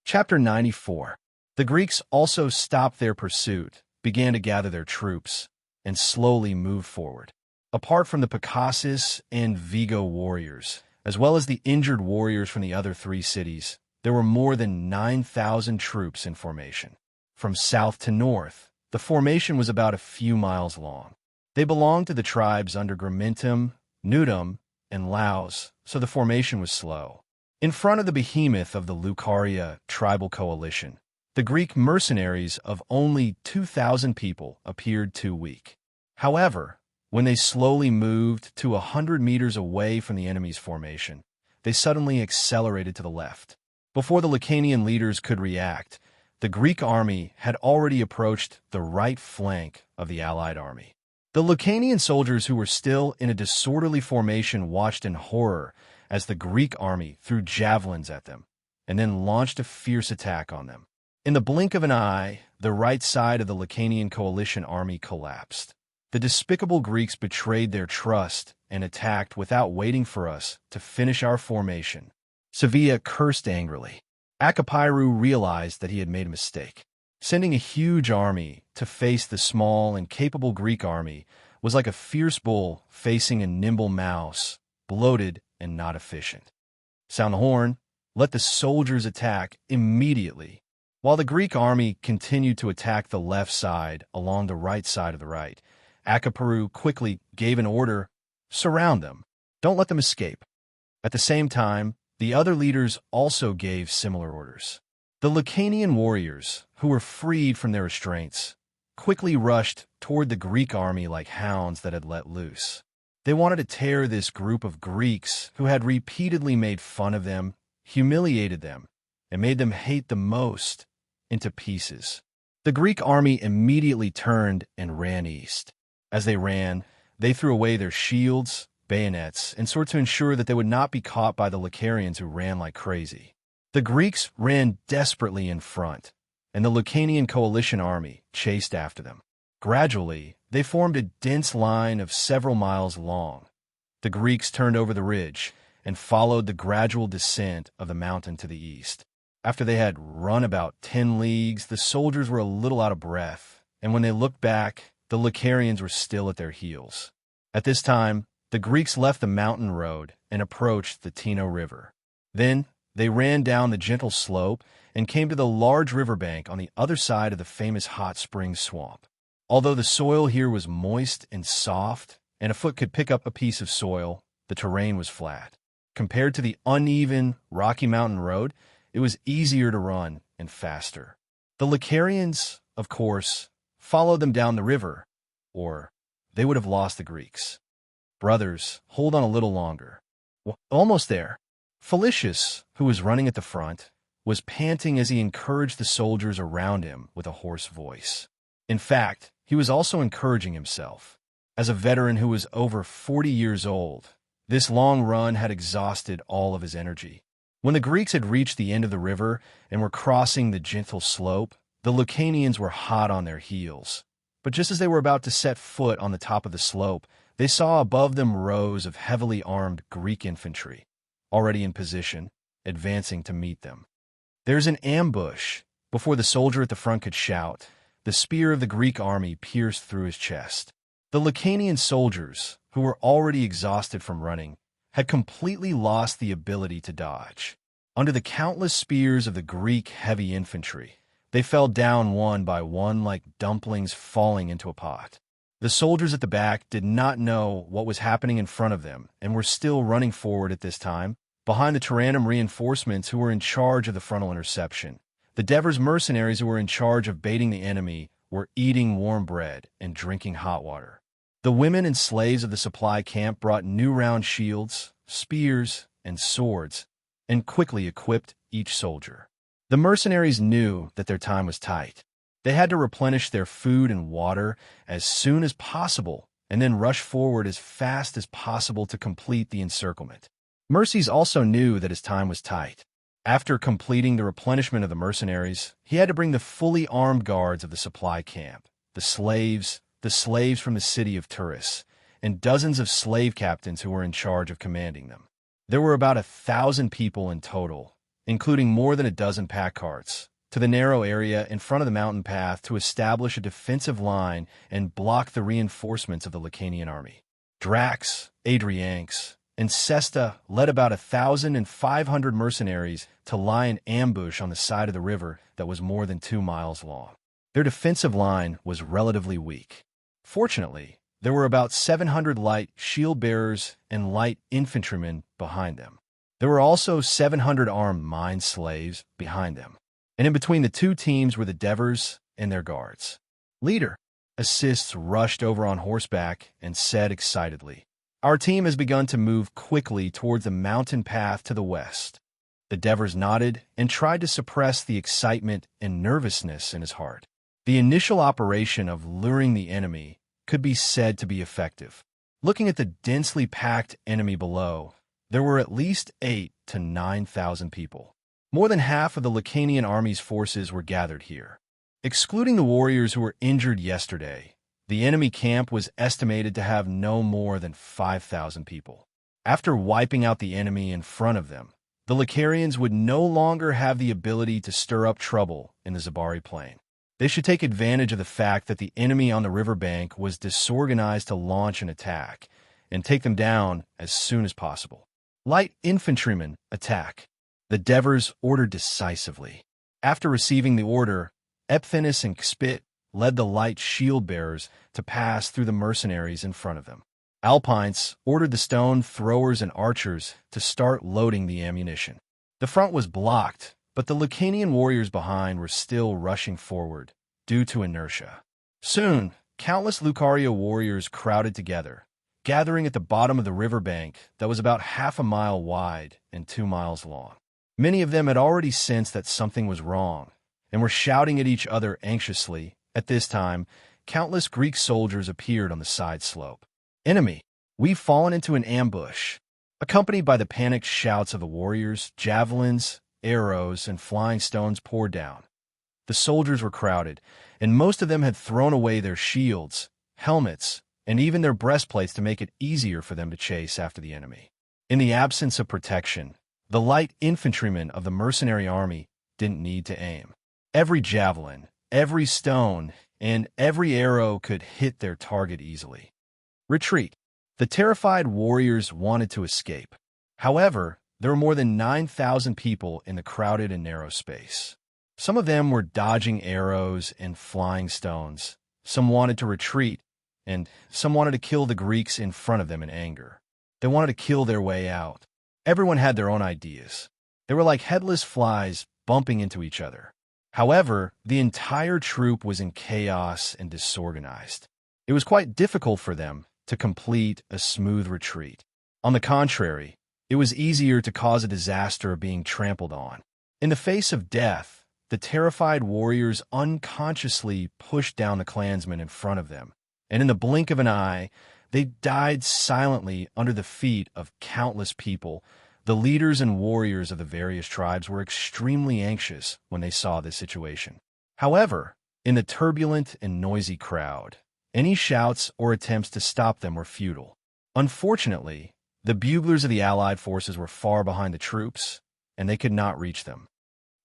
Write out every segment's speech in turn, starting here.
Chapter 94. The Greeks also stopped their pursuit, began to gather their troops, and slowly moved forward. Apart from the Picassus and Vigo warriors, as well as the injured warriors from the other three cities, there were more than 9,000 troops in formation. From south to north, the formation was about a few miles long. They belonged to the tribes under Gramentum, Nudum, and Laos, so the formation was slow. In front of the behemoth of the Lucaria tribal coalition, the Greek mercenaries of only 2,000 people appeared too weak. However, when they slowly moved to 100 meters away from the enemy's formation, they suddenly accelerated to the left. Before the Lucanian leaders could react, the Greek army had already approached the right flank of the allied army. The Lucanian soldiers who were still in a disorderly formation watched in horror as the Greek army threw javelins at them and then launched a fierce attack on them. In the blink of an eye, the right side of the Lucanian coalition army collapsed. The despicable Greeks betrayed their trust and attacked without waiting for us to finish our formation. Sevilla cursed angrily. Acapairu realized that he had made a mistake. Sending a huge army to face the small and capable Greek army was like a fierce bull facing a nimble mouse, bloated and not efficient. Sound the horn, let the soldiers attack immediately. While the Greek army continued to attack the left side along the right side of the right, Acapairu quickly gave an order, surround them, don't let them escape. At the same time, the other leaders also gave similar orders. The Lucanian warriors, who were freed from their restraints, quickly rushed toward the Greek army like hounds that had let loose. They wanted to tear this group of Greeks who had repeatedly made fun of them, humiliated them, and made them hate the most into pieces. The Greek army immediately turned and ran east. As they ran, they threw away their shields, bayonets, and swords to ensure that they would not be caught by the Lucarians who ran like crazy. The Greeks ran desperately in front, and the Lucanian coalition army chased after them. Gradually, they formed a dense line of several miles long. The Greeks turned over the ridge and followed the gradual descent of the mountain to the east. After they had run about 10 leagues, the soldiers were a little out of breath, and when they looked back, the Lucarians were still at their heels. At this time, the Greeks left the mountain road and approached the Tino River. Then, they ran down the gentle slope and came to the large riverbank on the other side of the famous hot spring swamp. Although the soil here was moist and soft, and a foot could pick up a piece of soil, the terrain was flat. Compared to the uneven, rocky mountain road, it was easier to run and faster. The Lucarians, of course, followed them down the river, or they would have lost the Greeks. Brothers, hold on a little longer. Almost there. Felicius, who was running at the front, was panting as he encouraged the soldiers around him with a hoarse voice. In fact, he was also encouraging himself. As a veteran who was over 40 years old, this long run had exhausted all of his energy. When the Greeks had reached the end of the river and were crossing the gentle slope, the Lucanians were hot on their heels. But just as they were about to set foot on the top of the slope, they saw above them rows of heavily armed Greek infantry, already in position, advancing to meet them. There's an ambush! Before the soldier at the front could shout, the spear of the Greek army pierced through his chest. The Lucanian soldiers, who were already exhausted from running, had completely lost the ability to dodge. Under the countless spears of the Greek heavy infantry, they fell down one by one like dumplings falling into a pot. The soldiers at the back did not know what was happening in front of them and were still running forward at this time, behind the Tyrannum reinforcements who were in charge of the frontal interception. The Devers mercenaries who were in charge of baiting the enemy were eating warm bread and drinking hot water. The women and slaves of the supply camp brought new round shields, spears, and swords, and quickly equipped each soldier. The mercenaries knew that their time was tight. They had to replenish their food and water as soon as possible and then rush forward as fast as possible to complete the encirclement. Merces also knew that his time was tight. After completing the replenishment of the mercenaries, he had to bring the fully armed guards of the supply camp, the slaves from the city of Turis, and dozens of slave captains who were in charge of commanding them. There were about 1,000 people in total, including more than a dozen pack carts, to the narrow area in front of the mountain path to establish a defensive line and block the reinforcements of the Lacanian army. Drax, Adrianx, and Cesta led about 1,500 mercenaries to lie in ambush on the side of the river that was more than 2 miles long. Their defensive line was relatively weak. Fortunately, there were about 700 light shield-bearers and light infantrymen behind them. There were also 700 armed mine slaves behind them. And in between the two teams were the Devers and their guards. Leader, Assists rushed over on horseback and said excitedly, "Our team has begun to move quickly towards the mountain path to the west." The Devers nodded and tried to suppress the excitement and nervousness in his heart. The initial operation of luring the enemy could be said to be effective. Looking at the densely packed enemy below, there were at least 8,000 to 9,000 people. More than half of the Lacanian army's forces were gathered here. Excluding the warriors who were injured yesterday, the enemy camp was estimated to have no more than 5,000 people. After wiping out the enemy in front of them, the Lacarians would no longer have the ability to stir up trouble in the Zabari plain. They should take advantage of the fact that the enemy on the riverbank was disorganized to launch an attack and take them down as soon as possible. Light infantrymen, attack. The Devers ordered decisively. After receiving the order, Epthenus and Xpit led the light shield-bearers to pass through the mercenaries in front of them. Alpines ordered the stone throwers and archers to start loading the ammunition. The front was blocked, but the Lacanian warriors behind were still rushing forward due to inertia. Soon, countless Lucaria warriors crowded together, gathering at the bottom of the riverbank that was about half a mile wide and 2 miles long. Many of them had already sensed that something was wrong and were shouting at each other anxiously. At this time, countless Greek soldiers appeared on the side slope. "Enemy, we've fallen into an ambush." Accompanied by the panicked shouts of the warriors, javelins, arrows, and flying stones poured down. The soldiers were crowded, and most of them had thrown away their shields, helmets, and even their breastplates to make it easier for them to chase after the enemy. In the absence of protection, the light infantrymen of the mercenary army didn't need to aim. Every javelin, every stone, and every arrow could hit their target easily. Retreat. The terrified warriors wanted to escape. However, there were more than 9,000 people in the crowded and narrow space. Some of them were dodging arrows and flying stones. Some wanted to retreat, and some wanted to kill the Greeks in front of them in anger. They wanted to kill their way out. Everyone had their own ideas. They were like headless flies bumping into each other. However, the entire troop was in chaos and disorganized. It was quite difficult for them to complete a smooth retreat. On the contrary, it was easier to cause a disaster of being trampled on. In the face of death, the terrified warriors unconsciously pushed down the clansmen in front of them, and in the blink of an eye, they died silently under the feet of countless people. The leaders and warriors of the various tribes were extremely anxious when they saw this situation. However, in the turbulent and noisy crowd, any shouts or attempts to stop them were futile. Unfortunately, the buglers of the Allied forces were far behind the troops, and they could not reach them.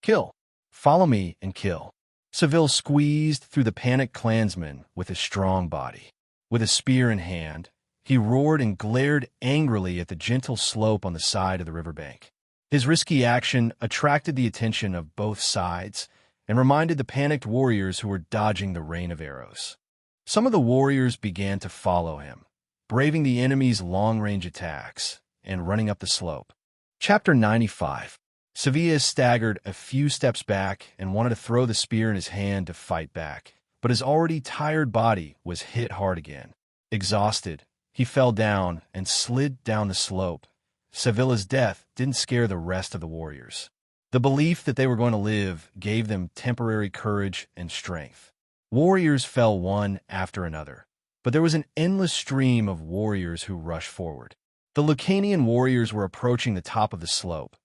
"Kill! Follow me and kill!" Seville squeezed through the panicked clansmen with his strong body. With a spear in hand, he roared and glared angrily at the gentle slope on the side of the riverbank. His risky action attracted the attention of both sides and reminded the panicked warriors who were dodging the rain of arrows. Some of the warriors began to follow him, braving the enemy's long-range attacks and running up the slope. Chapter 95. Sevilla staggered a few steps back and wanted to throw the spear in his hand to fight back, but his already tired body was hit hard again. Exhausted, he fell down and slid down the slope. Sevilla's death didn't scare the rest of the warriors. The belief that they were going to live gave them temporary courage and strength. Warriors fell one after another, but there was an endless stream of warriors who rushed forward. The Lucanian warriors were approaching the top of the slope.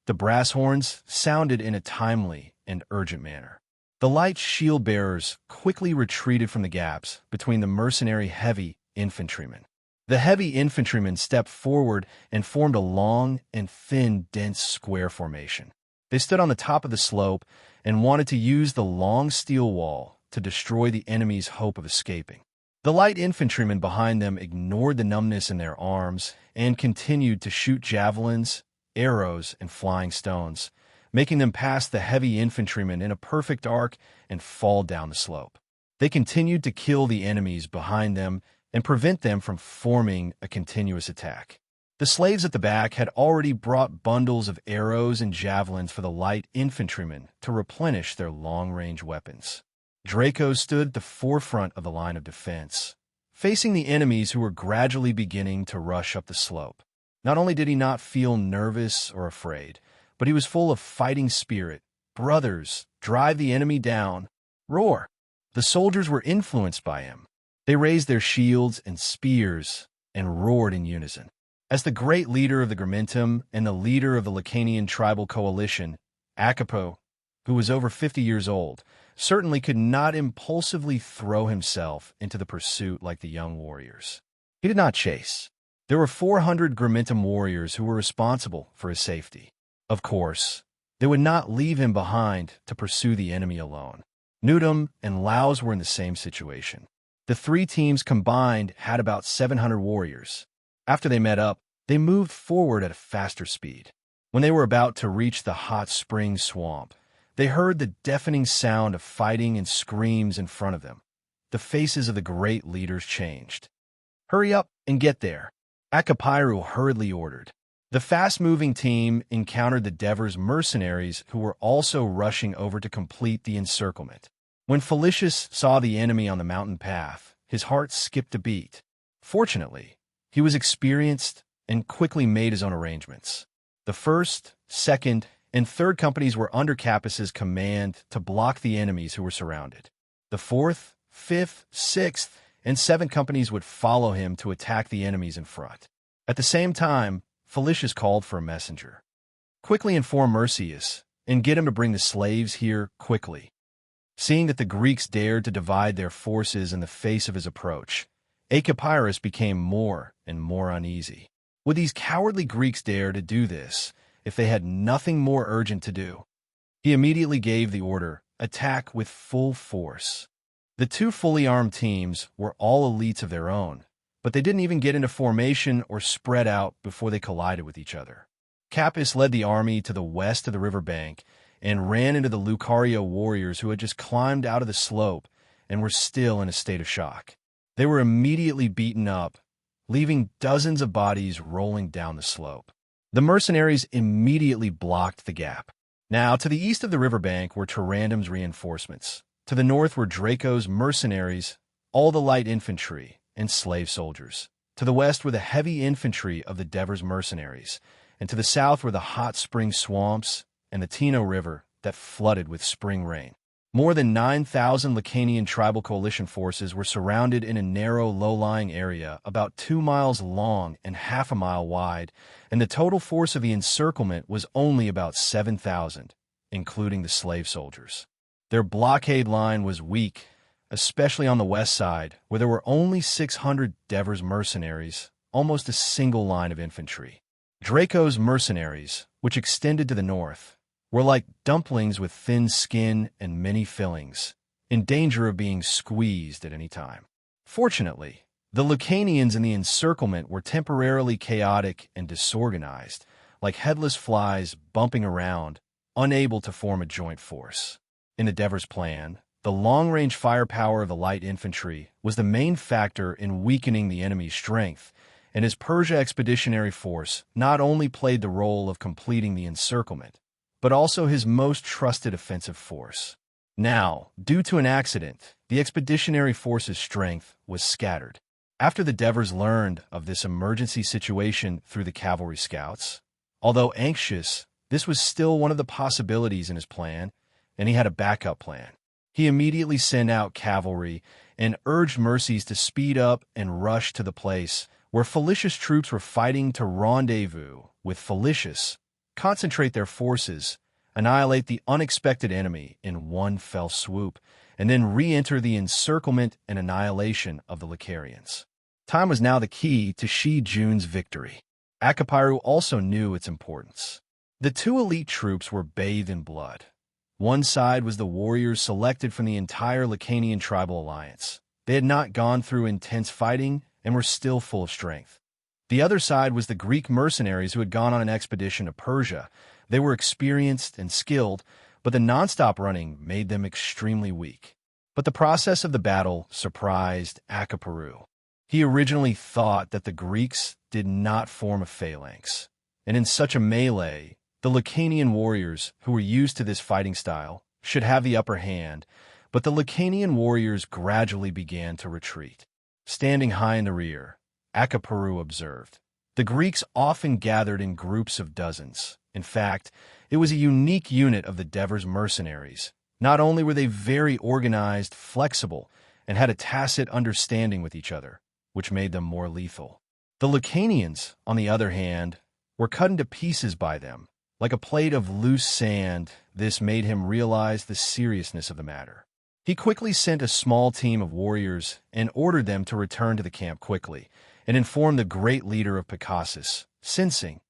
The brass horns sounded in a timely and urgent manner. The light shield-bearers quickly retreated from the gaps between the mercenary heavy infantrymen. The heavy infantrymen stepped forward and formed a long and thin, dense square formation. They stood on the top of the slope and wanted to use the long steel wall to destroy the enemy's hope of escaping. The light infantrymen behind them ignored the numbness in their arms and continued to shoot javelins, arrows, and flying stones, making them pass the heavy infantrymen in a perfect arc and fall down the slope. They continued to kill the enemies behind them and prevent them from forming a continuous attack. The slaves at the back had already brought bundles of arrows and javelins for the light infantrymen to replenish their long-range weapons. Draco stood at the forefront of the line of defense, facing the enemies who were gradually beginning to rush up the slope. Not only did he not feel nervous or afraid, but he was full of fighting spirit. "Brothers, drive the enemy down! Roar!" The soldiers were influenced by him. They raised their shields and spears and roared in unison. As the great leader of the Grimentum and the leader of the Lacanian tribal coalition, Acapo, who was over 50 years old, certainly could not impulsively throw himself into the pursuit like the young warriors. He did not chase. There were 400 Grimentum warriors who were responsible for his safety. Of course, they would not leave him behind to pursue the enemy alone. Nudum and Laos were in the same situation. The three teams combined had about 700 warriors. After they met up, they moved forward at a faster speed. When they were about to reach the hot spring swamp, they heard the deafening sound of fighting and screams in front of them. The faces of the great leaders changed. "Hurry up and get there," Akapiru hurriedly ordered. The fast-moving team encountered the Devers mercenaries who were also rushing over to complete the encirclement. When Felicius saw the enemy on the mountain path, his heart skipped a beat. Fortunately, he was experienced and quickly made his own arrangements. The 1st, 2nd, and 3rd companies were under Capus's command to block the enemies who were surrounded. The 4th, 5th, 6th, and 7th companies would follow him to attack the enemies in front. At the same time, Felicius called for a messenger. "Quickly inform Mercius and get him to bring the slaves here quickly." Seeing that the Greeks dared to divide their forces in the face of his approach, Acapirus became more and more uneasy. Would these cowardly Greeks dare to do this if they had nothing more urgent to do? He immediately gave the order, "Attack with full force." The two fully armed teams were all elites of their own, but they didn't even get into formation or spread out before they collided with each other. Capus led the army to the west of the riverbank and ran into the Lucario warriors who had just climbed out of the slope and were still in a state of shock. They were immediately beaten up, leaving dozens of bodies rolling down the slope. The mercenaries immediately blocked the gap. Now, to the east of the riverbank were Tyrannum's reinforcements. To the north were Draco's mercenaries, all the light infantry, and slave soldiers. To the west were the heavy infantry of the Devers mercenaries, and to the south were the hot spring swamps and the Tino River that flooded with spring rain. More than 9,000 Lacanian tribal coalition forces were surrounded in a narrow, low-lying area about 2 miles long and half a mile wide, and the total force of the encirclement was only about 7,000, including the slave soldiers. Their blockade line was weak, especially on the west side, where there were only 600 Devers mercenaries, almost a single line of infantry. Draco's mercenaries, which extended to the north, were like dumplings with thin skin and many fillings, in danger of being squeezed at any time. Fortunately, the Lucanians in the encirclement were temporarily chaotic and disorganized, like headless flies bumping around, unable to form a joint force. In the Devers' plan, the long-range firepower of the light infantry was the main factor in weakening the enemy's strength, and his Persia expeditionary force not only played the role of completing the encirclement, but also his most trusted offensive force. Now, due to an accident, the expeditionary force's strength was scattered. After the Devers learned of this emergency situation through the cavalry scouts, although anxious, this was still one of the possibilities in his plan, and he had a backup plan. He immediately sent out cavalry and urged Mercies to speed up and rush to the place where Felicius' troops were fighting to rendezvous with Felicius, concentrate their forces, annihilate the unexpected enemy in one fell swoop, and then re-enter the encirclement and annihilation of the Licarians. Time was now the key to Shi Jun's victory. Akapiru also knew its importance. The two elite troops were bathed in blood. One side was the warriors selected from the entire Lacanian tribal alliance. They had not gone through intense fighting and were still full of strength. The other side was the Greek mercenaries who had gone on an expedition to Persia. They were experienced and skilled, but the nonstop running made them extremely weak. But the process of the battle surprised Akaparu. He originally thought that the Greeks did not form a phalanx, and in such a melee, the Lacanian warriors, who were used to this fighting style, should have the upper hand, but the Lacanian warriors gradually began to retreat. Standing high in the rear, Akaparu observed. The Greeks often gathered in groups of dozens. In fact, it was a unique unit of the Devers mercenaries. Not only were they very organized, flexible, and had a tacit understanding with each other, which made them more lethal. The Lacanians, on the other hand, were cut into pieces by them. Like a plate of loose sand, this made him realize the seriousness of the matter. He quickly sent a small team of warriors and ordered them to return to the camp quickly and inform the great leader of Picassus, Sinsing.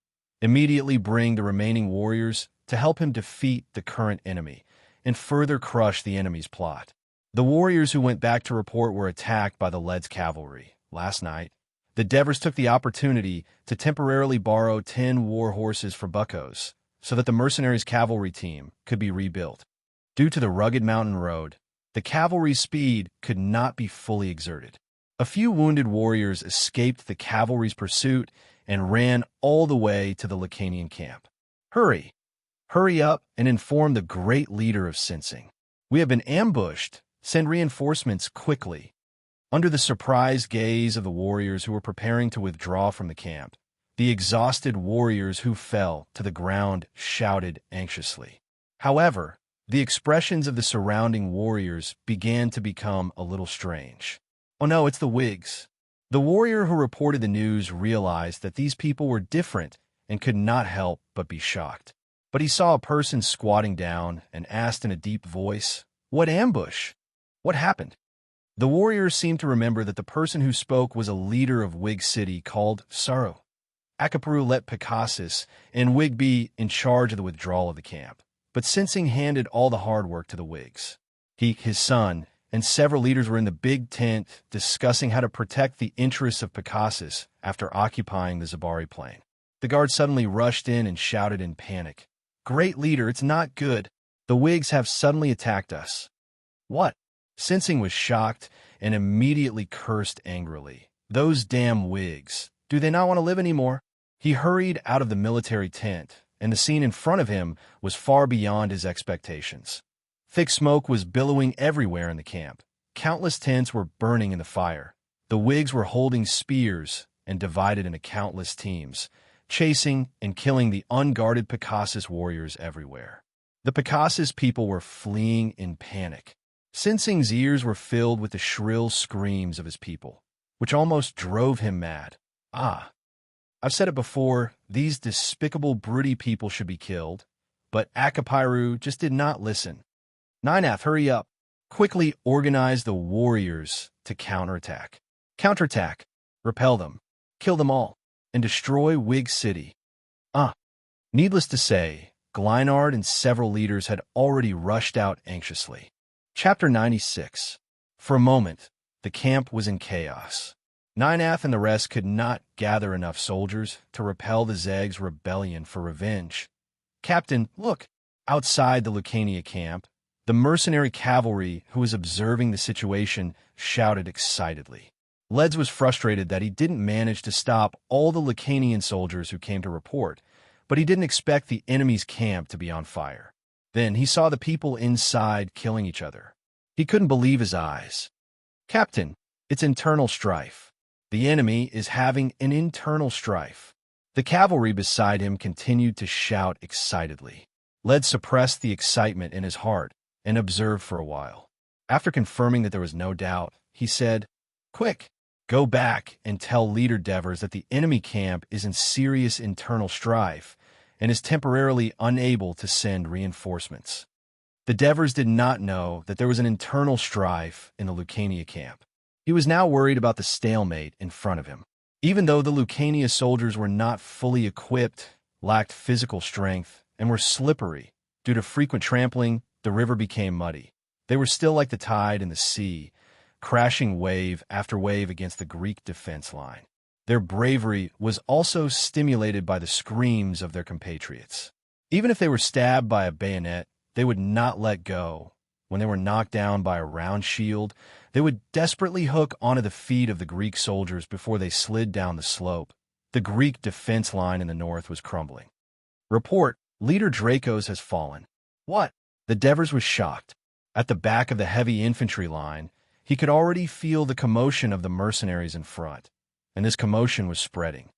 Immediately bring the remaining warriors to help him defeat the current enemy and further crush the enemy's plot. The warriors who went back to report were attacked by the Led's cavalry. Last night, the Devers took the opportunity to temporarily borrow 10 war horses for buckos so that the mercenaries' cavalry team could be rebuilt. Due to the rugged mountain road, the cavalry's speed could not be fully exerted. A few wounded warriors escaped the cavalry's pursuit and ran all the way to the Lacanian camp. Hurry! Hurry up and inform the great leader of Sinsing. We have been ambushed. Send reinforcements quickly. Under the surprised gaze of the warriors who were preparing to withdraw from the camp, the exhausted warriors who fell to the ground shouted anxiously. However, the expressions of the surrounding warriors began to become a little strange. Oh no, it's the Whigs. The warrior who reported the news realized that these people were different and could not help but be shocked. But he saw a person squatting down and asked in a deep voice, "What ambush? What happened?" The warriors seemed to remember that the person who spoke was a leader of Whig City called Saru. Akaparu let Picassus and Whig be in charge of the withdrawal of the camp, but Sinsing handed all the hard work to the Whigs. He, his son, and several leaders were in the big tent discussing how to protect the interests of Picassus after occupying the Zabari plain. The guards suddenly rushed in and shouted in panic, "Great leader, it's not good. The Whigs have suddenly attacked us." "What?" Sinsing was shocked and immediately cursed angrily. "Those damn Whigs. Do they not want to live anymore?" He hurried out of the military tent, and the scene in front of him was far beyond his expectations. Thick smoke was billowing everywhere in the camp. Countless tents were burning in the fire. The Whigs were holding spears and divided into countless teams, chasing and killing the unguarded Picassus warriors everywhere. The Picassus people were fleeing in panic. Sinsing's ears were filled with the shrill screams of his people, which almost drove him mad. I've said it before, these despicable, broody people should be killed, but Akaparu just did not listen. "Ninath, hurry up. Quickly organize the warriors to counterattack. Counterattack. Repel them. Kill them all. And destroy Whig City." Needless to say, Glynard and several leaders had already rushed out anxiously. Chapter 96. For a moment, the camp was in chaos. Ninath and the rest could not gather enough soldiers to repel the Zeg's rebellion for revenge. "Captain, look!" Outside the Lucania camp, the mercenary cavalry who was observing the situation shouted excitedly. Leds was frustrated that he didn't manage to stop all the Lucanian soldiers who came to report, but he didn't expect the enemy's camp to be on fire. Then he saw the people inside killing each other. He couldn't believe his eyes. "Captain, it's internal strife. The enemy is having an internal strife." The cavalry beside him continued to shout excitedly. Led suppressed the excitement in his heart and observed for a while. After confirming that there was no doubt, he said, "Quick, go back and tell Leader Devers that the enemy camp is in serious internal strife and is temporarily unable to send reinforcements." The Devers did not know that there was an internal strife in the Lucania camp. He was now worried about the stalemate in front of him. Even though the Lucania soldiers were not fully equipped, lacked physical strength, and were slippery. Due to frequent trampling, the river became muddy. They were still like the tide in the sea, crashing wave after wave against the Greek defense line. Their bravery was also stimulated by the screams of their compatriots. Even if they were stabbed by a bayonet, they would not let go. When they were knocked down by a round shield, they would desperately hook onto the feet of the Greek soldiers before they slid down the slope. The Greek defense line in the north was crumbling. Report, Leader Dracos has fallen. What? The Devers was shocked. At the back of the heavy infantry line, he could already feel the commotion of the mercenaries in front, and this commotion was spreading.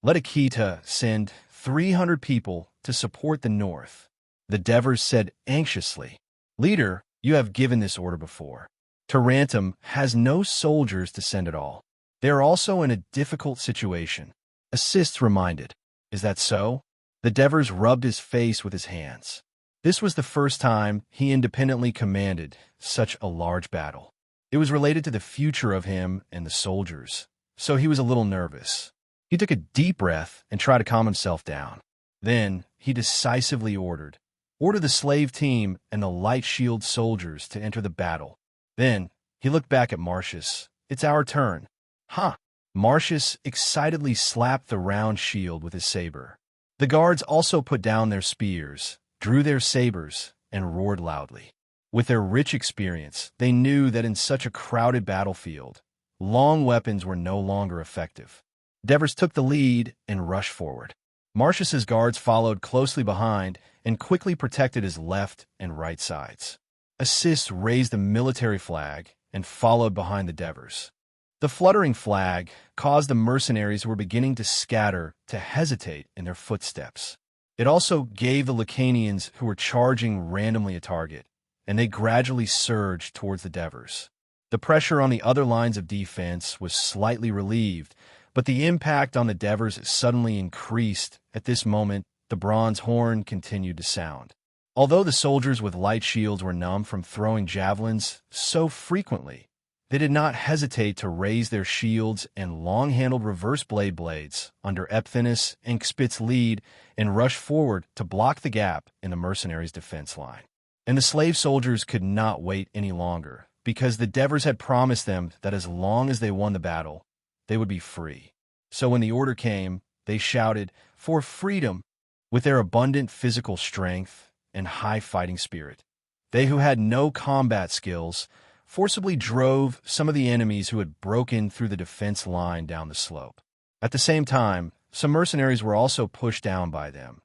Let Akita send 300 people to support the north, the Devers said anxiously. Leader, you have given this order before. Tarantum has no soldiers to send at all. They are also in a difficult situation. Assists reminded. Is that so? The Devers rubbed his face with his hands. This was the first time he independently commanded such a large battle. It was related to the future of him and the soldiers, so he was a little nervous. He took a deep breath and tried to calm himself down. Then he decisively ordered the slave team and the light shield soldiers to enter the battle. Then he looked back at Marcius. It's our turn. Huh. Marcius excitedly slapped the round shield with his saber. The guards also put down their spears, drew their sabers, and roared loudly. With their rich experience, they knew that in such a crowded battlefield, long weapons were no longer effective. Devers took the lead and rushed forward. Marcius's guards followed closely behind and quickly protected his left and right sides. Assists raised a military flag and followed behind the Devers. The fluttering flag caused the mercenaries who were beginning to scatter to hesitate in their footsteps. It also gave the Lacanians who were charging randomly a target, and they gradually surged towards the Devers. The pressure on the other lines of defense was slightly relieved, but the impact on the Devers suddenly increased. At this moment, the bronze horn continued to sound. Although the soldiers with light shields were numb from throwing javelins so frequently, they did not hesitate to raise their shields and long-handled reverse blades under Epthinus and Xpit's lead and rush forward to block the gap in the mercenaries' defense line. And the slave soldiers could not wait any longer, because the Devers had promised them that as long as they won the battle, they would be free. So when the order came, they shouted, "For freedom!" With their abundant physical strength and high fighting spirit. They who had no combat skills forcibly drove some of the enemies who had broken through the defense line down the slope. At the same time, some mercenaries were also pushed down by them.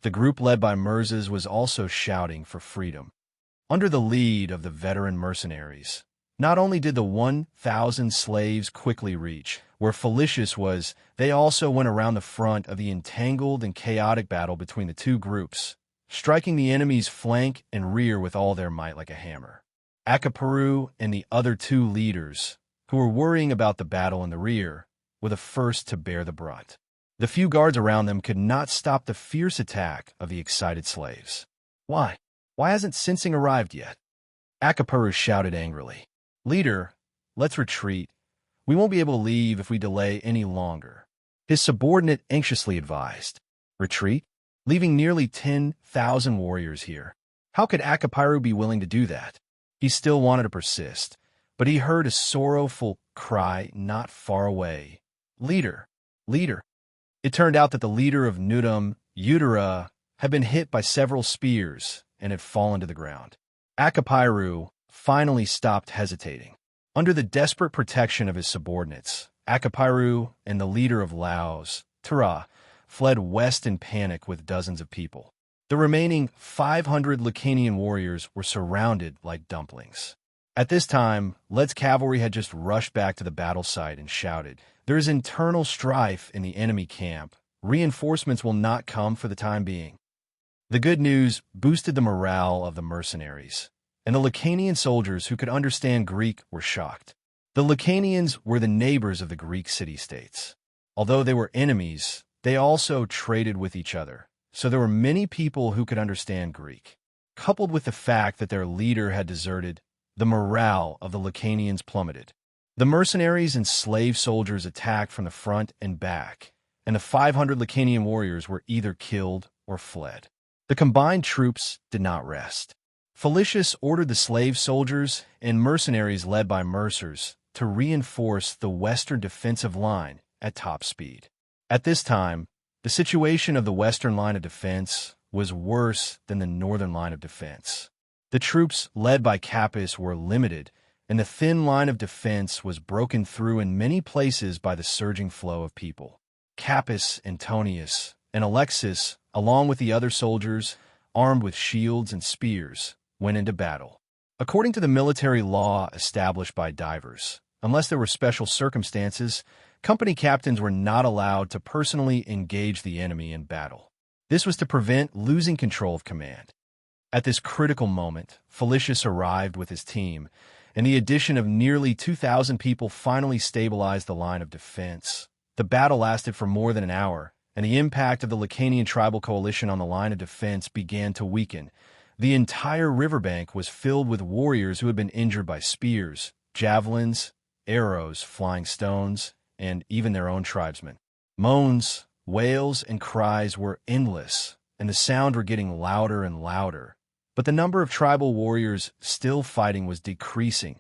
The group led by Mirzas was also shouting for freedom. Under the lead of the veteran mercenaries, not only did the 1,000 slaves quickly reach where Felicius was, they also went around the front of the entangled and chaotic battle between the two groups, striking the enemy's flank and rear with all their might like a hammer. Akaparu and the other two leaders, who were worrying about the battle in the rear, were the first to bear the brunt. The few guards around them could not stop the fierce attack of the excited slaves. Why? Why hasn't Sinsing arrived yet? Akaparu shouted angrily. Leader, let's retreat. We won't be able to leave if we delay any longer. His subordinate anxiously advised. Retreat? Leaving nearly 10,000 warriors here. How could Akaparu be willing to do that? He still wanted to persist, but he heard a sorrowful cry not far away. Leader! Leader! It turned out that the leader of Nudum, Eudora, had been hit by several spears and had fallen to the ground. Akaparu finally stopped hesitating. Under the desperate protection of his subordinates, Akaparu and the leader of Laos, Tara, fled west in panic with dozens of people. The remaining 500 Lacanian warriors were surrounded like dumplings. At this time, Led's cavalry had just rushed back to the battle site and shouted, "There is internal strife in the enemy camp. Reinforcements will not come for the time being." The good news boosted the morale of the mercenaries, and the Lacanian soldiers who could understand Greek were shocked. The Lacanians were the neighbors of the Greek city-states. Although they were enemies, they also traded with each other, so there were many people who could understand Greek. Coupled with the fact that their leader had deserted, the morale of the Lacanians plummeted. The mercenaries and slave soldiers attacked from the front and back, and the 500 Lacanian warriors were either killed or fled. The combined troops did not rest. Felicius ordered the slave soldiers and mercenaries led by mercers to reinforce the western defensive line at top speed. At this time, the situation of the western line of defense was worse than the northern line of defense. The troops led by Capys were limited, and the thin line of defense was broken through in many places by the surging flow of people. Capys, Antonius, and Alexis, along with the other soldiers, armed with shields and spears, went into battle. According to the military law established by divers, unless there were special circumstances, company captains were not allowed to personally engage the enemy in battle. This was to prevent losing control of command. At this critical moment, Felicius arrived with his team, and the addition of nearly 2,000 people finally stabilized the line of defense. The battle lasted for more than an hour, and the impact of the Lacanian tribal coalition on the line of defense began to weaken. The entire riverbank was filled with warriors who had been injured by spears, javelins, arrows, flying stones, and even their own tribesmen. Moans, wails, and cries were endless, and the sound were getting louder and louder. But the number of tribal warriors still fighting was decreasing.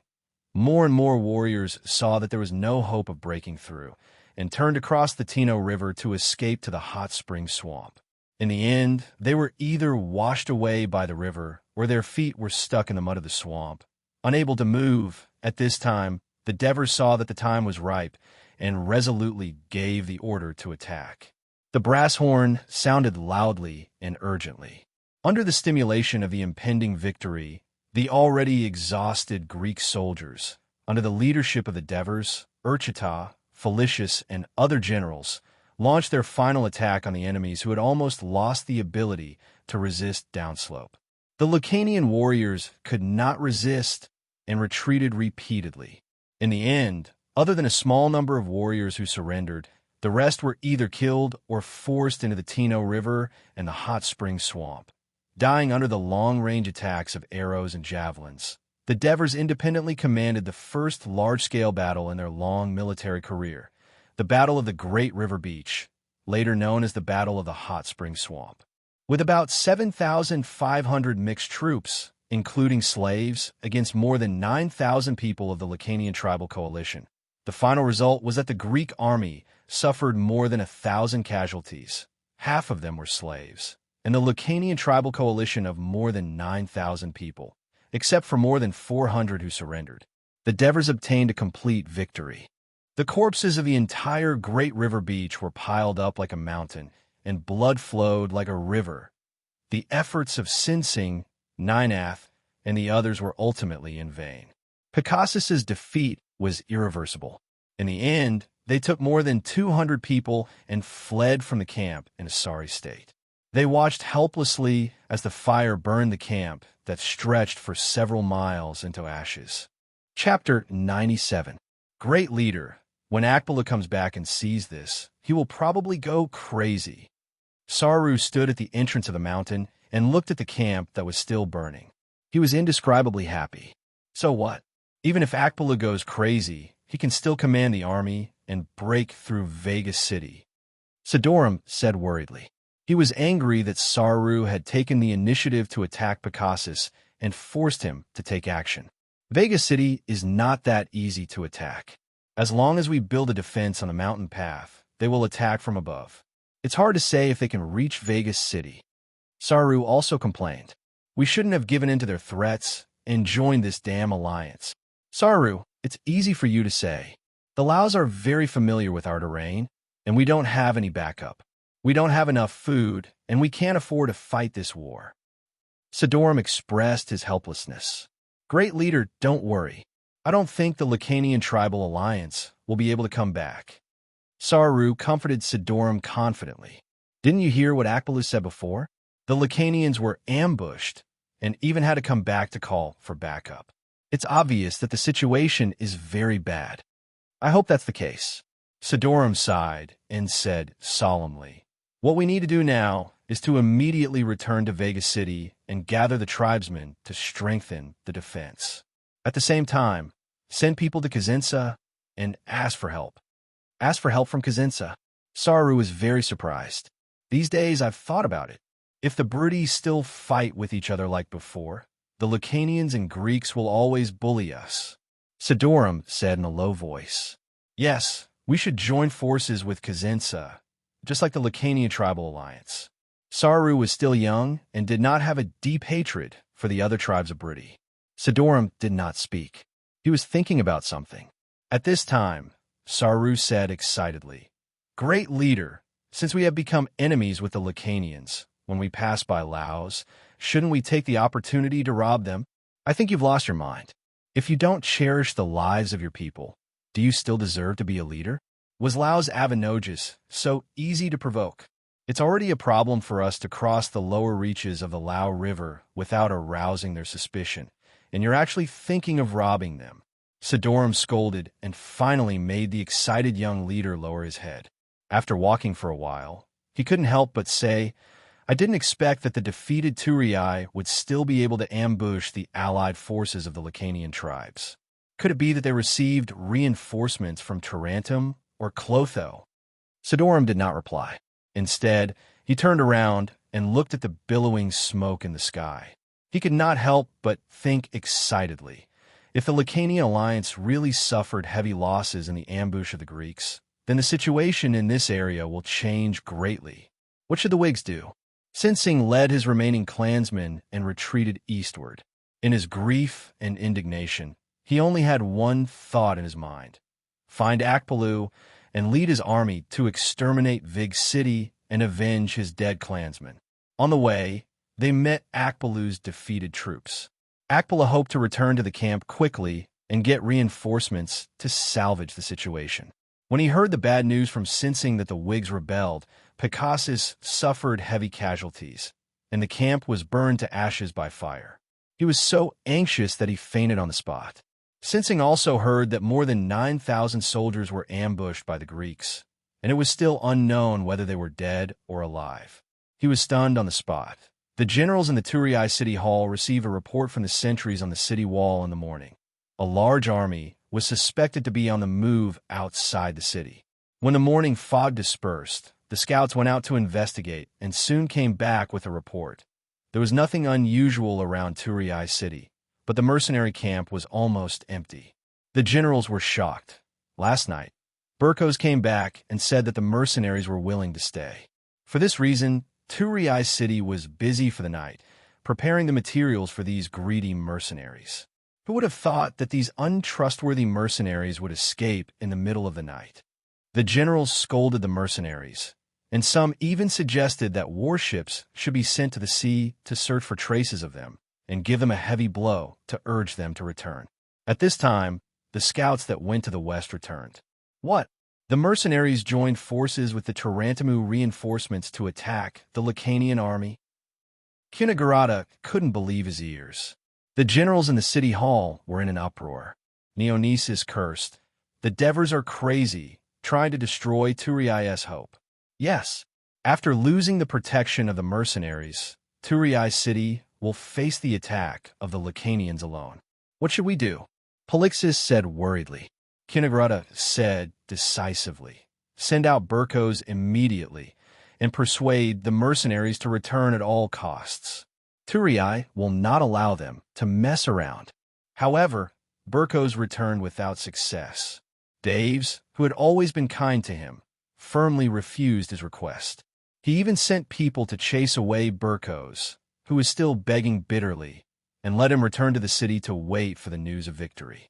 More and more warriors saw that there was no hope of breaking through, and turned across the Tino River to escape to the hot spring swamp. In the end, they were either washed away by the river, or their feet were stuck in the mud of the swamp. Unable to move, at this time, the Devers saw that the time was ripe, and resolutely gave the order to attack. The brass horn sounded loudly and urgently. Under the stimulation of the impending victory, the already exhausted Greek soldiers, under the leadership of the Devers, Urchita, Felicius, and other generals, launched their final attack on the enemies who had almost lost the ability to resist downslope. The Lacanian warriors could not resist and retreated repeatedly. In the end, other than a small number of warriors who surrendered, the rest were either killed or forced into the Tino River and the hot spring swamp, dying under the long-range attacks of arrows and javelins. The Devers independently commanded the first large-scale battle in their long military career, the Battle of the Great River Beach, later known as the Battle of the Hot Spring Swamp. With about 7,500 mixed troops, including slaves, against more than 9,000 people of the Lacanian tribal coalition, the final result was that the Greek army suffered more than 1,000 casualties. Half of them were slaves, and the Lacanian tribal coalition of more than 9,000 people, except for more than 400 who surrendered. The Devers obtained a complete victory. The corpses of the entire Great River Beach were piled up like a mountain, and blood flowed like a river. The efforts of Sinsing, Ninath, and the others were ultimately in vain. Picassus's defeat was irreversible. In the end, they took more than 200 people and fled from the camp in a sorry state. They watched helplessly as the fire burned the camp that stretched for several miles into ashes. Chapter 97. Great leader. When Akbala comes back and sees this, he will probably go crazy. Saru stood at the entrance of the mountain and looked at the camp that was still burning. He was indescribably happy. So what? Even if Akbala goes crazy, he can still command the army and break through Vegas City. Sidorum said worriedly. He was angry that Saru had taken the initiative to attack Picassus and forced him to take action. Vegas City is not that easy to attack. As long as we build a defense on the mountain path, they will attack from above. It's hard to say if they can reach Vegas City. Saru also complained. We shouldn't have given in to their threats and joined this damn alliance. Saru, it's easy for you to say. The Laos are very familiar with our terrain, and we don't have any backup. We don't have enough food, and we can't afford to fight this war. Sidorum expressed his helplessness. Great leader, don't worry. I don't think the Lacanian tribal alliance will be able to come back. Saru comforted Sidorum confidently. Didn't you hear what Akbala said before? The Lacanians were ambushed and even had to come back to call for backup. It's obvious that the situation is very bad. I hope that's the case. Sidorum sighed and said solemnly, what we need to do now is to immediately return to Vegas City and gather the tribesmen to strengthen the defense. At the same time, send people to Kazinsa and ask for help. Ask for help from Kazinsa. Saru was very surprised. These days I've thought about it. If the Briti still fight with each other like before, the Lacanians and Greeks will always bully us. Sidorum said in a low voice. Yes, we should join forces with Kazinsa, just like the Lacanian tribal alliance. Saru was still young and did not have a deep hatred for the other tribes of Briti. Sidorum did not speak. He was thinking about something. At this time, Saru said excitedly, Great leader, since we have become enemies with the Lacanians, when we pass by Laos, shouldn't we take the opportunity to rob them? I think you've lost your mind. If you don't cherish the lives of your people, do you still deserve to be a leader? Was Laos Avanoges so easy to provoke? It's already a problem for us to cross the lower reaches of the Lao River without arousing their suspicion, and you're actually thinking of robbing them. Sidorum scolded and finally made the excited young leader lower his head. After walking for a while, he couldn't help but say, I didn't expect that the defeated Turii would still be able to ambush the allied forces of the Lacanian tribes. Could it be that they received reinforcements from Tarentum or Clotho? Sidorum did not reply. Instead, he turned around and looked at the billowing smoke in the sky. He could not help but think excitedly. If the Lacanian alliance really suffered heavy losses in the ambush of the Greeks, then the situation in this area will change greatly. What should the Whigs do? Sinsing led his remaining clansmen and retreated eastward. In his grief and indignation, he only had one thought in his mind: find Akpalu and lead his army to exterminate Vig City and avenge his dead clansmen. On the way, they met Akpalu's defeated troops. Akpala hoped to return to the camp quickly and get reinforcements to salvage the situation. When he heard the bad news from Sinsing that the Whigs rebelled, Picassus suffered heavy casualties, and the camp was burned to ashes by fire. He was so anxious that he fainted on the spot. Sinsing also heard that more than 9,000 soldiers were ambushed by the Greeks, and it was still unknown whether they were dead or alive. He was stunned on the spot. The generals in the Turii City Hall received a report from the sentries on the city wall in the morning. A large army was suspected to be on the move outside the city. When the morning fog dispersed, the scouts went out to investigate and soon came back with a report. There was nothing unusual around Turii City, but the mercenary camp was almost empty. The generals were shocked. Last night, Burkos came back and said that the mercenaries were willing to stay. For this reason, Turii City was busy for the night, preparing the materials for these greedy mercenaries. Who would have thought that these untrustworthy mercenaries would escape in the middle of the night? The generals scolded the mercenaries, and some even suggested that warships should be sent to the sea to search for traces of them and give them a heavy blow to urge them to return. At this time, the scouts that went to the west returned. What? The mercenaries joined forces with the Tarantamu reinforcements to attack the Lacanian army? Cunagurata couldn't believe his ears. The generals in the city hall were in an uproar. Neonesis cursed. The Devers are crazy, trying to destroy Turii's hope. Yes, after losing the protection of the mercenaries, Turii City will face the attack of the Lacanians alone. What should we do? Polixus said worriedly. Cunagurata said decisively, send out Burkos immediately and persuade the mercenaries to return at all costs. Turii will not allow them to mess around. However, Burkos returned without success. Daves, who had always been kind to him, firmly refused his request. He even sent people to chase away Burkos, who was still begging bitterly, and let him return to the city to wait for the news of victory.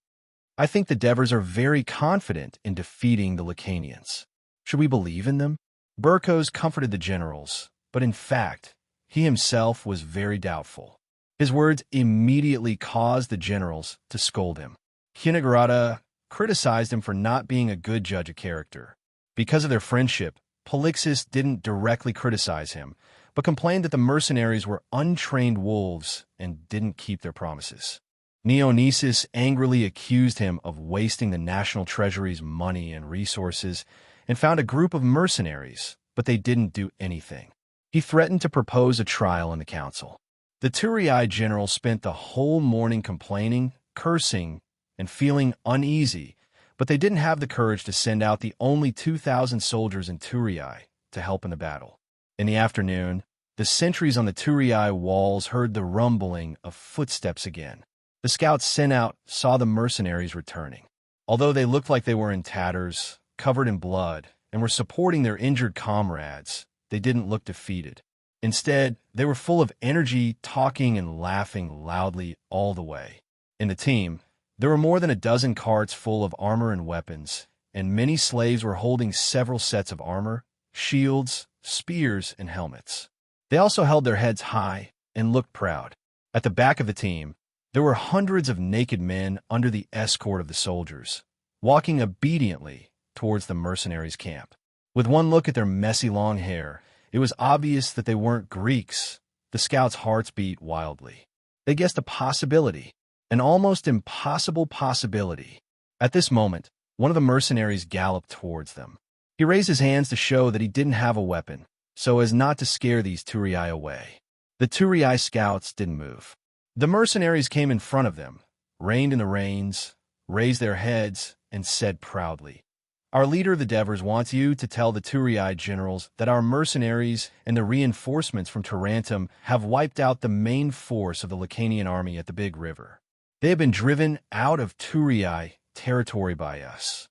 I think the Devers are very confident in defeating the Lacanians. Should we believe in them? Burkos comforted the generals, but in fact, he himself was very doubtful. His words immediately caused the generals to scold him. Cunagurata criticized him for not being a good judge of character. Because of their friendship, Polixus didn't directly criticize him, but complained that the mercenaries were untrained wolves and didn't keep their promises. Neonesis angrily accused him of wasting the national treasury's money and resources and found a group of mercenaries, but they didn't do anything. He threatened to propose a trial in the council. The Turii general spent the whole morning complaining, cursing, and feeling uneasy, but they didn't have the courage to send out the only 2,000 soldiers in Turii to help in the battle. In the afternoon, the sentries on the Turii walls heard the rumbling of footsteps again. The scouts sent out saw the mercenaries returning. Although they looked like they were in tatters, covered in blood, and were supporting their injured comrades, they didn't look defeated. Instead, they were full of energy, talking and laughing loudly all the way. In the team, there were more than a dozen carts full of armor and weapons, and many slaves were holding several sets of armor, shields, spears, and helmets. They also held their heads high and looked proud. At the back of the team, there were hundreds of naked men under the escort of the soldiers, walking obediently towards the mercenaries' camp. With one look at their messy long hair, it was obvious that they weren't Greeks. The scouts' hearts beat wildly. They guessed a possibility, an almost impossible possibility. At this moment, one of the mercenaries galloped towards them. He raised his hands to show that he didn't have a weapon, so as not to scare these Turii away. The Turii scouts didn't move. The mercenaries came in front of them, reined in the reins, raised their heads, and said proudly, "Our leader, the Devers, wants you to tell the Turii generals that our mercenaries and the reinforcements from Tarentum have wiped out the main force of the Lacanian army at the Big River. They have been driven out of Turii territory by us."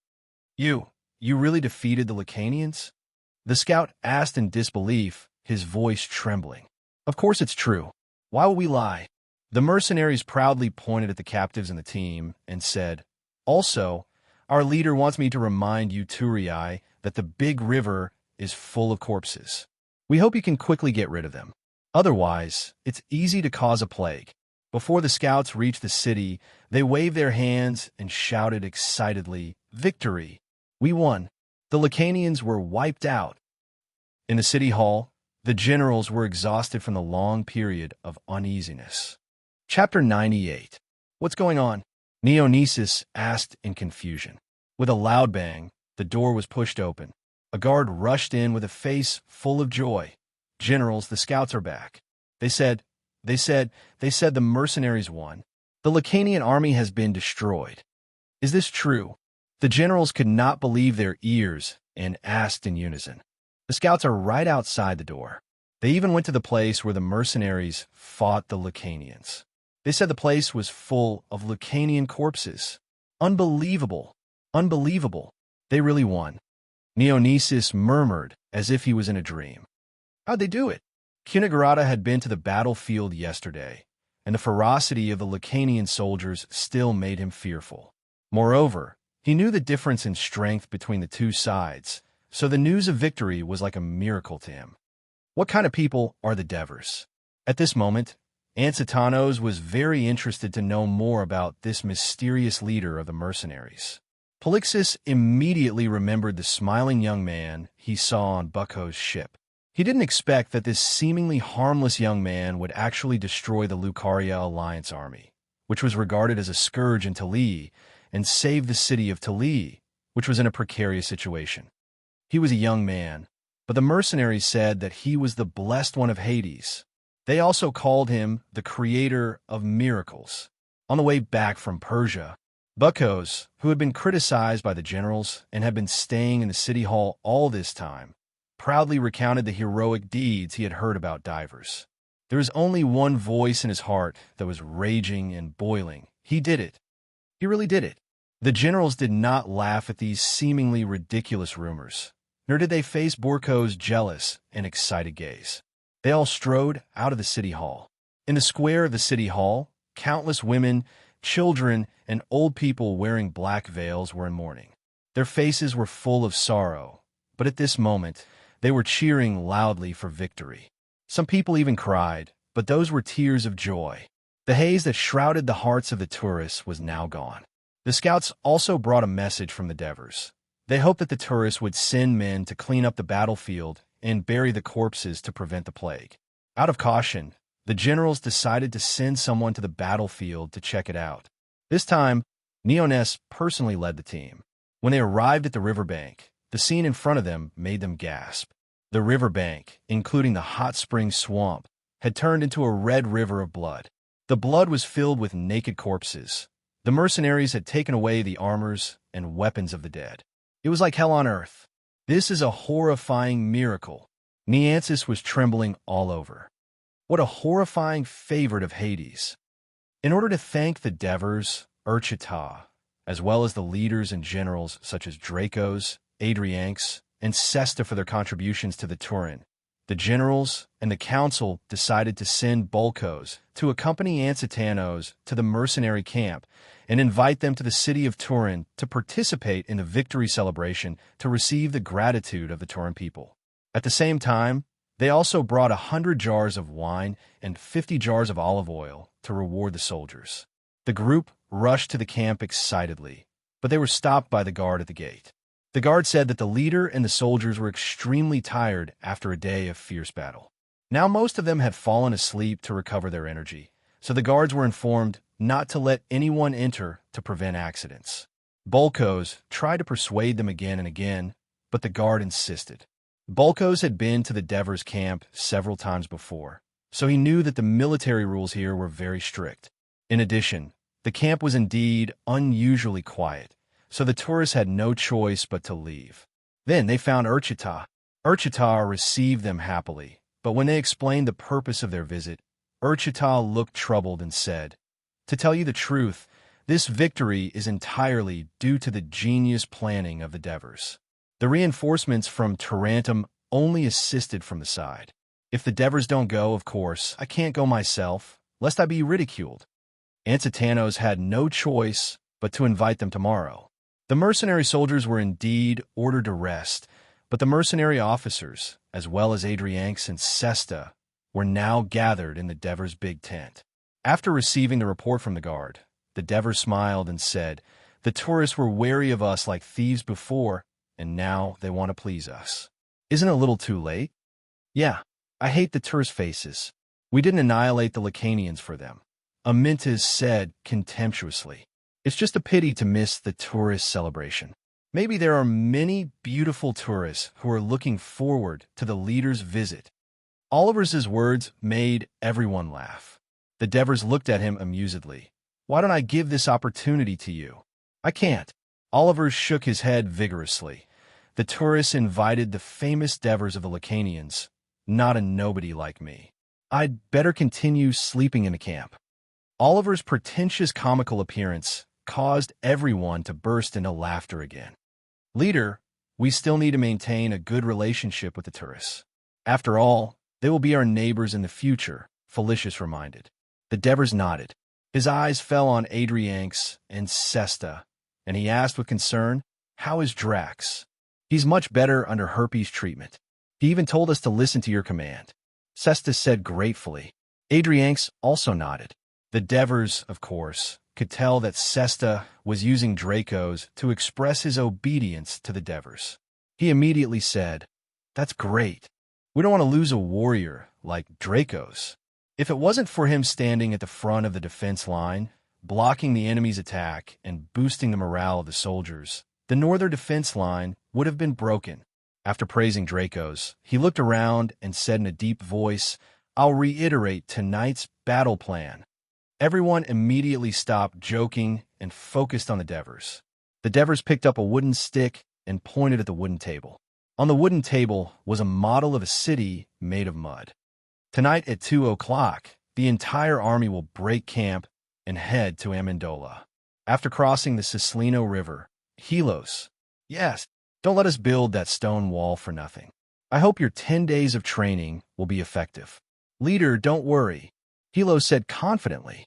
You really defeated the Lacanians?" The scout asked in disbelief, his voice trembling. "Of course it's true. Why would we lie?" The mercenaries proudly pointed at the captives in the team and said, "Also, our leader wants me to remind you Turii that the Big River is full of corpses. We hope you can quickly get rid of them. Otherwise, it's easy to cause a plague." Before the scouts reached the city, they waved their hands and shouted excitedly, "Victory! We won! The Lacanians were wiped out." In the city hall, the generals were exhausted from the long period of uneasiness. Chapter 98. "What's going on?" Dionysus asked in confusion. With a loud bang, the door was pushed open. A guard rushed in with a face full of joy. "Generals, the scouts are back. They said the mercenaries won. The Lacanian army has been destroyed. Is this true?" The generals could not believe their ears and asked in unison. "The scouts are right outside the door. They even went to the place where the mercenaries fought the Lacanians. They said the place was full of Lacanian corpses. Unbelievable! Unbelievable! They really won." Dionysus murmured as if he was in a dream. "How'd they do it?" Cunigarata had been to the battlefield yesterday, and the ferocity of the Lacanian soldiers still made him fearful. Moreover, he knew the difference in strength between the two sides, so the news of victory was like a miracle to him. What kind of people are the Devers? At this moment, Ansitanos was very interested to know more about this mysterious leader of the mercenaries. Polixus immediately remembered the smiling young man he saw on Bucco's ship. He didn't expect that this seemingly harmless young man would actually destroy the Lucaria Alliance army, which was regarded as a scourge in Talii, and save the city of Talii, which was in a precarious situation. He was a young man, but the mercenaries said that he was the blessed one of Hades. They also called him the creator of miracles. On the way back from Persia, Buccos, who had been criticized by the generals and had been staying in the city hall all this time, proudly recounted the heroic deeds he had heard about divers. There was only one voice in his heart that was raging and boiling. He did it. He really did it. The generals did not laugh at these seemingly ridiculous rumors, nor did they face Borco's jealous and excited gaze. They all strode out of the city hall. In the square of the city hall, countless women, children, and old people wearing black veils were in mourning. Their faces were full of sorrow, but at this moment, they were cheering loudly for victory. Some people even cried, but those were tears of joy. The haze that shrouded the hearts of the tourists was now gone. The scouts also brought a message from the Devers. They hoped that the tourists would send men to clean up the battlefield and bury the corpses to prevent the plague. Out of caution, the generals decided to send someone to the battlefield to check it out. This time, Neones personally led the team. When they arrived at the riverbank, the scene in front of them made them gasp. The riverbank, including the hot spring swamp, had turned into a red river of blood. The blood was filled with naked corpses. The mercenaries had taken away the armors and weapons of the dead. It was like hell on earth. "This is a horrifying miracle," Neancis was trembling all over. What a horrifying favorite of Hades. In order to thank the Devers, Urchita, as well as the leaders and generals such as Dracos, Adrianx, and Cesta for their contributions to the Turin, the generals and the council decided to send Bulkos to accompany Ansitanos to the mercenary camp and invite them to the city of Turin to participate in the victory celebration to receive the gratitude of the Turin people. At the same time, they also brought 100 jars of wine and 50 jars of olive oil to reward the soldiers. The group rushed to the camp excitedly, but they were stopped by the guard at the gate. The guard said that the leader and the soldiers were extremely tired after a day of fierce battle. Now most of them had fallen asleep to recover their energy, so the guards were informed not to let anyone enter to prevent accidents. Bulkos tried to persuade them again and again, but the guard insisted. Bulkos had been to the Devers camp several times before, so he knew that the military rules here were very strict. In addition, the camp was indeed unusually quiet, so the tourists had no choice but to leave. Then they found Urchita. Urchita received them happily, but when they explained the purpose of their visit, Urchita looked troubled and said, "To tell you the truth, this victory is entirely due to the genius planning of the Devers. The reinforcements from Tarentum only assisted from the side. If the Devers don't go, of course, I can't go myself, lest I be ridiculed." Ansitanos had no choice but to invite them tomorrow. The mercenary soldiers were indeed ordered to rest, but the mercenary officers, as well as Adrianx and Cesta, were now gathered in the Devers' big tent. After receiving the report from the guard, the Devers smiled and said, "The tourists were wary of us like thieves before, and now they want to please us. Isn't it a little too late?" "Yeah, I hate the tourist faces. We didn't annihilate the Lacanians for them," Amintas said contemptuously. "It's just a pity to miss the tourist celebration. Maybe there are many beautiful tourists who are looking forward to the leader's visit." Oliver's words made everyone laugh. The Devers looked at him amusedly. "Why don't I give this opportunity to you?" "I can't." Oliver shook his head vigorously. "The tourists invited the famous Devers of the Lacanians, not a nobody like me. I'd better continue sleeping in the camp." Oliver's pretentious comical appearance caused everyone to burst into laughter again. "Leader, we still need to maintain a good relationship with the tourists. After all, they will be our neighbors in the future," Felicius reminded. The Devers nodded. His eyes fell on Adrianx and Cesta, and he asked with concern, "How is Drax?" "He's much better under herpes treatment. He even told us to listen to your command," Cesta said gratefully. Adrianx also nodded. The Devers, of course, could tell that Cesta was using Dracos to express his obedience to the Devers. He immediately said, "That's great. We don't want to lose a warrior like Dracos." If it wasn't for him standing at the front of the defense line, blocking the enemy's attack and boosting the morale of the soldiers, the northern defense line would have been broken. After praising Dracos, he looked around and said in a deep voice, "I'll reiterate tonight's battle plan." Everyone immediately stopped joking and focused on the Devers. The Devers picked up a wooden stick and pointed at the wooden table. On the wooden table was a model of a city made of mud. "Tonight at 2 o'clock, the entire army will break camp and head to Amendola. After crossing the Cislino River, Helos. Yes, don't let us build that stone wall for nothing. I hope your 10 days of training will be effective." "Leader, don't worry," Helos said confidently.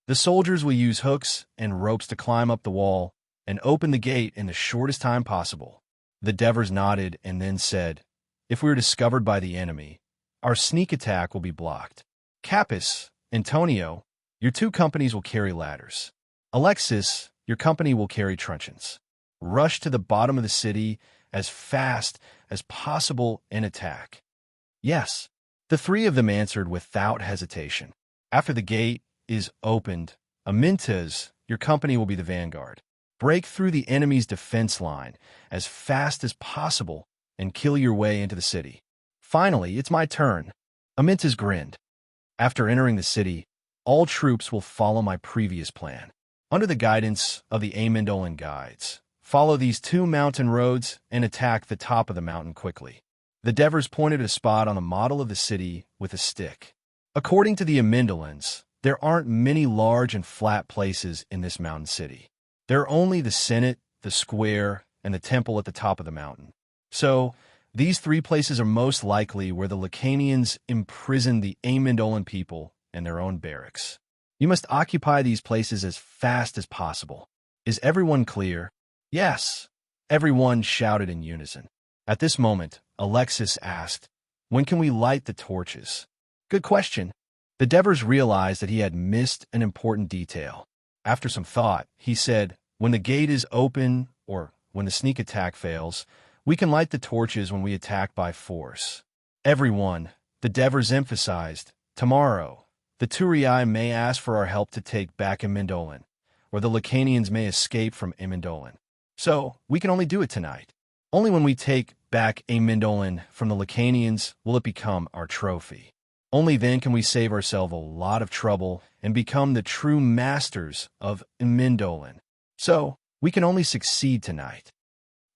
"The soldiers will use hooks and ropes to climb up the wall and open the gate in the shortest time possible." The Devers nodded and then said, "If we are discovered by the enemy, our sneak attack will be blocked. Capus, Antonio, your 2 companies will carry ladders. Alexis, your company will carry truncheons. Rush to the bottom of the city as fast as possible and attack." "Yes," the 3 of them answered without hesitation. "After the gate is opened, Amintas, your company will be the vanguard. Break through the enemy's defense line as fast as possible and kill your way into the city. Finally, it's my turn." Amintas grinned. "After entering the city, all troops will follow my previous plan. Under the guidance of the Amendolan guides, follow these 2 mountain roads and attack the top of the mountain quickly. The Devers pointed at a spot on the model of the city with a stick. According to the Amindolans, there aren't many large and flat places in this mountain city. There are only the Senate, the square, and the temple at the top of the mountain. So, these three places are most likely where the Lacanians imprisoned the Amendolan people in their own barracks. You must occupy these places as fast as possible. Is everyone clear? Yes. Everyone shouted in unison. At this moment, Alexis asked, "When can we light the torches?" Good question. The Devers realized that he had missed an important detail. After some thought, he said, "When the gate is open, or when the sneak attack fails, we can light the torches when we attack by force." Everyone, the Devers emphasized, tomorrow, the Turii may ask for our help to take back Amendolan, or the Lacanians may escape from Amendolan. So, we can only do it tonight. Only when we take back Amendolan from the Lacanians will it become our trophy. Only then can we save ourselves a lot of trouble and become the true masters of Amendolan. So, we can only succeed tonight.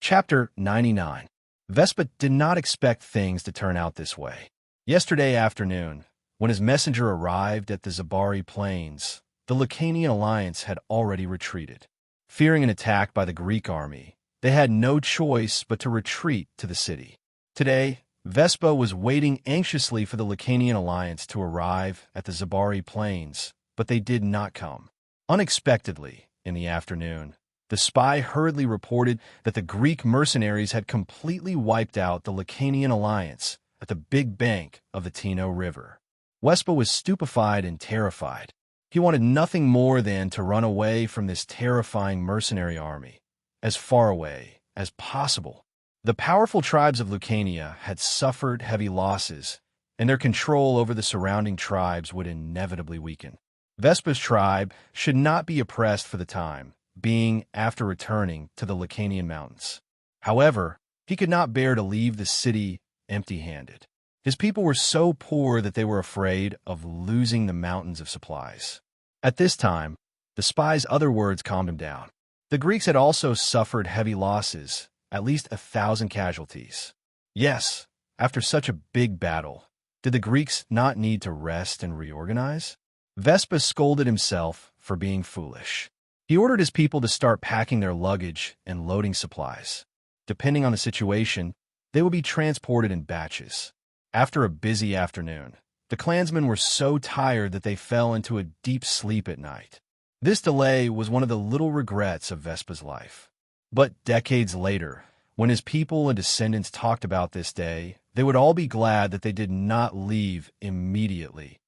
Chapter 99. Vespa did not expect things to turn out this way. Yesterday afternoon, when his messenger arrived at the Zabari Plains, the Lacanian alliance had already retreated. Fearing an attack by the Greek army, they had no choice but to retreat to the city. Today, Vespa was waiting anxiously for the Lacanian alliance to arrive at the Zabari Plains, but they did not come. Unexpectedly, in the afternoon, the spy hurriedly reported that the Greek mercenaries had completely wiped out the Lacanian alliance at the big bank of the Tino River. Vespa was stupefied and terrified. He wanted nothing more than to run away from this terrifying mercenary army, as far away as possible. The powerful tribes of Lucania had suffered heavy losses, and their control over the surrounding tribes would inevitably weaken. Vespa's tribe should not be oppressed for the time being after returning to the Lacanian mountains. However, he could not bear to leave the city empty-handed. His people were so poor that they were afraid of losing the mountains of supplies. At this time, the spy's other words calmed him down. The Greeks had also suffered heavy losses, at least 1,000 casualties. Yes, after such a big battle, did the Greeks not need to rest and reorganize? Vespa scolded himself for being foolish. He ordered his people to start packing their luggage and loading supplies. Depending on the situation, they would be transported in batches. After a busy afternoon, the clansmen were so tired that they fell into a deep sleep at night. This delay was one of the little regrets of Vespa's life. But decades later, when his people and descendants talked about this day, they would all be glad that they did not leave immediately.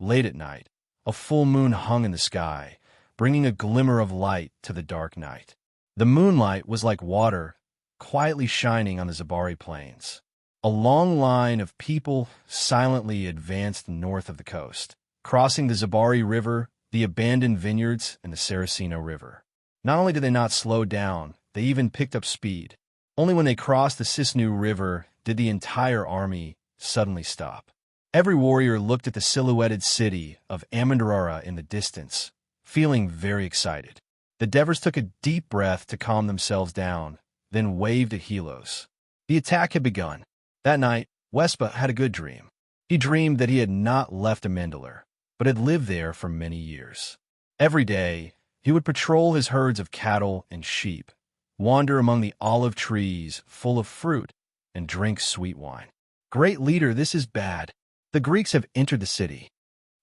Late at night, a full moon hung in the sky, bringing a glimmer of light to the dark night. The moonlight was like water, quietly shining on the Zabari Plains. A long line of people silently advanced north of the coast, crossing the Zabari River, the abandoned vineyards, and the Saraceno River. Not only did they not slow down, they even picked up speed. Only when they crossed the Sisnu River did the entire army suddenly stop. Every warrior looked at the silhouetted city of Amendrara in the distance, feeling very excited. The Devers took a deep breath to calm themselves down, then waved at Helos. The attack had begun. That night, Vespa had a good dream. He dreamed that he had not left Amendalar, but had lived there for many years. Every day, he would patrol his herds of cattle and sheep, wander among the olive trees full of fruit, and drink sweet wine. Great leader, this is bad. The Greeks have entered the city.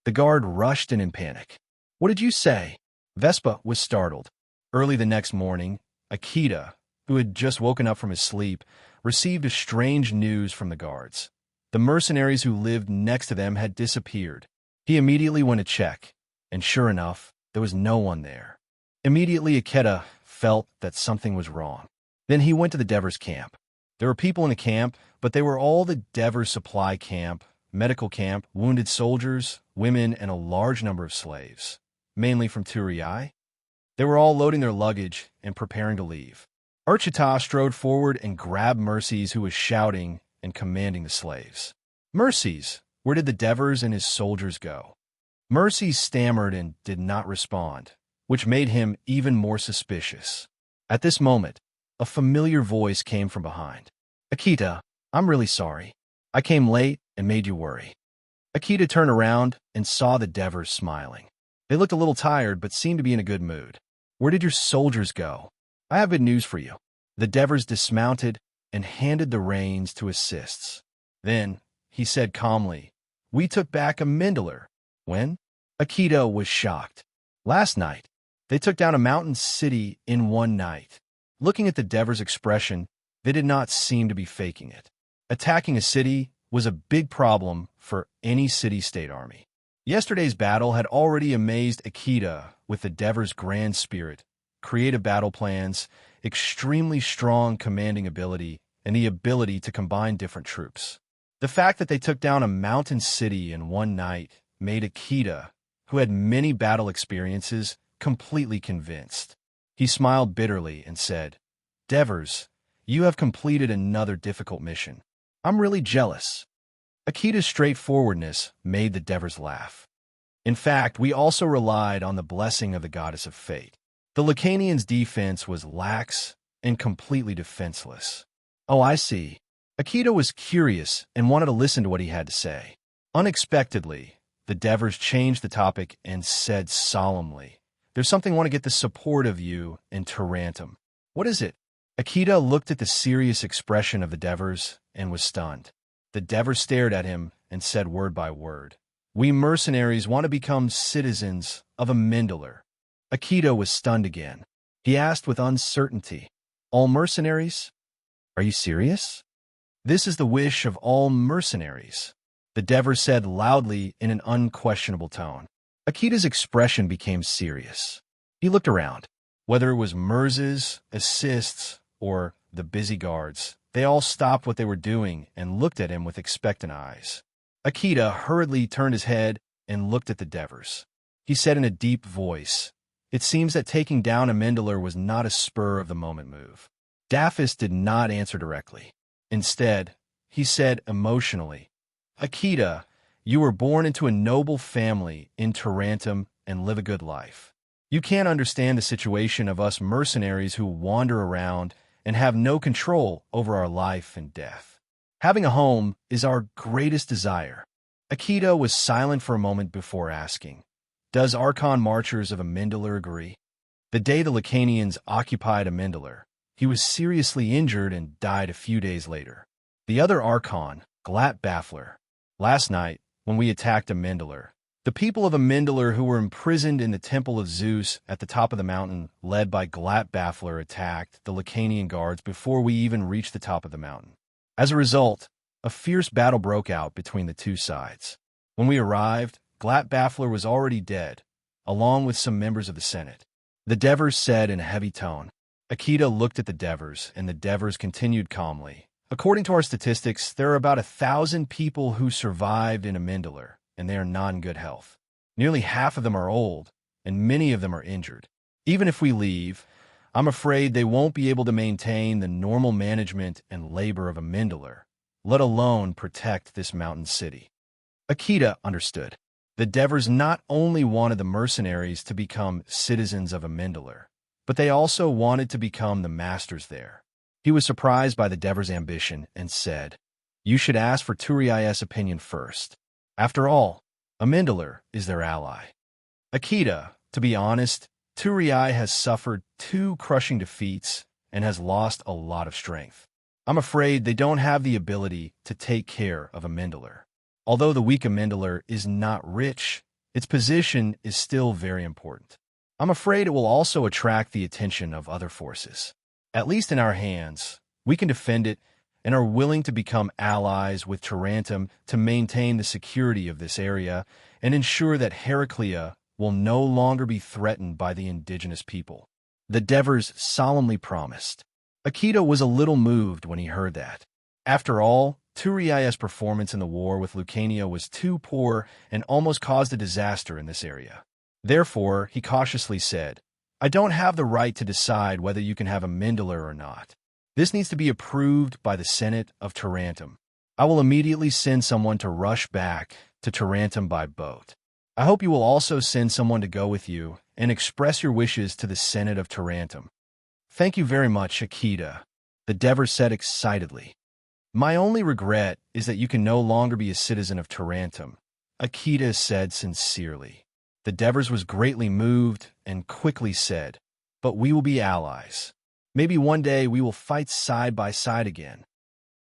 The guard rushed in panic. What did you say? Vespa was startled. Early the next morning, Akita, who had just woken up from his sleep, received a strange news from the guards. The mercenaries who lived next to them had disappeared. He immediately went to check, and sure enough, there was no one there. Immediately, Akita felt that something was wrong. Then he went to the Devers camp. There were people in the camp, but they were all the Devers supply camp, medical camp, wounded soldiers, women, and a large number of slaves, mainly from Turii. They were all loading their luggage and preparing to leave. Urchita strode forward and grabbed Mercies, who was shouting and commanding the slaves. Mercies, where did the Devers and his soldiers go? Mercies stammered and did not respond, which made him even more suspicious. At this moment, a familiar voice came from behind. Akita, I'm really sorry. I came late and made you worry. Akita turned around and saw the Devers smiling. They looked a little tired but seemed to be in a good mood. Where did your soldiers go? I have good news for you. The Devers dismounted and handed the reins to assistants. Then, he said calmly, we took back a Mindler. When? Akita was shocked. Last night. They took down a mountain city in one night. Looking at the Devers' expression, they did not seem to be faking it. Attacking a city was a big problem for any city-state army. Yesterday's battle had already amazed Akita with the Devers' grand spirit, creative battle plans, extremely strong commanding ability, and the ability to combine different troops. The fact that they took down a mountain city in one night made Akita, who had many battle experiences, completely convinced. He smiled bitterly and said, Devers, you have completed another difficult mission. I'm really jealous. Akita's straightforwardness made the Devers laugh. In fact, we also relied on the blessing of the goddess of fate. The Lacanians' defense was lax and completely defenseless. Oh, I see. Akita was curious and wanted to listen to what he had to say. Unexpectedly, the Devers changed the topic and said solemnly, there's something I want to get the support of you in Tarantum. What is it? Akita looked at the serious expression of the Devers and was stunned. The Devers stared at him and said word by word, we mercenaries want to become citizens of a Mindler. Akita was stunned again. He asked with uncertainty, all mercenaries? Are you serious? This is the wish of all mercenaries, the Devers said loudly in an unquestionable tone. Akita's expression became serious. He looked around. Whether it was Merz's, assists, or the busy guards, they all stopped what they were doing and looked at him with expectant eyes. Akita hurriedly turned his head and looked at the Devers. He said in a deep voice, it seems that taking down a Mindler was not a spur-of-the-moment move. Daphis did not answer directly. Instead, he said emotionally, Akita, you were born into a noble family in Tarantum and live a good life. You can't understand the situation of us mercenaries who wander around and have no control over our life and death. Having a home is our greatest desire. Akita was silent for a moment before asking, does Archon Marchers of a Mindler agree? The day the Lacanians occupied a Mindler, he was seriously injured and died a few days later. The other Archon, Glat Baffler. Last night, when we attacked a Mindler, the people of a Mindler who were imprisoned in the Temple of Zeus at the top of the mountain, led by Glat Baffler, attacked the Lacanian guards before we even reached the top of the mountain. As a result, a fierce battle broke out between the two sides. When we arrived, Glat Baffler was already dead, along with some members of the Senate. The Devers said in a heavy tone. Akita looked at the Devers, and the Devers continued calmly. According to our statistics, there are about 1,000 people who survived in a Mindler, and they are not in good health. Nearly half of them are old, and many of them are injured. Even if we leave, I'm afraid they won't be able to maintain the normal management and labor of a Mindler, let alone protect this mountain city. Akita understood. The Devers not only wanted the mercenaries to become citizens of a Mindler, but they also wanted to become the masters there. He was surprised by the Devers' ambition and said, you should ask for Turiai's opinion first. After all, a Mindler is their ally. Akita, to be honest, Turiai has suffered 2 crushing defeats and has lost a lot of strength. I'm afraid they don't have the ability to take care of a Mindler. Although the weak Mindler is not rich, its position is still very important. I'm afraid it will also attract the attention of other forces. At least in our hands, we can defend it and are willing to become allies with Tarantum to maintain the security of this area and ensure that Heraclea will no longer be threatened by the indigenous people. The Devers solemnly promised. Akita was a little moved when he heard that. After all, Turiai's performance in the war with Lucania was too poor and almost caused a disaster in this area. Therefore, he cautiously said, I don't have the right to decide whether you can have a Mindler or not. This needs to be approved by the Senate of Tarantum. I will immediately send someone to rush back to Tarantum by boat. I hope you will also send someone to go with you and express your wishes to the Senate of Tarantum. Thank you very much, Akita, the Devers said excitedly. My only regret is that you can no longer be a citizen of Tarantum, Akita said sincerely. The Devers was greatly moved and quickly said, but we will be allies. Maybe one day we will fight side by side again.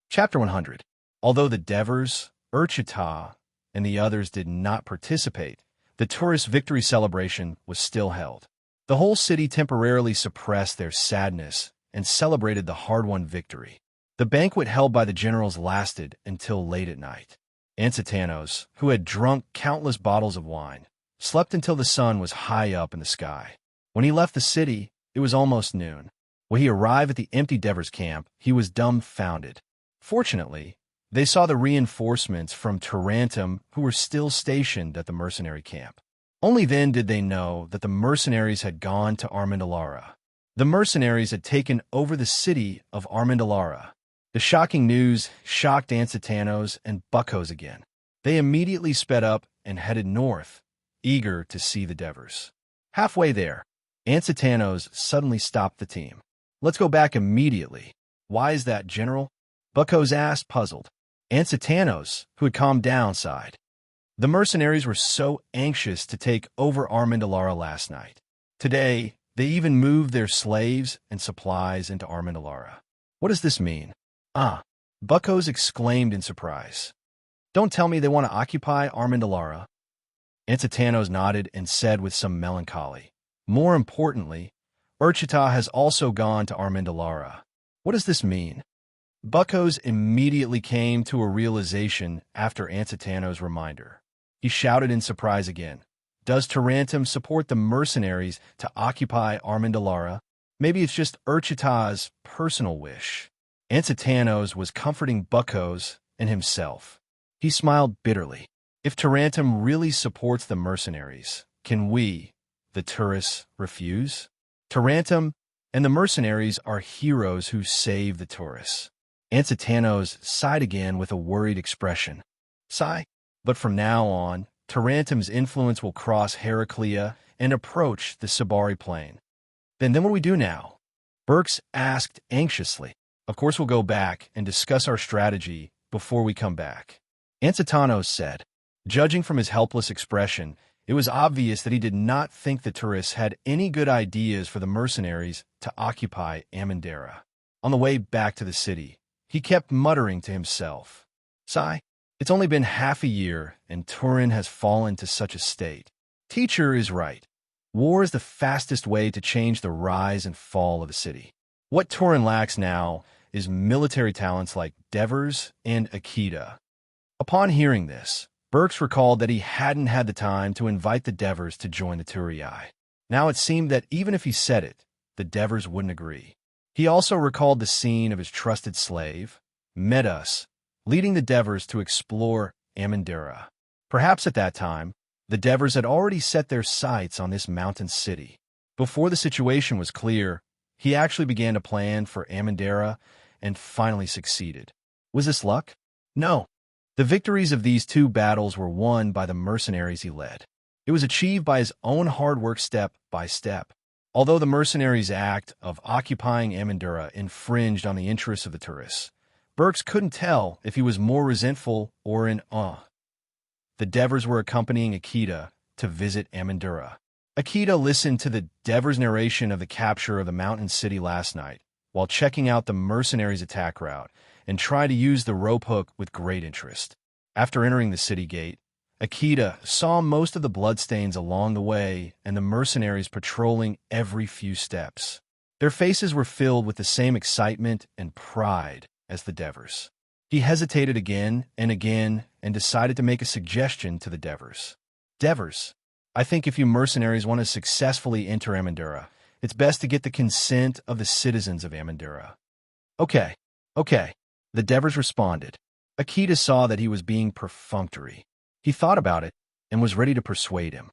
Chapter 100. Although the Devers, Urchita, and the others did not participate, the tourist victory celebration was still held. The whole city temporarily suppressed their sadness and celebrated the hard-won victory. The banquet held by the generals lasted until late at night. Ansitanos, who had drunk countless bottles of wine, slept until the sun was high up in the sky. When he left the city, it was almost noon. When he arrived at the empty Devers camp, he was dumbfounded. Fortunately, they saw the reinforcements from Tarantum who were still stationed at the mercenary camp. Only then did they know that the mercenaries had gone to Armandalara. The mercenaries had taken over the city of Armandalara. The shocking news shocked Ansitanos and Buckos again. They immediately sped up and headed north, eager to see the Devers. Halfway there, Ansitanos suddenly stopped the team. Let's go back immediately. Why is that, General? Buckos asked, puzzled. Ansitanos, who had calmed down, sighed. The mercenaries were so anxious to take over Armandalara last night. Today, they even moved their slaves and supplies into Armandalara. What does this mean? Buckos exclaimed in surprise. Don't tell me they want to occupy Armandalara. Ansitanos nodded and said with some melancholy. More importantly, Urchita has also gone to Armandalara. What does this mean? Buckos immediately came to a realization after Ansitanos' reminder. He shouted in surprise again. Does Tarantum support the mercenaries to occupy Armandalara? Maybe it's just Urchita's personal wish. Ansitanos was comforting Buckos and himself. He smiled bitterly. If Tarantum really supports the mercenaries, can we, the tourists, refuse? Tarantum and the mercenaries are heroes who save the tourists. Ansitanos sighed again with a worried expression. Sigh, but from now on, Tarantum's influence will cross Heraclea and approach the Sabari plain. Then what do we do now? Burks asked anxiously. Of course we'll go back and discuss our strategy before we come back. Ansitanos said. Judging from his helpless expression, it was obvious that he did not think the tourists had any good ideas for the mercenaries to occupy Amandara. On the way back to the city, he kept muttering to himself. Sigh, it's only been half a year, and Turin has fallen to such a state. Teacher is right. War is the fastest way to change the rise and fall of a city. What Turin lacks now is military talents like Devers and Akita. Upon hearing this, Burks recalled that he hadn't had the time to invite the Devers to join the Turii. Now it seemed that even if he said it, the Devers wouldn't agree. He also recalled the scene of his trusted slave, Medas, leading the Devers to explore Amandara. Perhaps at that time, the Devers had already set their sights on this mountain city. Before the situation was clear, he actually began to plan for Amandara and finally succeeded. Was this luck? No. The victories of these two battles were won by the mercenaries he led. It was achieved by his own hard work step by step. Although the mercenaries' act of occupying Amandara infringed on the interests of the tourists, Burks couldn't tell if he was more resentful or in awe. The Devers were accompanying Akita to visit Amandara. Akita listened to the Devers' narration of the capture of the mountain city last night, while checking out the mercenaries' attack route, and tried to use the rope hook with great interest. After entering the city gate, Akita saw most of the bloodstains along the way and the mercenaries patrolling every few steps. Their faces were filled with the same excitement and pride as the Devers. He hesitated again and decided to make a suggestion to the Devers. Devers, I think if you mercenaries want to successfully enter Amandara, it's best to get the consent of the citizens of Amandara. Okay. The Devers responded. Akita saw that he was being perfunctory. He thought about it and was ready to persuade him.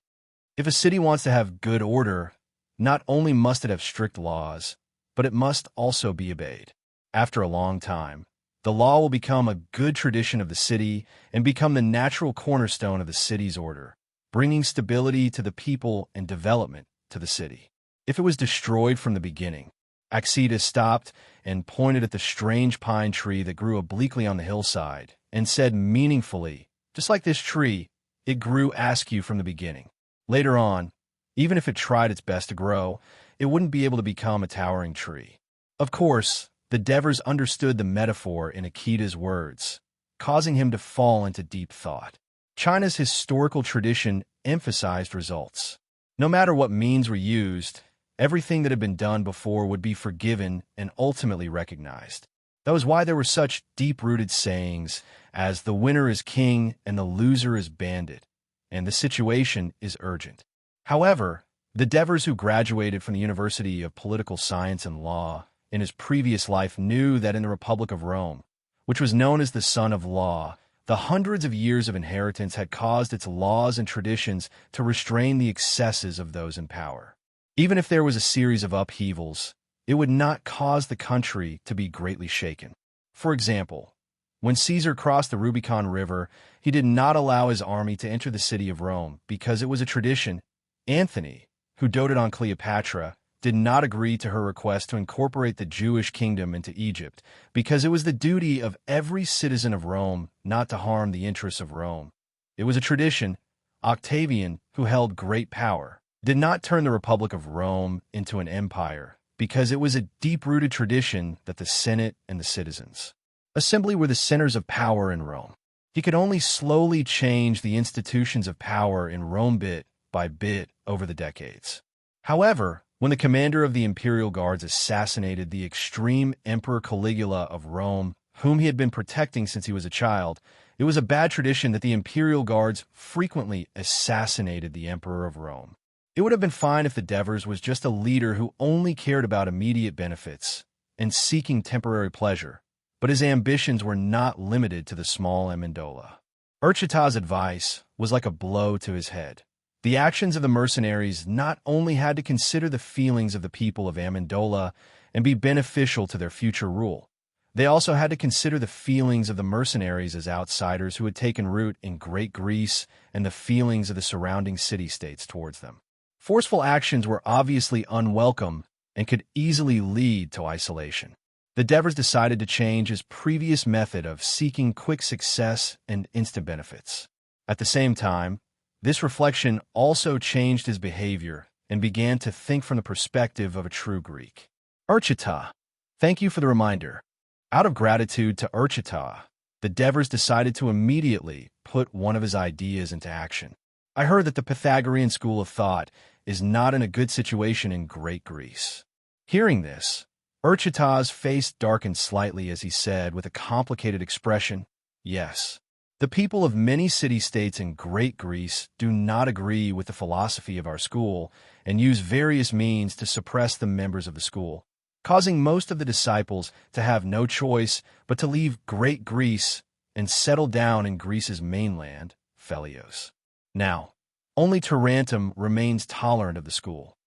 If a city wants to have good order, not only must it have strict laws, but it must also be obeyed. After a long time, the law will become a good tradition of the city and become the natural cornerstone of the city's order, bringing stability to the people and development to the city. If it was destroyed from the beginning, Axeta stopped and pointed at the strange pine tree that grew obliquely on the hillside, and said meaningfully, "Just like this tree, it grew askew from the beginning. Later on, even if it tried its best to grow, it wouldn't be able to become a towering tree." Of course, the Devers understood the metaphor in Akita's words, causing him to fall into deep thought. China's historical tradition emphasized results. No matter what means were used, everything that had been done before would be forgiven and ultimately recognized. That was why there were such deep-rooted sayings as "the winner is king and the loser is bandit," and "the situation is urgent." However, the Devers, who graduated from the University of Political Science and Law in his previous life, knew that in the Republic of Rome, which was known as the Son of Law, the hundreds of years of inheritance had caused its laws and traditions to restrain the excesses of those in power. Even if there was a series of upheavals, it would not cause the country to be greatly shaken. For example, when Caesar crossed the Rubicon River, he did not allow his army to enter the city of Rome because it was a tradition. Antony, who doted on Cleopatra, did not agree to her request to incorporate the Jewish kingdom into Egypt because it was the duty of every citizen of Rome not to harm the interests of Rome. It was a tradition. Octavian, who held great power, did not turn the Republic of Rome into an empire because it was a deep-rooted tradition that the Senate and the citizens' assembly were the centers of power in Rome. He could only slowly change the institutions of power in Rome bit by bit over the decades. However, when the commander of the imperial guards assassinated the extreme Emperor Caligula of Rome, whom he had been protecting since he was a child, it was a bad tradition that the imperial guards frequently assassinated the Emperor of Rome. It would have been fine if the Devers was just a leader who only cared about immediate benefits and seeking temporary pleasure, but his ambitions were not limited to the small Amendola. Urchita's advice was like a blow to his head. The actions of the mercenaries not only had to consider the feelings of the people of Amendola and be beneficial to their future rule, they also had to consider the feelings of the mercenaries as outsiders who had taken root in Great Greece and the feelings of the surrounding city-states towards them. Forceful actions were obviously unwelcome and could easily lead to isolation. The Devers decided to change his previous method of seeking quick success and instant benefits. At the same time, this reflection also changed his behavior and began to think from the perspective of a true Greek. Urchita, thank you for the reminder. Out of gratitude to Urchita, the Devers decided to immediately put one of his ideas into action. I heard that the Pythagorean school of thought is not in a good situation in Great Greece. Hearing this, Urchita's face darkened slightly as he said with a complicated expression, "Yes. The people of many city-states in Great Greece do not agree with the philosophy of our school and use various means to suppress the members of the school, causing most of the disciples to have no choice but to leave Great Greece and settle down in Greece's mainland, Phelios. Now, only Tarentum remains tolerant of the school.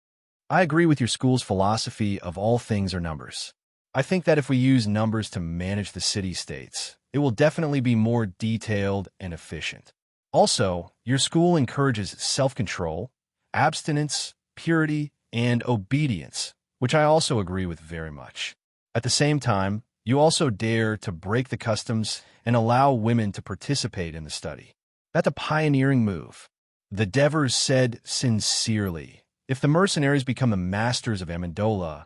I agree with your school's philosophy of all things are numbers. I think that if we use numbers to manage the city-states, it will definitely be more detailed and efficient. Also, your school encourages self-control, abstinence, purity, and obedience, which I also agree with very much. At the same time, you also dare to break the customs and allow women to participate in the study. That's a pioneering move." The Devers said sincerely, "If the mercenaries become the masters of Amendola,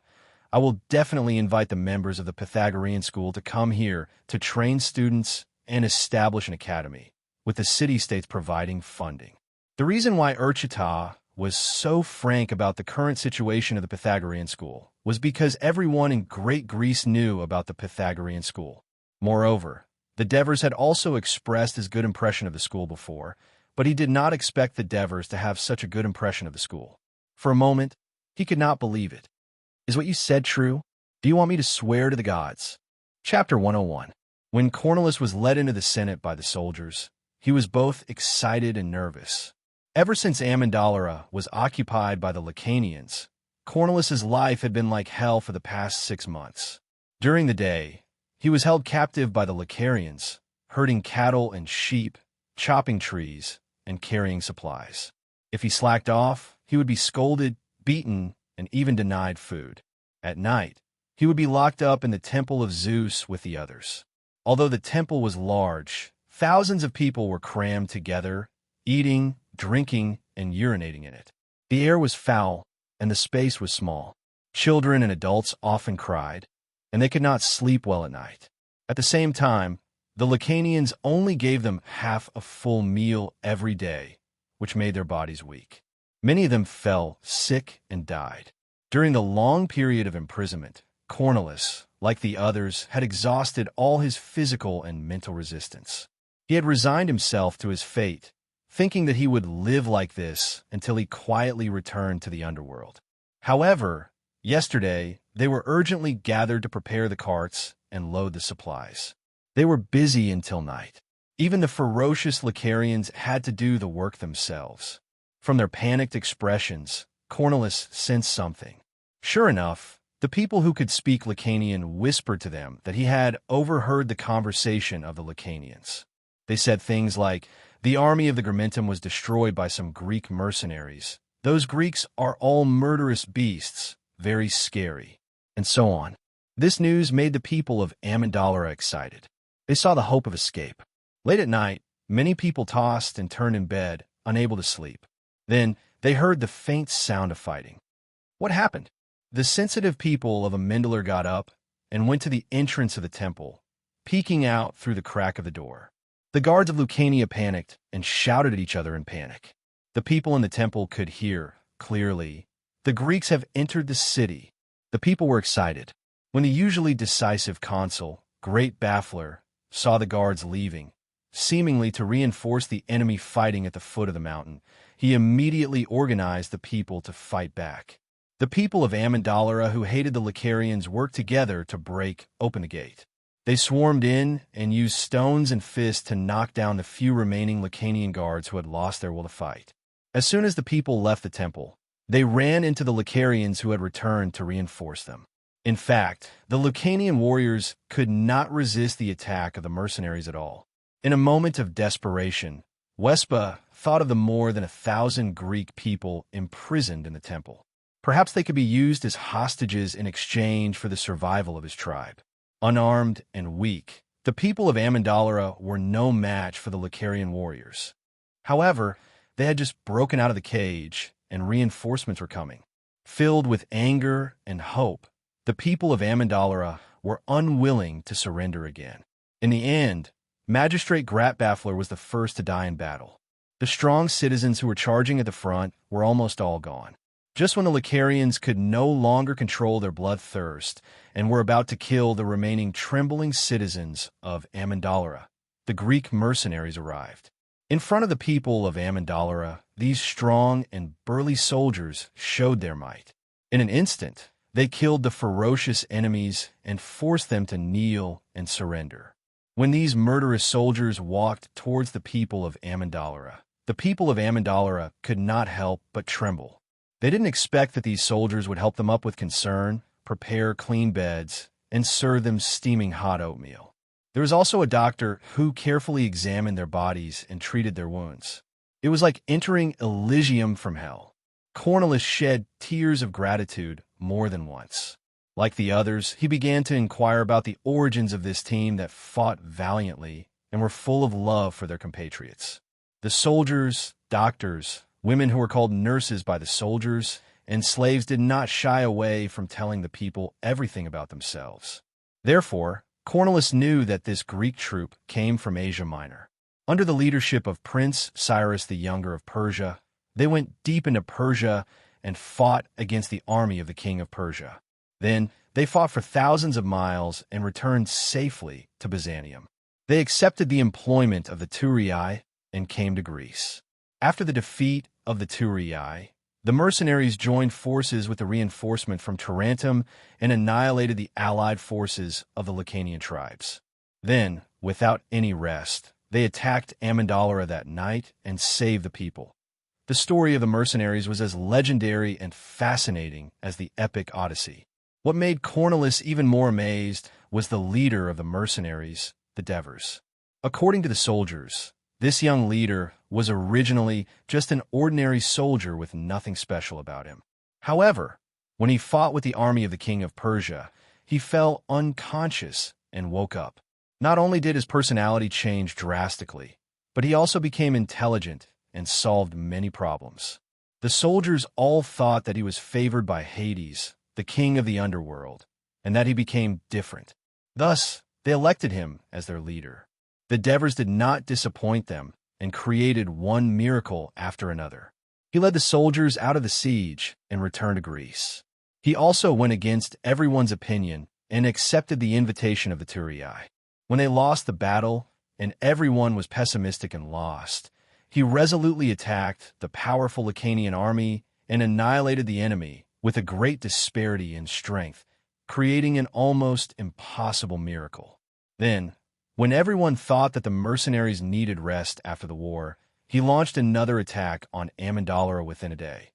I will definitely invite the members of the Pythagorean school to come here to train students and establish an academy, with the city-states providing funding." The reason why Urchita was so frank about the current situation of the Pythagorean school was because everyone in Great Greece knew about the Pythagorean school. Moreover, the Devers had also expressed his good impression of the school before, but he did not expect the Devers to have such a good impression of the school. For a moment, he could not believe it. "Is what you said true? Do you want me to swear to the gods?" Chapter 101. When Cornelius was led into the Senate by the soldiers, he was both excited and nervous. Ever since Amendola was occupied by the Lacanians, Cornelius's life had been like hell for the past 6 months. During the day, he was held captive by the Lacarians, herding cattle and sheep, chopping trees, and carrying supplies. If he slacked off, he would be scolded, beaten, and even denied food. At night, He would be locked up in the temple of Zeus with the others. Although the temple was large, thousands of people were crammed together, eating, drinking, and urinating in it. The air was foul, and the space was small. Children and adults often cried, and they could not sleep well at night. At the same time, the Lacanians only gave them half a full meal every day, which made their bodies weak. Many of them fell sick and died. During the long period of imprisonment, Cornelius, like the others, had exhausted all his physical and mental resistance. He had resigned himself to his fate, thinking that he would live like this until he quietly returned to the underworld. However, yesterday, they were urgently gathered to prepare the carts and load the supplies. They were busy until night. Even the ferocious Lacarians had to do the work themselves. From their panicked expressions, Cornelius sensed something. Sure enough, the people who could speak Lacanian whispered to them that he had overheard the conversation of the Lacanians. They said things like, "The army of the Gramentum was destroyed by some Greek mercenaries. Those Greeks are all murderous beasts, very scary," and so on. This news made the people of Amandalra excited. They saw the hope of escape. Late at night, many people tossed and turned in bed, unable to sleep. Then they heard the faint sound of fighting. What happened? The sensitive people of Amandalra got up and went to the entrance of the temple, peeking out through the crack of the door. The guards of Lucania panicked and shouted at each other in panic. The people in the temple could hear, clearly, "The Greeks have entered the city." The people were excited. When the usually decisive consul, Great Baffler, saw the guards leaving, seemingly to reinforce the enemy fighting at the foot of the mountain, he immediately organized the people to fight back. The people of Amandalra who hated the Lacarians worked together to break open the gate. They swarmed in and used stones and fists to knock down the few remaining Lacanian guards who had lost their will to fight. As soon as the people left the temple, they ran into the Lacarians who had returned to reinforce them. In fact, the Lucanian warriors could not resist the attack of the mercenaries at all. In a moment of desperation, Wespa thought of the more than 1,000 Greek people imprisoned in the temple. Perhaps they could be used as hostages in exchange for the survival of his tribe. Unarmed and weak, the people of Amandalra were no match for the Lacarian warriors. However, they had just broken out of the cage, and reinforcements were coming. Filled with anger and hope, the people of Amandalra were unwilling to surrender again. In the end, Magistrate Gratbaffler was the first to die in battle. The strong citizens who were charging at the front were almost all gone. Just when the Lacarians could no longer control their bloodthirst and were about to kill the remaining trembling citizens of Amandalra, the Greek mercenaries arrived. In front of the people of Amandalra, these strong and burly soldiers showed their might. In an instant, they killed the ferocious enemies and forced them to kneel and surrender. When these murderous soldiers walked towards the people of Amandalra, the people of Amandalra could not help but tremble. They didn't expect that these soldiers would help them up with concern, prepare clean beds, and serve them steaming hot oatmeal. There was also a doctor who carefully examined their bodies and treated their wounds. It was like entering Elysium from hell. Cornelius shed tears of gratitude more than once. Like the others, he began to inquire about the origins of this team that fought valiantly and were full of love for their compatriots. The soldiers, doctors, women who were called nurses by the soldiers, and slaves did not shy away from telling the people everything about themselves. Therefore, Cornelius knew that this Greek troop came from Asia Minor. Under the leadership of Prince Cyrus the Younger of Persia, they went deep into Persia and fought against the army of the king of Persia. Then they fought for thousands of miles and returned safely to Byzantium. They accepted the employment of the Turii and came to Greece. After the defeat of the Turii, the mercenaries joined forces with the reinforcement from Tarentum and annihilated the allied forces of the Lacanian tribes. Then, without any rest, they attacked Amandalra that night and saved the people. The story of the mercenaries was as legendary and fascinating as the epic Odyssey. What made Cornelius even more amazed was the leader of the mercenaries, the Devers. According to the soldiers, this young leader was originally just an ordinary soldier with nothing special about him. However, when he fought with the army of the king of Persia, he fell unconscious and woke up. Not only did his personality change drastically, but he also became intelligent and solved many problems. The soldiers all thought that he was favored by Hades, the king of the underworld, and that he became different. Thus, they elected him as their leader. The Devers did not disappoint them and created one miracle after another. He led the soldiers out of the siege and returned to Greece. He also went against everyone's opinion and accepted the invitation of the Turii. When they lost the battle and everyone was pessimistic and lost, he resolutely attacked the powerful Lacanian army and annihilated the enemy with a great disparity in strength, creating an almost impossible miracle. Then, when everyone thought that the mercenaries needed rest after the war, he launched another attack on Amendolara within a day.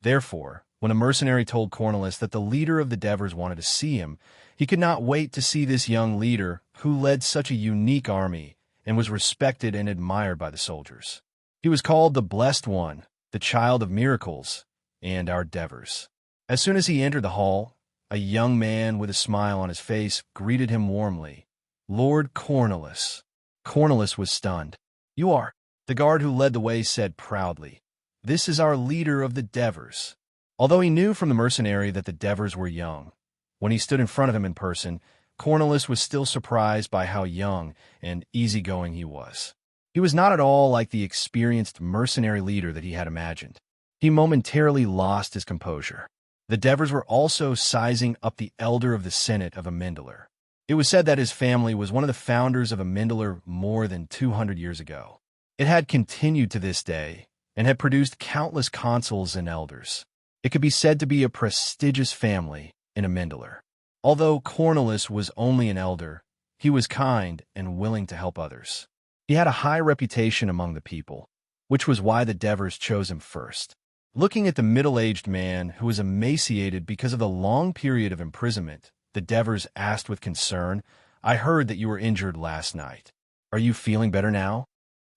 Therefore, when a mercenary told Cornelius that the leader of the Devers wanted to see him, he could not wait to see this young leader who led such a unique army and was respected and admired by the soldiers. He was called the Blessed One, the Child of Miracles, and our Devers. As soon as he entered the hall, a young man with a smile on his face greeted him warmly. "Lord Cornelius." Cornelius was stunned. "You are," the guard who led the way said proudly. "This is our leader of the Devers." Although he knew from the mercenary that the Devers were young, when he stood in front of him in person, Cornelius was still surprised by how young and easygoing he was. He was not at all like the experienced mercenary leader that he had imagined. He momentarily lost his composure. The Devers were also sizing up the elder of the Senate of Amendolar. It was said that his family was one of the founders of Amendolar more than 200 years ago. It had continued to this day and had produced countless consuls and elders. It could be said to be a prestigious family in Amendolar. Although Cornelius was only an elder, he was kind and willing to help others. He had a high reputation among the people, which was why the Devers chose him first. Looking at the middle-aged man who was emaciated because of the long period of imprisonment, the Devers asked with concern, "I heard that you were injured last night. Are you feeling better now?"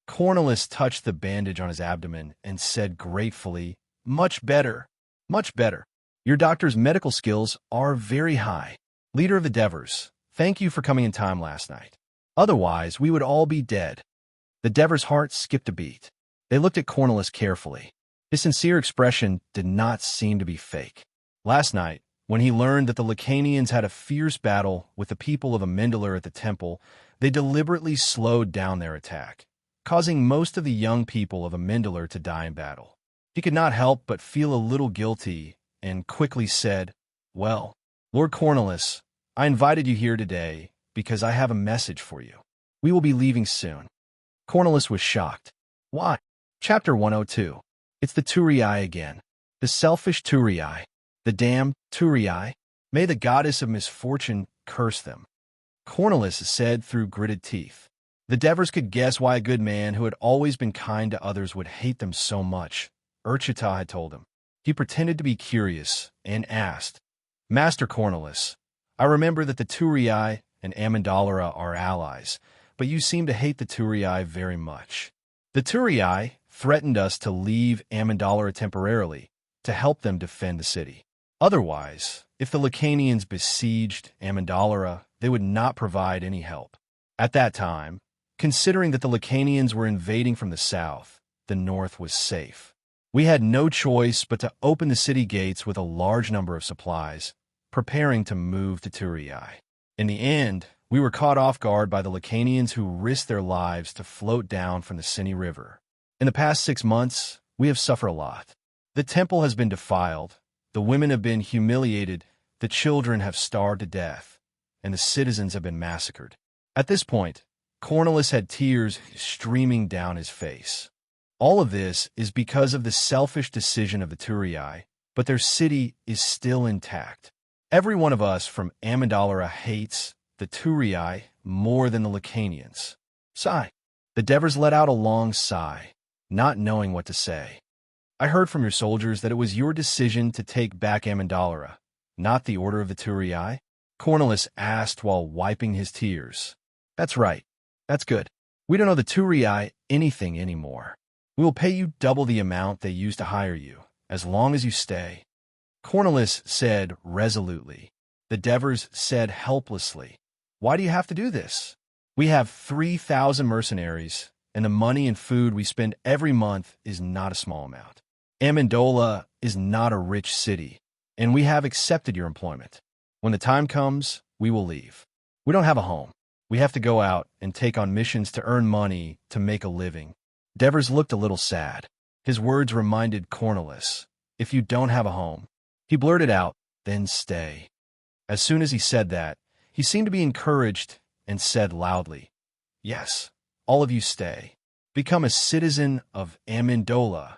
Cornelius touched the bandage on his abdomen and said gratefully, "Much better, much better. Your doctor's medical skills are very high. Leader of the Devers, thank you for coming in time last night. Otherwise, we would all be dead." The Devers' heart skipped a beat. They looked at Cornelius carefully. His sincere expression did not seem to be fake. Last night, when he learned that the Lacanians had a fierce battle with the people of Amendolar at the temple, they deliberately slowed down their attack, causing most of the young people of Amendolar to die in battle. He could not help but feel a little guilty and quickly said, "Well, Lord Cornelius, I invited you here today because I have a message for you. We will be leaving soon." Cornelius was shocked. "Why?" Chapter 102. It's the Turii again. The selfish Turii. The damned Turii. May the goddess of misfortune curse them. Cornelius said through gritted teeth. The Devers could guess why a good man who had always been kind to others would hate them so much. Urchita had told him. He pretended to be curious and asked, "Master Cornelius, I remember that the Turii and Amendolara are allies, but you seem to hate the Turii very much. The Turii threatened us to leave Amendolara temporarily to help them defend the city. Otherwise, if the Lacanians besieged Amendolara, they would not provide any help. At that time, considering that the Lacanians were invading from the south, the north was safe. We had no choice but to open the city gates with a large number of supplies, preparing to move to Turii. In the end, we were caught off guard by the Lacanians who risked their lives to float down from the Sini River. In the past 6 months, we have suffered a lot. The temple has been defiled, the women have been humiliated, the children have starved to death, and the citizens have been massacred." At this point, Cornelius had tears streaming down his face. All of this is because of the selfish decision of the Turii, but their city is still intact. Every one of us from Amendolara hates the Turii more than the Lacanians. Sigh. The Devers let out a long sigh, not knowing what to say. "I heard from your soldiers that it was your decision to take back Amendolara, not the order of the Turii?" Cornelius asked while wiping his tears. "That's right. That's good. We don't owe the Turii anything anymore. We will pay you double the amount they used to hire you, as long as you stay," Cornelius said resolutely. The Devers said helplessly. "Why do you have to do this? We have 3,000 mercenaries, and the money and food we spend every month is not a small amount. Amendola is not a rich city, and we have accepted your employment. When the time comes, we will leave. We don't have a home. We have to go out and take on missions to earn money to make a living." Devers looked a little sad. His words reminded Cornelius, "If you don't have a home," he blurted out, "then stay." As soon as he said that, he seemed to be encouraged and said loudly, "Yes, all of you stay. Become a citizen of Amendola."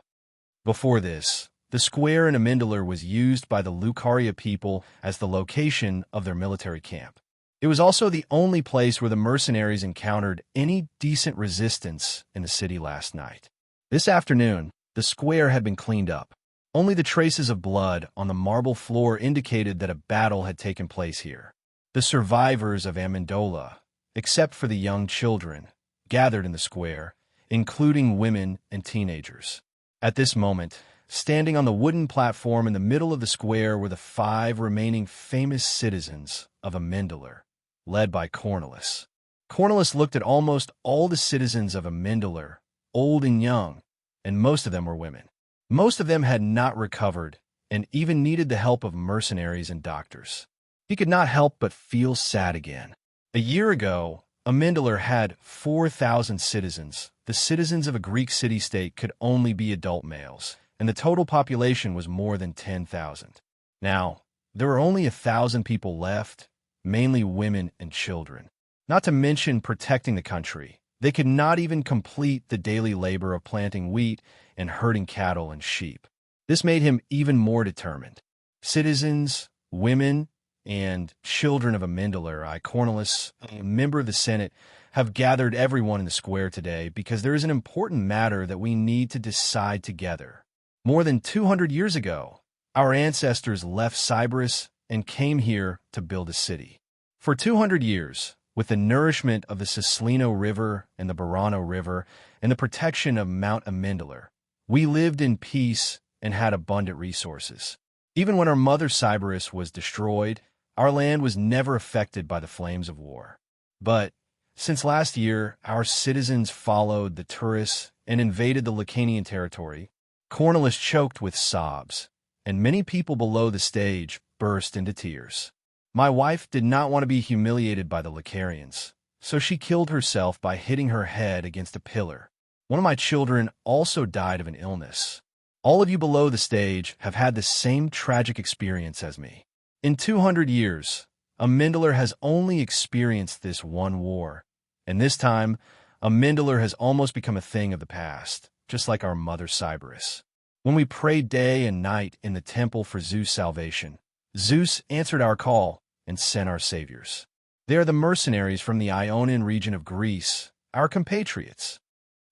Before this, the square in Amendola was used by the Lucaria people as the location of their military camp. It was also the only place where the mercenaries encountered any decent resistance in the city last night. This afternoon, the square had been cleaned up. Only the traces of blood on the marble floor indicated that a battle had taken place here. The survivors of Amendola, except for the young children, gathered in the square, including women and teenagers. At this moment, standing on the wooden platform in the middle of the square were the 5 remaining famous citizens of Amendola, led by Cornelius. Cornelius looked at almost all the citizens of Amendola, old and young, and most of them were women. Most of them had not recovered and even needed the help of mercenaries and doctors. He could not help but feel sad again. A year ago, Amendola had 4,000 citizens. The citizens of a Greek city-state could only be adult males, and the total population was more than 10,000. Now, there were only 1,000 people left, mainly women and children. Not to mention protecting the country. They could not even complete the daily labor of planting wheat and herding cattle and sheep. This made him even more determined. Citizens, women, and children of Amendola, Cornelius, a member of the Senate, have gathered everyone in the square today because there is an important matter that we need to decide together. More than 200 years ago, our ancestors left Cyprus and came here to build a city. For 200 years, with the nourishment of the Cislino River and the Barano River and the protection of Mount Amendola, we lived in peace and had abundant resources. Even when our mother Cyprus was destroyed, our land was never affected by the flames of war. But since last year, our citizens followed the tourists and invaded the Lacanian territory. Cornelius choked with sobs, and many people below the stage burst into tears. My wife did not want to be humiliated by the Lacarians, so she killed herself by hitting her head against a pillar. One of my children also died of an illness. All of you below the stage have had the same tragic experience as me. In 200 years, Amendola has only experienced this one war, and this time, Amendola has almost become a thing of the past, just like our mother Cyprus. When we prayed day and night in the temple for Zeus' salvation, Zeus answered our call and sent our saviors. They are the mercenaries from the Ionian region of Greece, our compatriots.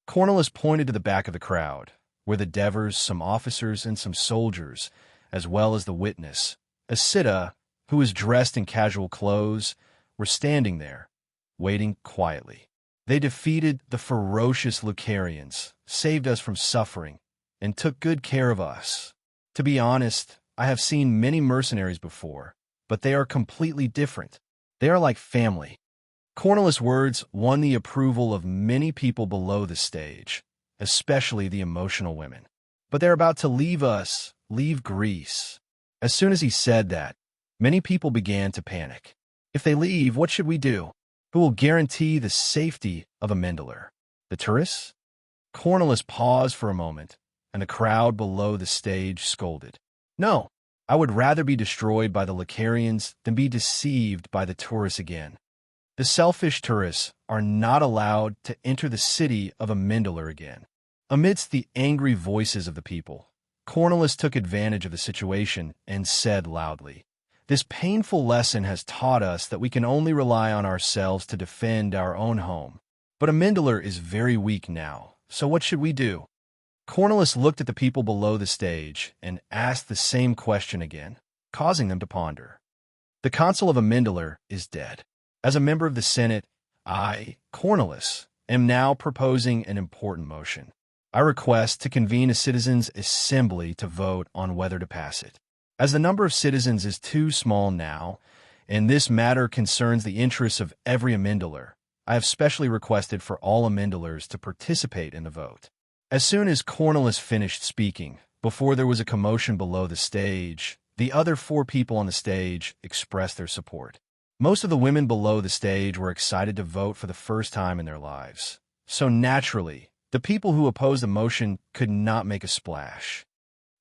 Cornelius pointed to the back of the crowd, where the Devers, some officers, and some soldiers, as well as the witness, Asita, who was dressed in casual clothes, were standing there, waiting quietly. They defeated the ferocious Lucarians, saved us from suffering, and took good care of us. To be honest, I have seen many mercenaries before, but they are completely different. They are like family. Cornelius' words won the approval of many people below the stage, especially the emotional women. But they're about to leave us, leave Greece. As soon as he said that, many people began to panic. If they leave, what should we do? Who will guarantee the safety of Amendola? The tourists? Cornelius paused for a moment, and the crowd below the stage scolded. No, I would rather be destroyed by the Lucarians than be deceived by the tourists again. The selfish tourists are not allowed to enter the city of Amendola again. Amidst the angry voices of the people, Cornelius took advantage of the situation and said loudly, "This painful lesson has taught us that we can only rely on ourselves to defend our own home. But Amendola is very weak now, so what should we do?" Cornelius looked at the people below the stage and asked the same question again, causing them to ponder. The consul of Amendola is dead. As a member of the Senate, I, Cornelius, am now proposing an important motion. I request to convene a citizens' assembly to vote on whether to pass it. As the number of citizens is too small now, and this matter concerns the interests of every Amendaler. I have specially requested for all Amendalers to participate in the vote." As soon as Cornelius finished speaking, before there was a commotion below the stage, the other 4 people on the stage expressed their support. Most of the women below the stage were excited to vote for the first time in their lives. So naturally, the people who opposed the motion could not make a splash.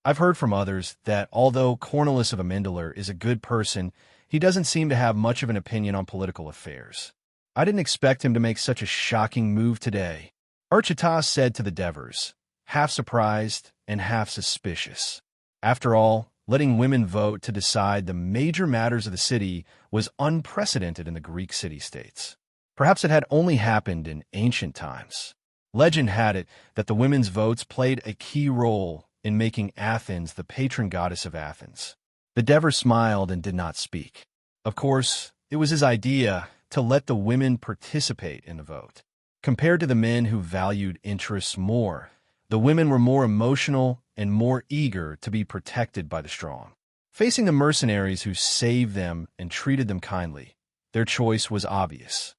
I've heard from others that although Cornelius of Amendaler is a good person, he doesn't seem to have much of an opinion on political affairs. I didn't expect him to make such a shocking move today, Urchita said to the Devers, half surprised and half suspicious. After all, letting women vote to decide the major matters of the city was unprecedented in the Greek city-states. Perhaps it had only happened in ancient times. Legend had it that the women's votes played a key role in making Athens the patron goddess of Athens. The Devers smiled and did not speak. Of course, it was his idea to let the women participate in the vote. Compared to the men who valued interests more, the women were more emotional and more eager to be protected by the strong. Facing the mercenaries who saved them and treated them kindly, their choice was obvious.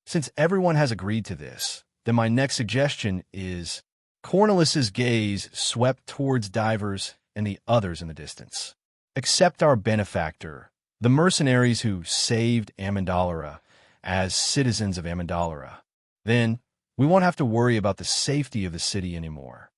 Since everyone has agreed to this, then my next suggestion is Cornelius's gaze swept towards Divers and the others in the distance. Accept our benefactor, the mercenaries who saved Amendalera, as citizens of Amendalera. Then, we won't have to worry about the safety of the city anymore.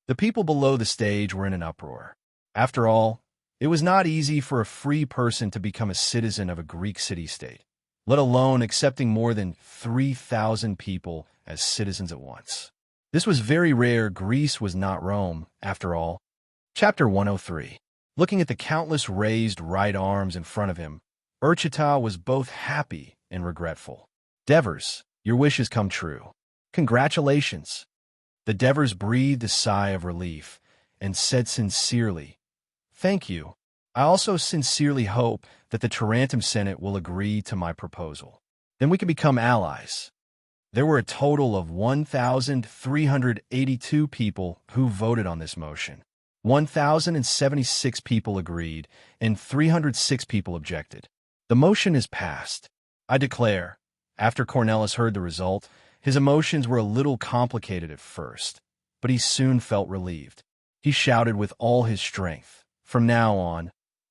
The people below the stage were in an uproar. After all, it was not easy for a free person to become a citizen of a Greek city-state, let alone accepting more than 3,000 people as citizens at once. This was very rare. Greece was not Rome, after all. Chapter 103. Looking at the countless raised right arms in front of him, Urchita was both happy and regretful. Devers, your wish has come true. Congratulations. The Devers breathed a sigh of relief and said sincerely, "Thank you. I also sincerely hope that the Tarentum Senate will agree to my proposal. Then we can become allies." There were a total of 1,382 people who voted on this motion. 1,076 people agreed, and 306 people objected. The motion is passed. I declare, after Cornelius heard the result, his emotions were a little complicated at first, but he soon felt relieved. He shouted with all his strength, "From now on,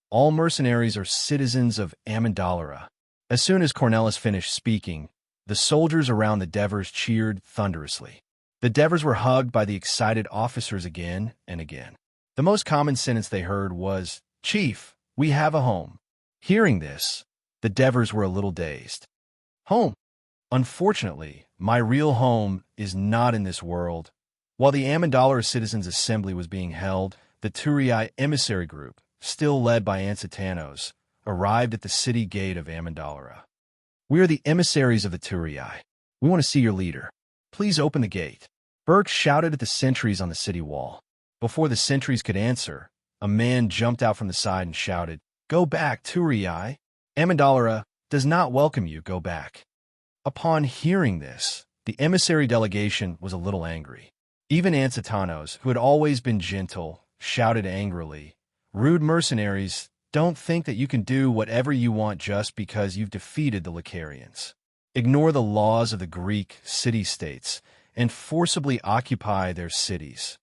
all mercenaries are citizens of Amendalera." As soon as Cornelius finished speaking, the soldiers around the Devers cheered thunderously. The Devers were hugged by the excited officers again and again. The most common sentence they heard was, "Chief, we have a home." Hearing this, the Devers were a little dazed. Home? Unfortunately, my real home is not in this world. While the Amendalera Citizens' Assembly was being held, the Turii emissary group, still led by Ansetanos, arrived at the city gate of Amendalera. "We are the emissaries of the Turii. We want to see your leader. Please open the gate." Burke shouted at the sentries on the city wall. Before the sentries could answer, a man jumped out from the side and shouted, "Go back, Turii! Amendalera does not welcome you. Go back." Upon hearing this, the emissary delegation was a little angry. Even Ansetanos, who had always been gentle, shouted angrily, "Rude mercenaries, don't think that you can do whatever you want just because you've defeated the Licarians. Ignore the laws of the Greek city-states and forcibly occupy their cities."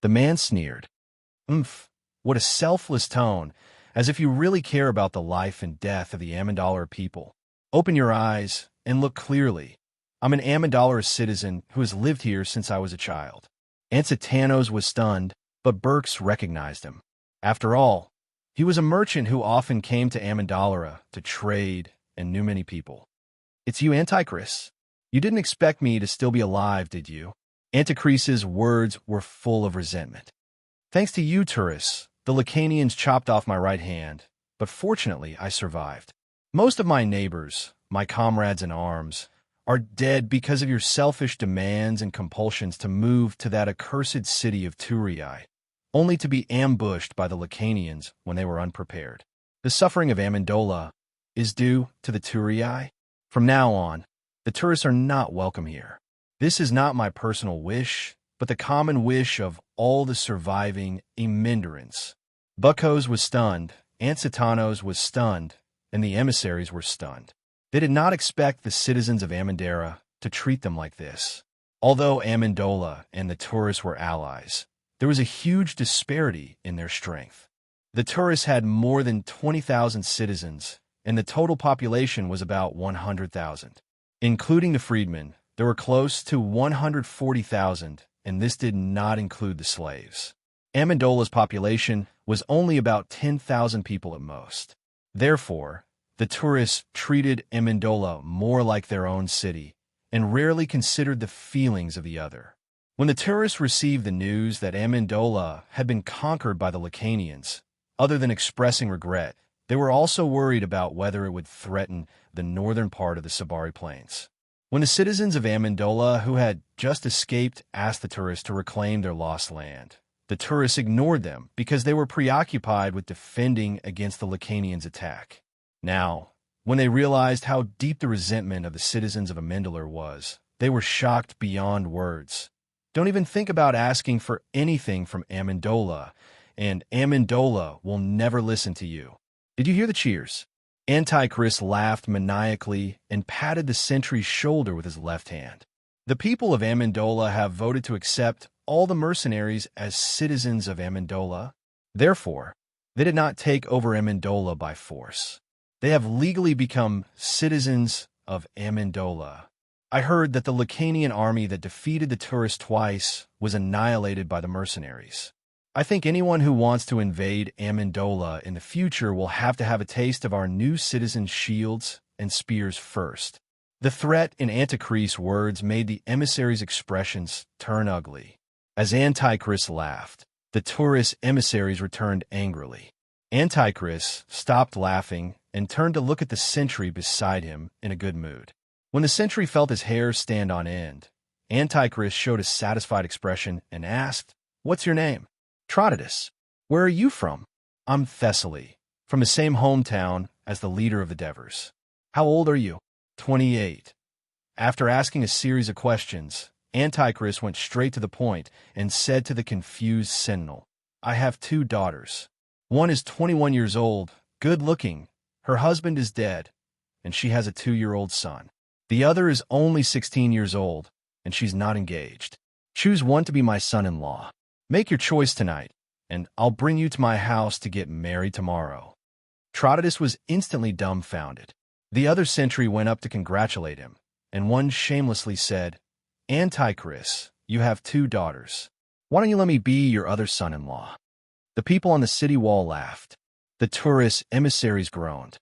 The man sneered. What a selfless tone, as if you really care about the life and death of the Amendalera people. Open your eyes and look clearly. I'm an Amendalera citizen who has lived here since I was a child. Ansetanos was stunned, but Burks recognized him. After all, he was a merchant who often came to Amendalera to trade and knew many people. "It's you, Antichrist. You didn't expect me to still be alive, did you?" Antichrist's words were full of resentment. "Thanks to you, Turris, the Lacanians chopped off my right hand, but fortunately I survived. Most of my neighbors, my comrades in arms, are dead because of your selfish demands and compulsions to move to that accursed city of Turii, only to be ambushed by the Lacanians when they were unprepared. The suffering of Amendola is due to the Turii. From now on, the tourists are not welcome here. This is not my personal wish, but the common wish of all the surviving Emendarans." Buckos was stunned, Ansetanos was stunned, and the emissaries were stunned. They did not expect the citizens of Amandara to treat them like this. Although Amendola and the tourists were allies, there was a huge disparity in their strength. The tourists had more than 20,000 citizens, and the total population was about 100,000. Including the freedmen, there were close to 140,000, and this did not include the slaves. Amendola's population was only about 10,000 people at most. Therefore, the tourists treated Amendola more like their own city and rarely considered the feelings of the other. When the tourists received the news that Amendola had been conquered by the Lacanians, other than expressing regret, they were also worried about whether it would threaten the northern part of the Sabari Plains. When the citizens of Amendola who had just escaped asked the tourists to reclaim their lost land, the tourists ignored them because they were preoccupied with defending against the Lacanians' attack. Now, when they realized how deep the resentment of the citizens of Amendola was, they were shocked beyond words. Don't even think about asking for anything from Amendola, and Amendola will never listen to you. Did you hear the cheers? Antichrist laughed maniacally and patted the sentry's shoulder with his left hand. The people of Amendola have voted to accept all the mercenaries as citizens of Amendola. Therefore, they did not take over Amendola by force. They have legally become citizens of Amendola. I heard that the Lacanian army that defeated the tourists twice was annihilated by the mercenaries. I think anyone who wants to invade Amendola in the future will have to have a taste of our new citizens' shields and spears first. The threat in Antichrist's words made the emissaries' expressions turn ugly. As Antichrist laughed, the tourist emissaries returned angrily. Antichrist stopped laughing and turned to look at the sentry beside him in a good mood. When the sentry felt his hair stand on end, Antichrist showed a satisfied expression and asked, "What's your name?" "Trotitus." "Where are you from?" "I'm Thessaly, from the same hometown as the leader of the Devers." "How old are you?" 28. After asking a series of questions, Antichrist went straight to the point and said to the confused sentinel, "I have 2 daughters. One is 21 years old, good-looking. Her husband is dead, and she has a 2-year-old son. The other is only 16 years old, and she's not engaged. Choose one to be my son-in-law. Make your choice tonight, and I'll bring you to my house to get married tomorrow." Trotitus was instantly dumbfounded. The other sentry went up to congratulate him, and one shamelessly said, "Antichrist, you have 2 daughters. Why don't you let me be your other son-in-law?" The people on the city wall laughed. The tourist emissaries groaned.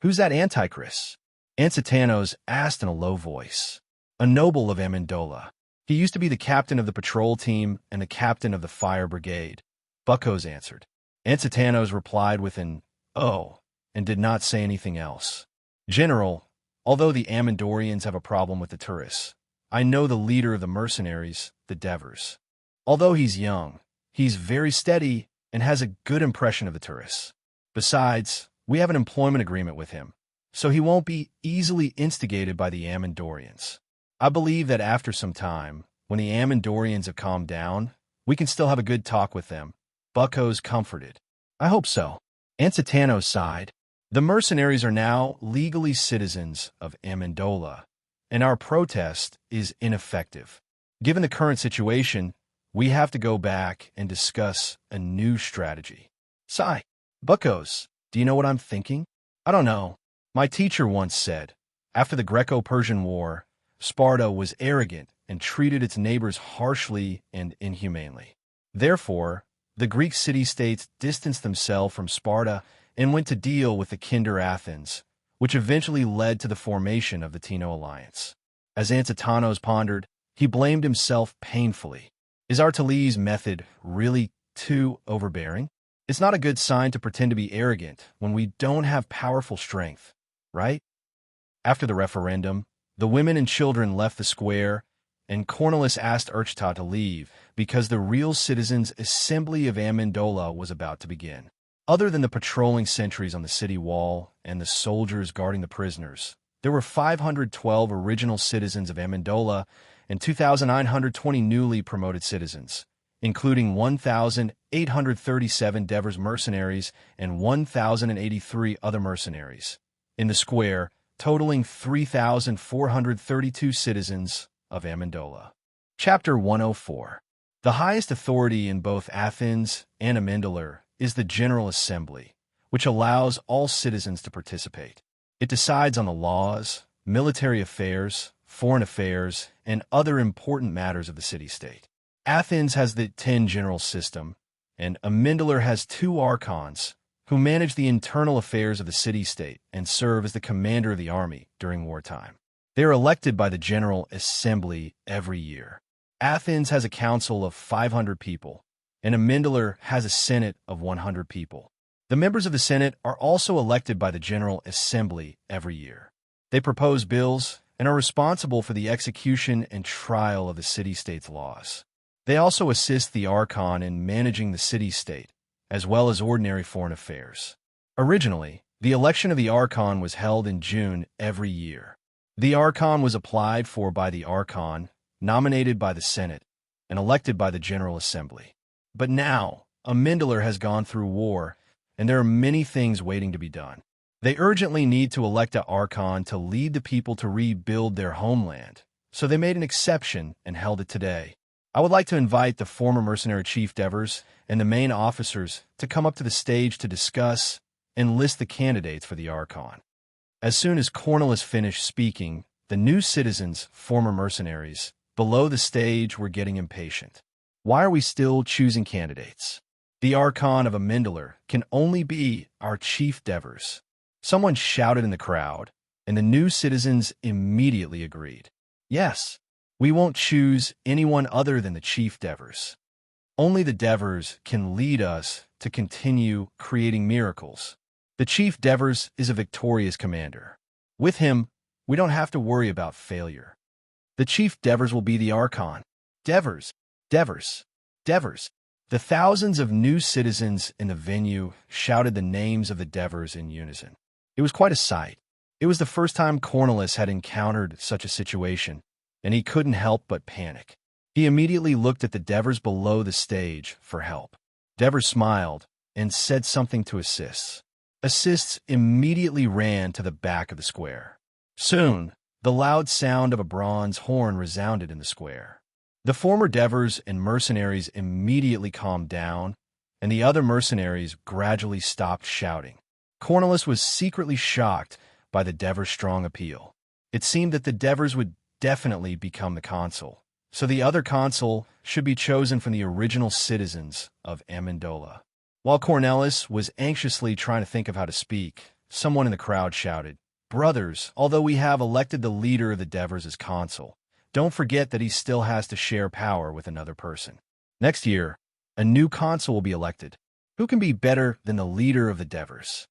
"Who's that Antichrist?" Ansitanos asked in a low voice. "A noble of Amendola. He used to be the captain of the patrol team and the captain of the fire brigade," Buckos answered. Ansitanos replied with an "oh," and did not say anything else. "General, although the Amandorians have a problem with the tourists, I know the leader of the mercenaries, the Devers. Although he's young, he's very steady and has a good impression of the tourists. Besides, we have an employment agreement with him, so he won't be easily instigated by the Amandorians. I believe that after some time, when the Amandorians have calmed down, we can still have a good talk with them," Buckos comforted. "I hope so." Ansitano sighed. "The mercenaries are now legally citizens of Amendola, and our protest is ineffective. Given the current situation, we have to go back and discuss a new strategy." "Sigh. Buckos, do you know what I'm thinking?" "I don't know. My teacher once said, after the Greco-Persian War, Sparta was arrogant and treated its neighbors harshly and inhumanely. Therefore, the Greek city-states distanced themselves from Sparta and went to deal with the kinder Athens, which eventually led to the formation of the Tino alliance." As Ansitanos pondered, he blamed himself painfully. Is Artali's method really too overbearing? It's not a good sign to pretend to be arrogant when we don't have powerful strength, right? After the referendum, the women and children left the square, and Cornelis asked Urchta to leave because the real citizens' assembly of Amendola was about to begin. Other than the patrolling sentries on the city wall and the soldiers guarding the prisoners, there were 512 original citizens of Amendola and 2,920 newly promoted citizens, including 1,837 Devers mercenaries and 1,083 other mercenaries, in the square, totaling 3,432 citizens of Amendola. Chapter 104. The highest authority in both Athens and Amendola is the General Assembly, which allows all citizens to participate. It decides on the laws, military affairs, foreign affairs, and other important matters of the city-state. Athens has the 10 general system, and Amendola has 2 archons, who manage the internal affairs of the city-state and serve as the commander of the army during wartime. They are elected by the General Assembly every year. Athens has a council of 500 people, and Amendola has a senate of 100 people. The members of the Senate are also elected by the General Assembly every year. They propose bills and are responsible for the execution and trial of the city-state's laws. They also assist the Archon in managing the city-state, as well as ordinary foreign affairs. Originally, the election of the Archon was held in June every year. The Archon was applied for by the Archon, nominated by the Senate, and elected by the General Assembly. But now, Amendola has gone through war, and there are many things waiting to be done. They urgently need to elect an Archon to lead the people to rebuild their homeland, so they made an exception and held it today. I would like to invite the former mercenary chief Devers and the main officers to come up to the stage to discuss and list the candidates for the Archon. As soon as Cornelis finished speaking, the new citizens, former mercenaries, below the stage were getting impatient. Why are we still choosing candidates? The Archon of Amendola can only be our chief Devers. Someone shouted in the crowd, and the new citizens immediately agreed. Yes, we won't choose anyone other than the chief Devers. Only the Devers can lead us to continue creating miracles. The chief Devers is a victorious commander. With him, we don't have to worry about failure. The chief Devers will be the Archon. Devers, Devers, Devers. The thousands of new citizens in the venue shouted the names of the Devers in unison. It was quite a sight. It was the first time Cornelis had encountered such a situation, and he couldn't help but panic. He immediately looked at the Devers below the stage for help. Devers smiled and said something to Assists. Assists immediately ran to the back of the square. Soon, the loud sound of a bronze horn resounded in the square. The former Devers and mercenaries immediately calmed down, and the other mercenaries gradually stopped shouting. Cornelis was secretly shocked by the Devers' strong appeal. It seemed that the Devers would definitely become the consul, so the other consul should be chosen from the original citizens of Amendola. While Cornelis was anxiously trying to think of how to speak, someone in the crowd shouted, "Brothers, although we have elected the leader of the Devers as consul, don't forget that he still has to share power with another person. Next year, a new consul will be elected. Who can be better than the leader of the Devers?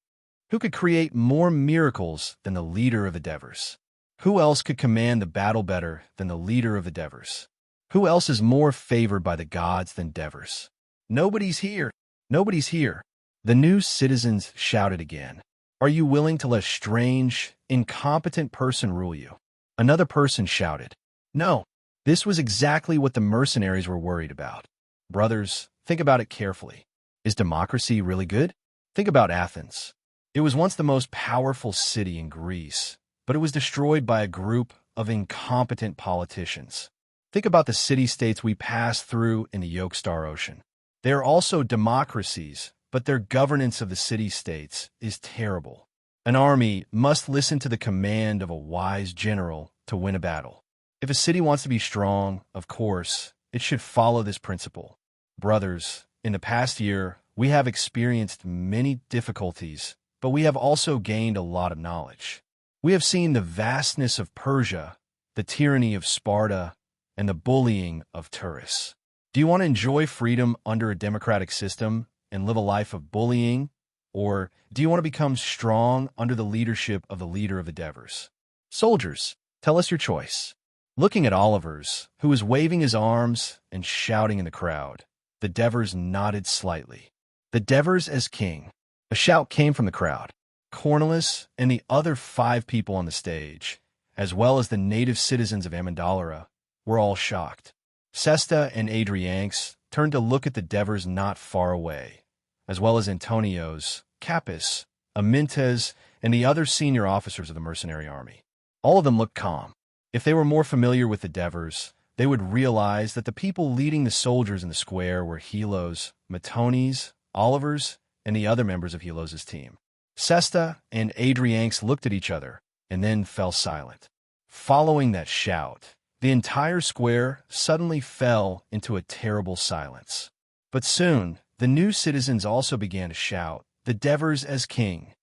Who could create more miracles than the leader of the Devers? Who else could command the battle better than the leader of the Devers? Who else is more favored by the gods than Devers? Nobody's here. Nobody's here." The new citizens shouted again. "Are you willing to let a strange, incompetent person rule you?" Another person shouted. No, this was exactly what the mercenaries were worried about. Brothers, think about it carefully. Is democracy really good? Think about Athens. It was once the most powerful city in Greece, but it was destroyed by a group of incompetent politicians. Think about the city-states we pass through in the Yolkstar Ocean. They are also democracies, but their governance of the city-states is terrible. An army must listen to the command of a wise general to win a battle. If a city wants to be strong, of course, it should follow this principle. Brothers, in the past year, we have experienced many difficulties, but we have also gained a lot of knowledge. We have seen the vastness of Persia, the tyranny of Sparta, and the bullying of Turris. Do you want to enjoy freedom under a democratic system and live a life of bullying? Or do you want to become strong under the leadership of the leader of the Devers? Soldiers, tell us your choice. Looking at Olivers, who was waving his arms and shouting in the crowd, the Devers nodded slightly. The Devers as king. A shout came from the crowd. Cornelis and the other 5 people on the stage, as well as the native citizens of Amendola, were all shocked. Sesta and Adrianx turned to look at the Devers not far away, as well as Antonio's, Capus, Amintes, and the other senior officers of the mercenary army. All of them looked calm. If they were more familiar with the Devers, they would realize that the people leading the soldiers in the square were Helos, Matones, Olivers, and the other members of Helos' team. Sesta and Adrianx looked at each other and then fell silent. Following that shout, the entire square suddenly fell into a terrible silence. But soon, the new citizens also began to shout, "The Devers as king."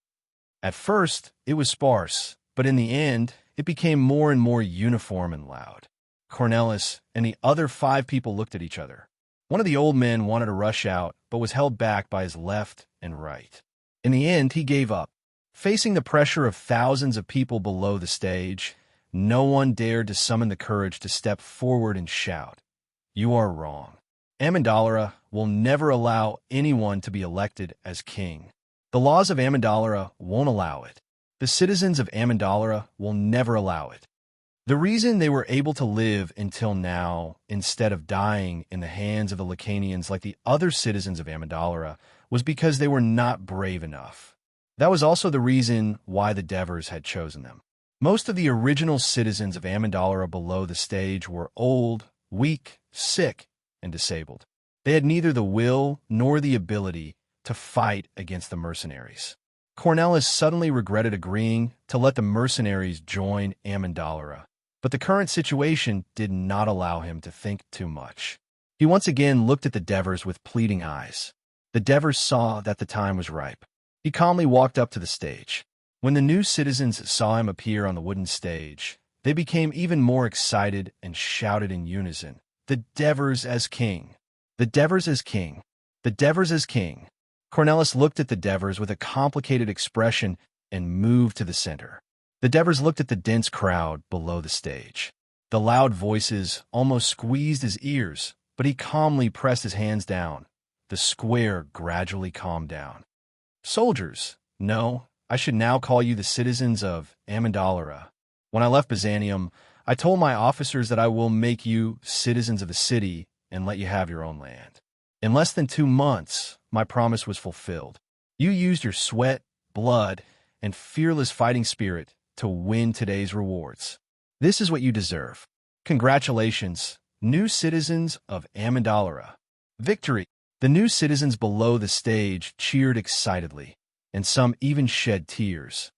At first, it was sparse, but in the end, it became more and more uniform and loud. Cornelis and the other 5 people looked at each other. One of the old men wanted to rush out, but was held back by his left and right. In the end, he gave up. Facing the pressure of thousands of people below the stage, no one dared to summon the courage to step forward and shout, "You are wrong. Amyndalara will never allow anyone to be elected as king. The laws of Amyndalara won't allow it. The citizens of Amyndalara will never allow it." The reason they were able to live until now, instead of dying in the hands of the Lacanians like the other citizens of Amyndalara, was because they were not brave enough. That was also the reason why the Devers had chosen them. Most of the original citizens of Amyndalara below the stage were old, weak, sick, and disabled. They had neither the will nor the ability to fight against the mercenaries. Cornelis suddenly regretted agreeing to let the mercenaries join Amyndalara, but the current situation did not allow him to think too much. He once again looked at the Devers with pleading eyes. The Devers saw that the time was ripe. He calmly walked up to the stage. When the new citizens saw him appear on the wooden stage, they became even more excited and shouted in unison, "The Devers as king! The Devers as king! The Devers as king!" Cornelis looked at the Devers with a complicated expression and moved to the center. The Devers looked at the dense crowd below the stage. The loud voices almost squeezed his ears, but he calmly pressed his hands down. The square gradually calmed down. "Soldiers, no, I should now call you the citizens of Amyndalara. When I left Byzantium, I told my officers that I will make you citizens of the city and let you have your own land. In less than 2 months, my promise was fulfilled. You used your sweat, blood, and fearless fighting spirit to win today's rewards. This is what you deserve. Congratulations, new citizens of Amyndalara. Victory!" The new citizens below the stage cheered excitedly, and some even shed tears.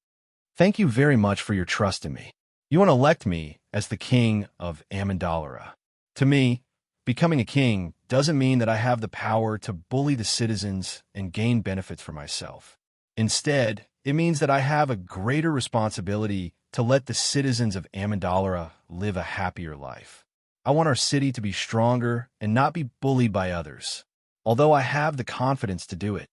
"Thank you very much for your trust in me. You want to elect me as the king of Amyndalara. To me, becoming a king doesn't mean that I have the power to bully the citizens and gain benefits for myself. Instead, it means that I have a greater responsibility to let the citizens of Amyndalara live a happier life. I want our city to be stronger and not be bullied by others, although I have the confidence to do it."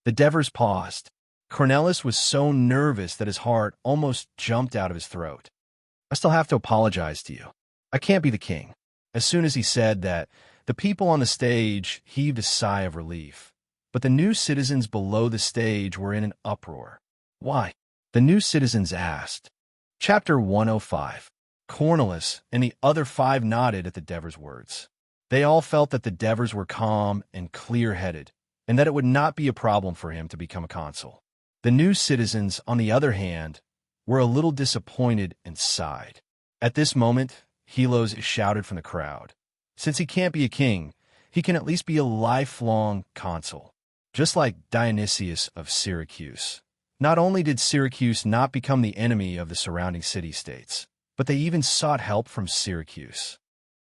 The Devers paused. Cornelis was so nervous that his heart almost jumped out of his throat. "I still have to apologize to you. I can't be the king." As soon as he said that, the people on the stage heaved a sigh of relief. But the new citizens below the stage were in an uproar. "Why?" the new citizens asked. Chapter 105. Cornelis and the other 5 nodded at the Devers' words. They all felt that the Devers were calm and clear-headed, and that it would not be a problem for him to become a consul. The new citizens, on the other hand, were a little disappointed and sighed. At this moment, Helos shouted from the crowd, "Since he can't be a king, he can at least be a lifelong consul, just like Dionysius of Syracuse." Not only did Syracuse not become the enemy of the surrounding city-states, but they even sought help from Syracuse.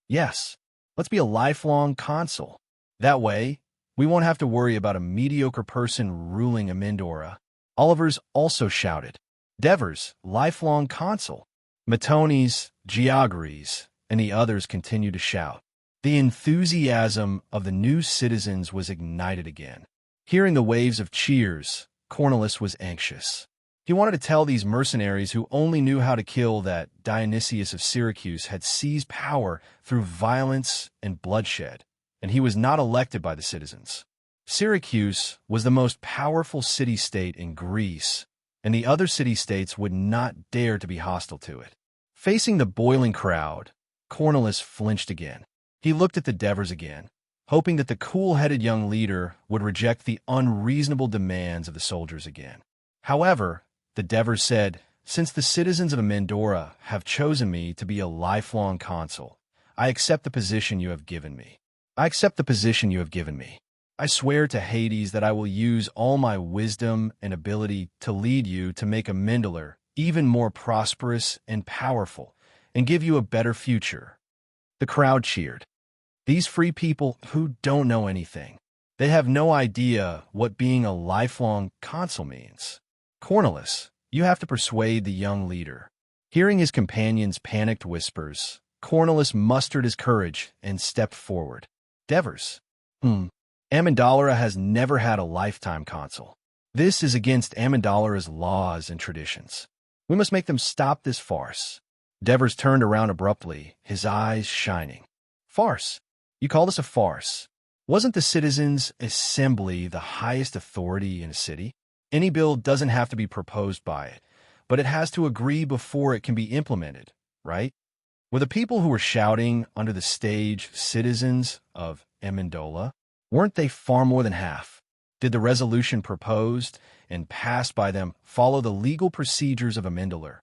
"Yes, let's be a lifelong consul. That way, we won't have to worry about a mediocre person ruling Amyndalara." Olivers also shouted, "Devers, lifelong consul." Matones, Geogories, and the others continued to shout. The enthusiasm of the new citizens was ignited again. Hearing the waves of cheers, Cornelis was anxious. He wanted to tell these mercenaries who only knew how to kill that Dionysius of Syracuse had seized power through violence and bloodshed, and he was not elected by the citizens. Syracuse was the most powerful city-state in Greece, and the other city-states would not dare to be hostile to it. Facing the boiling crowd, Cornelis flinched again. He looked at the Devers again. hoping that the cool-headed young leader would reject the unreasonable demands of the soldiers again. However, the Devers said, "Since the citizens of Amandora have chosen me to be a lifelong consul, I accept the position you have given me. I accept the position you have given me. I swear to Hades that I will use all my wisdom and ability to lead you to make Amandora even more prosperous and powerful, and give you a better future." The crowd cheered. These free people who don't know anything. They have no idea what being a lifelong consul means. "Cornelius, you have to persuade the young leader." Hearing his companion's panicked whispers, Cornelius mustered his courage and stepped forward. "Devers, Amandora has never had a lifetime consul. This is against Amandora's laws and traditions. We must make them stop this farce." Devers turned around abruptly, his eyes shining. "Farce? You call this a farce? Wasn't the Citizens' Assembly the highest authority in a city? Any bill doesn't have to be proposed by it, but it has to agree before it can be implemented, right?" Were the people who were shouting under the stage citizens of Amendola? Weren't they far more than half? Did the resolution proposed and passed by them follow the legal procedures of Amendola?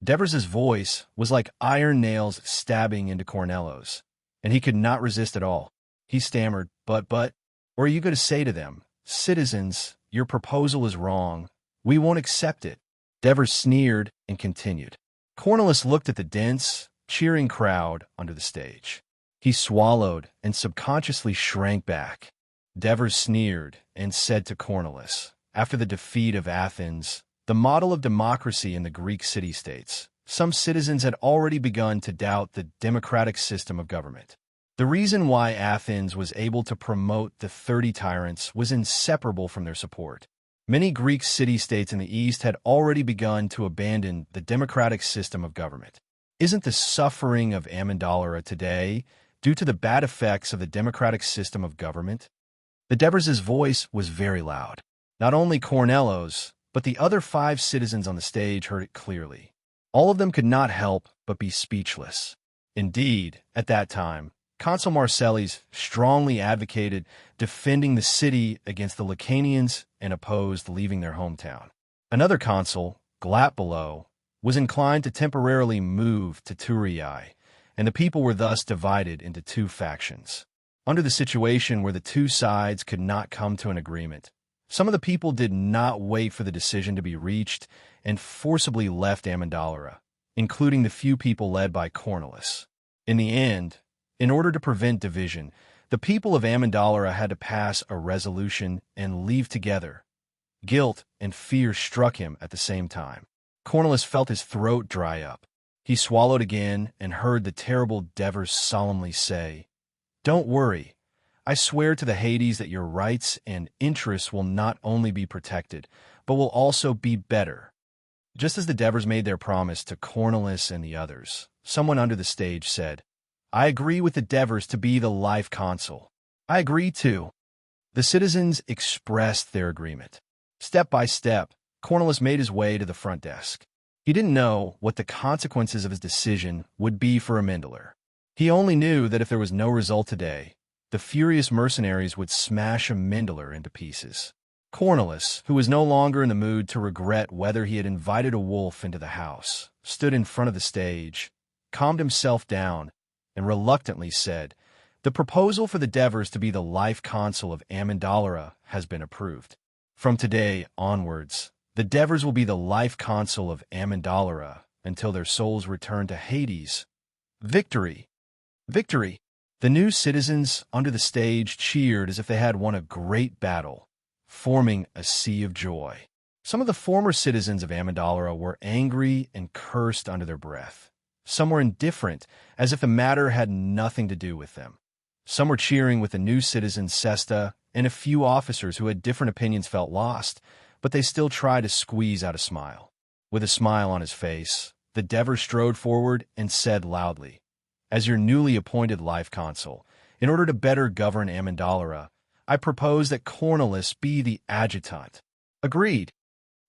Devers's voice was like iron nails stabbing into Cornelio's, and he could not resist at all. He stammered, but, or are you going to say to them, "Citizens, your proposal is wrong. We won't accept it"? Devers sneered and continued. Cornelius looked at the dense, cheering crowd under the stage. He swallowed and subconsciously shrank back. Devers sneered and said to Cornelius, "After the defeat of Athens, the model of democracy in the Greek city-states, some citizens had already begun to doubt the democratic system of government. The reason why Athens was able to promote the 30 tyrants was inseparable from their support. Many Greek city-states in the East had already begun to abandon the democratic system of government. Isn't the suffering of Amandora today due to the bad effects of the democratic system of government?" The Devers' voice was very loud. Not only Cornelio's, but the other 5 citizens on the stage heard it clearly. All of them could not help but be speechless. Indeed, at that time, Consul Marcellus strongly advocated defending the city against the Lacanians and opposed leaving their hometown. Another consul, Glapbelow, was inclined to temporarily move to Turiae, and the people were thus divided into 2 factions. Under the situation where the 2 sides could not come to an agreement, some of the people did not wait for the decision to be reached and forcibly left Amandora, including the few people led by Cornelius. In the end, in order to prevent division, the people of Amandora had to pass a resolution and leave together. Guilt and fear struck him at the same time. Cornelius felt his throat dry up. He swallowed again and heard the terrible Devers solemnly say, "Don't worry. I swear to the Hades that your rights and interests will not only be protected, but will also be better." Just as the Devers made their promise to Cornelius and the others, someone under the stage said, "I agree with the Devers to be the life consul." "I agree too." The citizens expressed their agreement. Step by step, Cornelius made his way to the front desk. He didn't know what the consequences of his decision would be for Amandora. He only knew that if there was no result today, the furious mercenaries would smash Amandora into pieces. Cornelius, who was no longer in the mood to regret whether he had invited a wolf into the house, stood in front of the stage, calmed himself down, and reluctantly said, "The proposal for the Devers to be the life consul of Amandora has been approved. From today onwards, the Devers will be the life consul of Amandora until their souls return to Hades. Victory! Victory!" The new citizens under the stage cheered as if they had won a great battle, forming a sea of joy. Some of the former citizens of Amandora were angry and cursed under their breath. Some were indifferent, as if the matter had nothing to do with them. Some were cheering with the new citizens Cesta, and a few officers who had different opinions felt lost, but they still tried to squeeze out a smile. With a smile on his face, the Devers strode forward and said loudly, "As your newly appointed life consul, in order to better govern Amandora, I propose that Cornelius be the adjutant." Agreed.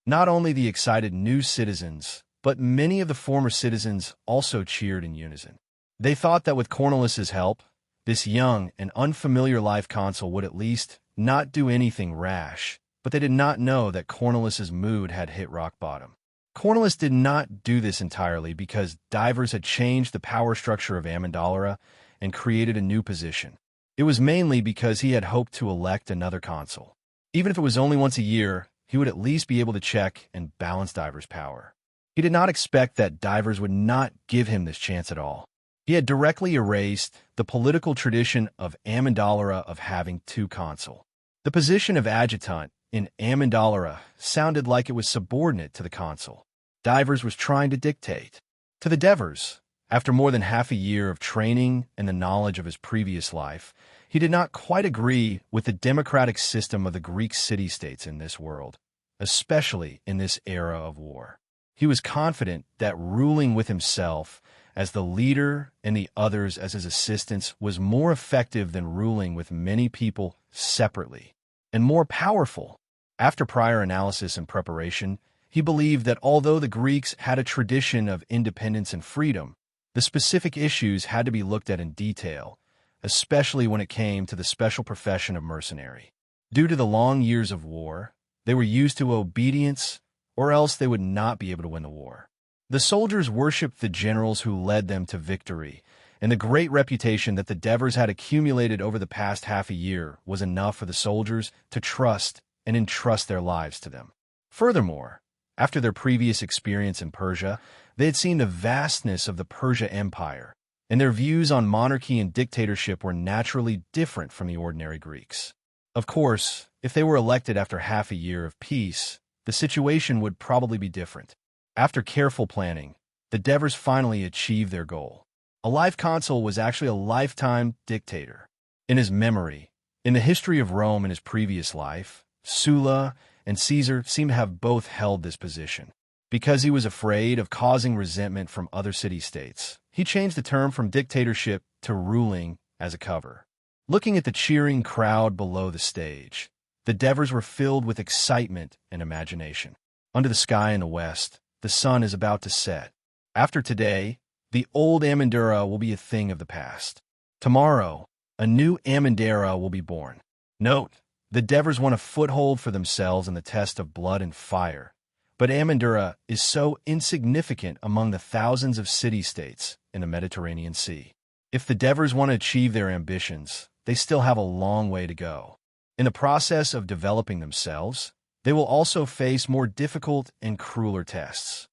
Not only the excited new citizens, but many of the former citizens also cheered in unison. They thought that with Cornelius's help, This young and unfamiliar life console would at least not do anything rash, but they did not know that Cornelis's mood had hit rock bottom. Cornelis did not do this entirely because divers had changed the power structure of Amandalera and created a new position. It was mainly because he had hoped to elect another consul. Even if it was only once a year, he would at least be able to check and balance divers' power. He did not expect that divers would not give him this chance at all. He had directly erased the political tradition of Amandalera of having two consul. The position of adjutant in Amandalera sounded like it was subordinate to the consul. Divers was trying to dictate. To the Devers, after more than half a year of training and the knowledge of his previous life, he did not quite agree with the democratic system of the Greek city-states in this world, especially in this era of war. He was confident that ruling with himself as the leader and the others as his assistants was more effective than ruling with many people separately, and more powerful. After prior analysis and preparation, he believed that although the Greeks had a tradition of independence and freedom, the specific issues had to be looked at in detail, especially when it came to the special profession of mercenary. Due to the long years of war, they were used to obedience, or else they would not be able to win the war. The soldiers worshipped the generals who led them to victory, and the great reputation that the Devers had accumulated over the past half a year was enough for the soldiers to trust and entrust their lives to them. Furthermore, after their previous experience in Persia, they had seen the vastness of the Persia Empire, and their views on monarchy and dictatorship were naturally different from the ordinary Greeks. Of course, if they were elected after half a year of peace, the situation would probably be different. After careful planning, the Devers finally achieved their goal. A life consul was actually a lifetime dictator. In his memory, in the history of Rome in his previous life, Sulla and Caesar seem to have both held this position. Because he was afraid of causing resentment from other city-states, he changed the term from dictatorship to ruling as a cover. Looking at the cheering crowd below the stage, the Devers were filled with excitement and imagination. Under the sky in the west, the sun is about to set. After today, the old Amandera will be a thing of the past. Tomorrow, a new Amandera will be born. Note, the Devers want a foothold for themselves in the test of blood and fire, but Amandera is so insignificant among the thousands of city-states in the Mediterranean Sea. If the Devers want to achieve their ambitions, they still have a long way to go. In the process of developing themselves, they will also face more difficult and crueler tests.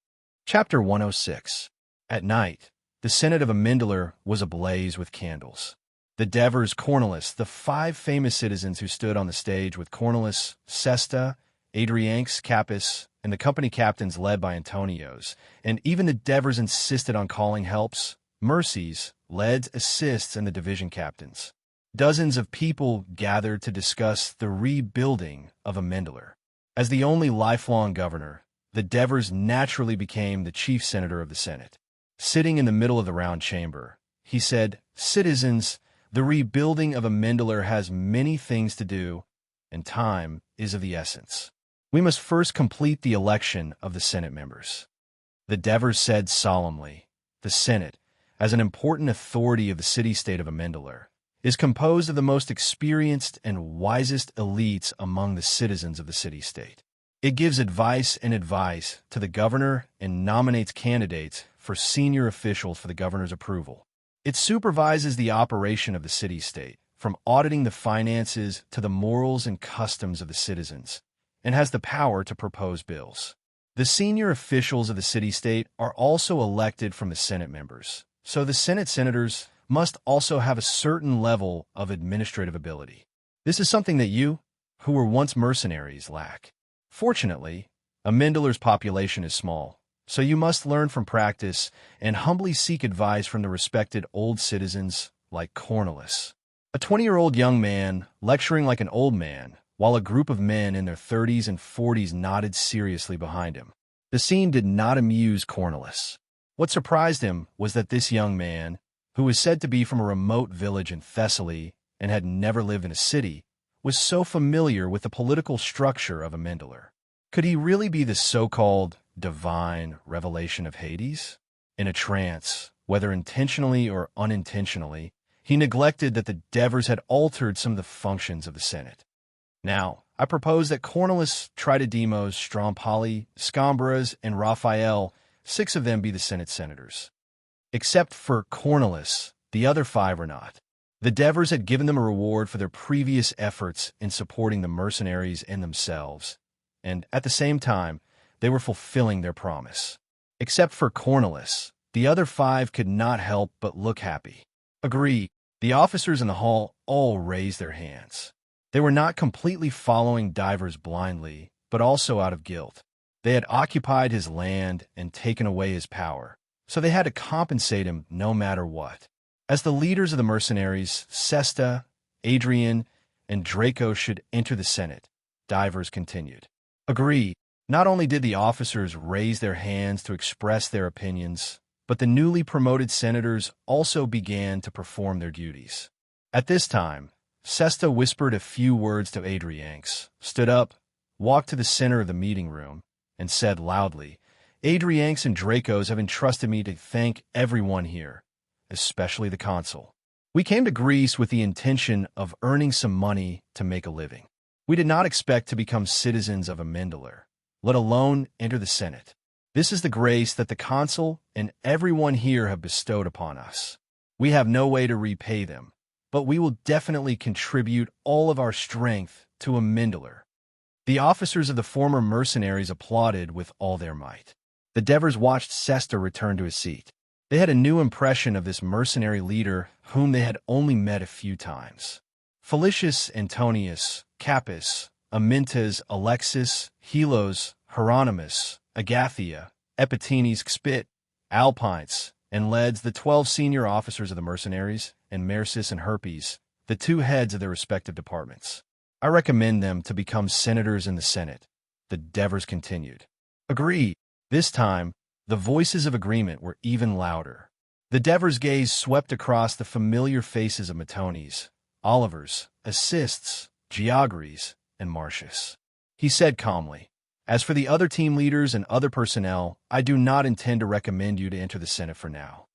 Chapter 106. At night, the Senate of Amendalar was ablaze with candles. The Devers, Cornelis, the 5 famous citizens who stood on the stage with Cornelis, Cesta, Adrianx, Capys, and the company captains led by Antonios, and even the Devers insisted on calling helps, mercies, leads, assists, and the division captains. Dozens of people gathered to discuss the rebuilding of Amendalar. As the only lifelong governor, the Devers naturally became the chief senator of the Senate. Sitting in the middle of the round chamber, he said, "Citizens, the rebuilding of Amendalar has many things to do, and time is of the essence. We must first complete the election of the Senate members." The Devers said solemnly, "The Senate, as an important authority of the city-state of Amendalar, is composed of the most experienced and wisest elites among the citizens of the city-state. It gives advice to the governor and nominates candidates for senior officials for the governor's approval. It supervises the operation of the city-state, from auditing the finances to the morals and customs of the citizens, and has the power to propose bills. The senior officials of the city-state are also elected from the Senate members, so the Senate senators must also have a certain level of administrative ability. This is something that you, who were once mercenaries, lack. Fortunately, Amendalar's population is small, so you must learn from practice and humbly seek advice from the respected old citizens like Cornelis." A 20-year-old young man lecturing like an old man, while a group of men in their 30s and 40s nodded seriously behind him. The scene did not amuse Cornelis. What surprised him was that this young man, who was said to be from a remote village in Thessaly and had never lived in a city, was so familiar with the political structure of Amendalar. Could he really be the so-called divine revelation of Hades? In a trance, whether intentionally or unintentionally, He neglected that the Devers had altered some of the functions of the Senate. Now, I propose that Cornelius, Tritodemos, Strompoli, Scombras, and Raphael, 6 of them be the Senate senators. Except for Cornelius, the other 5 are not. The Devers had given them a reward for their previous efforts in supporting the mercenaries and themselves, and at the same time, they were fulfilling their promise. Except for Cornelius, the other 5 could not help but look happy. Agree, the officers in the hall all raised their hands. They were not completely following Divers blindly, but also out of guilt. They had occupied his land and taken away his power, so they had to compensate him no matter what. As the leaders of the mercenaries, Cesta, Adrian, and Draco should enter the Senate, Divers continued. Agree, not only did the officers raise their hands to express their opinions, but the newly promoted senators also began to perform their duties. At this time, Cesta whispered a few words to Adrianx, stood up, walked to the center of the meeting room, and said loudly, Adrianx and Dracos have entrusted me to thank everyone here, especially the consul. We came to Greece with the intention of earning some money to make a living. We did not expect to become citizens of Amendola, let alone enter the Senate. This is the grace that the consul and everyone here have bestowed upon us. We have no way to repay them, but we will definitely contribute all of our strength to Amendola. The officers of the former mercenaries applauded with all their might. The Devers watched Cesta return to his seat. They had a new impression of this mercenary leader whom they had only met a few times. Felicius Antonius, Capus, Amintas, Alexis, Helos, Hieronymus, Agathia, Epitenes, Xpit, Alpines, and Leds, the 12 senior officers of the mercenaries, and Mercis and Herpes, the 2 heads of their respective departments. I recommend them to become senators in the Senate, the Devers continued. Agree. This time, the voices of agreement were even louder. The Devers' gaze swept across the familiar faces of Matones, Olivers, Assists, Geogres, and Marcius. He said calmly, As for the other team leaders and other personnel, I do not intend to recommend you to enter the Senate for now.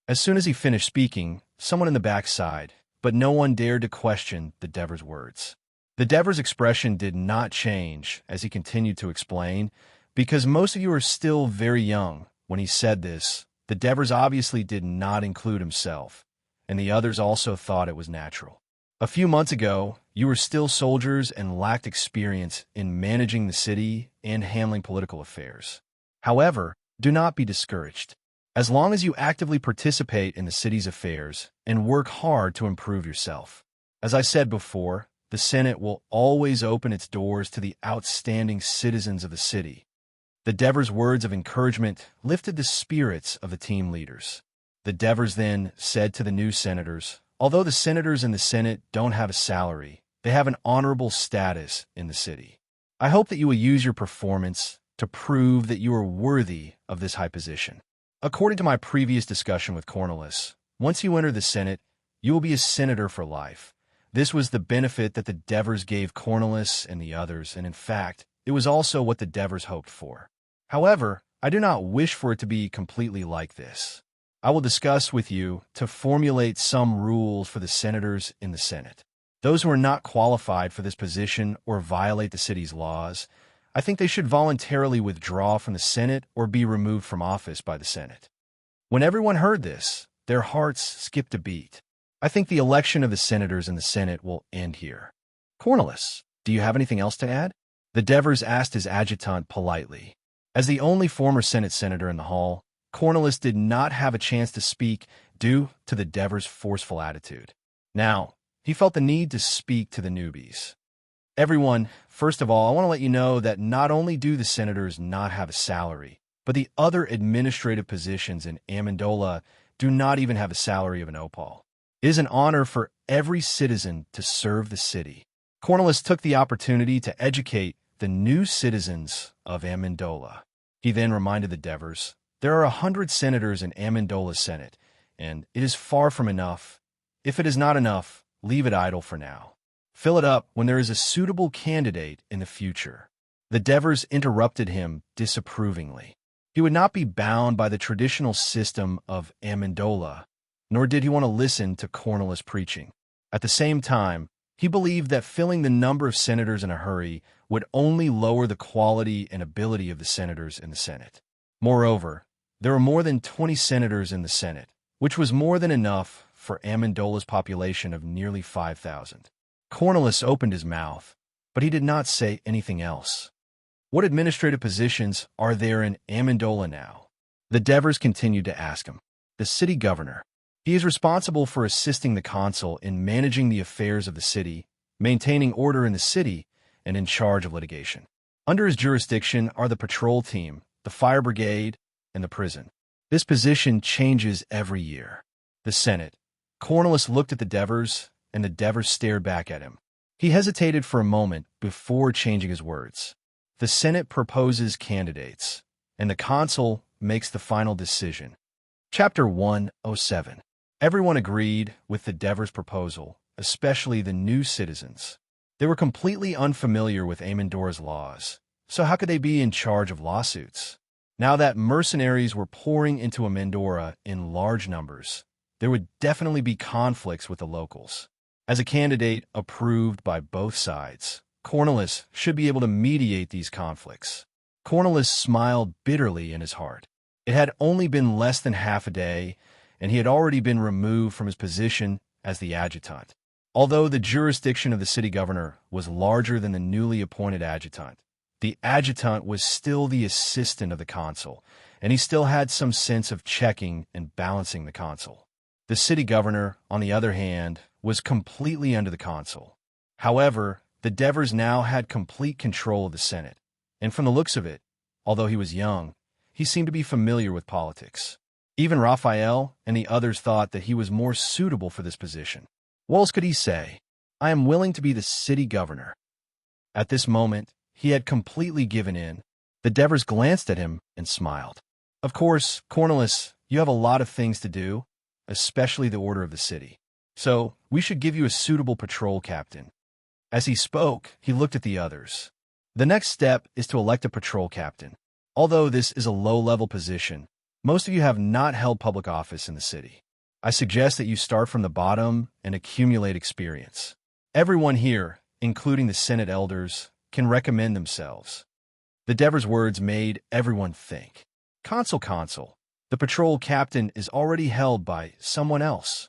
As soon as he finished speaking, someone in the back sighed, but no one dared to question the Devers' words. The Devers' expression did not change as he continued to explain, because most of you are still very young. When he said this, the Devers obviously did not include himself, and the others also thought it was natural. A few months ago, you were still soldiers and lacked experience in managing the city and handling political affairs. However, do not be discouraged. As long as you actively participate in the city's affairs and work hard to improve yourself. As I said before, the Senate will always open its doors to the outstanding citizens of the city. The Devers' words of encouragement lifted the spirits of the team leaders. The Devers then said to the new senators, although the senators in the Senate don't have a salary, they have an honorable status in the city. I hope that you will use your performance to prove that you are worthy of this high position. According to my previous discussion with Cornelius, once you enter the Senate, you will be a senator for life. This was the benefit that the Devers gave Cornelius and the others, and in fact, it was also what the Devers hoped for. However, I do not wish for it to be completely like this. I will discuss with you to formulate some rules for the senators in the Senate. Those who are not qualified for this position or violate the city's laws, I think they should voluntarily withdraw from the Senate or be removed from office by the Senate. When everyone heard this, their hearts skipped a beat. I think the election of the senators in the Senate will end here. Cornelius, do you have anything else to add? The Devers asked his adjutant politely. As the only former Senate senator in the hall, Cornelius did not have a chance to speak due to the Devers' forceful attitude. Now, he felt the need to speak to the newbies. Everyone, first of all, I want to let you know that not only do the senators not have a salary, but the other administrative positions in Amendola do not even have a salary of an opal. It is an honor for every citizen to serve the city. Cornelius took the opportunity to educate the new citizens of Amendola. He then reminded the Devers, there are 100 senators in Amendola's Senate, and it is far from enough. If it is not enough, leave it idle for now. Fill it up when there is a suitable candidate in the future. The Devers interrupted him disapprovingly. He would not be bound by the traditional system of Amendola, nor did he want to listen to Cornwallis preaching. At the same time, he believed that filling the number of senators in a hurry would only lower the quality and ability of the senators in the Senate. Moreover, there were more than 20 senators in the Senate, which was more than enough for Amendola's population of nearly 5,000. Cornwallis opened his mouth, but he did not say anything else. What administrative positions are there in Amendola now? The Devers continued to ask him. The city governor. He is responsible for assisting the consul in managing the affairs of the city, maintaining order in the city, and in charge of litigation. Under his jurisdiction are the patrol team, the fire brigade, and the prison. This position changes every year. The Senate. Cornwallis looked at the Devers, and the Devers stared back at him. He hesitated for a moment before changing his words. The Senate proposes candidates, and the consul makes the final decision. Chapter 107. Everyone agreed with the Devers' proposal, especially the new citizens. They were completely unfamiliar with Amendora's laws, so how could they be in charge of lawsuits? Now that mercenaries were pouring into Amendora in large numbers, there would definitely be conflicts with the locals. As a candidate approved by both sides, Cornwallis should be able to mediate these conflicts. Cornwallis smiled bitterly in his heart. It had only been less than half a day, and he had already been removed from his position as the adjutant. Although the jurisdiction of the city governor was larger than the newly appointed adjutant, the adjutant was still the assistant of the consul, and he still had some sense of checking and balancing the consul. The city governor, on the other hand, was completely under the consul. However, the Devers now had complete control of the Senate, and from the looks of it, although he was young, he seemed to be familiar with politics. Even Raphael and the others thought that he was more suitable for this position. What else could he say? I am willing to be the city governor. At this moment, he had completely given in. The Devers glanced at him and smiled. Of course, Cornwallis, you have a lot of things to do, especially the order of the city. So, we should give you a suitable patrol captain. As he spoke, he looked at the others. The next step is to elect a patrol captain. Although this is a low-level position, most of you have not held public office in the city. I suggest that you start from the bottom and accumulate experience. Everyone here, including the Senate elders, can recommend themselves. The Devers' words made everyone think. Consul, the patrol captain is already held by someone else.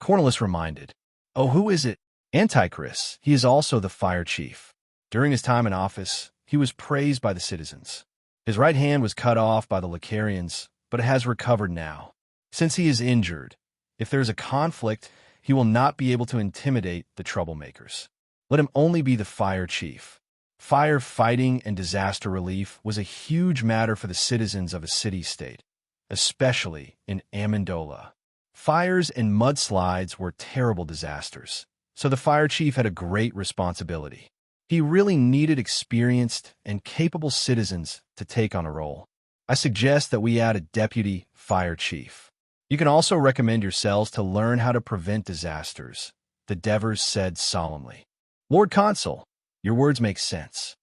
Cornwallis reminded. Oh, who is it? Antichrist. He is also the fire chief. During his time in office, he was praised by the citizens. His right hand was cut off by the Lacarians, but it has recovered now. Since he is injured, if there is a conflict, he will not be able to intimidate the troublemakers. Let him only be the fire chief. Fire fighting and disaster relief was a huge matter for the citizens of a city-state, especially in Amendola. Fires and mudslides were terrible disasters, so the fire chief had a great responsibility. He really needed experienced and capable citizens to take on a role. I suggest that we add a deputy fire chief. You can also recommend yourselves to learn how to prevent disasters, the Devers said solemnly. Lord Consul, your words make sense.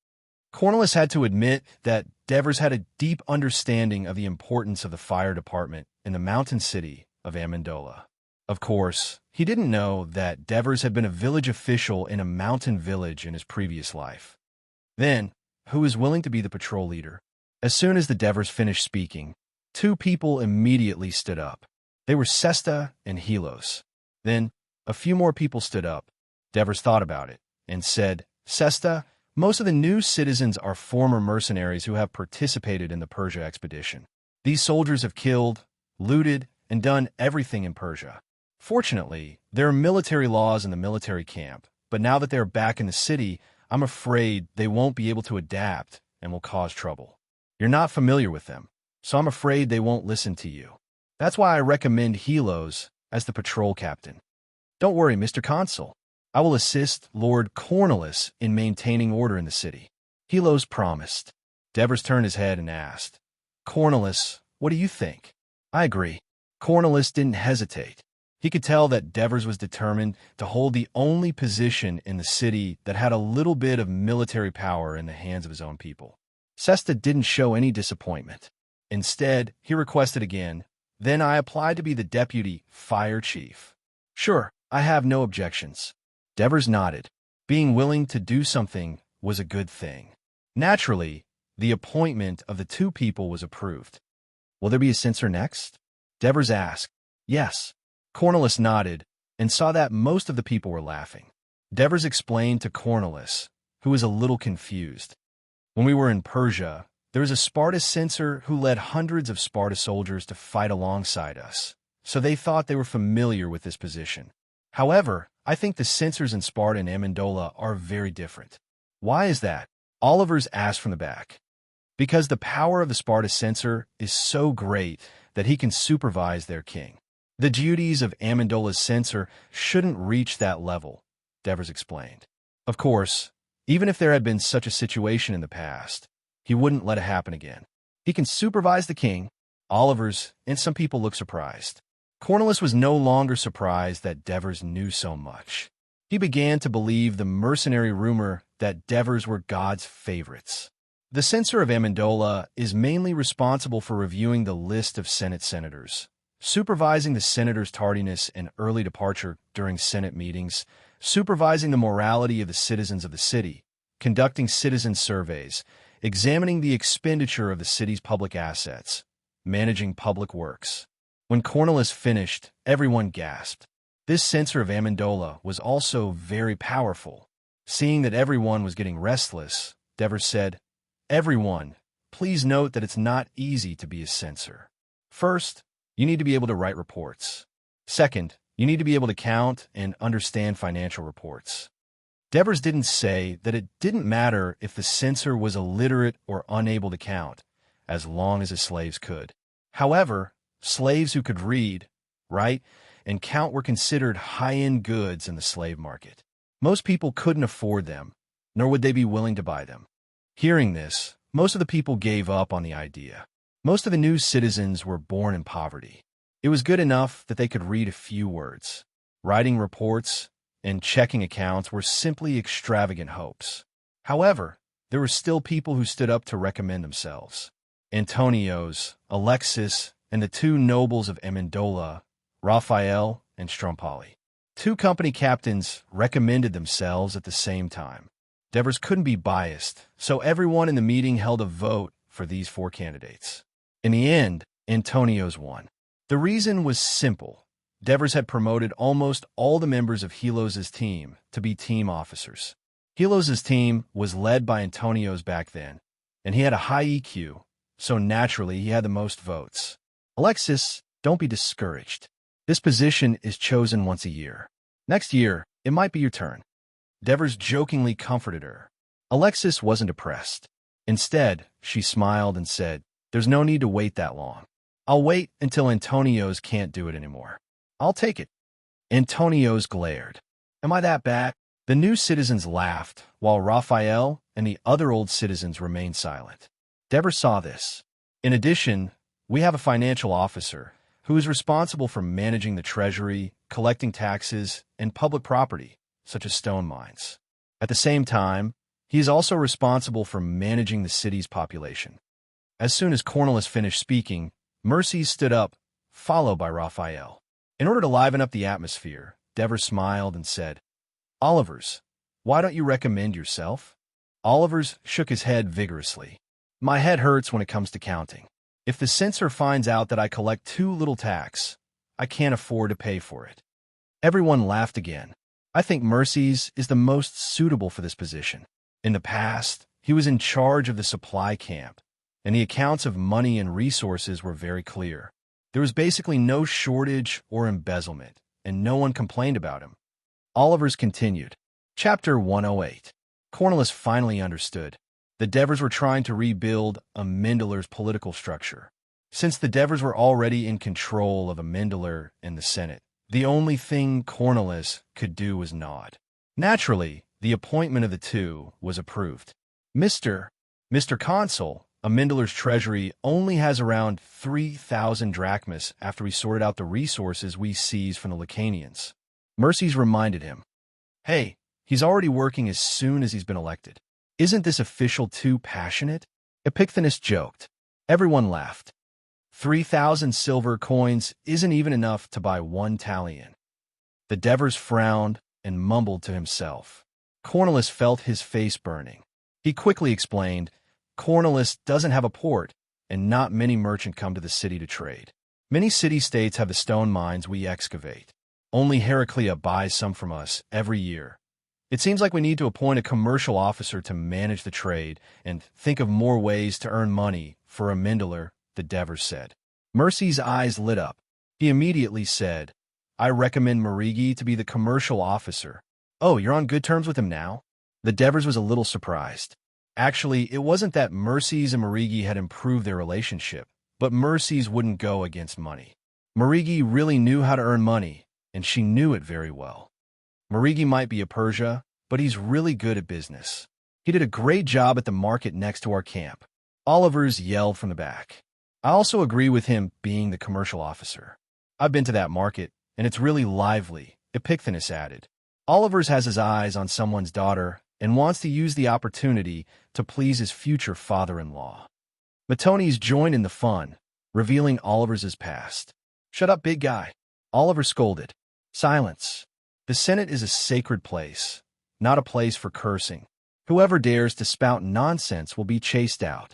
Cornwallis had to admit that Devers had a deep understanding of the importance of the fire department in the mountain city of Amendola. Of course, he didn't know that Devers had been a village official in a mountain village in his previous life. Then, who is willing to be the patrol leader? As soon as the Devers finished speaking, two people immediately stood up. They were Sesta and Helos. Then, a few more people stood up. Devers thought about it and said, Sesta, most of the new citizens are former mercenaries who have participated in the Persia expedition. These soldiers have killed, looted, and done everything in Persia. Fortunately, there are military laws in the military camp, but now that they're back in the city, I'm afraid they won't be able to adapt and will cause trouble. You're not familiar with them, so I'm afraid they won't listen to you. That's why I recommend Helos as the patrol captain. Don't worry, Mr. Consul. I will assist Lord Cornwallis in maintaining order in the city. Helos promised. Devers turned his head and asked, Cornwallis, what do you think? I agree. Cornwallis didn't hesitate. He could tell that Devers was determined to hold the only position in the city that had a little bit of military power in the hands of his own people. Sesta didn't show any disappointment. Instead, he requested again, Then I applied to be the deputy fire chief. Sure, I have no objections. Devers nodded. Being willing to do something was a good thing. Naturally, the appointment of the two people was approved. Will there be a censor next? Devers asked. Yes. Cornelius nodded and saw that most of the people were laughing. Devers explained to Cornelius, who was a little confused. When we were in Persia, there was a Sparta censor who led hundreds of Sparta soldiers to fight alongside us, so they thought they were familiar with this position. However, I think the censors in Sparta and Amendola are very different. Why is that? Oliver's asked from the back. Because the power of the Sparta censor is so great that he can supervise their king. The duties of Amendola's censor shouldn't reach that level, Devers explained. Of course, even if there had been such a situation in the past, he wouldn't let it happen again. He can supervise the king. Oliver's and some people look surprised. Cornelius was no longer surprised that Devers knew so much. He began to believe the mercenary rumor that Devers were God's favorites. The censor of Amendola is mainly responsible for reviewing the list of Senate senators, supervising the senators' tardiness and early departure during Senate meetings, supervising the morality of the citizens of the city, conducting citizen surveys, examining the expenditure of the city's public assets, managing public works. When Cornelius finished, everyone gasped. This censor of Amendola was also very powerful. Seeing that everyone was getting restless, Devers said, "Everyone, please note that it's not easy to be a censor. First, you need to be able to write reports. Second, you need to be able to count and understand financial reports." Devers didn't say that it didn't matter if the censor was illiterate or unable to count, as long as his slaves could. However, slaves who could read, write, and count were considered high-end goods in the slave market. Most people couldn't afford them, nor would they be willing to buy them. Hearing this, most of the people gave up on the idea. Most of the new citizens were born in poverty. It was good enough that they could read a few words. Writing reports and checking accounts were simply extravagant hopes. However, there were still people who stood up to recommend themselves. Antonios, Alexis, and the two nobles of Amendola, Raphael and Strompoli. Two company captains recommended themselves at the same time. Devers couldn't be biased, so everyone in the meeting held a vote for these four candidates. In the end, Antonios won. The reason was simple. Devers had promoted almost all the members of Helos's team to be team officers. Helos's team was led by Antonios back then, and he had a high EQ, so naturally he had the most votes. Alexis, don't be discouraged. This position is chosen once a year. Next year, it might be your turn. Devers jokingly comforted her. Alexis wasn't depressed. Instead, she smiled and said, "There's no need to wait that long. I'll wait until Antonios can't do it anymore. I'll take it." Antonios glared. "Am I that bad?" The new citizens laughed, while Raphael and the other old citizens remained silent. Devers saw this. In addition, we have a financial officer who is responsible for managing the treasury, collecting taxes, and public property, such as stone mines. At the same time, he is also responsible for managing the city's population. As soon as Cornelius finished speaking, Mercies stood up, followed by Raphael. In order to liven up the atmosphere, Devers smiled and said, "Olivers, why don't you recommend yourself?" Olivers shook his head vigorously. "My head hurts when it comes to counting. If the censor finds out that I collect too little tax, I can't afford to pay for it." Everyone laughed again. "I think Mercies is the most suitable for this position. In the past, he was in charge of the supply camp, and the accounts of money and resources were very clear. There was basically no shortage or embezzlement, and no one complained about him." Olivers continued. Chapter 108. Cornelius finally understood. The Devers were trying to rebuild Amendolar's political structure. Since the Devers were already in control of Amendolar and the Senate, the only thing Cornelius could do was nod. Naturally, the appointment of the two was approved. Mr. Consul, Amendolar's treasury only has around 3,000 drachmas after we sorted out the resources we seized from the Lacanians. Mercies reminded him. "Hey, he's already working as soon as he's been elected. Isn't this official too passionate?" Epicthenus joked. Everyone laughed. 3,000 silver coins isn't even enough to buy one tallion. The Devers frowned and mumbled to himself. Cornelius felt his face burning. He quickly explained, Cornelius doesn't have a port, and not many merchants come to the city to trade. Many city-states have the stone mines we excavate. Only Heraclea buys some from us every year. It seems like we need to appoint a commercial officer to manage the trade and think of more ways to earn money for a Mindler, the Devers said. Mercy's eyes lit up. He immediately said, I recommend Marigi to be the commercial officer. Oh, you're on good terms with him now? The Devers was a little surprised. Actually, it wasn't that Mercy's and Marigi had improved their relationship, but Mercy's wouldn't go against money. Marigi really knew how to earn money, and she knew it very well. Marigi might be a Persia, but he's really good at business. He did a great job at the market next to our camp. Oliver's yelled from the back. I also agree with him being the commercial officer. I've been to that market, and it's really lively, Epicthenes added. Oliver's has his eyes on someone's daughter and wants to use the opportunity to please his future father-in-law. Matones joined in the fun, revealing Oliver's past. Shut up, big guy. Oliver scolded. Silence. The Senate is a sacred place, not a place for cursing. Whoever dares to spout nonsense will be chased out.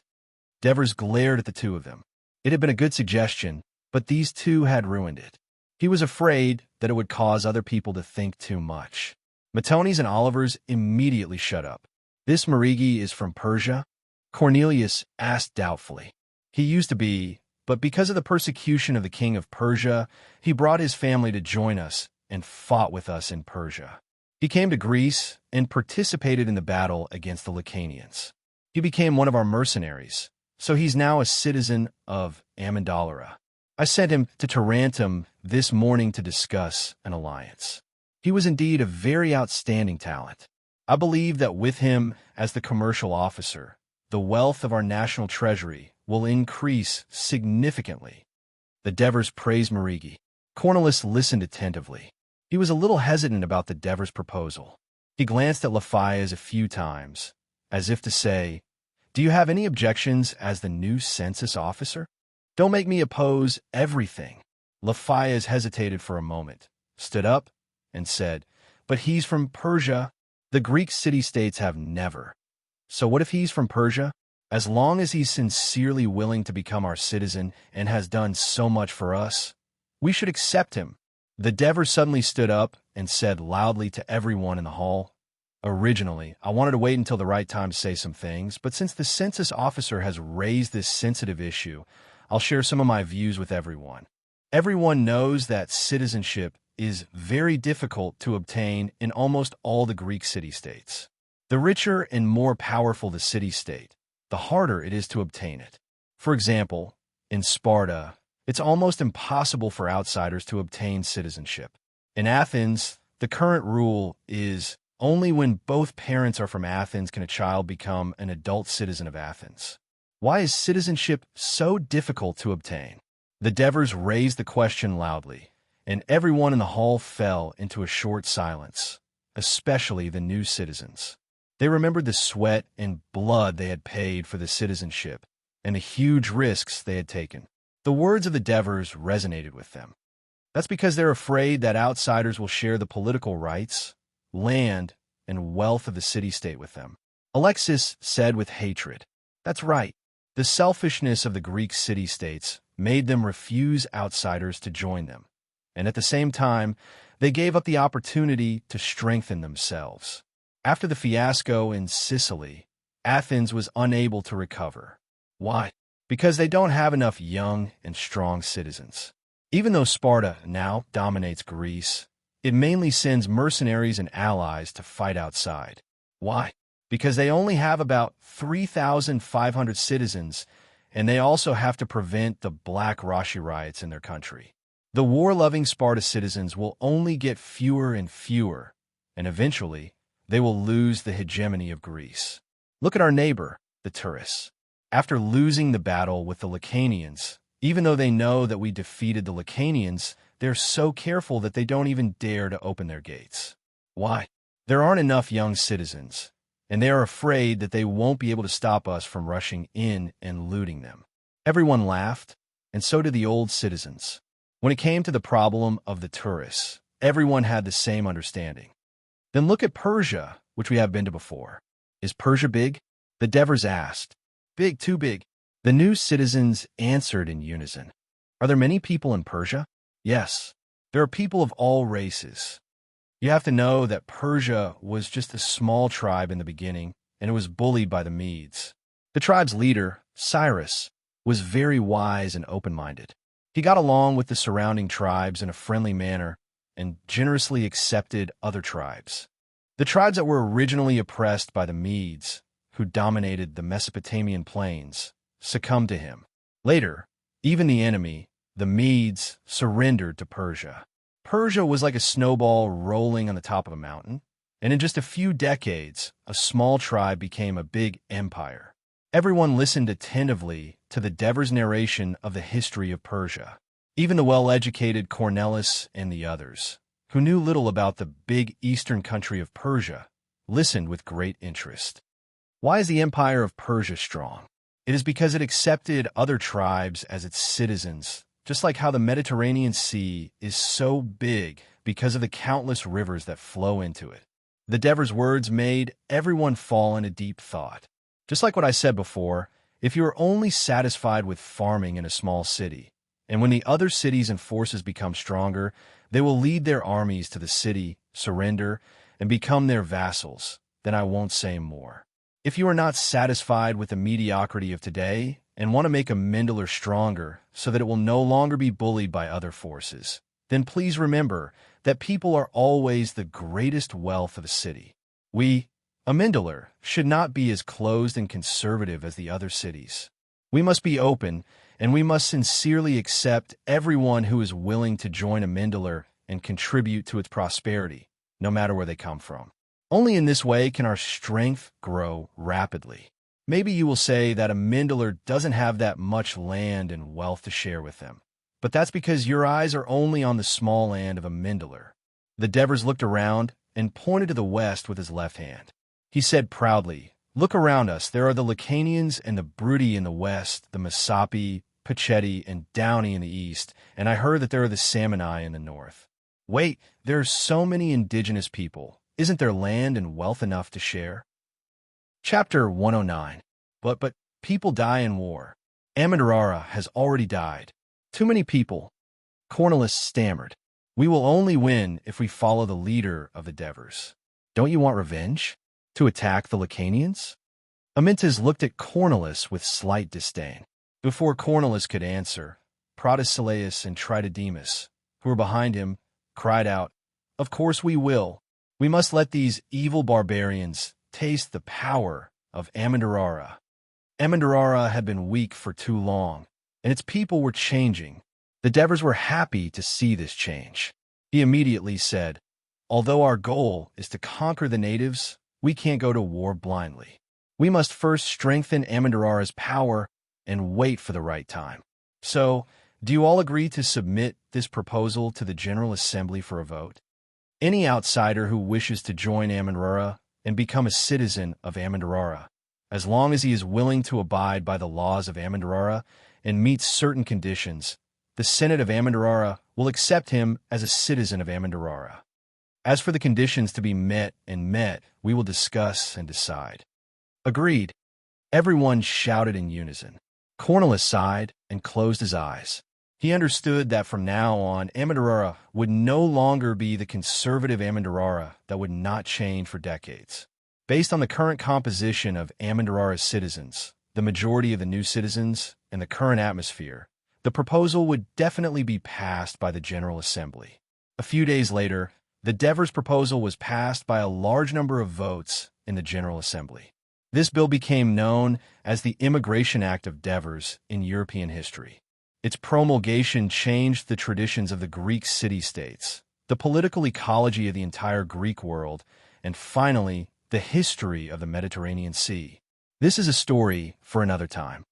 Devers glared at the two of them. It had been a good suggestion, but these two had ruined it. He was afraid that it would cause other people to think too much. Matones and Oliver's immediately shut up. This Marigi is from Persia? Cornelius asked doubtfully. He used to be, but because of the persecution of the king of Persia, he brought his family to join us and fought with us in Persia. He came to Greece and participated in the battle against the Lacanians. He became one of our mercenaries, so he's now a citizen of Amyndalara. I sent him to Tarentum this morning to discuss an alliance. He was indeed a very outstanding talent. I believe that with him as the commercial officer, the wealth of our national treasury will increase significantly. The Devers praised Marigi. Cornelius listened attentively. He was a little hesitant about the Devers' proposal. He glanced at Laphias a few times, as if to say, Do you have any objections as the new census officer? Don't make me oppose everything. Laphias hesitated for a moment, stood up, and said, But he's from Persia. The Greek city-states have never. So what if he's from Persia? As long as he's sincerely willing to become our citizen and has done so much for us, we should accept him. The Devers suddenly stood up and said loudly to everyone in the hall, Originally, I wanted to wait until the right time to say some things, but since the census officer has raised this sensitive issue, I'll share some of my views with everyone. Everyone knows that citizenship is very difficult to obtain in almost all the Greek city-states. The richer and more powerful the city-state, the harder it is to obtain it. For example, in Sparta, it's almost impossible for outsiders to obtain citizenship. In Athens, the current rule is only when both parents are from Athens can a child become an adult citizen of Athens. Why is citizenship so difficult to obtain? The Devers raised the question loudly, and everyone in the hall fell into a short silence, especially the new citizens. They remembered the sweat and blood they had paid for the citizenship and the huge risks they had taken. The words of the Devers resonated with them. That's because they're afraid that outsiders will share the political rights, land, and wealth of the city-state with them. Alexis said with hatred, That's right. The selfishness of the Greek city-states made them refuse outsiders to join them, and at the same time, they gave up the opportunity to strengthen themselves. After the fiasco in Sicily, Athens was unable to recover. Why? Because they don't have enough young and strong citizens. Even though Sparta now dominates Greece, it mainly sends mercenaries and allies to fight outside. Why? Because they only have about 3,500 citizens, and they also have to prevent the Black Rashi riots in their country. The war-loving Sparta citizens will only get fewer and fewer, and eventually, they will lose the hegemony of Greece. Look at our neighbor, the tourists. After losing the battle with the Lacanians, even though they know that we defeated the Lacanians, they're so careful that they don't even dare to open their gates. Why? There aren't enough young citizens, and they are afraid that they won't be able to stop us from rushing in and looting them. Everyone laughed. and so did the old citizens. When it came to the problem of the tourists, everyone had the same understanding. Then look at Persia, which we have been to before. Is Persia big? The Devers asked. Big, too big. The new citizens answered in unison. Are there many people in Persia? Yes. There are people of all races. You have to know that Persia was just a small tribe in the beginning, and it was bullied by the Medes. The tribe's leader, Cyrus, was very wise and open-minded. He got along with the surrounding tribes in a friendly manner and generously accepted other tribes. The tribes that were originally oppressed by the Medes, who dominated the Mesopotamian plains, succumbed to him. Later, even the enemy, the Medes, surrendered to Persia. Persia was like a snowball rolling on the top of a mountain, and in just a few decades, a small tribe became a big empire. Everyone listened attentively to the Devers' narration of the history of Persia. Even the well-educated Cornelis and the others, who knew little about the big eastern country of Persia, listened with great interest. Why is the empire of Persia strong? It is because it accepted other tribes as its citizens, just like how the Mediterranean Sea is so big because of the countless rivers that flow into it. The Devers' words made everyone fall into deep thought. Just like what I said before, if you are only satisfied with farming in a small city, and when the other cities and forces become stronger, they will lead their armies to the city, surrender, and become their vassals, then I won't say more. If you are not satisfied with the mediocrity of today and want to make a Mendeler stronger so that it will no longer be bullied by other forces, then please remember that people are always the greatest wealth of a city. We, a Mendeler, should not be as closed and conservative as the other cities. We must be open, and we must sincerely accept everyone who is willing to join a Mendeler and contribute to its prosperity, no matter where they come from. Only in this way can our strength grow rapidly. Maybe you will say that a Mendeler doesn't have that much land and wealth to share with them, but that's because your eyes are only on the small land of a Mendeler. The Devers looked around and pointed to the west with his left hand. He said proudly, "Look around us. There are the Lacanians and the Brudi in the west, the Masapi, Pachetti, and Downey in the east, and I heard that there are the Samani in the north. Wait, there are so many indigenous people. Isn't there land and wealth enough to share?" Chapter 109. But people die in war. Amendarara has already died. Too many people. Cornelis stammered. We will only win if we follow the leader of the Devers. Don't you want revenge? To attack the Lacanians? Amyntas looked at Cornelis with slight disdain. Before Cornelis could answer, Protesilaus and Tritodemus, who were behind him, cried out, "Of course we will. We must let these evil barbarians taste the power of Amendarara." Amendarara had been weak for too long, and its people were changing. The Devers were happy to see this change. He immediately said, "Although our goal is to conquer the natives, we can't go to war blindly. We must first strengthen Amendarara's power and wait for the right time. So, do you all agree to submit this proposal to the General Assembly for a vote? Any outsider who wishes to join Amendarara and become a citizen of Amendarara, as long as he is willing to abide by the laws of Amendarara and meets certain conditions, the Senate of Amendarara will accept him as a citizen of Amendarara. As for the conditions to be met, we will discuss and decide." Agreed. Everyone shouted in unison. Cornelis sighed and closed his eyes. He understood that from now on, Amendarara would no longer be the conservative Amendarara that would not change for decades. Based on the current composition of Amendarara's citizens, the majority of the new citizens, and the current atmosphere, the proposal would definitely be passed by the General Assembly. A few days later, the Devers proposal was passed by a large number of votes in the General Assembly. This bill became known as the Immigration Act of Devers in European history. Its promulgation changed the traditions of the Greek city-states, the political ecology of the entire Greek world, and finally, the history of the Mediterranean Sea. This is a story for another time.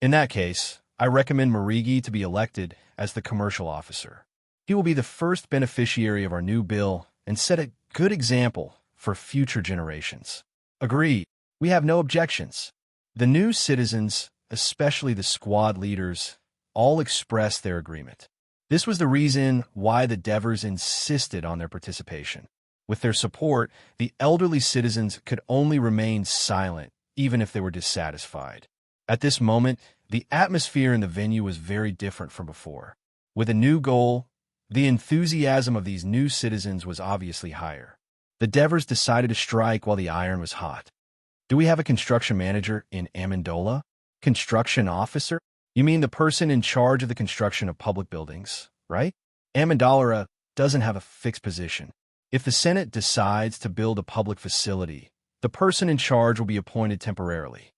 In that case, I recommend Marigi to be elected as the commercial officer. He will be the first beneficiary of our new bill and set a good example for future generations. Agreed. We have no objections. The new citizens, especially the squad leaders, all expressed their agreement. This was the reason why the Devers insisted on their participation. With their support, the elderly citizens could only remain silent, even if they were dissatisfied. At this moment, the atmosphere in the venue was very different from before. With a new goal, the enthusiasm of these new citizens was obviously higher. The Devers decided to strike while the iron was hot. Do we have a construction manager in Amendola? Construction officer? You mean the person in charge of the construction of public buildings, right? Amendola doesn't have a fixed position. If the Senate decides to build a public facility, the person in charge will be appointed temporarily.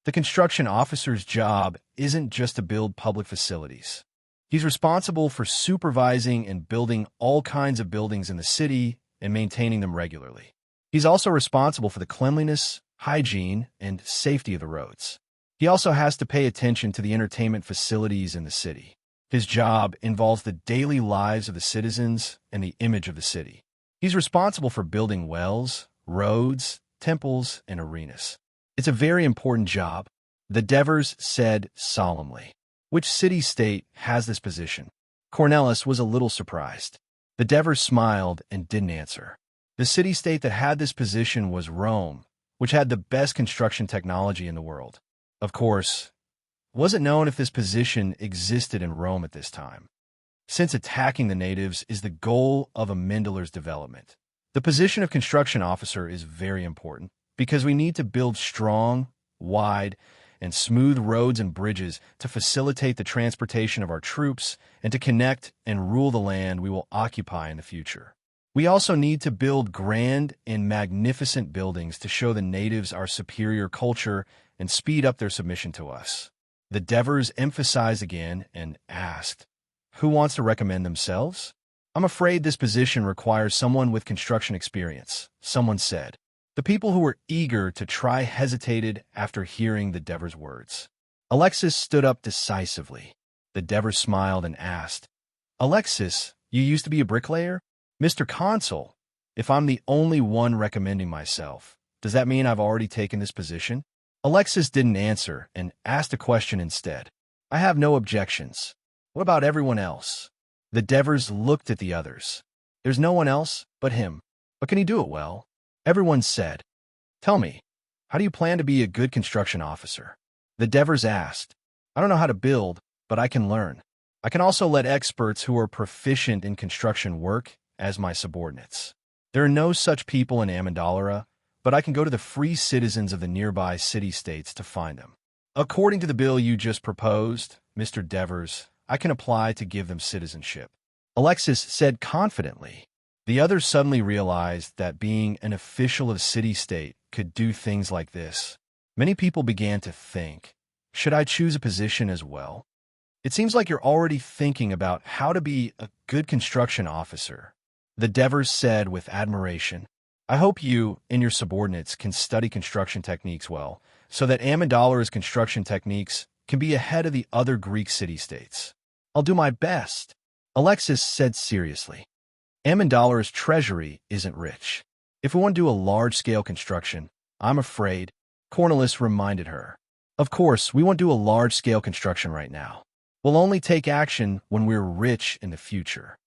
The construction officer's job isn't just to build public facilities. He's responsible for supervising and building all kinds of buildings in the city and maintaining them regularly. He's also responsible for the cleanliness, hygiene, and safety of the roads. He also has to pay attention to the entertainment facilities in the city. His job involves the daily lives of the citizens and the image of the city. He's responsible for building wells, roads, temples, and arenas. It's a very important job, the Devers said solemnly. Which city-state has this position? Cornelis was a little surprised. The Devers smiled and didn't answer. The city-state that had this position was Rome, which had the best construction technology in the world. Of course, it wasn't known if this position existed in Rome at this time, since attacking the natives is the goal of Amendolar's development. The position of construction officer is very important because we need to build strong, wide, and smooth roads and bridges to facilitate the transportation of our troops and to connect and rule the land we will occupy in the future. We also need to build grand and magnificent buildings to show the natives our superior culture and speed up their submission to us. The Devers emphasized again and asked, "Who wants to recommend themselves?" "I'm afraid this position requires someone with construction experience," someone said. The people who were eager to try hesitated after hearing the Devers' words. Alexis stood up decisively. The Devers smiled and asked, "Alexis, you used to be a bricklayer?" "Mr. Consul, if I'm the only one recommending myself, does that mean I've already taken this position?" Alexis didn't answer and asked a question instead. "I have no objections. What about everyone else?" The Devers looked at the others. "There's no one else but him. But can he do it well?" Everyone said. "Tell me, how do you plan to be a good construction officer?" The Devers asked. "I don't know how to build, but I can learn. I can also let experts who are proficient in construction work as my subordinates. There are no such people in Amendola, but I can go to the free citizens of the nearby city-states to find them. According to the bill you just proposed, Mr. Devers, I can apply to give them citizenship," Alexis said confidently. The others suddenly realized that being an official of city-state could do things like this. Many people began to think, should I choose a position as well? It seems like you're already thinking about how to be a good construction officer, the Devers said with admiration. I hope you and your subordinates can study construction techniques well, so that Amendola's construction techniques can be ahead of the other Greek city-states. I'll do my best, Alexis said seriously. Amendola's treasury isn't rich. If we want to do a large-scale construction, I'm afraid, Cornelis reminded her. Of course, we won't do a large-scale construction right now. We'll only take action when we're rich in the future.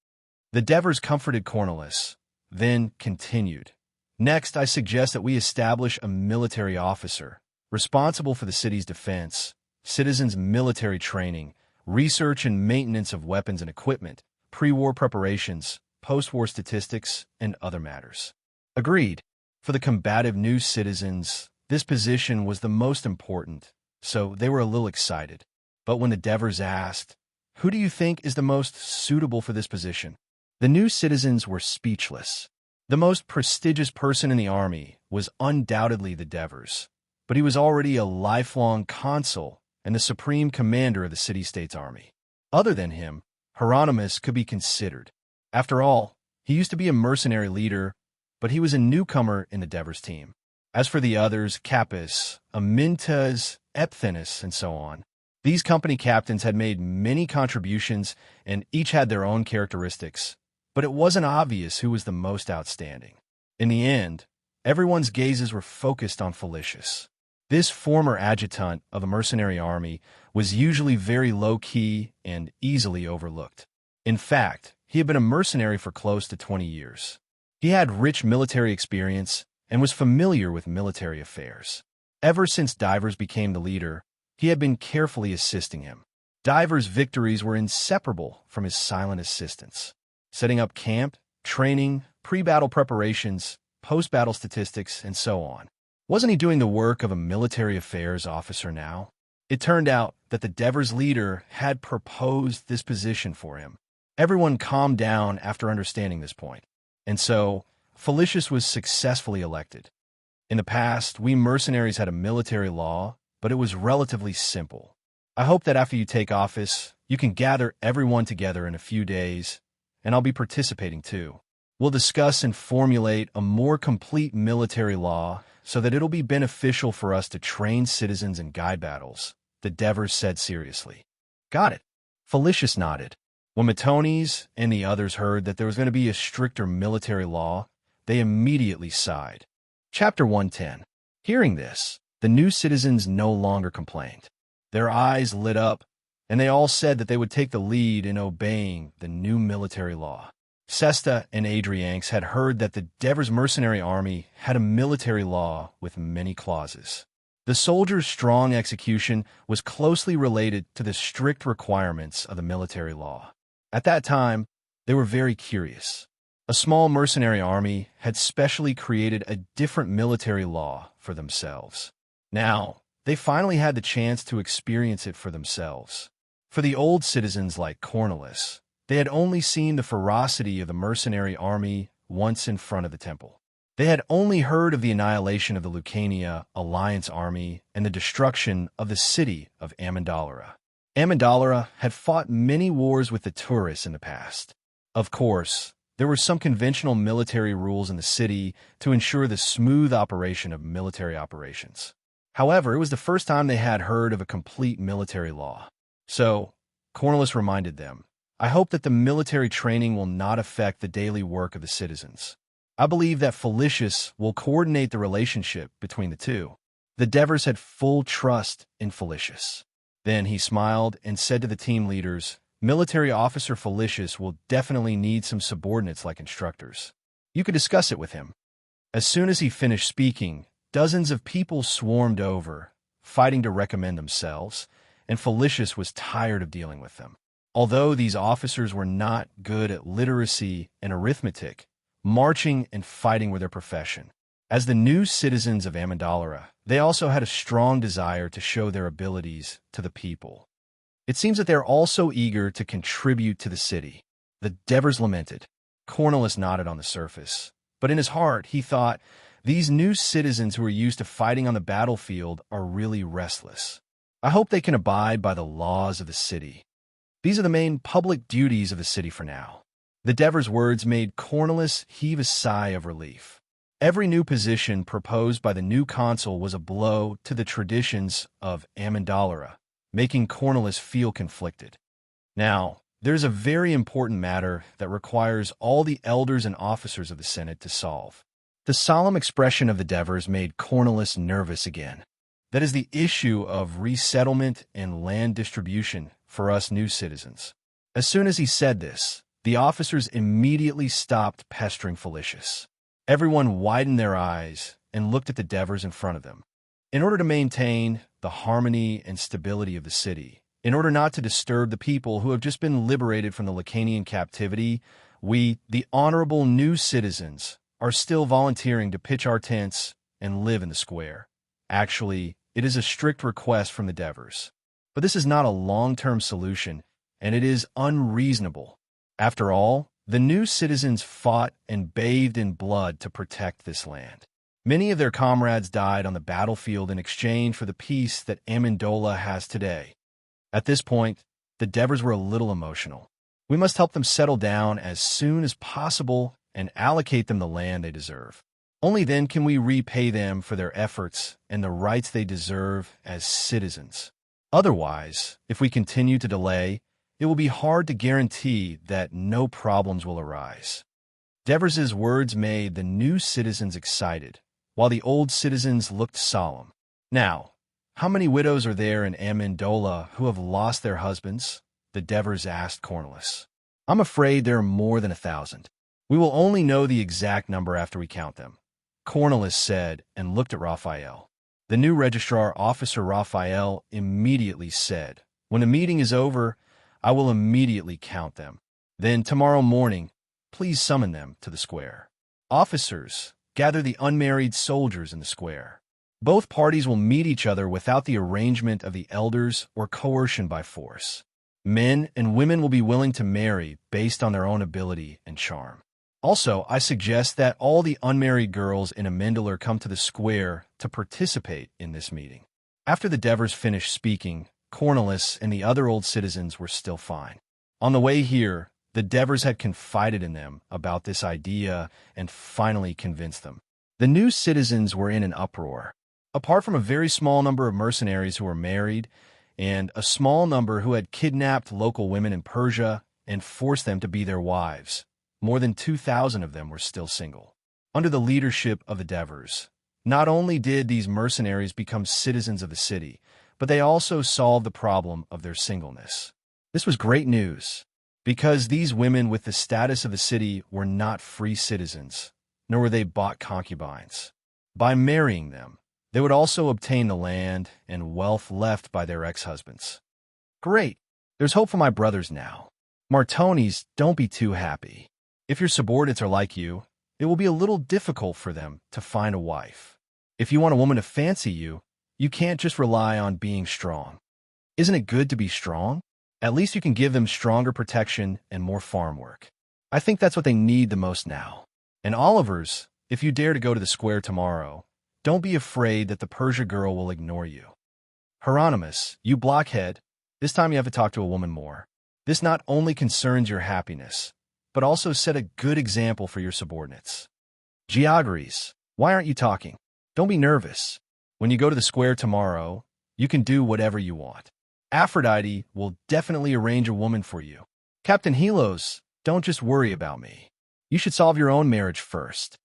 The Devers comforted Cornelis, then continued. Next, I suggest that we establish a military officer responsible for the city's defense, citizens' military training, research and maintenance of weapons and equipment, pre-war preparations, post-war statistics, and other matters. Agreed. For the combative new citizens, this position was the most important, so they were a little excited. But when the Devers asked, "Who do you think is the most suitable for this position?" the new citizens were speechless. The most prestigious person in the army was undoubtedly the Devers, but he was already a lifelong consul and the supreme commander of the city-state's army. Other than him, Hieronymus could be considered. After all, he used to be a mercenary leader, but he was a newcomer in the Devers team. As for the others, Capys, Amintas, Epthenus, and so on, these company captains had made many contributions and each had their own characteristics, but it wasn't obvious who was the most outstanding. In the end, everyone's gazes were focused on Felicius. This former adjutant of a mercenary army was usually very low-key and easily overlooked. In fact, he had been a mercenary for close to 20 years. He had rich military experience and was familiar with military affairs. Ever since Divers became the leader, he had been carefully assisting him. Divers' victories were inseparable from his silent assistance. Setting up camp, training, pre-battle preparations, post-battle statistics, and so on. Wasn't he doing the work of a military affairs officer now? It turned out that the Devers leader had proposed this position for him. Everyone calmed down after understanding this point. And so, Felicius was successfully elected. In the past, we mercenaries had a military law, but it was relatively simple. I hope that after you take office, you can gather everyone together in a few days, and I'll be participating too. We'll discuss and formulate a more complete military law so that it'll be beneficial for us to train citizens and guide battles, the Devers said seriously. Got it. Felicius nodded. When Matones and the others heard that there was going to be a stricter military law, they immediately sighed. Chapter 110. Hearing this, the new citizens no longer complained. Their eyes lit up, and they all said that they would take the lead in obeying the new military law. Sesta and Adrianx had heard that the Devers mercenary army had a military law with many clauses. The soldiers' strong execution was closely related to the strict requirements of the military law. At that time, they were very curious. A small mercenary army had specially created a different military law for themselves. Now, they finally had the chance to experience it for themselves. For the old citizens like Cornelis, they had only seen the ferocity of the mercenary army once in front of the temple. They had only heard of the annihilation of the Lucania Alliance army and the destruction of the city of Amandalera. Amandalera had fought many wars with the tourists in the past. Of course, there were some conventional military rules in the city to ensure the smooth operation of military operations. However, it was the first time they had heard of a complete military law. So, Cornelis reminded them, I hope that the military training will not affect the daily work of the citizens. I believe that Felicius will coordinate the relationship between the two. The Devers had full trust in Felicius. Then he smiled and said to the team leaders, Military officer Felicius will definitely need some subordinates like instructors. You could discuss it with him. As soon as he finished speaking, dozens of people swarmed over, fighting to recommend themselves, and Felicius was tired of dealing with them. Although these officers were not good at literacy and arithmetic, marching and fighting were their profession. As the new citizens of Amandalera, they also had a strong desire to show their abilities to the people. It seems that they are also eager to contribute to the city. The Devers lamented. Cornelis nodded on the surface, but in his heart he thought, these new citizens who are used to fighting on the battlefield are really restless. I hope they can abide by the laws of the city. These are the main public duties of the city for now. The Devers' words made Cornelis heave a sigh of relief. Every new position proposed by the new consul was a blow to the traditions of Amandalera, making Cornelis feel conflicted. Now, there's a very important matter that requires all the elders and officers of the Senate to solve. The solemn expression of the Devers made Cornelis nervous again. That is the issue of resettlement and land distribution for us new citizens. As soon as he said this, the officers immediately stopped pestering Felicius. Everyone widened their eyes and looked at the Devers in front of them. In order to maintain the harmony and stability of the city, in order not to disturb the people who have just been liberated from the Lacanian captivity, we, the honorable new citizens, are still volunteering to pitch our tents and live in the square. Actually, it is a strict request from the Devers. But this is not a long-term solution, and it is unreasonable. After all, the new citizens fought and bathed in blood to protect this land. Many of their comrades died on the battlefield in exchange for the peace that Amendola has today. At this point, the Devers were a little emotional. We must help them settle down as soon as possible and allocate them the land they deserve. Only then can we repay them for their efforts and the rights they deserve as citizens. Otherwise, if we continue to delay, it will be hard to guarantee that no problems will arise. Devers' words made the new citizens excited, while the old citizens looked solemn. Now, how many widows are there in Amendola who have lost their husbands? The Devers asked Cornelius. I'm afraid there are more than 1,000. We will only know the exact number after we count them, Cornelius said and looked at Raphael. The new registrar officer Raphael immediately said, when the meeting is over, I will immediately count them. Then tomorrow morning, please summon them to the square. Officers, gather the unmarried soldiers in the square. Both parties will meet each other without the arrangement of the elders or coercion by force. Men and women will be willing to marry based on their own ability and charm. Also, I suggest that all the unmarried girls in Amendola come to the square to participate in this meeting. After the Devers finished speaking, Cornelius and the other old citizens were still fine. On the way here, the Devers had confided in them about this idea and finally convinced them. The new citizens were in an uproar. Apart from a very small number of mercenaries who were married, and a small number who had kidnapped local women in Persia and forced them to be their wives, more than 2,000 of them were still single. Under the leadership of the Devers, not only did these mercenaries become citizens of the city, but they also solved the problem of their singleness. This was great news, because these women with the status of the city were not free citizens, nor were they bought concubines. By marrying them, they would also obtain the land and wealth left by their ex-husbands. Great! There's hope for my brothers now. Martonis, don't be too happy. If your subordinates are like you, it will be a little difficult for them to find a wife. If you want a woman to fancy you, you can't just rely on being strong. Isn't it good to be strong? At least you can give them stronger protection and more farm work. I think that's what they need the most now. And Oliver's, if you dare to go to the square tomorrow, don't be afraid that the Persia girl will ignore you. Hieronymus, you blockhead, this time you have to talk to a woman more. This not only concerns your happiness, but also set a good example for your subordinates. Geogories, why aren't you talking? Don't be nervous. When you go to the square tomorrow, you can do whatever you want. Aphrodite will definitely arrange a woman for you. Captain Helos, don't just worry about me. You should solve your own marriage first.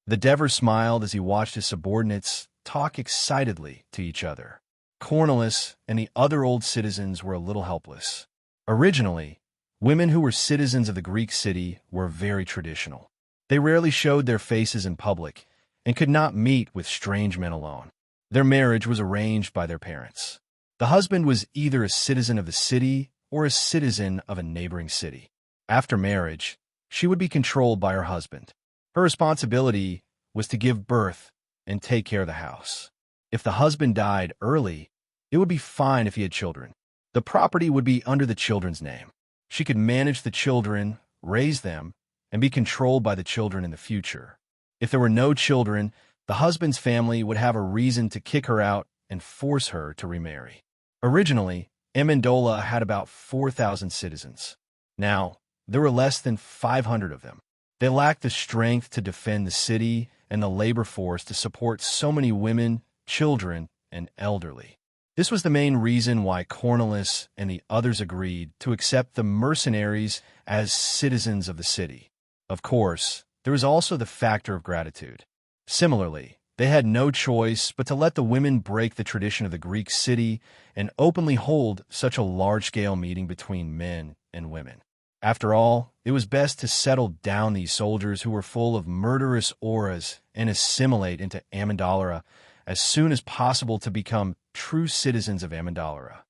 The Devers smiled as he watched his subordinates talk excitedly to each other. Cornelius and the other old citizens were a little helpless. Originally, women who were citizens of the Greek city were very traditional. They rarely showed their faces in public and could not meet with strange men alone. Their marriage was arranged by their parents. The husband was either a citizen of the city or a citizen of a neighboring city. After marriage, she would be controlled by her husband. Her responsibility was to give birth and take care of the house. If the husband died early, it would be fine if he had children. The property would be under the children's name. She could manage the children, raise them, and be controlled by the children in the future. If there were no children, the husband's family would have a reason to kick her out and force her to remarry. Originally, Amendola had about 4,000 citizens. Now, there were less than 500 of them. They lacked the strength to defend the city and the labor force to support so many women, children, and elderly. This was the main reason why Cornelius and the others agreed to accept the mercenaries as citizens of the city. Of course, there was also the factor of gratitude. Similarly, they had no choice but to let the women break the tradition of the Greek city and openly hold such a large-scale meeting between men and women. After all, it was best to settle down these soldiers who were full of murderous auras and assimilate into Amendola as soon as possible to become true citizens of Amendola.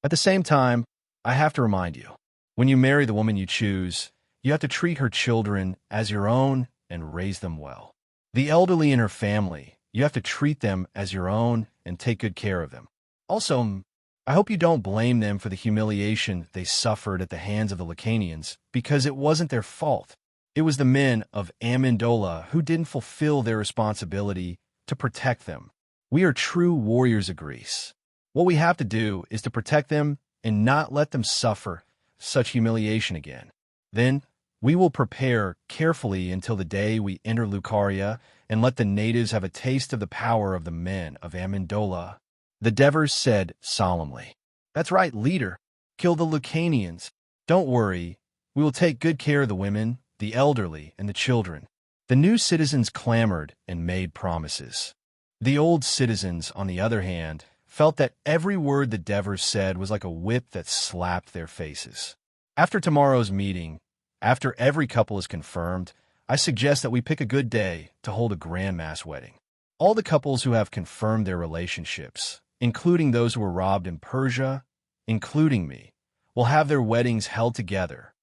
At the same time, I have to remind you, when you marry the woman you choose, you have to treat her children as your own and raise them well. The elderly in her family, you have to treat them as your own and take good care of them. Also, I hope you don't blame them for the humiliation they suffered at the hands of the Lucanians, because it wasn't their fault. It was the men of Amendola who didn't fulfill their responsibility to protect them. We are true warriors of Greece. What we have to do is to protect them and not let them suffer such humiliation again. Then, we will prepare carefully until the day we enter Lucaria and let the natives have a taste of the power of the men of Amendola. The Devers said solemnly. That's right, leader. Kill the Lucanians. Don't worry. We will take good care of the women, the elderly, and the children. The new citizens clamored and made promises. The old citizens, on the other hand, felt that every word the Devers said was like a whip that slapped their faces. After tomorrow's meeting, after every couple is confirmed, I suggest that we pick a good day to hold a grand mass wedding. All the couples who have confirmed their relationships, including those who were robbed in Persia, including me, will have their weddings held together.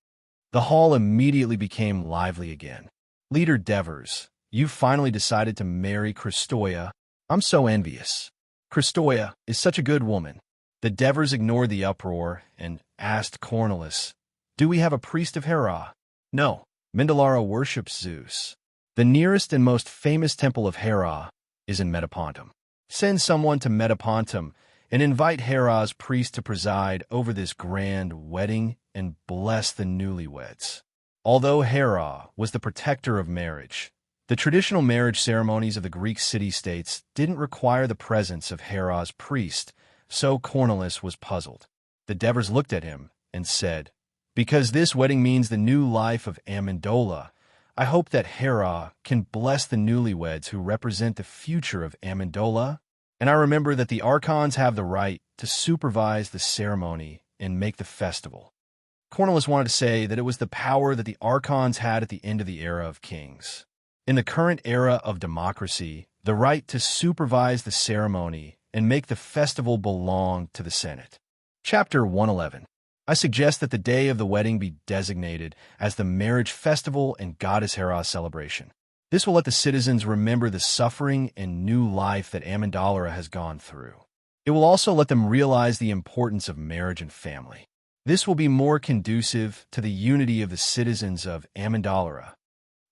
The hall immediately became lively again. Leader Devers, you finally decided to marry Christoya. I'm so envious. Christoya is such a good woman. The Devers ignored the uproar and asked Cornelis, do we have a priest of Hera? No, Mindalara worships Zeus. The nearest and most famous temple of Hera is in Metapontum. Send someone to Metapontum and invite Hera's priest to preside over this grand wedding and bless the newlyweds. Although Hera was the protector of marriage, the traditional marriage ceremonies of the Greek city-states didn't require the presence of Hera's priest, so Cornelis was puzzled. The Devers looked at him and said, because this wedding means the new life of Amendola, I hope that Hera can bless the newlyweds who represent the future of Amendola, and I remember that the Archons have the right to supervise the ceremony and make the festival. Cornelis wanted to say that it was the power that the Archons had at the end of the era of kings. In the current era of democracy, the right to supervise the ceremony and make the festival belong to the Senate. Chapter 111. I suggest that the day of the wedding be designated as the marriage festival and Goddess Hera celebration. This will let the citizens remember the suffering and new life that Amendolara has gone through. It will also let them realize the importance of marriage and family. This will be more conducive to the unity of the citizens of Amendolara.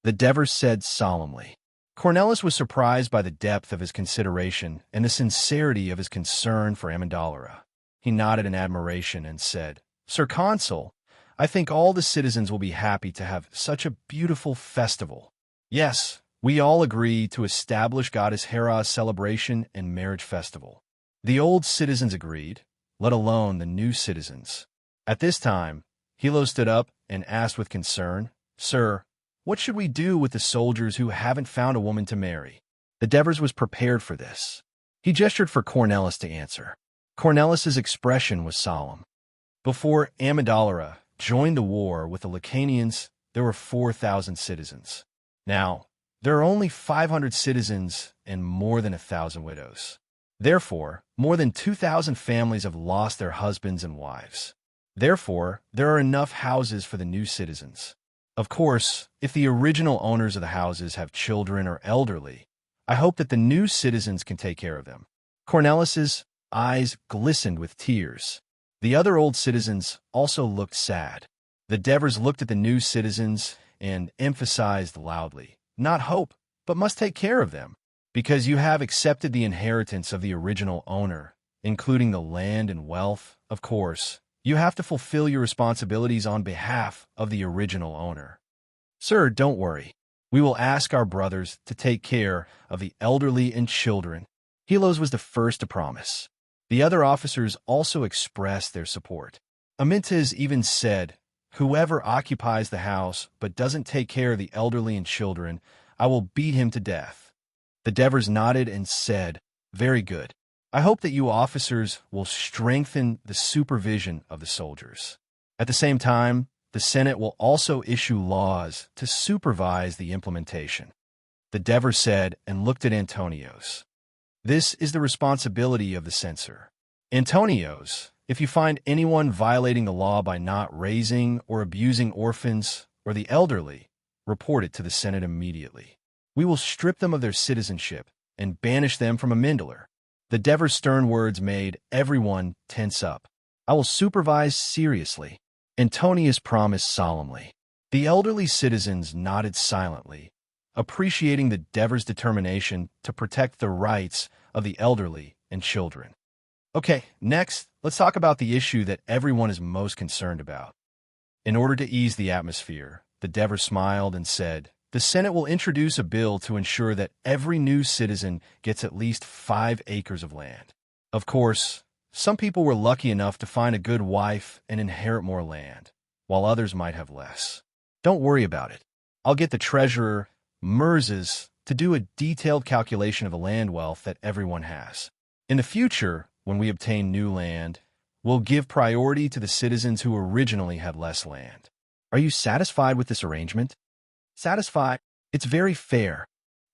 The Devers said solemnly. Cornelis was surprised by the depth of his consideration and the sincerity of his concern for Amendolara. He nodded in admiration and said, Sir Consul, I think all the citizens will be happy to have such a beautiful festival. Yes, we all agree to establish Goddess Hera's celebration and marriage festival. The old citizens agreed, let alone the new citizens. At this time, Hilo stood up and asked with concern, Sir, what should we do with the soldiers who haven't found a woman to marry? The Devers was prepared for this. He gestured for Cornelis to answer. Cornelis's expression was solemn. Before Amendolara joined the war with the Lacanians, there were 4,000 citizens. Now, there are only 500 citizens and more than 1,000 widows. Therefore, more than 2,000 families have lost their husbands and wives. Therefore, there are enough houses for the new citizens. Of course, if the original owners of the houses have children or elderly, I hope that the new citizens can take care of them. Cornelis's eyes glistened with tears. The other old citizens also looked sad. The Devers looked at the new citizens and emphasized loudly, not hope, but must take care of them, because you have accepted the inheritance of the original owner, including the land and wealth. Of course, you have to fulfill your responsibilities on behalf of the original owner. Sir, don't worry. We will ask our brothers to take care of the elderly and children. Helos was the first to promise. The other officers also expressed their support. Amyntas even said, whoever occupies the house but doesn't take care of the elderly and children, I will beat him to death. The Devers nodded and said, very good. I hope that you officers will strengthen the supervision of the soldiers. At the same time, the Senate will also issue laws to supervise the implementation. The Devers said and looked at Antonios. This is the responsibility of the censor. Antonios, if you find anyone violating the law by not raising or abusing orphans or the elderly, report it to the Senate immediately. We will strip them of their citizenship and banish them from Amendolara. The Devers' stern words made everyone tense up. I will supervise seriously. Antonius promised solemnly. The elderly citizens nodded silently, appreciating the Devers' determination to protect the rights of the elderly and children. Okay, next, let's talk about the issue that everyone is most concerned about. In order to ease the atmosphere, the Devers smiled and said, the Senate will introduce a bill to ensure that every new citizen gets at least 5 acres of land. Of course, some people were lucky enough to find a good wife and inherit more land, while others might have less. Don't worry about it. I'll get the treasurer, Merzes, to do a detailed calculation of the land wealth that everyone has. In the future, when we obtain new land, we'll give priority to the citizens who originally had less land. Are you satisfied with this arrangement? Satisfied? It's very fair.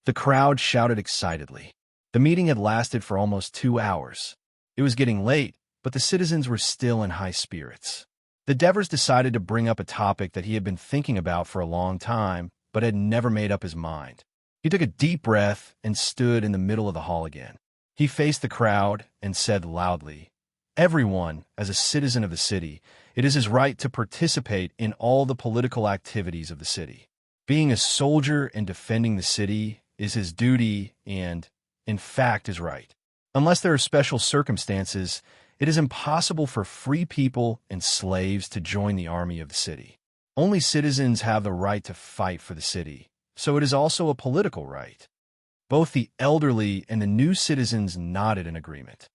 The crowd shouted excitedly. The meeting had lasted for almost 2 hours. It was getting late, but the citizens were still in high spirits. The Devers decided to bring up a topic that he had been thinking about for a long time, but had never made up his mind. He took a deep breath and stood in the middle of the hall again. He faced the crowd and said loudly, "Everyone, as a citizen of the city, it is his right to participate in all the political activities of the city. Being a soldier and defending the city is his duty and, in fact, his right. Unless there are special circumstances, it is impossible for free people and slaves to join the army of the city. Only citizens have the right to fight for the city, so it is also a political right." Both the elderly and the new citizens nodded in agreement.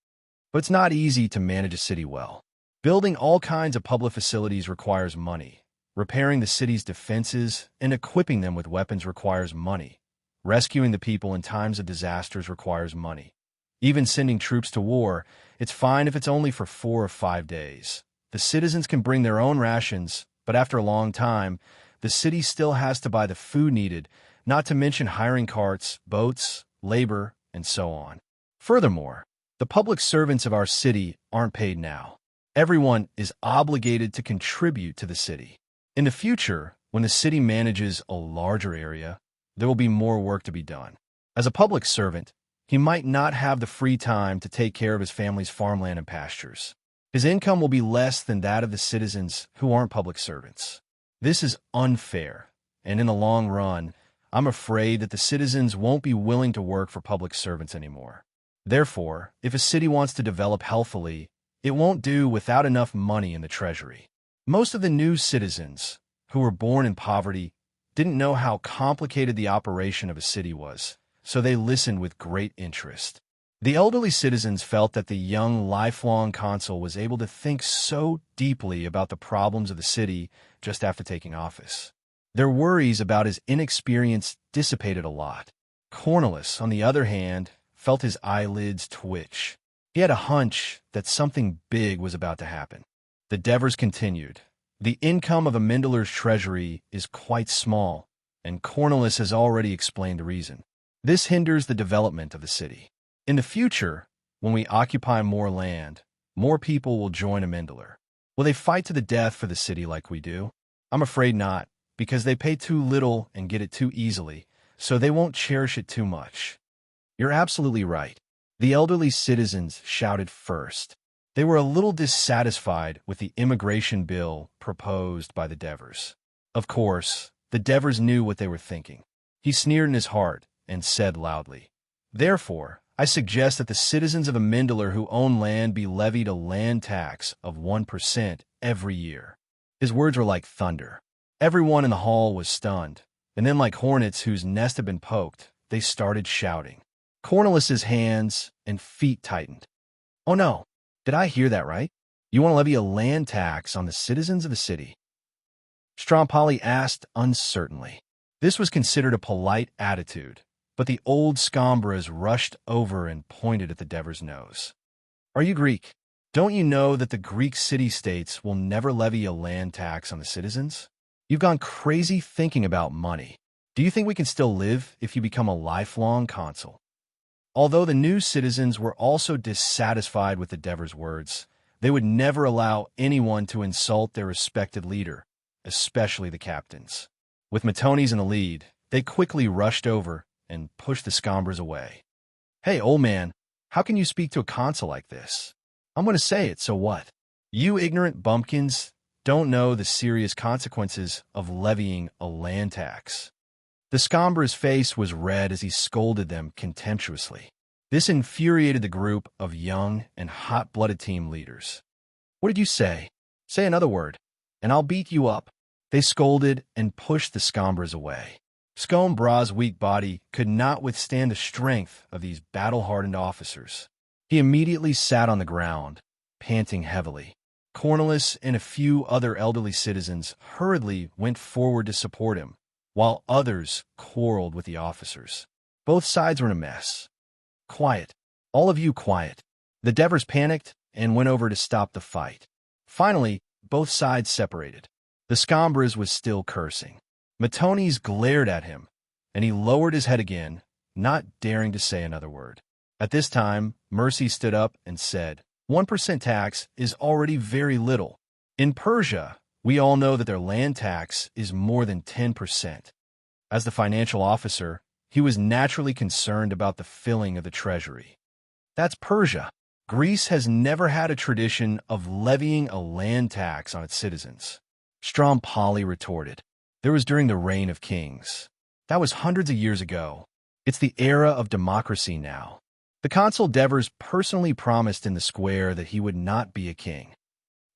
But it's not easy to manage a city well. Building all kinds of public facilities requires money. Repairing the city's defenses and equipping them with weapons requires money. Rescuing the people in times of disasters requires money. Even sending troops to war, it's fine if it's only for 4 or 5 days. The citizens can bring their own rations, but after a long time, the city still has to buy the food needed, not to mention hiring carts, boats, labor, and so on. Furthermore, the public servants of our city aren't paid now. Everyone is obligated to contribute to the city. In the future, when the city manages a larger area, there will be more work to be done. As a public servant, he might not have the free time to take care of his family's farmland and pastures. His income will be less than that of the citizens who aren't public servants. This is unfair, and in the long run, I'm afraid that the citizens won't be willing to work for public servants anymore. Therefore, if a city wants to develop healthily, it won't do without enough money in the treasury. Most of the new citizens, who were born in poverty, didn't know how complicated the operation of a city was, so they listened with great interest. The elderly citizens felt that the young, lifelong consul was able to think so deeply about the problems of the city just after taking office. Their worries about his inexperience dissipated a lot. Cornelius, on the other hand, felt his eyelids twitch. He had a hunch that something big was about to happen. The Devers continued. The income of a Mendler's treasury is quite small, and Cornelius has already explained the reason. This hinders the development of the city. In the future, when we occupy more land, more people will join a Mendler. Will they fight to the death for the city like we do? I'm afraid not, because they pay too little and get it too easily, so they won't cherish it too much. You're absolutely right. The elderly citizens shouted first. They were a little dissatisfied with the immigration bill proposed by the Devers. Of course, the Devers knew what they were thinking. He sneered in his heart and said loudly, "Therefore, I suggest that the citizens of a Mendler who own land be levied a land tax of 1% every year." His words were like thunder. Everyone in the hall was stunned, and then like hornets whose nest had been poked, they started shouting. Cornelius's hands and feet tightened. "Oh no, did I hear that right? You want to levy a land tax on the citizens of the city?" Strompoli asked uncertainly. This was considered a polite attitude, but the old Scambras rushed over and pointed at the Devers' nose. "Are you Greek? Don't you know that the Greek city-states will never levy a land tax on the citizens? You've gone crazy thinking about money. Do you think we can still live if you become a lifelong consul?" Although the new citizens were also dissatisfied with the Devers' words, they would never allow anyone to insult their respected leader, especially the captains. With Matones in the lead, they quickly rushed over and pushed the Scambras away. "Hey, old man, how can you speak to a consul like this? I'm going to say it, so what? You ignorant bumpkins don't know the serious consequences of levying a land tax." The Scambra's face was red as he scolded them contemptuously. This infuriated the group of young and hot-blooded team leaders. "What did you say? Say another word, and I'll beat you up." They scolded and pushed the Scambras away. Scombra's weak body could not withstand the strength of these battle-hardened officers. He immediately sat on the ground, panting heavily. Cornelius and a few other elderly citizens hurriedly went forward to support him, while others quarreled with the officers. Both sides were in a mess. Quiet. All of you quiet. The Devers panicked and went over to stop the fight. Finally, both sides separated. The Scombras was still cursing. Matones glared at him, and he lowered his head again, not daring to say another word. At this time, Mercy stood up and said, 1% tax is already very little. In Persia, we all know that their land tax is more than 10%. As the financial officer, he was naturally concerned about the filling of the treasury. That's Persia. Greece has never had a tradition of levying a land tax on its citizens. Strompoli retorted. There was during the reign of kings. That was hundreds of years ago. It's the era of democracy now. The consul Devers personally promised in the square that he would not be a king.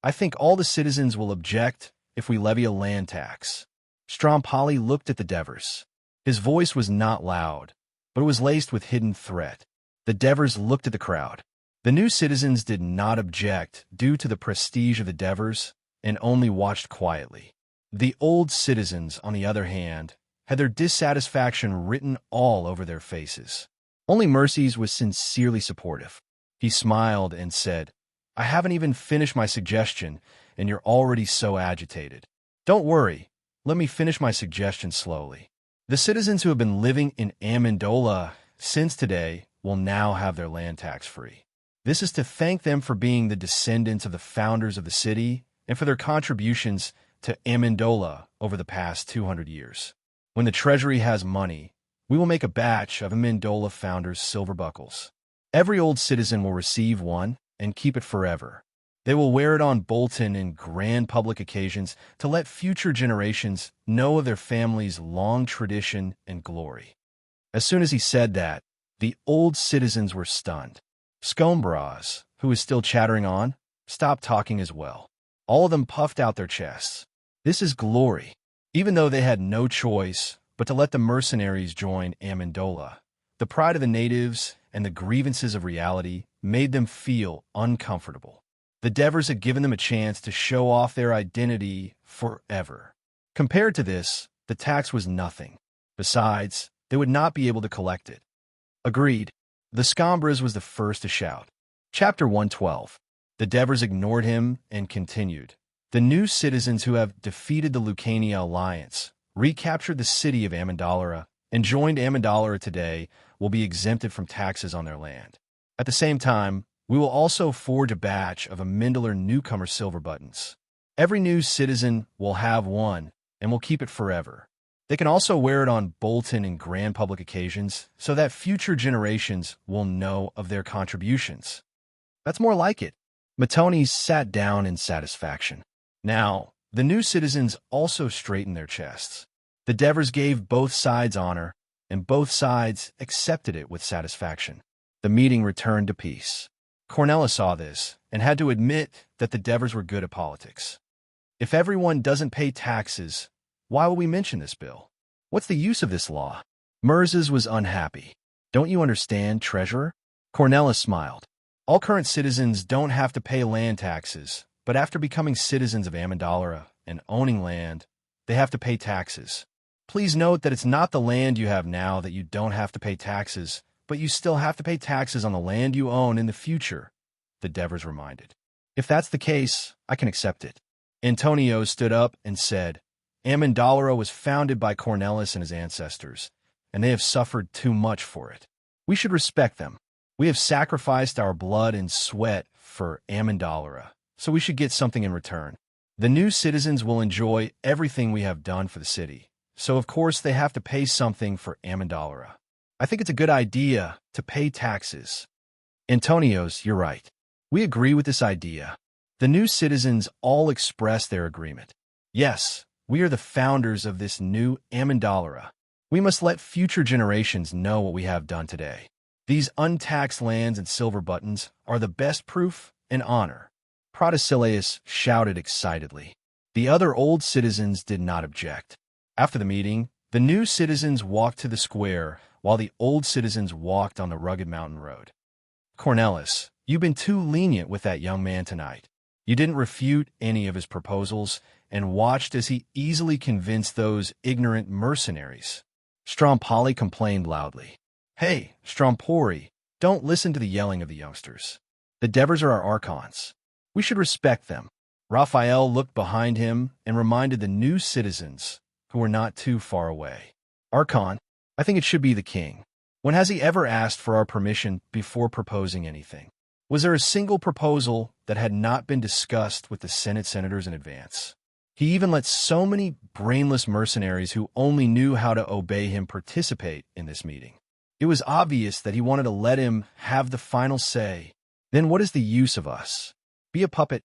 I think all the citizens will object if we levy a land tax. Strompoli looked at the Devers. His voice was not loud, but it was laced with hidden threat. The Devers looked at the crowd. The new citizens did not object due to the prestige of the Devers and only watched quietly. The old citizens, on the other hand, had their dissatisfaction written all over their faces. Only Mercy's was sincerely supportive. He smiled and said, I haven't even finished my suggestion, and you're already so agitated. Don't worry, let me finish my suggestion slowly. The citizens who have been living in Amendola since today will now have their land tax free. This is to thank them for being the descendants of the founders of the city and for their contributions to Amendola over the past 200 years. When the treasury has money, we will make a batch of Amendola founders' silver buckles. Every old citizen will receive one and keep it forever. They will wear it on Bolton in grand public occasions to let future generations know of their family's long tradition and glory. As soon as he said that, the old citizens were stunned. Scombras, who was still chattering on, stopped talking as well. All of them puffed out their chests. This is glory. Even though they had no choice but to let the mercenaries join Amendola, the pride of the natives and the grievances of reality made them feel uncomfortable. The Devers had given them a chance to show off their identity forever. Compared to this, the tax was nothing. Besides, they would not be able to collect it. Agreed. The Scombras was the first to shout. Chapter 112. The Devers ignored him and continued. The new citizens who have defeated the Lucania alliance, recaptured the city of Amendola, and joined Amendola today will be exempted from taxes on their land. At the same time, we will also forge a batch of Amendola newcomer silver buttons. Every new citizen will have one and will keep it forever. They can also wear it on Bolton in grand public occasions so that future generations will know of their contributions. That's more like it. Matones sat down in satisfaction. Now, the new citizens also straightened their chests. The Devers gave both sides honor, and both sides accepted it with satisfaction. The meeting returned to peace. Cornella saw this and had to admit that the Devers were good at politics. If everyone doesn't pay taxes, why will we mention this bill? What's the use of this law? Merzes was unhappy. Don't you understand, Treasurer? Cornella smiled. All current citizens don't have to pay land taxes, but after becoming citizens of Amendola and owning land, they have to pay taxes. Please note that it's not the land you have now that you don't have to pay taxes, but you still have to pay taxes on the land you own in the future, the Devers reminded. If that's the case, I can accept it. Antonio stood up and said, Amendola was founded by Cornelis and his ancestors, and they have suffered too much for it. We should respect them. We have sacrificed our blood and sweat for Amendola, so we should get something in return. The new citizens will enjoy everything we have done for the city, so of course they have to pay something for Amendola. I think it's a good idea to pay taxes. Antonios, you're right. We agree with this idea. The new citizens all expressed their agreement. Yes, we are the founders of this new Amendola. We must let future generations know what we have done today. These untaxed lands and silver buttons are the best proof and honor. Protesilaus shouted excitedly. The other old citizens did not object. After the meeting, the new citizens walked to the square while the old citizens walked on the rugged mountain road. Cornelis, you've been too lenient with that young man tonight. You didn't refute any of his proposals and watched as he easily convinced those ignorant mercenaries. Strompoli complained loudly. Hey, Strompori, don't listen to the yelling of the youngsters. The Devers are our archons. We should respect them. Raphael looked behind him and reminded the new citizens who were not too far away. Archon, I think it should be the king. When has he ever asked for our permission before proposing anything? Was there a single proposal that had not been discussed with the Senate senators in advance? He even let so many brainless mercenaries who only knew how to obey him participate in this meeting. It was obvious that he wanted to let him have the final say. Then what is the use of us? Be a puppet.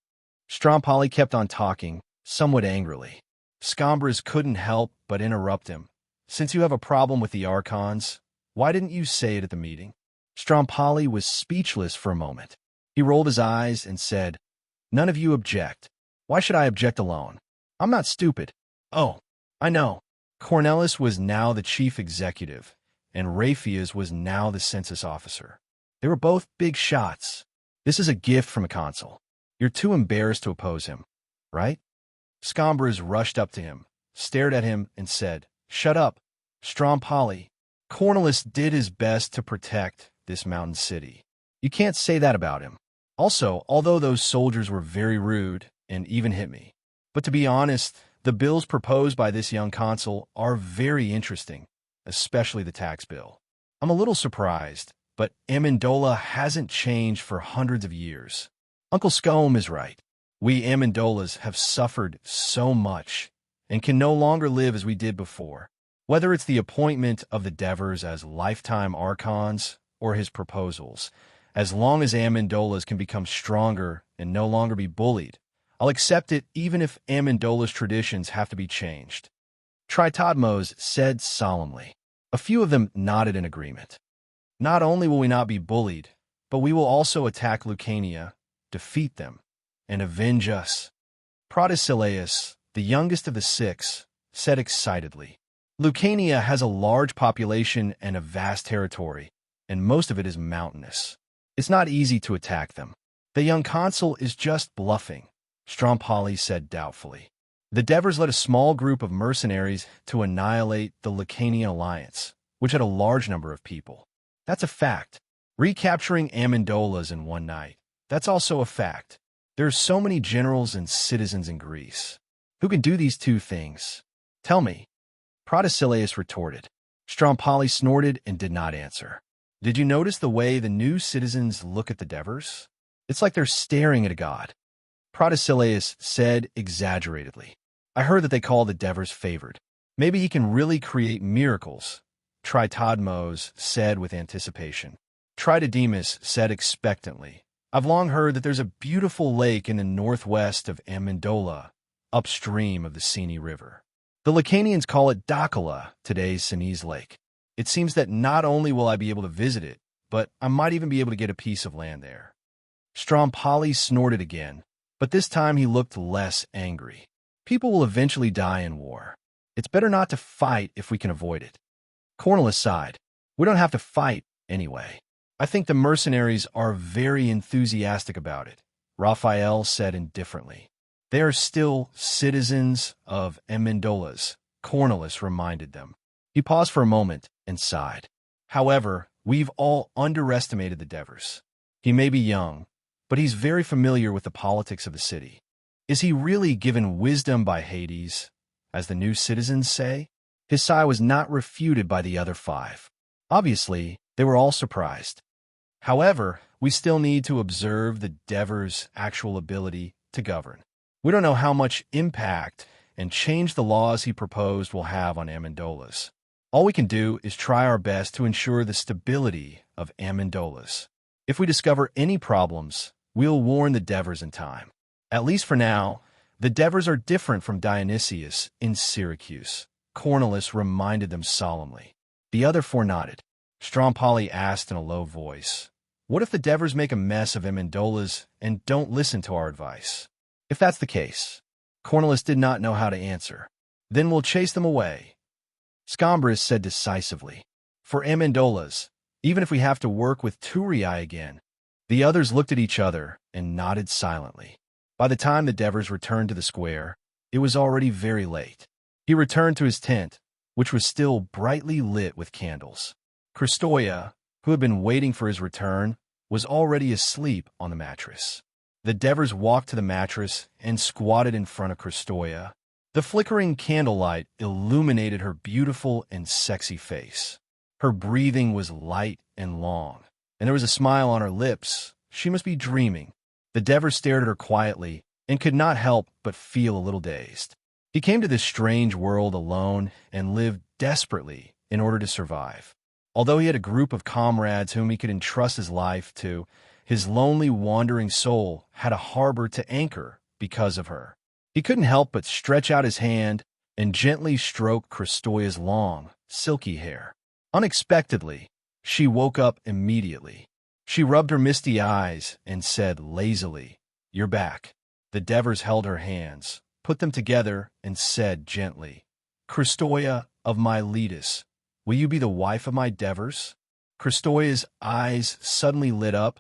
Strompoli kept on talking, somewhat angrily. Scombres couldn't help but interrupt him. Since you have a problem with the Archons, why didn't you say it at the meeting? Strompoli was speechless for a moment. He rolled his eyes and said, None of you object. Why should I object alone? I'm not stupid. Oh, I know. Cornelis was now the chief executive, and Raphias was now the census officer. They were both big shots. This is a gift from a consul. You're too embarrassed to oppose him, right? Scombres rushed up to him, stared at him, and said, Shut up, Strompoli. Cornelis did his best to protect this mountain city. You can't say that about him. Also, although those soldiers were very rude and even hit me. But to be honest, the bills proposed by this young consul are very interesting, especially the tax bill. I'm a little surprised, but Amendola hasn't changed for hundreds of years. Uncle Scombe is right. We Amendolas have suffered so much and can no longer live as we did before. Whether it's the appointment of the Devers as lifetime archons or his proposals, as long as Amendolas can become stronger and no longer be bullied, I'll accept it even if Amendola's traditions have to be changed. Tritodmos said solemnly. A few of them nodded in agreement. Not only will we not be bullied, but we will also attack Lucania, defeat them, and avenge us. Protesilaus, the youngest of the six, said excitedly. Lucania has a large population and a vast territory, and most of it is mountainous. It's not easy to attack them. The young consul is just bluffing, Strompoli said doubtfully. The Devers led a small group of mercenaries to annihilate the Lucanian alliance, which had a large number of people. That's a fact. Recapturing Amendolas in one night. That's also a fact. There are so many generals and citizens in Greece. Who can do these two things? Tell me. Protesilaus retorted. Strompoli snorted and did not answer. Did you notice the way the new citizens look at the Devers? It's like they're staring at a god. Protesilaus said exaggeratedly. I heard that they call the Devers favored. Maybe he can really create miracles, Tritodmos said with anticipation. Tritodemus said expectantly. I've long heard that there's a beautiful lake in the northwest of Amendola, upstream of the Sini River. The Lucanians call it Dakala, today's Sinise Lake. It seems that not only will I be able to visit it, but I might even be able to get a piece of land there. Strompoli snorted again, but this time he looked less angry. People will eventually die in war. It's better not to fight if we can avoid it. Cornelis sighed. We don't have to fight anyway. I think the mercenaries are very enthusiastic about it, Raphael said indifferently. They are still citizens of Amendolas, Cornelis reminded them. He paused for a moment and sighed. However, we've all underestimated the Devers. He may be young, but he's very familiar with the politics of the city. Is he really given wisdom by Hades, as the new citizens say? His sigh was not refuted by the other five. Obviously, they were all surprised. However, we still need to observe the Devers' actual ability to govern. We don't know how much impact and change the laws he proposed will have on Amendolas. All we can do is try our best to ensure the stability of Amendolas. If we discover any problems, we'll warn the Devers in time. At least for now, the Devers are different from Dionysius in Syracuse, Cornelis reminded them solemnly. The other four nodded. Strompoli asked in a low voice, What if the Devers make a mess of Amendolas and don't listen to our advice? If that's the case, Cornelis did not know how to answer. Then we'll chase them away. Scombres said decisively. For Amendolas, even if we have to work with Turiae again. The others looked at each other and nodded silently. By the time the Devers returned to the square, it was already very late. He returned to his tent, which was still brightly lit with candles. Kristoya, who had been waiting for his return, was already asleep on the mattress. The Devers walked to the mattress and squatted in front of Kristoya. The flickering candlelight illuminated her beautiful and sexy face. Her breathing was light and long, and there was a smile on her lips. She must be dreaming. The Devers stared at her quietly and could not help but feel a little dazed. He came to this strange world alone and lived desperately in order to survive. Although he had a group of comrades whom he could entrust his life to, his lonely, wandering soul had a harbor to anchor because of her. He couldn't help but stretch out his hand and gently stroke Kristoya's long, silky hair. Unexpectedly, she woke up immediately. She rubbed her misty eyes and said lazily, "You're back." The Devers held her hands, put them together, and said gently, "Kristoya of my Letus, will you be the wife of my Devers?" Kristoya's eyes suddenly lit up,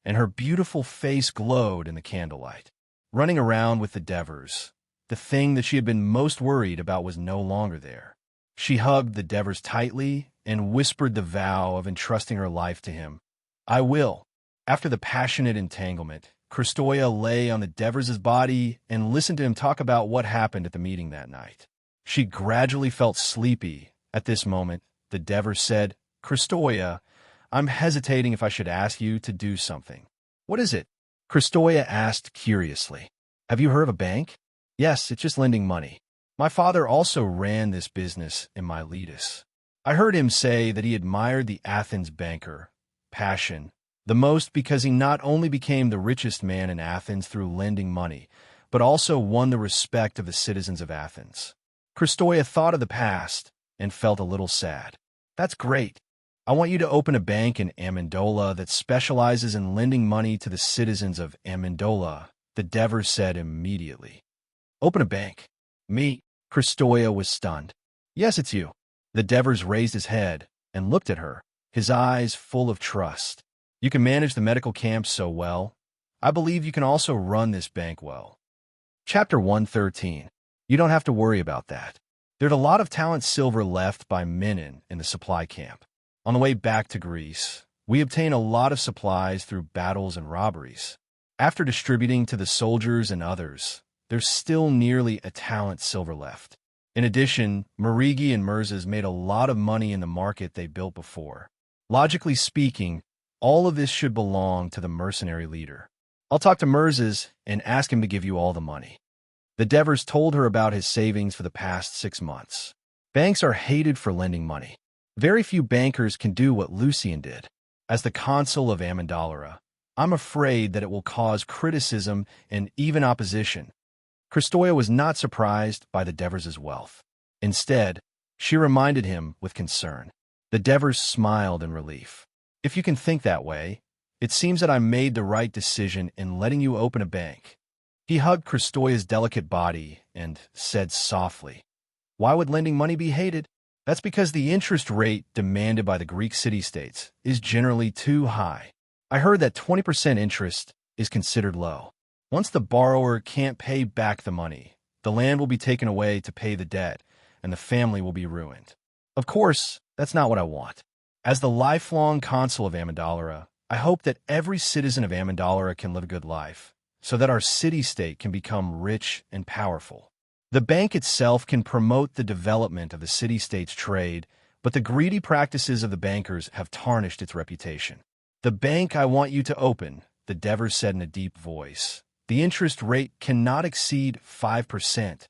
and her beautiful face glowed in the candlelight. Running around with the Devers, the thing that she had been most worried about was no longer there. She hugged the Devers tightly and whispered the vow of entrusting her life to him. "I will." After the passionate entanglement, Kristoya lay on the Devers' body and listened to him talk about what happened at the meeting that night. She gradually felt sleepy. At this moment, the Devers said, "Kristoya, I'm hesitating if I should ask you to do something." "What is it?" Kristoya asked curiously. "Have you heard of a bank?" "Yes, it's just lending money. My father also ran this business in Miletus. I heard him say that he admired the Athens banker, Passion, the most because he not only became the richest man in Athens through lending money, but also won the respect of the citizens of Athens." Kristoya thought of the past and felt a little sad. "That's great. I want you to open a bank in Amendola that specializes in lending money to the citizens of Amendola," the Devers said immediately. "Open a bank? Me?" Kristoya was stunned. "Yes, it's you." The Devers raised his head and looked at her, his eyes full of trust. "You can manage the medical camps so well. I believe you can also run this bank well." Chapter 113. You don't have to worry about that. There's a lot of talent silver left by Menon in the supply camp. On the way back to Greece, we obtain a lot of supplies through battles and robberies. After distributing to the soldiers and others, there's still nearly a talent silver left. In addition, Marigi and Mirzas made a lot of money in the market they built before. Logically speaking, all of this should belong to the mercenary leader. I'll talk to Mirzas and ask him to give you all the money. The Devers told her about his savings for the past 6 months. Banks are hated for lending money. Very few bankers can do what Lucian did. As the consul of Amendola, I'm afraid that it will cause criticism and even opposition. Kristoya was not surprised by the Devers' wealth. Instead, she reminded him with concern. The Devers smiled in relief. "If you can think that way, it seems that I made the right decision in letting you open a bank." He hugged Kristoya's delicate body and said softly, "Why would lending money be hated? That's because the interest rate demanded by the Greek city-states is generally too high. I heard that 20% interest is considered low. Once the borrower can't pay back the money, the land will be taken away to pay the debt, and the family will be ruined. Of course, that's not what I want. As the lifelong consul of Amendola, I hope that every citizen of Amendola can live a good life, so that our city-state can become rich and powerful. The bank itself can promote the development of the city-state's trade, but the greedy practices of the bankers have tarnished its reputation. The bank I want you to open," the Devers said in a deep voice, "the interest rate cannot exceed 5%.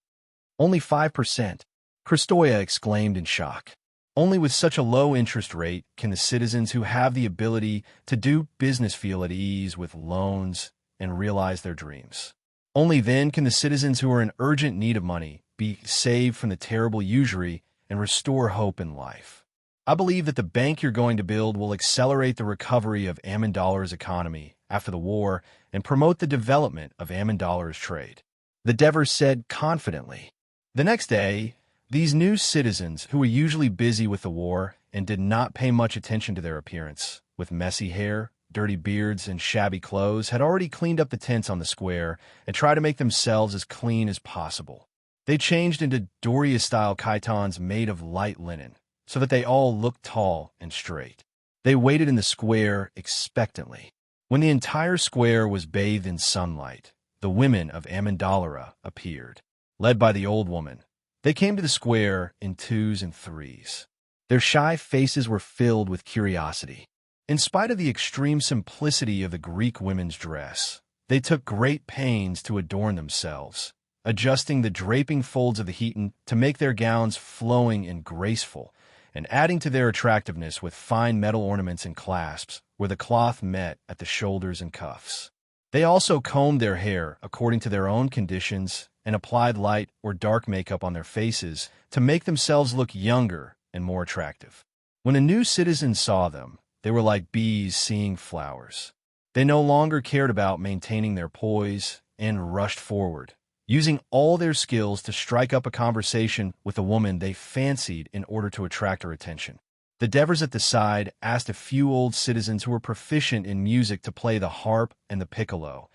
"Only 5%? Kristoya exclaimed in shock. "Only with such a low interest rate can the citizens who have the ability to do business feel at ease with loans and realize their dreams. Only then can the citizens who are in urgent need of money be saved from the terrible usury and restore hope in life. I believe that the bank you're going to build will accelerate the recovery of Amendola's economy after the war and promote the development of Amendola's trade," the Devers said confidently. The next day, these new citizens, who were usually busy with the war and did not pay much attention to their appearance, with messy hair, dirty beards, and shabby clothes, had already cleaned up the tents on the square and tried to make themselves as clean as possible. They changed into Doria-style chitons made of light linen, so that they all looked tall and straight. They waited in the square expectantly. When the entire square was bathed in sunlight, the women of Amandalera appeared, led by the old woman. They came to the square in twos and threes. Their shy faces were filled with curiosity. In spite of the extreme simplicity of the Greek women's dress, they took great pains to adorn themselves, adjusting the draping folds of the heaton to make their gowns flowing and graceful, and adding to their attractiveness with fine metal ornaments and clasps where the cloth met at the shoulders and cuffs. They also combed their hair according to their own conditions and applied light or dark makeup on their faces to make themselves look younger and more attractive. When a new citizen saw them, they were like bees seeing flowers. They no longer cared about maintaining their poise and rushed forward, using all their skills to strike up a conversation with a woman they fancied in order to attract her attention. The Devers at the side asked a few old citizens who were proficient in music to play the harp and the piccolo,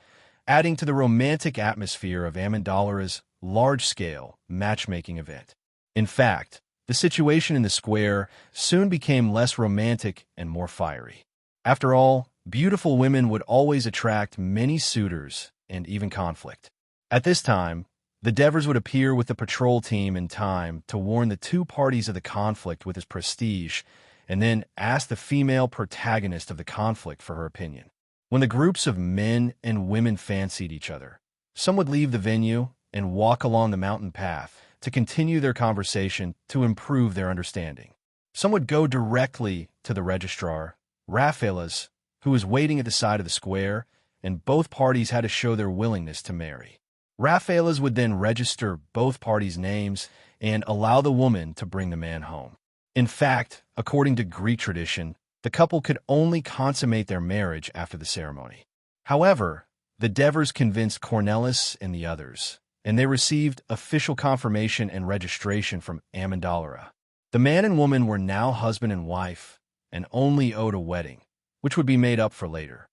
adding to the romantic atmosphere of Amandalera's large-scale matchmaking event. In fact, the situation in the square soon became less romantic and more fiery. After all, beautiful women would always attract many suitors and even conflict. At this time, the Devers would appear with the patrol team in time to warn the two parties of the conflict with his prestige, and then ask the female protagonist of the conflict for her opinion. When the groups of men and women fancied each other, some would leave the venue and walk along the mountain path to continue their conversation to improve their understanding. Some would go directly to the registrar, Raphaelis, who was waiting at the side of the square, and both parties had to show their willingness to marry. Raphaelis would then register both parties' names and allow the woman to bring the man home. In fact, according to Greek tradition, the couple could only consummate their marriage after the ceremony. However, the Devers convinced Cornelis and the others, and they received official confirmation and registration from Amandalera. The man and woman were now husband and wife, and only owed a wedding, which would be made up for later.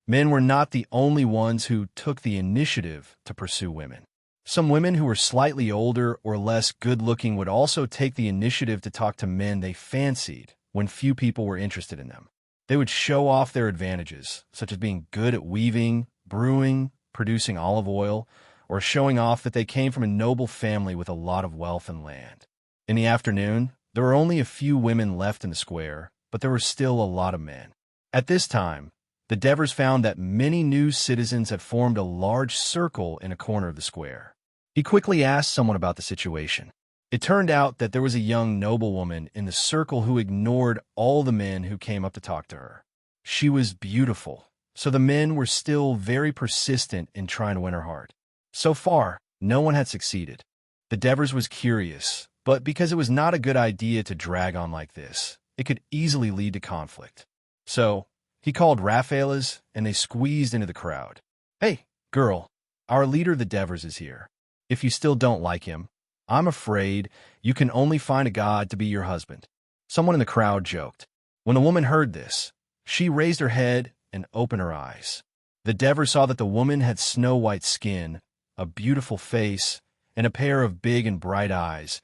Men were not the only ones who took the initiative to pursue women. Some women who were slightly older or less good-looking would also take the initiative to talk to men they fancied when few people were interested in them. They would show off their advantages, such as being good at weaving, brewing, producing olive oil, or showing off that they came from a noble family with a lot of wealth and land. In the afternoon, there were only a few women left in the square, but there were still a lot of men. At this time, the Devers found that many new citizens had formed a large circle in a corner of the square. He quickly asked someone about the situation. It turned out that there was a young noblewoman in the circle who ignored all the men who came up to talk to her. She was beautiful, so the men were still very persistent in trying to win her heart. So far, no one had succeeded. The Devers was curious, but because it was not a good idea to drag on like this, it could easily lead to conflict. So, he called Raphaelis, and they squeezed into the crowd. "Hey, girl, our leader, the Devers, is here. If you still don't like him, I'm afraid you can only find a god to be your husband." Someone in the crowd joked. When the woman heard this, she raised her head and opened her eyes. The Devers saw that the woman had snow-white skin, a beautiful face, and a pair of big and bright eyes.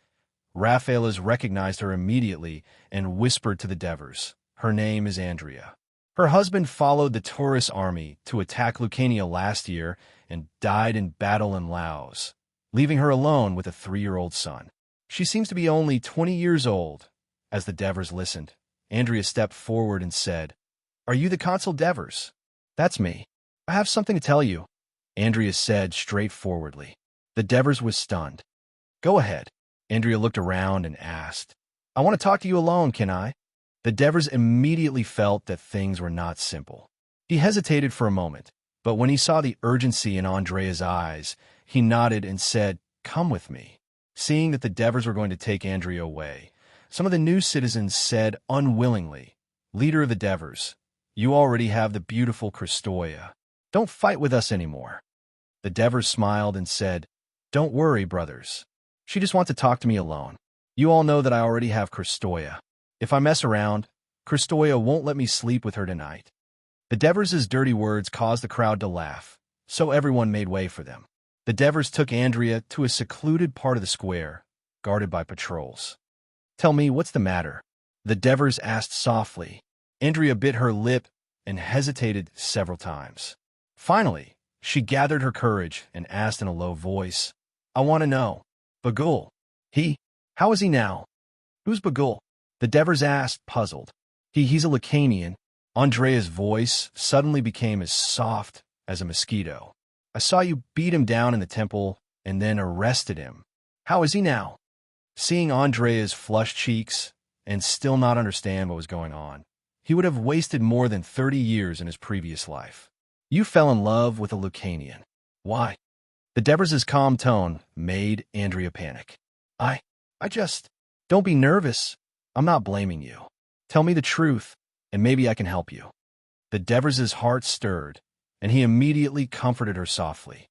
Raphaelis recognized her immediately and whispered to the Devers, "Her name is Andrea. Her husband followed the Taurus army to attack Lucania last year and died in battle in Laos, leaving her alone with a 3-year-old son. She seems to be only 20 years old." As the Devers listened, Andrea stepped forward and said, "Are you the Consul Devers?" "That's me. I have something to tell you," Andrea said straightforwardly. The Devers was stunned. "Go ahead." Andrea looked around and asked, "I want to talk to you alone, can I?" The Devers immediately felt that things were not simple. He hesitated for a moment, but when he saw the urgency in Andrea's eyes, he nodded and said, "Come with me." Seeing that the Devers were going to take Andrea away, some of the new citizens said unwillingly, "Leader of the Devers, you already have the beautiful Christoia. Don't fight with us anymore." The Devers smiled and said, "Don't worry, brothers. She just wants to talk to me alone. You all know that I already have Christoia. If I mess around, Christoia won't let me sleep with her tonight." The Devers' dirty words caused the crowd to laugh, so everyone made way for them. The Devers took Andrea to a secluded part of the square, guarded by patrols. Tell me, what's the matter? The Devers asked softly. Andrea bit her lip and hesitated several times. Finally, she gathered her courage and asked in a low voice, I want to know. Bagul. He? How is he now? Who's Bagul? The Devers asked, puzzled. He's a Lacanian. Andrea's voice suddenly became as soft as a mosquito. I saw you beat him down in the temple and then arrested him. How is he now? Seeing Andrea's flushed cheeks and still not understand what was going on, he would have wasted more than 30 years in his previous life. You fell in love with a Lucanian. Why? The Devers' calm tone made Andrea panic. I just... Don't be nervous. I'm not blaming you. Tell me the truth, and maybe I can help you. The Devers' heart stirred, and he immediately comforted her softly.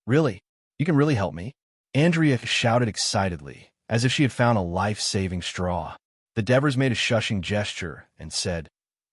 Really? You can really help me? Andrea shouted excitedly, as if she had found a life-saving straw. The Devers made a shushing gesture and said,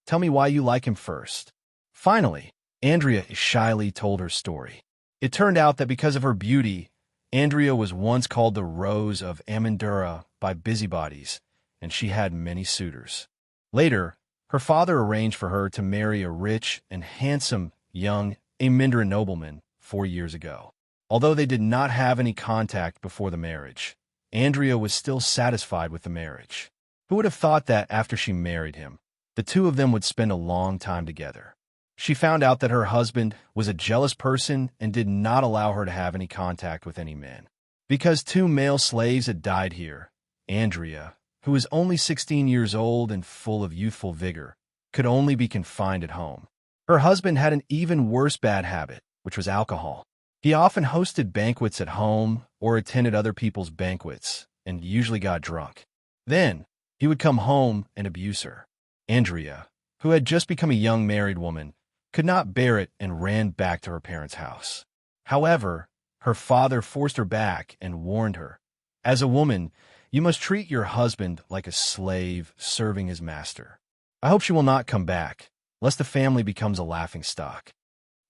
Tell me why you like him first. Finally, Andrea shyly told her story. It turned out that because of her beauty, Andrea was once called the Rose of Amandura by busybodies, and she had many suitors. Later, her father arranged for her to marry a rich and handsome young Amandura nobleman 4 years ago. Although they did not have any contact before the marriage, Andrea was still satisfied with the marriage. Who would have thought that after she married him, the two of them would spend a long time together? She found out that her husband was a jealous person and did not allow her to have any contact with any men. Because 2 male slaves had died here, Andrea, who was only 16 years old and full of youthful vigor, could only be confined at home. Her husband had an even worse bad habit, which was alcohol. He often hosted banquets at home or attended other people's banquets and usually got drunk. Then, he would come home and abuse her. Andrea, who had just become a young married woman, could not bear it and ran back to her parents' house. However, her father forced her back and warned her, As a woman, you must treat your husband like a slave serving his master. I hope she will not come back, lest the family becomes a laughingstock.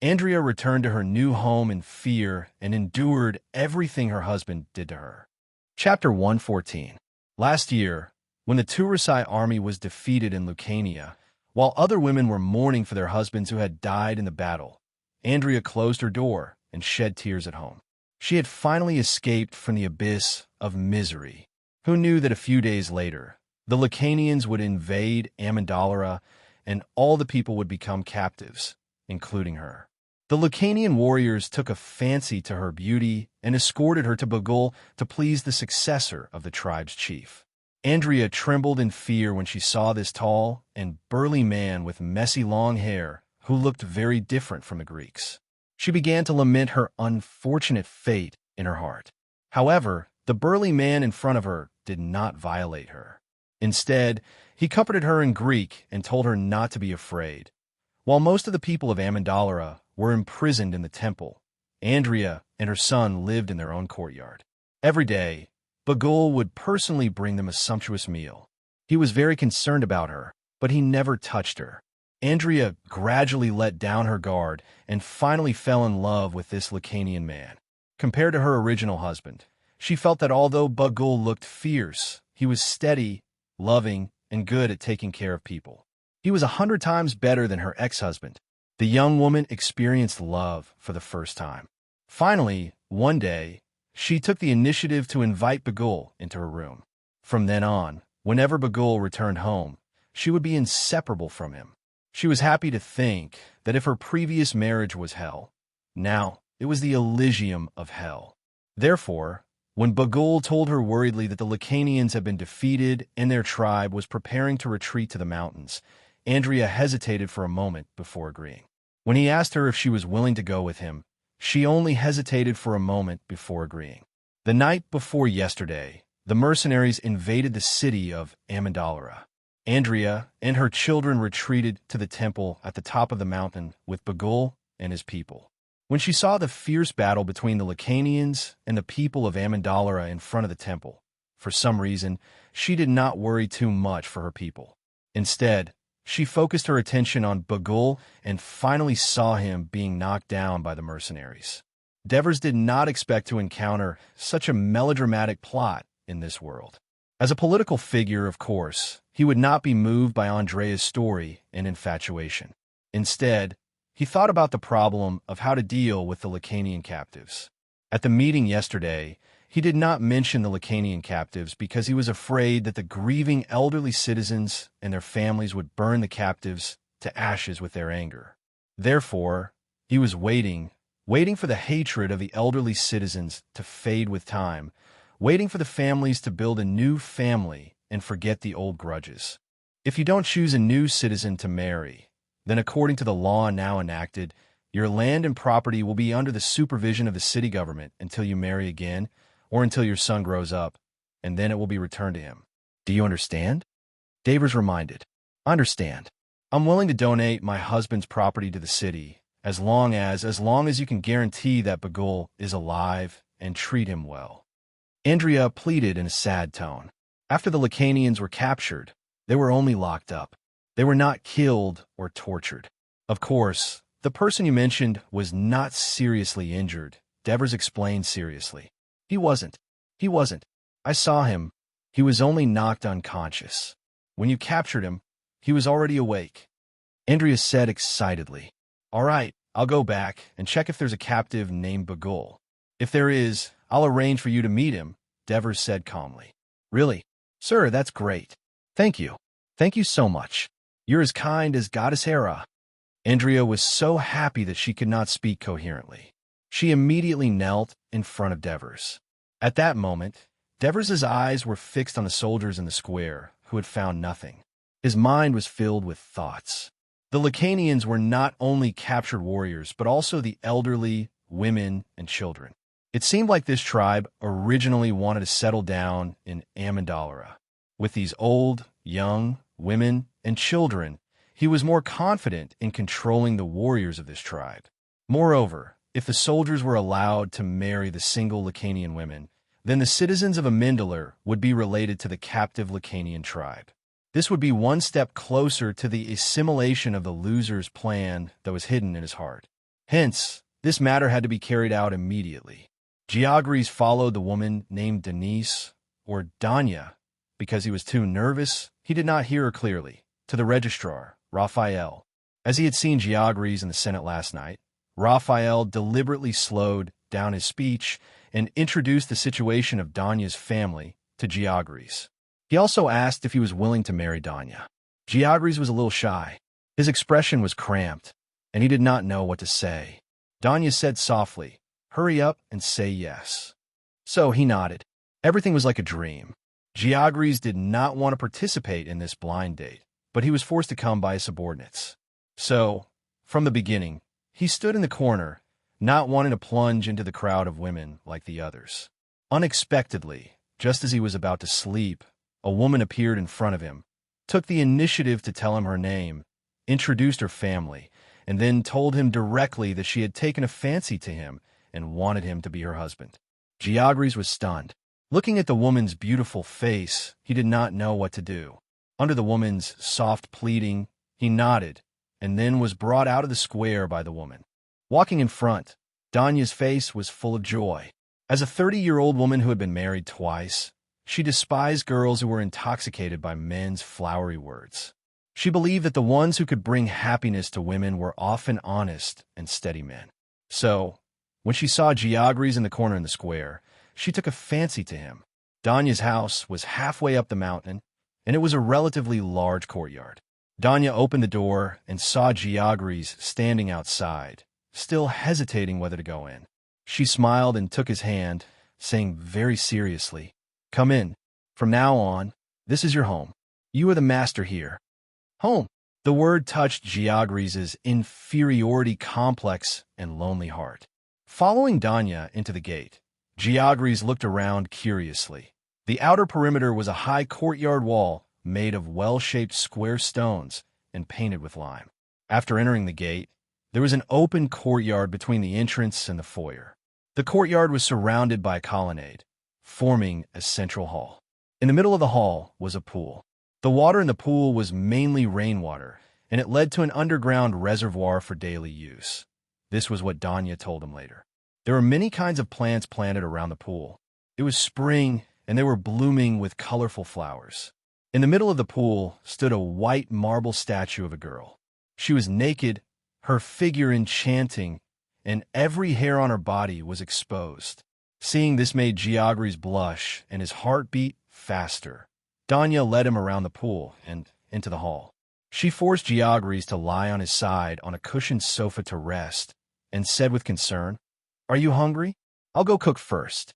Andrea returned to her new home in fear and endured everything her husband did to her. Chapter 114. Last year, when the Turusai army was defeated in Lucania, while other women were mourning for their husbands who had died in the battle, Andrea closed her door and shed tears at home. She had finally escaped from the abyss of misery. Who knew that a few days later, the Lucanians would invade Amandalera and all the people would become captives, including her. The Lucanian warriors took a fancy to her beauty and escorted her to Bagul to please the successor of the tribe's chief. Andrea trembled in fear when she saw this tall and burly man with messy long hair who looked very different from the Greeks. She began to lament her unfortunate fate in her heart. However, the burly man in front of her did not violate her. Instead, he comforted her in Greek and told her not to be afraid. While most of the people of Amandalera were imprisoned in the temple, Andrea and her son lived in their own courtyard. Every day, Bagul would personally bring them a sumptuous meal. He was very concerned about her, but he never touched her. Andrea gradually let down her guard and finally fell in love with this Lucanian man. Compared to her original husband, she felt that although Bagul looked fierce, he was steady, loving, and good at taking care of people. He was 100 times better than her ex-husband. The young woman experienced love for the first time. Finally, one day, she took the initiative to invite Bagul into her room. From then on, whenever Bagul returned home, she would be inseparable from him. She was happy to think that if her previous marriage was hell, now it was the Elysium of hell. Therefore, when Bagul told her worriedly that the Lucanians had been defeated and their tribe was preparing to retreat to the mountains, Andrea hesitated for a moment before agreeing. When he asked her if she was willing to go with him, she only hesitated for a moment before agreeing. The night before yesterday, the mercenaries invaded the city of Amandalera. Andrea and her children retreated to the temple at the top of the mountain with Bagul and his people. When she saw the fierce battle between the Lucanians and the people of Amandalera in front of the temple, for some reason, she did not worry too much for her people. Instead, she focused her attention on Bagul and finally saw him being knocked down by the mercenaries. Devers did not expect to encounter such a melodramatic plot in this world. As a political figure, of course, he would not be moved by Andrea's story and infatuation. Instead, he thought about the problem of how to deal with the Lacanian captives. At the meeting yesterday, he did not mention the Lacanian captives because he was afraid that the grieving elderly citizens and their families would burn the captives to ashes with their anger. Therefore, he was waiting for the hatred of the elderly citizens to fade with time, waiting for the families to build a new family and forget the old grudges. If you don't choose a new citizen to marry, then according to the law now enacted, your land and property will be under the supervision of the city government until you marry again or until your son grows up, and then it will be returned to him. Do you understand? Davers reminded. I understand. I'm willing to donate my husband's property to the city as long as you can guarantee that Bagul is alive and treat him well. Andrea pleaded in a sad tone. After the Lacanians were captured, they were only locked up. They were not killed or tortured. Of course, the person you mentioned was not seriously injured, Devers explained seriously. He wasn't. I saw him. He was only knocked unconscious. When you captured him, he was already awake. Andrea said excitedly. All right, I'll go back and check if there's a captive named Bagul. If there is, I'll arrange for you to meet him, Devers said calmly. Really? Sir, that's great. Thank you. Thank you so much. You're as kind as Goddess Hera. Andrea was so happy that she could not speak coherently. She immediately knelt in front of Devers. At that moment, Devers's eyes were fixed on the soldiers in the square, who had found nothing. His mind was filled with thoughts. The Lacanians were not only captured warriors, but also the elderly, women, and children. It seemed like this tribe originally wanted to settle down in Amandalera. With these old, young, women, and children, he was more confident in controlling the warriors of this tribe. Moreover, if the soldiers were allowed to marry the single Lacanian women, then the citizens of Amandalera would be related to the captive Lacanian tribe. This would be one step closer to the assimilation of the loser's plan that was hidden in his heart. Hence, this matter had to be carried out immediately. Georges followed the woman named Denise, or Danya, because he was too nervous, he did not hear her clearly, to the registrar, Raphael. As he had seen Georges in the Senate last night, Raphael deliberately slowed down his speech and introduced the situation of Danya's family to Georges. He also asked if he was willing to marry Danya. Georges was a little shy. His expression was cramped, and he did not know what to say. Danya said softly, "Hurry up and say yes." So he nodded. Everything was like a dream. Georges did not want to participate in this blind date, but he was forced to come by his subordinates. So, from the beginning, he stood in the corner, not wanting to plunge into the crowd of women like the others. Unexpectedly, just as he was about to sleep, a woman appeared in front of him, took the initiative to tell him her name, introduced her family, and then told him directly that she had taken a fancy to him and wanted him to be her husband. Georges was stunned. Looking at the woman's beautiful face, he did not know what to do. Under the woman's soft pleading, he nodded, and then was brought out of the square by the woman. Walking in front, Danya's face was full of joy. As a 30-year-old woman who had been married twice, she despised girls who were intoxicated by men's flowery words. She believed that the ones who could bring happiness to women were often honest and steady men. So, when she saw Georges in the corner in the square, she took a fancy to him. Danya's house was halfway up the mountain, and it was a relatively large courtyard. Danya opened the door and saw Georges standing outside, still hesitating whether to go in. She smiled and took his hand, saying very seriously, "Come in. From now on, this is your home. You are the master here." Home. The word touched Georges's inferiority complex and lonely heart. Following Danya into the gate, Georges looked around curiously. The outer perimeter was a high courtyard wall made of well-shaped square stones and painted with lime. After entering the gate, there was an open courtyard between the entrance and the foyer. The courtyard was surrounded by a colonnade, forming a central hall. In the middle of the hall was a pool. The water in the pool was mainly rainwater, and it led to an underground reservoir for daily use. This was what Danya told him later. There were many kinds of plants planted around the pool. It was spring, and they were blooming with colorful flowers. In the middle of the pool stood a white marble statue of a girl. She was naked, her figure enchanting, and every hair on her body was exposed. Seeing this made Geogris blush, and his heart beat faster. Danya led him around the pool and into the hall. She forced Geogris to lie on his side on a cushioned sofa to rest, and said with concern, "Are you hungry? I'll go cook first."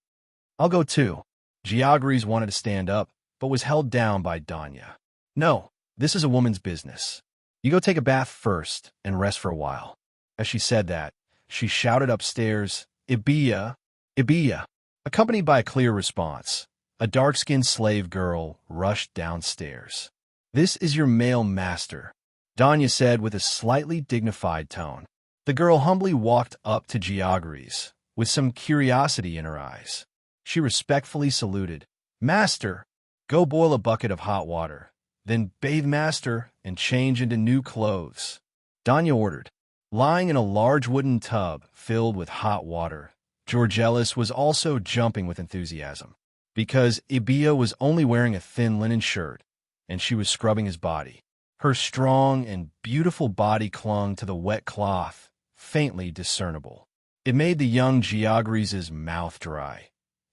"I'll go too." Geogris wanted to stand up, but was held down by Danya. "No, this is a woman's business. You go take a bath first and rest for a while." As she said that, she shouted upstairs, "Ibiya, Ibiya." Accompanied by a clear response, a dark-skinned slave girl rushed downstairs. "This is your male master," Danya said with a slightly dignified tone. The girl humbly walked up to Geogris, with some curiosity in her eyes. She respectfully saluted. "Master, go boil a bucket of hot water, then bathe master and change into new clothes," Danya ordered. Lying in a large wooden tub filled with hot water, Georgelis was also jumping with enthusiasm, because Ibiya was only wearing a thin linen shirt, and she was scrubbing his body. Her strong and beautiful body clung to the wet cloth, faintly discernible. It made the young Geogris' mouth dry.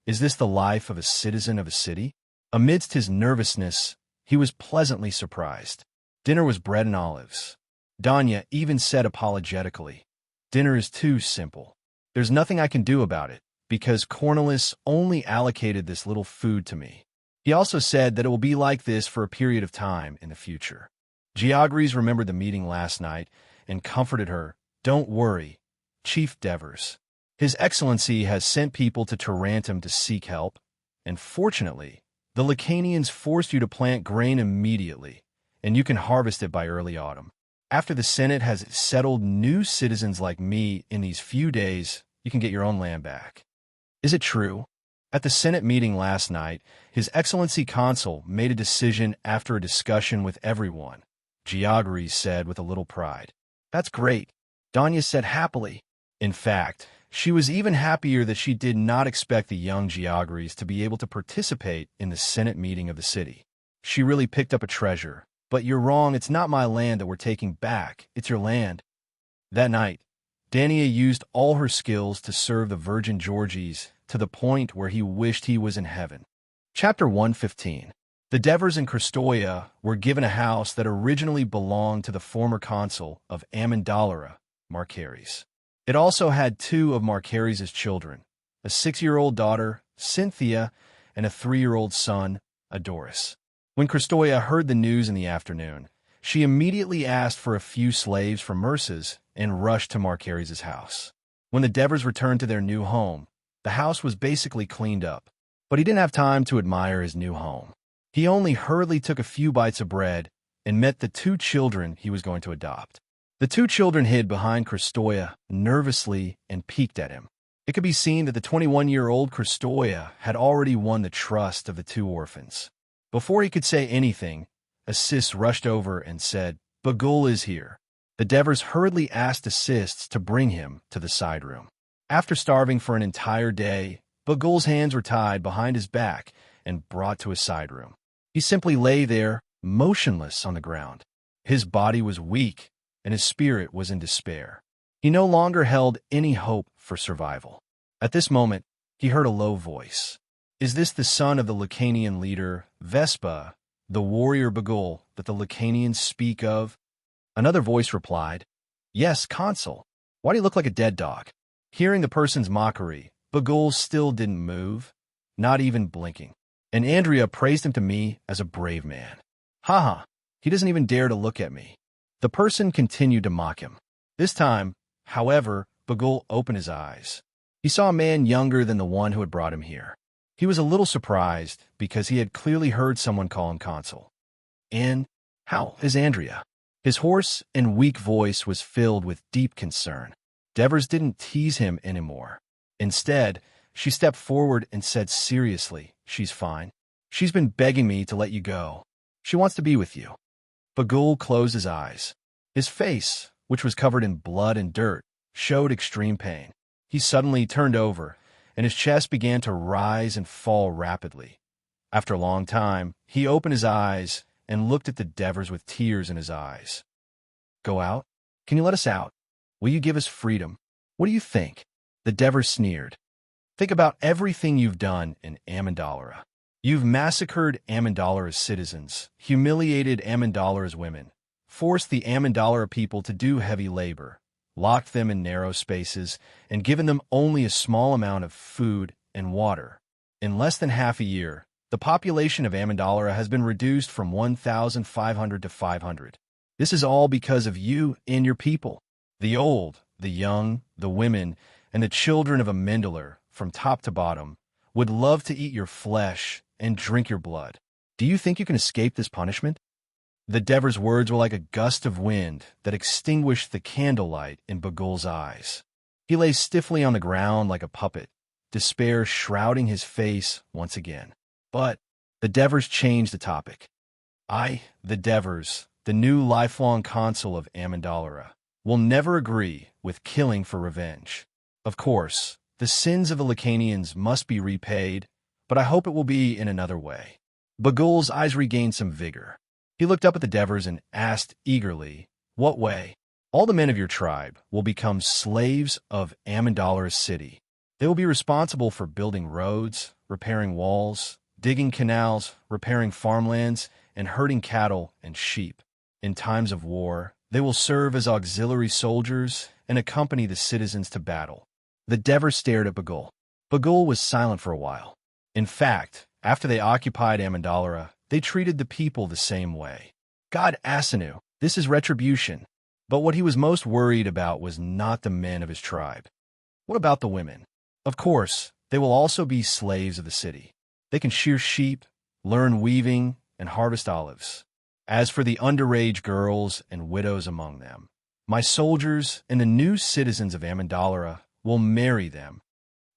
Is this the life of a citizen of a city? Amidst his nervousness, he was pleasantly surprised. Dinner was bread and olives. Danya even said apologetically, "Dinner is too simple. There's nothing I can do about it, because Cornelis only allocated this little food to me." He also said that it will be like this for a period of time in the future. Geogris remembered the meeting last night and comforted her. "Don't worry, Chief Devers. His Excellency has sent people to Tarantum to seek help, and fortunately, the Lacanians forced you to plant grain immediately, and you can harvest it by early autumn. After the Senate has settled new citizens like me in these few days, you can get your own land back." Is it true? At the Senate meeting last night, His Excellency Consul made a decision after a discussion with everyone, Geogris said with a little pride. "That's great," Danya said happily. In fact, she was even happier that she did not expect the young Geogris to be able to participate in the Senate meeting of the city. She really picked up a treasure. "But you're wrong, it's not my land that we're taking back, it's your land." That night, Dania used all her skills to serve the Virgin Georgis to the point where he wished he was in heaven. Chapter 115. The Devers and Christoia were given a house that originally belonged to the former consul of Amendolara, Marcaris. It also had two of Marcaris' children, a 6-year-old daughter, Cynthia, and a 3-year-old son, Adoris. When Christoia heard the news in the afternoon, she immediately asked for a few slaves from Merce's and rushed to Marcaris' house. When the Devers returned to their new home, the house was basically cleaned up, but he didn't have time to admire his new home. He only hurriedly took a few bites of bread and met the 2 children he was going to adopt. The 2 children hid behind Christoia nervously and peeked at him. It could be seen that the 21-year-old Christoia had already won the trust of the 2 orphans. Before he could say anything, Assis rushed over and said, "Bagul is here." The Devers hurriedly asked Assis to bring him to the side room. After starving for an entire day, Bagul's hands were tied behind his back and brought to a side room. He simply lay there, motionless on the ground. His body was weak, and his spirit was in despair. He no longer held any hope for survival. At this moment, he heard a low voice. Is this the son of the Lacanian leader, Vespa, the warrior Bagul that the Lacanians speak of? Another voice replied, "Yes, Consul. Why do you look like a dead dog?" Hearing the person's mockery, Bagul still didn't move, not even blinking. And Andrea praised him to me as a brave man. Haha, he doesn't even dare to look at me. The person continued to mock him. This time, however, Bagul opened his eyes. He saw a man younger than the one who had brought him here. He was a little surprised because he had clearly heard someone call him Consul. "And how is Andrea?" His hoarse and weak voice was filled with deep concern. Devers didn't tease him anymore. Instead, she stepped forward and said seriously, "She's fine. She's been begging me to let you go. She wants to be with you." Bagul closed his eyes. His face, which was covered in blood and dirt, showed extreme pain. He suddenly turned over, and his chest began to rise and fall rapidly, After a long time, he opened his eyes and looked at the Devers with tears in his eyes. Go out? Can you let us out? Will you give us freedom? What do you think? The Devers sneered. Think about everything you've done in Amandalora. You've massacred Amandalora's citizens, humiliated Amandalora's women, forced the Amandalora people to do heavy labor, locked them in narrow spaces, and given them only a small amount of food and water. In less than half a year, the population of Amandalora has been reduced from 1,500 to 500. This is all because of you and your people. The old, the young, the women, and the children of Amandalor, from top to bottom, would love to eat your flesh and drink your blood. Do you think you can escape this punishment? The Devers' words were like a gust of wind that extinguished the candlelight in Bagul's eyes. He lay stiffly on the ground like a puppet, despair shrouding his face once again. But the Devers changed the topic. I, the Devers, the new lifelong consul of Amandalora, will never agree with killing for revenge. Of course, the sins of the Lacanians must be repaid, but I hope it will be in another way. Bagul's eyes regained some vigor. He looked up at the Devers and asked eagerly, What way? All the men of your tribe will become slaves of Amandalora's city. They will be responsible for building roads, repairing walls, digging canals, repairing farmlands, and herding cattle and sheep. In times of war, they will serve as auxiliary soldiers and accompany the citizens to battle. The Devers stared at Bagul. Bagul was silent for a while. In fact, after they occupied Amandalora, they treated the people the same way. God Asanu, this is retribution. But what he was most worried about was not the men of his tribe. What about the women? Of course, they will also be slaves of the city. They can shear sheep, learn weaving, and harvest olives. As for the underage girls and widows among them, my soldiers and the new citizens of Amandalora will marry them.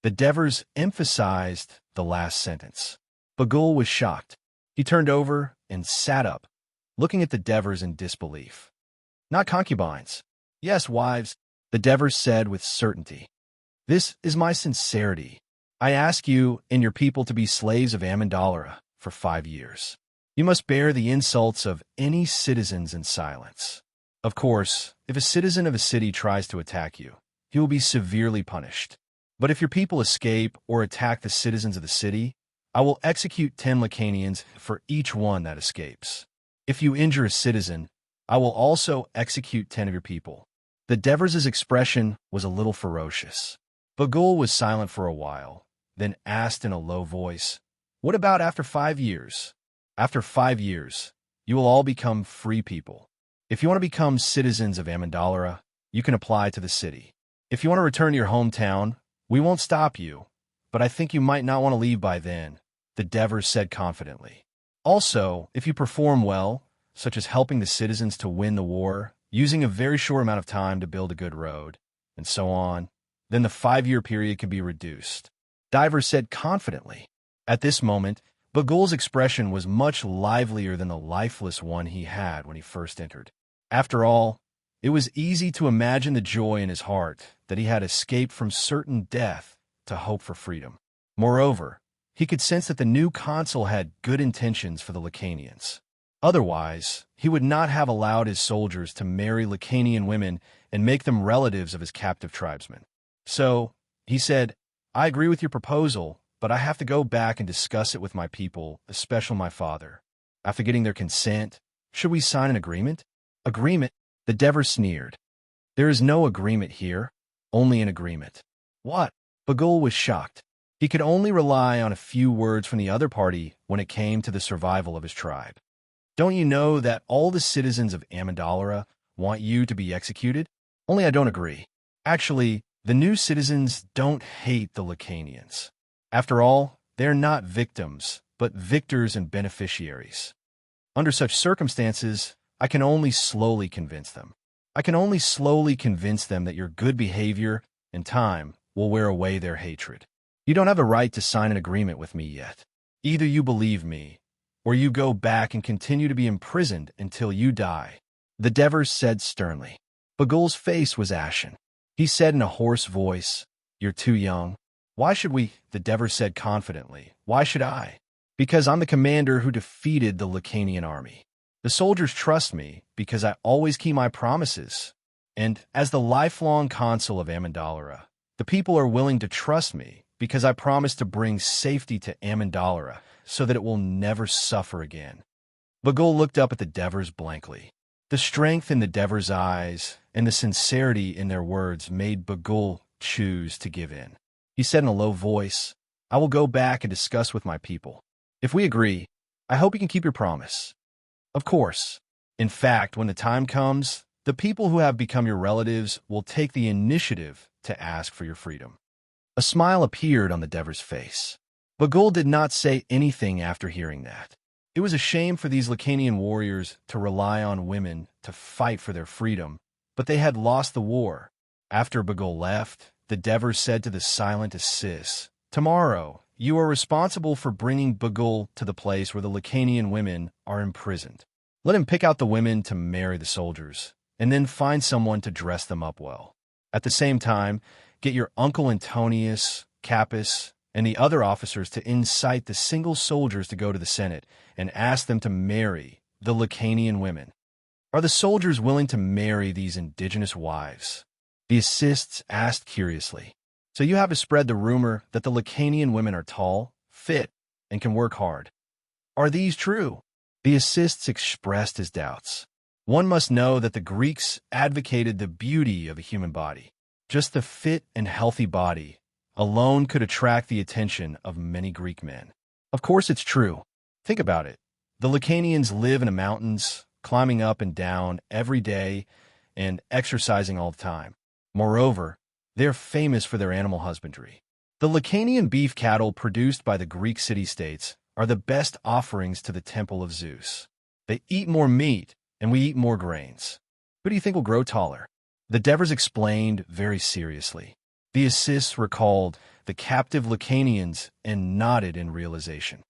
The Devers emphasized the last sentence. Bagul was shocked. He turned over and sat up, looking at the Devers in disbelief. Not concubines. Yes, wives, the Devers said with certainty. This is my sincerity. I ask you and your people to be slaves of Amandalora for 5 years. You must bear the insults of any citizens in silence. Of course, if a citizen of a city tries to attack you, he will be severely punished. But if your people escape or attack the citizens of the city, I will execute 10 Lacanians for each one that escapes. If you injure a citizen, I will also execute 10 of your people. The Devers' expression was a little ferocious. Bagul was silent for a while, then asked in a low voice, What about after 5 years? After 5 years, you will all become free people. If you want to become citizens of Amandalora, you can apply to the city. If you want to return to your hometown, we won't stop you, but I think you might not want to leave by then, the Devers said confidently. Also, if you perform well, such as helping the citizens to win the war, using a very short amount of time to build a good road, and so on, then the 5-year period can be reduced. Diver said confidently. At this moment, Bagul's expression was much livelier than the lifeless one he had when he first entered. After all, it was easy to imagine the joy in his heart that he had escaped from certain death to hope for freedom. Moreover, he could sense that the new consul had good intentions for the Lacanians. Otherwise, he would not have allowed his soldiers to marry Lacanian women and make them relatives of his captive tribesmen. So, he said, I agree with your proposal, but I have to go back and discuss it with my people, especially my father. After getting their consent, should we sign an agreement? Agreement? The Devers sneered. There is no agreement here, only an agreement. What? Bagul was shocked. He could only rely on a few words from the other party when it came to the survival of his tribe. Don't you know that all the citizens of Amandalora want you to be executed? Only I don't agree. Actually, the new citizens don't hate the Lacanians. After all, they're not victims, but victors and beneficiaries. Under such circumstances, I can only slowly convince them. I can only slowly convince them that your good behavior and time will wear away their hatred. You don't have a right to sign an agreement with me yet. Either you believe me, or you go back and continue to be imprisoned until you die, the Devers said sternly. Bagul's face was ashen. He said in a hoarse voice, You're too young. Why should we? The Devers said confidently. Why should I? Because I'm the commander who defeated the Lacanian army. The soldiers trust me because I always keep my promises. And as the lifelong consul of Amendalara, the people are willing to trust me because I promise to bring safety to Amendalara so that it will never suffer again. Bagul looked up at the Devers blankly. The strength in the Devers' eyes and the sincerity in their words made Bagul choose to give in. He said in a low voice, "I will go back and discuss with my people. If we agree, I hope you can keep your promise." Of course. In fact, when the time comes, the people who have become your relatives will take the initiative to ask for your freedom. A smile appeared on the Devers' face. Bagul did not say anything after hearing that. It was a shame for these Lacanian warriors to rely on women to fight for their freedom, but they had lost the war. After Bagul left, the Devers said to the silent Assis, "Tomorrow, you are responsible for bringing Bagul to the place where the Lacanian women are imprisoned. Let him pick out the women to marry the soldiers, and then find someone to dress them up well. At the same time, get your uncle Antonius, Capus, and the other officers to incite the single soldiers to go to the Senate and ask them to marry the Lacanian women. Are the soldiers willing to marry these indigenous wives?" The assists asked curiously. "So you have to spread the rumor that the Lacanian women are tall, fit, and can work hard. Are these true?" The assists expressed his doubts. One must know that the Greeks advocated the beauty of a human body. Just the fit and healthy body alone could attract the attention of many Greek men. Of course it's true. Think about it. The Lacanians live in the mountains, climbing up and down every day and exercising all the time. Moreover, they're famous for their animal husbandry. The Lacanian beef cattle produced by the Greek city-states are the best offerings to the temple of Zeus. They eat more meat, and we eat more grains. Who do you think will grow taller? The Devers explained very seriously. The Assis recalled the captive Lacanians and nodded in realization.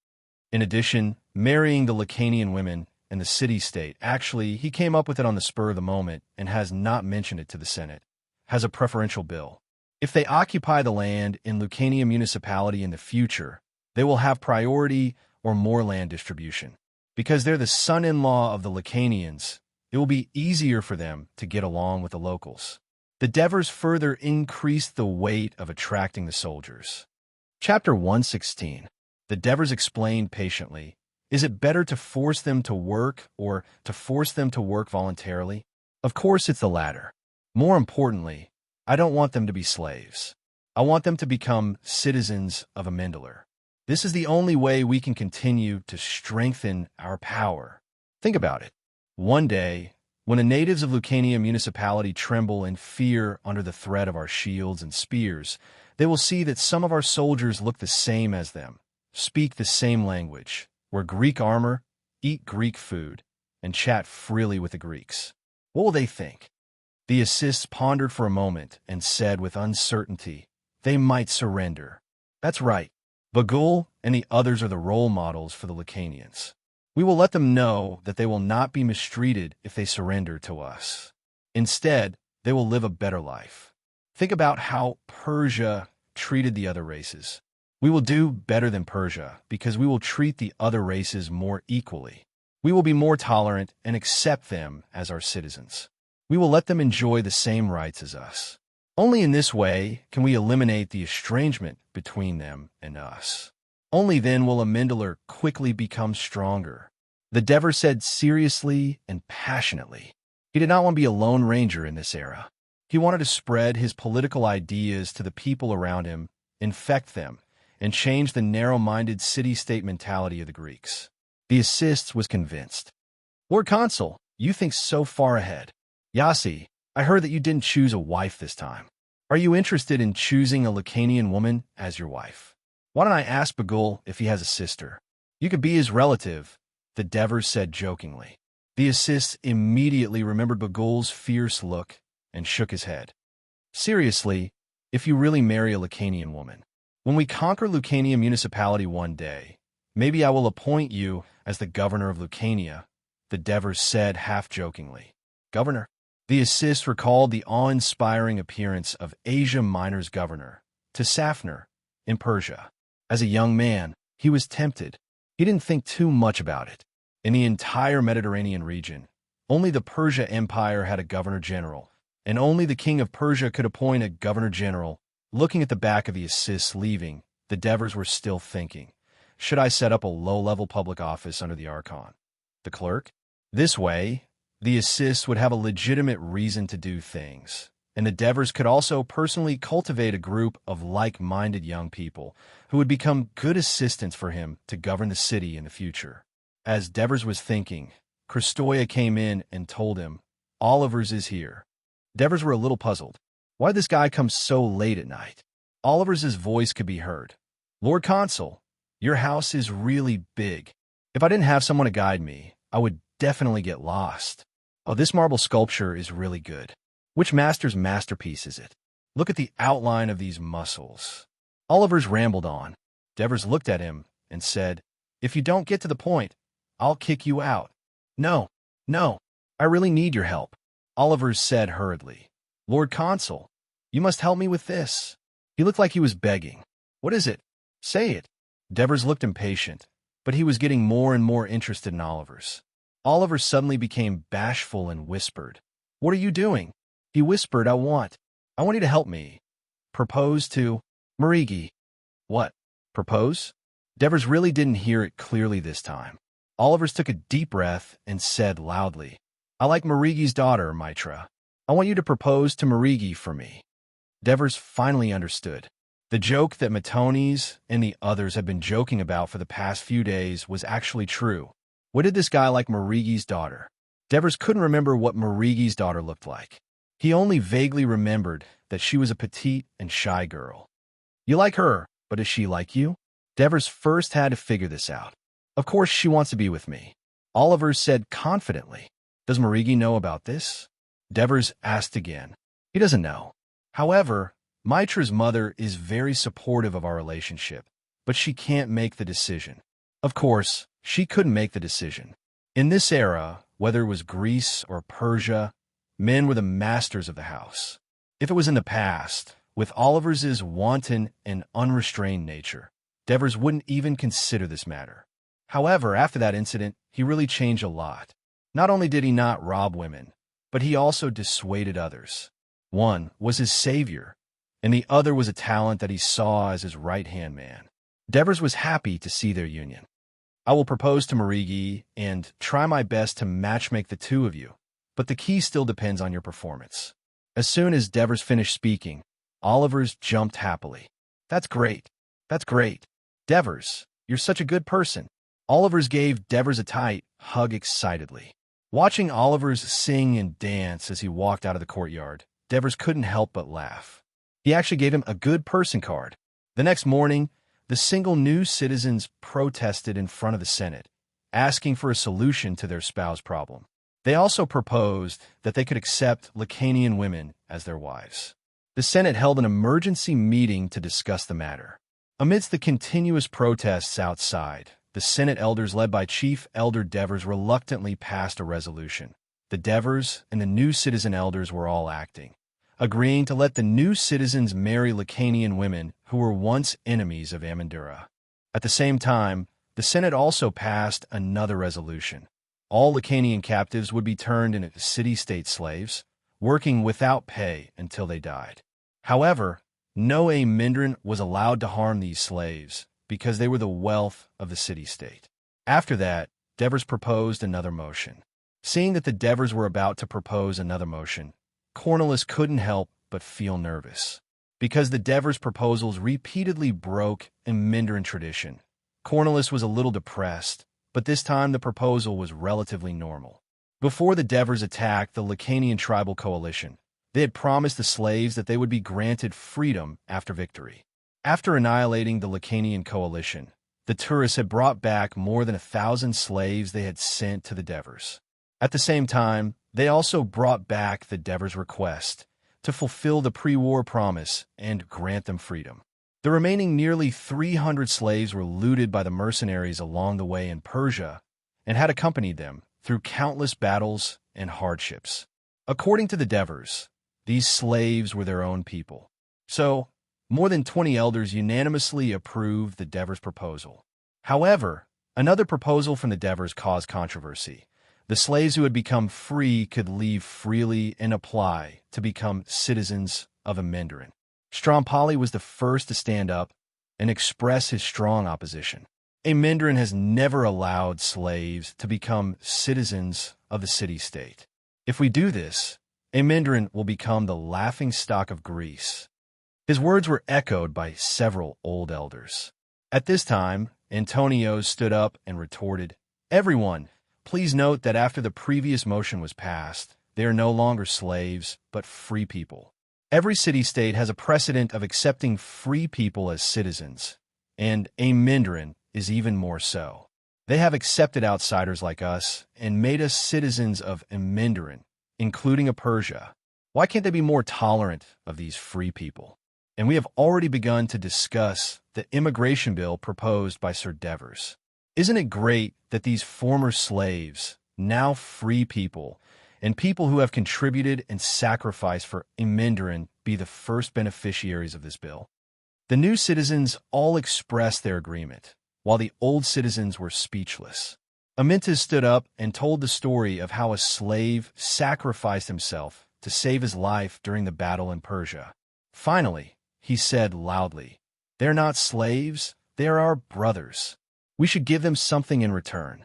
In addition, marrying the Lacanian women and the city-state, actually, he came up with it on the spur of the moment and has not mentioned it to the Senate, has a preferential bill. If they occupy the land in Lucania municipality in the future, they will have priority or more land distribution. Because they're the son-in-law of the Lacanians, it will be easier for them to get along with the locals. The Devers further increased the weight of attracting the soldiers. Chapter 116. The Devers explained patiently, "Is it better to force them to work or to force them to work voluntarily? Of course it's the latter. More importantly, I don't want them to be slaves. I want them to become citizens of Amendalar. This is the only way we can continue to strengthen our power. Think about it. One day, when the natives of Lucania municipality tremble in fear under the threat of our shields and spears, they will see that some of our soldiers look the same as them, speak the same language, wear Greek armor, eat Greek food, and chat freely with the Greeks. What will they think?" The Assis pondered for a moment and said with uncertainty, "They might surrender." That's right. Bagul and the others are the role models for the Lacanians. We will let them know that they will not be mistreated if they surrender to us. Instead, they will live a better life. Think about how Persia treated the other races. We will do better than Persia because we will treat the other races more equally. We will be more tolerant and accept them as our citizens. We will let them enjoy the same rights as us. Only in this way can we eliminate the estrangement between them and us. Only then will Amendalar quickly become stronger. The Dever said seriously and passionately. He did not want to be a lone ranger in this era. He wanted to spread his political ideas to the people around him, infect them, and change the narrow-minded city-state mentality of the Greeks. The Assist was convinced. "Lord Consul, you think so far ahead. Yassi, I heard that you didn't choose a wife this time. Are you interested in choosing a Lacanian woman as your wife? Why don't I ask Bagul if he has a sister? You could be his relative," the Dever said jokingly. The Assist immediately remembered Bagul's fierce look and shook his head. "Seriously, if you really marry a Lacanian woman, when we conquer Lucania municipality one day, maybe I will appoint you as the governor of Lucania," the Dever said half-jokingly. "Governor?" The Assist recalled the awe-inspiring appearance of Asia Minor's governor, Tisafner, in Persia. As a young man, he was tempted. He didn't think too much about it. In the entire Mediterranean region, only the Persia Empire had a governor-general, and only the king of Persia could appoint a governor-general. Looking at the back of the assists leaving, the Devers were still thinking, should I set up a low-level public office under the Archon? The clerk? This way, the assists would have a legitimate reason to do things, and the Devers could also personally cultivate a group of like-minded young people who would become good assistants for him to govern the city in the future. As Devers was thinking, Christoya came in and told him, Oliver's is here. Devers were a little puzzled. Why did this guy come so late at night? Oliver's voice could be heard. Lord Consul, your house is really big. If I didn't have someone to guide me, I would definitely get lost. Oh, this marble sculpture is really good. Which master's masterpiece is it? Look at the outline of these muscles. Oliver's rambled on. Devers looked at him and said, if you don't get to the point, I'll kick you out. No, I really need your help. Oliver's said hurriedly. Lord Consul, you must help me with this. He looked like he was begging. What is it? Say it. Devers looked impatient, but he was getting more and more interested in Oliver's. Oliver suddenly became bashful and whispered, what are you doing? He whispered, I want you to help me. Propose to Marigi. What? Propose? Devers really didn't hear it clearly this time. Oliver's took a deep breath and said loudly, I like Marigi's daughter, Mitra. I want you to propose to Marigi for me. Devers finally understood. The joke that Matones and the others had been joking about for the past few days was actually true. What did this guy like Marigi's daughter? Devers couldn't remember what Marigi's daughter looked like. He only vaguely remembered that she was a petite and shy girl. You like her, but does she like you? Devers first had to figure this out. Of course she wants to be with me. Oliver said confidently. Does Marigi know about this? Devers asked again. He doesn't know. However, Mitra's mother is very supportive of our relationship, but she can't make the decision. Of course, she couldn't make the decision. In this era, whether it was Greece or Persia, men were the masters of the house. If it was in the past, with Oliver's wanton and unrestrained nature, Devers wouldn't even consider this matter. However, after that incident, he really changed a lot. Not only did he not rob women, but he also dissuaded others. One was his savior, and the other was a talent that he saw as his right-hand man. Devers was happy to see their union. I will propose to Marigi and try my best to matchmake the two of you, but the key still depends on your performance. As soon as Devers finished speaking, Oliver's jumped happily. That's great. That's great. Devers, you're such a good person. Oliver's gave Devers a tight hug excitedly. Watching Oliver's sing and dance as he walked out of the courtyard, Devers couldn't help but laugh. He actually gave him a good person card. The next morning, the single new citizens protested in front of the Senate, asking for a solution to their spouse problem. They also proposed that they could accept Lacanian women as their wives. The Senate held an emergency meeting to discuss the matter. Amidst the continuous protests outside, the Senate elders led by Chief Elder Devers reluctantly passed a resolution. The Devers and the new citizen elders were all acting, agreeing to let the new citizens marry Lacanian women who were once enemies of Amandura. At the same time, the Senate also passed another resolution. All Lacanian captives would be turned into city-state slaves, working without pay until they died. However, no Amandran was allowed to harm these slaves because they were the wealth of the city-state. After that, Devers proposed another motion. Seeing that the Devers were about to propose another motion, Cornelis couldn't help but feel nervous. Because the Devers' proposals repeatedly broke Amandran tradition, Cornelis was a little depressed, but this time the proposal was relatively normal. Before the Devers attacked the Lacanian tribal coalition, they had promised the slaves that they would be granted freedom after victory. After annihilating the Lacanian coalition, the tourists had brought back more than 1,000 slaves they had sent to the Devers. At the same time, they also brought back the Devers' request to fulfill the pre-war promise and grant them freedom. The remaining nearly 300 slaves were looted by the mercenaries along the way in Persia and had accompanied them through countless battles and hardships. According to the Devers, these slaves were their own people. So, more than 20 elders unanimously approved the Devers' proposal. However, Another proposal from the Devers caused controversy. The slaves who had become free could leave freely and apply to become citizens of Amenderan. Strompoli was the first to stand up and express his strong opposition. Amenderan has never allowed slaves to become citizens of the city-state. If we do this, Amenderan will become the laughingstock of Greece. His words were echoed by several old elders. At this time, Antonio stood up and retorted, "Everyone, please note that after the previous motion was passed, they are no longer slaves, but free people. Every city-state has a precedent of accepting free people as citizens, and Amenderan is even more so. They have accepted outsiders like us and made us citizens of Amenderan, including of Persia. Why can't they be more tolerant of these free people? And we have already begun to discuss the immigration bill proposed by Sir Devers. Isn't it great that these former slaves, now free people, and people who have contributed and sacrificed for Amenderan be the first beneficiaries of this bill?" The new citizens all expressed their agreement, while the old citizens were speechless. Amyntas stood up and told the story of how a slave sacrificed himself to save his life during the battle in Persia. Finally, he said loudly, "They're not slaves, they're our brothers. We should give them something in return."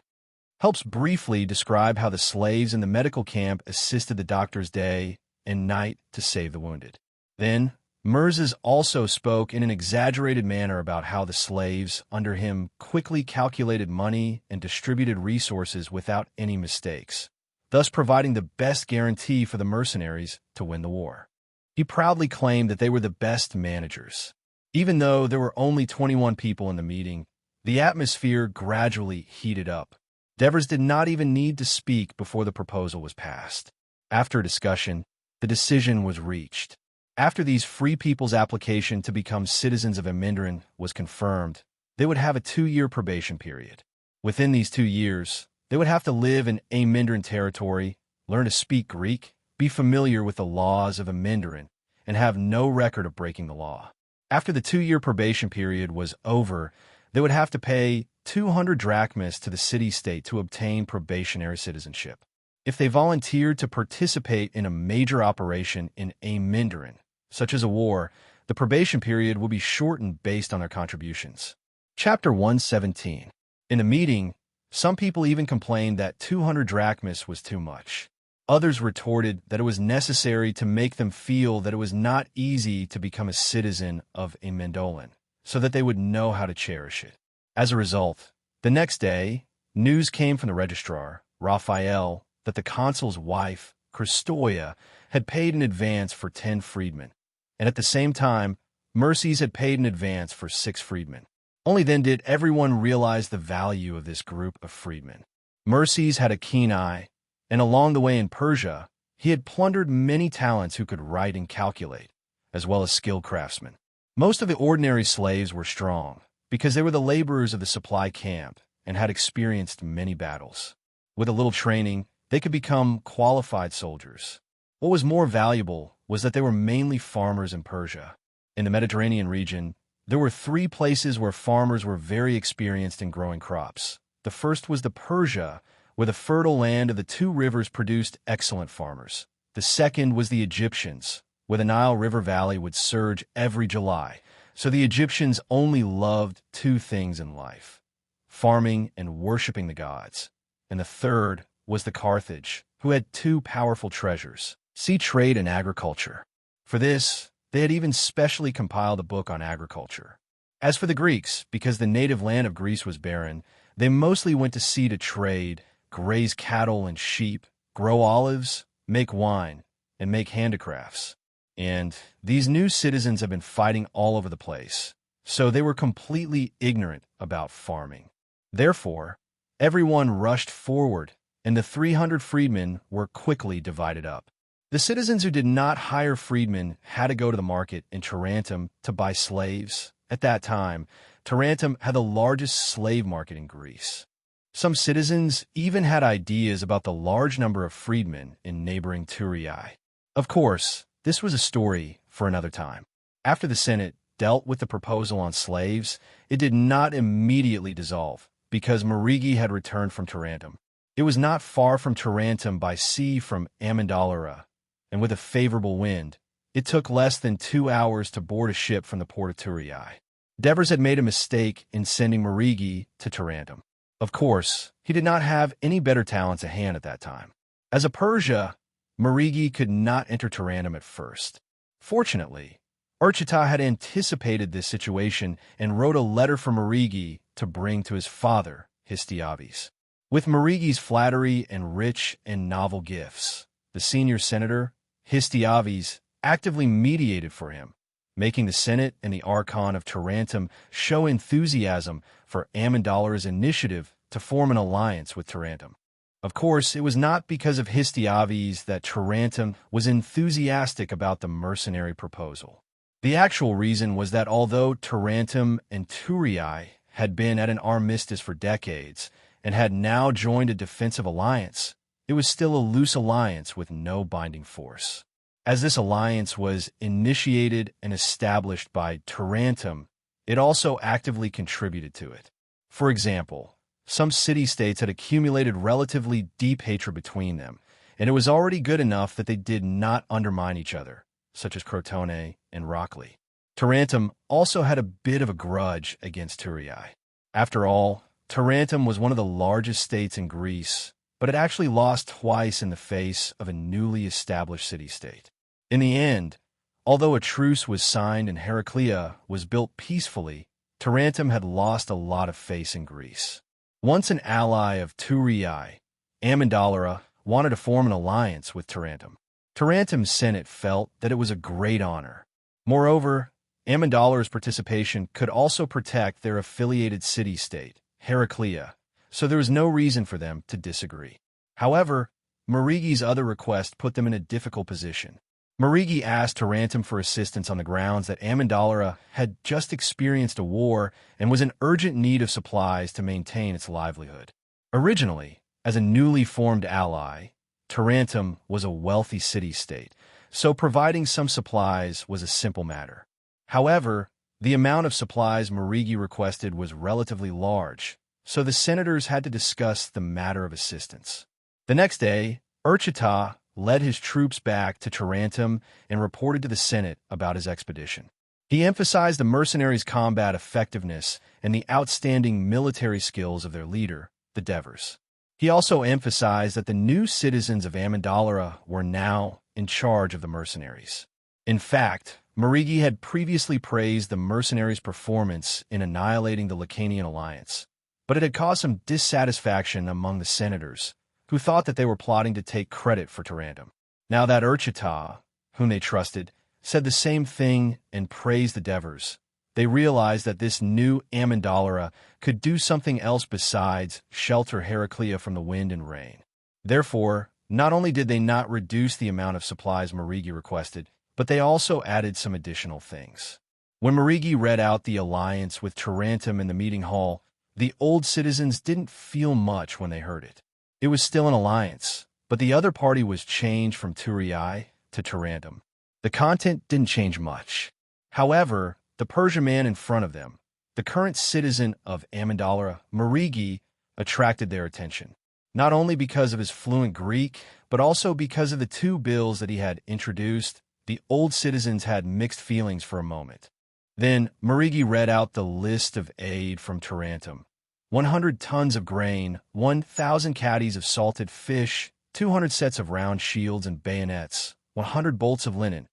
Helps briefly describe how the slaves in the medical camp assisted the doctors day and night to save the wounded. Then, Mirzas also spoke in an exaggerated manner about how the slaves under him quickly calculated money and distributed resources without any mistakes, thus providing the best guarantee for the mercenaries to win the war. He proudly claimed that they were the best managers. Even though there were only 21 people in the meeting, the atmosphere gradually heated up. Devers did not even need to speak before the proposal was passed. After a discussion, the decision was reached. After these free people's application to become citizens of Amenderan was confirmed, they would have a 2-year probation period. Within these 2 years, they would have to live in Amenderan territory, learn to speak Greek, be familiar with the laws of Amenderan, and have no record of breaking the law. After the 2-year probation period was over, they would have to pay 200 drachmas to the city-state to obtain probationary citizenship. If they volunteered to participate in a major operation in Amenderan, such as a war, the probation period will be shortened based on their contributions. Chapter 117. In the meeting, some people even complained that 200 drachmas was too much. Others retorted that it was necessary to make them feel that it was not easy to become a citizen of Amendolan, so that they would know how to cherish it. As a result, the next day, news came from the registrar, Raphael, that the consul's wife, Christoia, had paid in advance for 10 freedmen, and at the same time, Mercies had paid in advance for 6 freedmen. Only then did everyone realize the value of this group of freedmen. Mercies had a keen eye, and along the way in Persia, he had plundered many talents who could write and calculate, as well as skilled craftsmen. Most of the ordinary slaves were strong, because they were the laborers of the supply camp and had experienced many battles. With a little training, they could become qualified soldiers. What was more valuable was that they were mainly farmers in Persia. In the Mediterranean region, there were 3 places where farmers were very experienced in growing crops. The first was the Persia, where the fertile land of the 2 rivers produced excellent farmers. The second was the Egyptians, where the Nile River Valley would surge every July. So the Egyptians only loved 2 things in life: farming and worshiping the gods. And the third was the Carthage, who had 2 powerful treasures: see trade and agriculture. For this, they had even specially compiled a book on agriculture. As for the Greeks, because the native land of Greece was barren, they mostly went to sea to trade, graze cattle and sheep, grow olives, make wine, and make handicrafts. And these new citizens have been fighting all over the place, so they were completely ignorant about farming. Therefore, everyone rushed forward, and the 300 freedmen were quickly divided up. The citizens who did not hire freedmen had to go to the market in Tarentum to buy slaves. At that time, Tarentum had the largest slave market in Greece. Some citizens even had ideas about the large number of freedmen in neighboring Turiae. Of course, this was a story for another time. After the Senate dealt with the proposal on slaves, it did not immediately dissolve, because Marigi had returned from Tarentum. It was not far from Tarentum by sea from Amendolara, and with a favorable wind, it took less than 2 hours to board a ship from the port of Turiai. Devers had made a mistake in sending Marigi to Tarentum. Of course, he did not have any better talents at hand at that time. As a Persia, Marigi could not enter Tarentum at first. Fortunately, Urchita had anticipated this situation and wrote a letter for Marigi to bring to his father, Histiaves. With Marigi's flattery and rich and novel gifts, the senior senator, Histiaves, actively mediated for him, making the Senate and the Archon of Tarentum show enthusiasm for Amendolara's initiative to form an alliance with Tarentum. Of course, it was not because of Histiaves that Tarentum was enthusiastic about the mercenary proposal. The actual reason was that although Tarentum and Turiai had been at an armistice for decades and had now joined a defensive alliance, it was still a loose alliance with no binding force. As this alliance was initiated and established by Tarentum, it also actively contributed to it. For example, some city-states had accumulated relatively deep hatred between them, and it was already good enough that they did not undermine each other, such as Crotone and Rockley. Tarentum also had a bit of a grudge against Turiai. After all, Tarentum was one of the largest states in Greece, but it actually lost twice in the face of a newly established city-state. In the end, although a truce was signed and Heraclea was built peacefully, Tarentum had lost a lot of face in Greece. Once an ally of Turiai, Amendolara wanted to form an alliance with Tarentum. Tarentum's Senate felt that it was a great honor. Moreover, Amendolara's participation could also protect their affiliated city-state, Heraclea, so there was no reason for them to disagree. However, Marigi's other request put them in a difficult position. Marigi asked Tarentum for assistance on the grounds that Amendolara had just experienced a war and was in urgent need of supplies to maintain its livelihood. Originally, as a newly formed ally, Tarentum was a wealthy city-state, so providing some supplies was a simple matter. However, the amount of supplies Marigi requested was relatively large, so the senators had to discuss the matter of assistance. The next day, Urchita led his troops back to Tarentum and reported to the Senate about his expedition. He emphasized the mercenaries' combat effectiveness and the outstanding military skills of their leader, the Devers. He also emphasized that the new citizens of Amendolara were now in charge of the mercenaries. In fact, Marigi had previously praised the mercenaries' performance in annihilating the Lacanian alliance, but it had caused some dissatisfaction among the senators, who thought that they were plotting to take credit for Tarentum. Now that Urchita, whom they trusted, said the same thing and praised the Devers, they realized that this new Amendolara could do something else besides shelter Heraclea from the wind and rain. Therefore, not only did they not reduce the amount of supplies Marigi requested, but they also added some additional things. When Marigi read out the alliance with Tarentum in the meeting hall, the old citizens didn't feel much when they heard it. It was still an alliance, but the other party was changed from Turiai to Tarentum. The content didn't change much. However, the Persian man in front of them, the current citizen of Amendolara, Marigi, attracted their attention, not only because of his fluent Greek, but also because of the two bills that he had introduced. The old citizens had mixed feelings for a moment. Then Marigi read out the list of aid from Tarentum. 100 tons of grain, 1,000 caddies of salted fish, 200 sets of round shields and bayonets, 100 bolts of linen.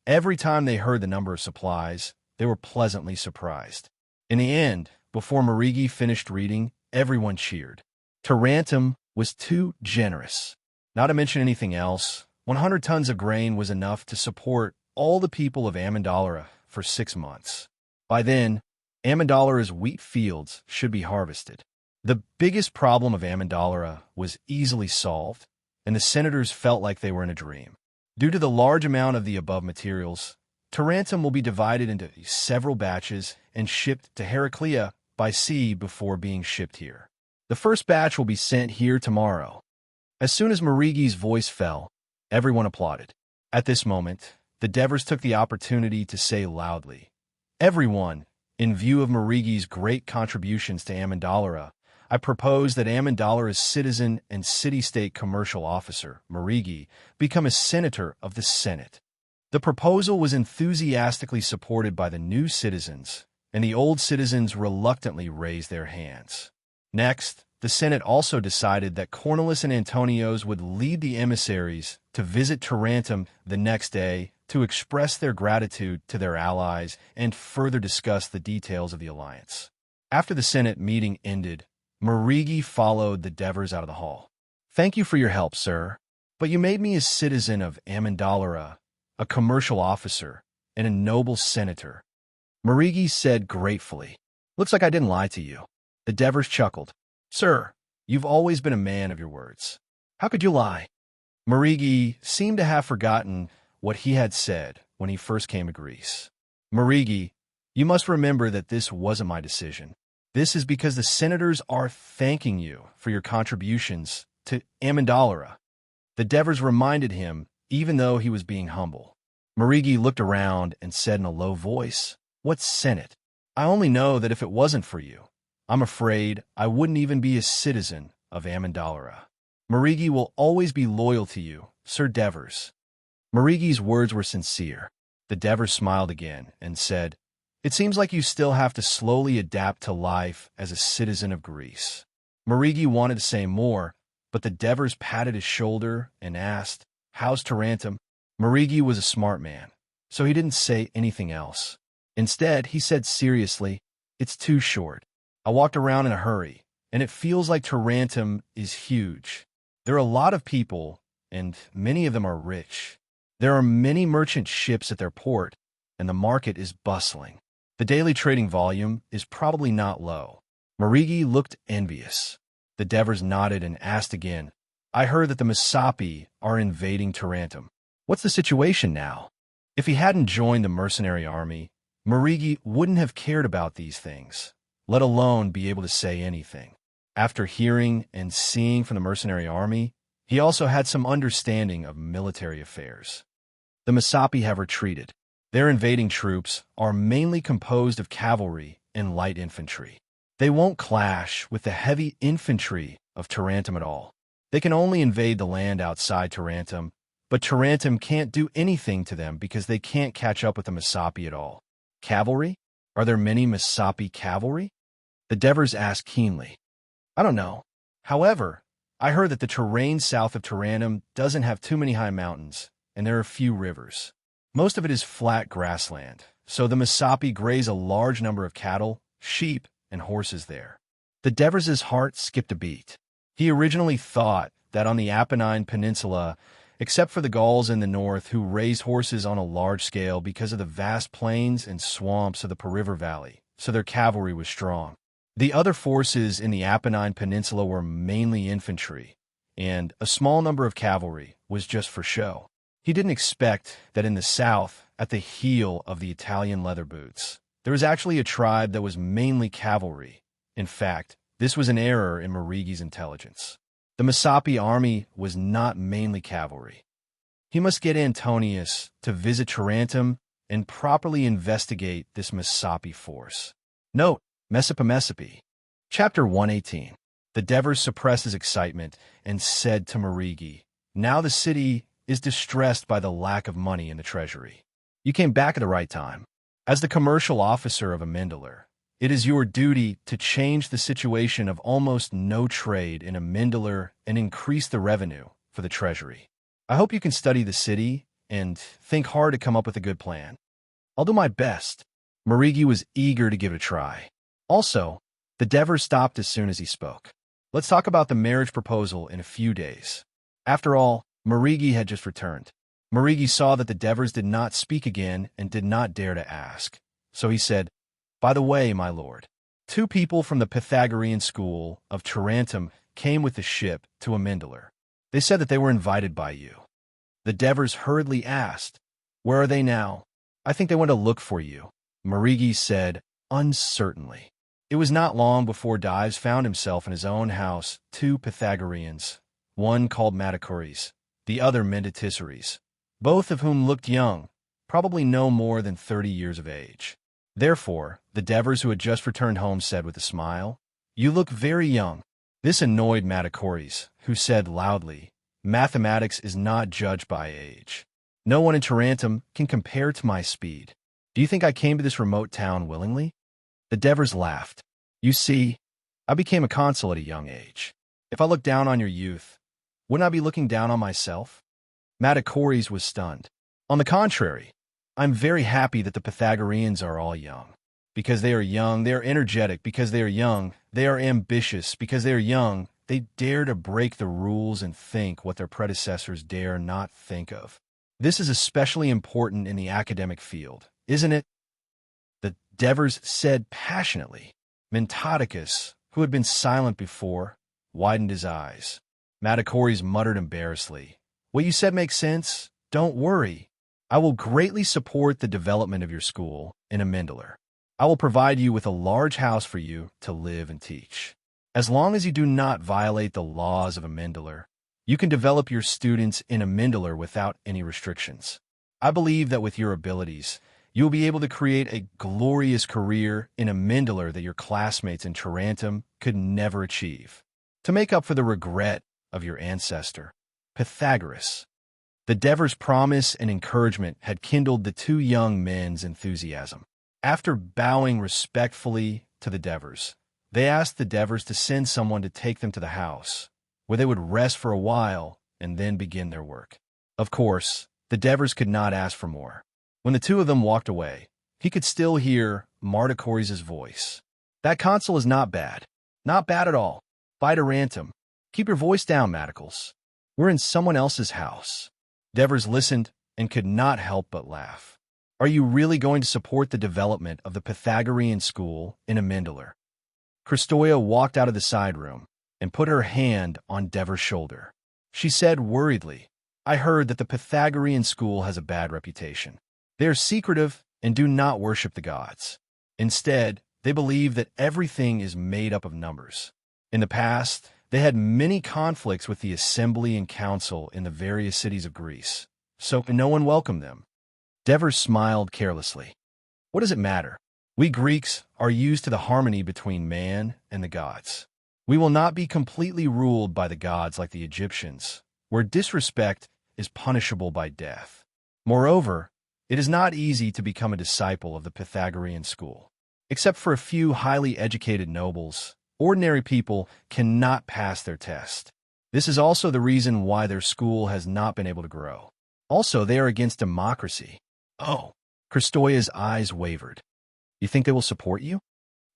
Every time they heard the number of supplies, they were pleasantly surprised. In the end, before Marigi finished reading, everyone cheered. Tarentum was too generous. Not to mention anything else, 100 tons of grain was enough to support all the people of Amendolara for 6 months. By then, Amendolara's wheat fields should be harvested. The biggest problem of Amendolara was easily solved, and the senators felt like they were in a dream. Due to the large amount of the above materials, Tarentum will be divided into several batches and shipped to Heraclea by sea before being shipped here. The first batch will be sent here tomorrow. As soon as Marigi's voice fell, everyone applauded. At this moment, the Devers took the opportunity to say loudly, "Everyone, in view of Marigi's great contributions to Amendolara, I propose that Amandalara's citizen and city-state commercial officer, Marigi, become a senator of the Senate. The proposal was enthusiastically supported by the new citizens, and the old citizens reluctantly raised their hands. Next, the Senate also decided that Cornelis and Antonios would lead the emissaries to visit Tarentum the next day to express their gratitude to their allies and further discuss the details of the alliance. After the Senate meeting ended, Marigi followed the Devers out of the hall. "Thank you for your help, sir, but you made me a citizen of Amandalara, a commercial officer, and a noble senator," Marigi said gratefully. "Looks like I didn't lie to you." The Devers chuckled. "Sir, you've always been a man of your words. How could you lie?" Marigi seemed to have forgotten what he had said when he first came to Greece. "Marigi, you must remember that this wasn't my decision. This is because the senators are thanking you for your contributions to Amandalara." The Devers reminded him, even though he was being humble. Marigi looked around and said in a low voice, "What Senate? I only know that if it wasn't for you, I'm afraid I wouldn't even be a citizen of Amandalara. Marigi will always be loyal to you, Sir Devers." Marigi's words were sincere. The Devers smiled again and said, "It seems like you still have to slowly adapt to life as a citizen of Greece." Marigi wanted to say more, but the Devers patted his shoulder and asked, "How's Tarentum?" Marigi was a smart man, so he didn't say anything else. Instead, he said seriously, "It's too short. I walked around in a hurry, and it feels like Tarentum is huge. There are a lot of people, and many of them are rich. There are many merchant ships at their port, and the market is bustling. The daily trading volume is probably not low." Marigi looked envious. The Devers nodded and asked again, "I heard that the Misapi are invading Tarentum. What's the situation now?" If he hadn't joined the mercenary army, Marigi wouldn't have cared about these things, let alone be able to say anything. After hearing and seeing from the mercenary army, he also had some understanding of military affairs. The Misapi have retreated. Their invading troops are mainly composed of cavalry and light infantry. They won't clash with the heavy infantry of Tarentum at all. They can only invade the land outside Tarentum, but Tarentum can't do anything to them because they can't catch up with the Misapi at all. "Cavalry? Are there many Misapi cavalry?" The Devers asked keenly. "I don't know. However, I heard that the terrain south of Tarentum doesn't have too many high mountains, and there are few rivers. Most of it is flat grassland, so the Misapi graze a large number of cattle, sheep, and horses there." The Devers' heart skipped a beat. He originally thought that on the Apennine Peninsula, except for the Gauls in the north who raised horses on a large scale because of the vast plains and swamps of the River Valley, so their cavalry was strong. The other forces in the Apennine Peninsula were mainly infantry, and a small number of cavalry was just for show. He didn't expect that in the south, at the heel of the Italian leather boots, there was actually a tribe that was mainly cavalry. In fact, this was an error in Marigi's intelligence. The Misapi army was not mainly cavalry. He must get Antonius to visit Tarentum and properly investigate this Misapi force. Note, Messipi. Chapter 118. The Devers suppressed his excitement and said to Marigi, "Now the city is distressed by the lack of money in the treasury. You came back at the right time. As the commercial officer of Amendalar, it is your duty to change the situation of almost no trade in Amendalar and increase the revenue for the treasury. I hope you can study the city and think hard to come up with a good plan." "I'll do my best." Marigi was eager to give it a try. Also, the Devers stopped as soon as he spoke. "Let's talk about the marriage proposal in a few days." After all, Marigi had just returned. Marigi saw that the Devers did not speak again and did not dare to ask. So he said, "By the way, my lord, 2 people from the Pythagorean school of Tarentum came with the ship to Amendalar. They said that they were invited by you." The Devers hurriedly asked, "Where are they now?" "I think they went to look for you," Marigi said uncertainly. It was not long before Dives found himself in his own house 2 Pythagoreans, one called Matacores, the other Mendaticeres, both of whom looked young, probably no more than 30 years of age. Therefore, the Devers who had just returned home said with a smile, You look very young. This annoyed Matacories, who said loudly, mathematics is not judged by age. No one in Tarantum can compare to my speed. Do you think I came to this remote town willingly? The Devers laughed. You see, I became a consul at a young age. If I look down on your youth, wouldn't I be looking down on myself? Matacories was stunned. On the contrary, I'm very happy that the Pythagoreans are all young. Because they are young, they are energetic. Because they are young, they are ambitious. Because they are young, they dare to break the rules and think what their predecessors dare not think of. This is especially important in the academic field, isn't it? The Devers said passionately. Mentodicus, who had been silent before, widened his eyes. Matacories muttered embarrassedly. What you said makes sense. Don't worry. I will greatly support the development of your school in Amendolar. I will provide you with a large house for you to live and teach. As long as you do not violate the laws of Amendolar, you can develop your students in Amendolar without any restrictions. I believe that with your abilities, you will be able to create a glorious career in Amendolar that your classmates in Tarantum could never achieve. To make up for the regret of your ancestor, Pythagoras. The Devers' promise and encouragement had kindled the two young men's enthusiasm. After bowing respectfully to the Devers, they asked the Devers to send someone to take them to the house, where they would rest for a while and then begin their work. Of course, the Devers could not ask for more. When the two of them walked away, he could still hear Matacories' voice. That consul is not bad. Not bad at all. By Tarantum. Keep your voice down, Maticles. We're in someone else's house. Devers listened and could not help but laugh. Are you really going to support the development of the Pythagorean school in Amendolar? Christoia walked out of the side room and put her hand on Devers' shoulder. She said worriedly, I heard that the Pythagorean school has a bad reputation. They are secretive and do not worship the gods. Instead, they believe that everything is made up of numbers. In the past, they had many conflicts with the assembly and council in the various cities of Greece, so no one welcomed them. Devers smiled carelessly. What does it matter? We Greeks are used to the harmony between man and the gods. We will not be completely ruled by the gods like the Egyptians, where disrespect is punishable by death. Moreover, it is not easy to become a disciple of the Pythagorean school. Except for a few highly educated nobles, ordinary people cannot pass their test. This is also the reason why their school has not been able to grow. Also, they are against democracy. Oh, Christoia's eyes wavered. You think they will support you?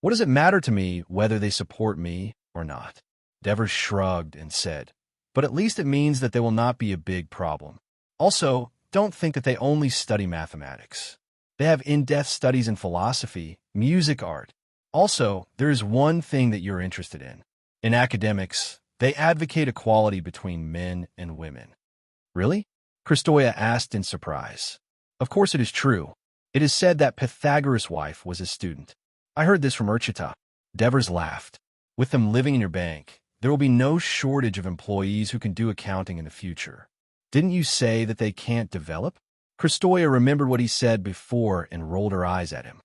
What does it matter to me whether they support me or not? Devers shrugged and said, but at least it means that they will not be a big problem. Also, don't think that they only study mathematics. They have in-depth studies in philosophy, music, art. Also, there is one thing that you're interested in. In academics, they advocate equality between men and women. Really? Christoia asked in surprise. Of course it is true. It is said that Pythagoras' wife was a student. I heard this from Urchita. Devers laughed. With them living in your bank, there will be no shortage of employees who can do accounting in the future. Didn't you say that they can't develop? Christoia remembered what he said before and rolled her eyes at him.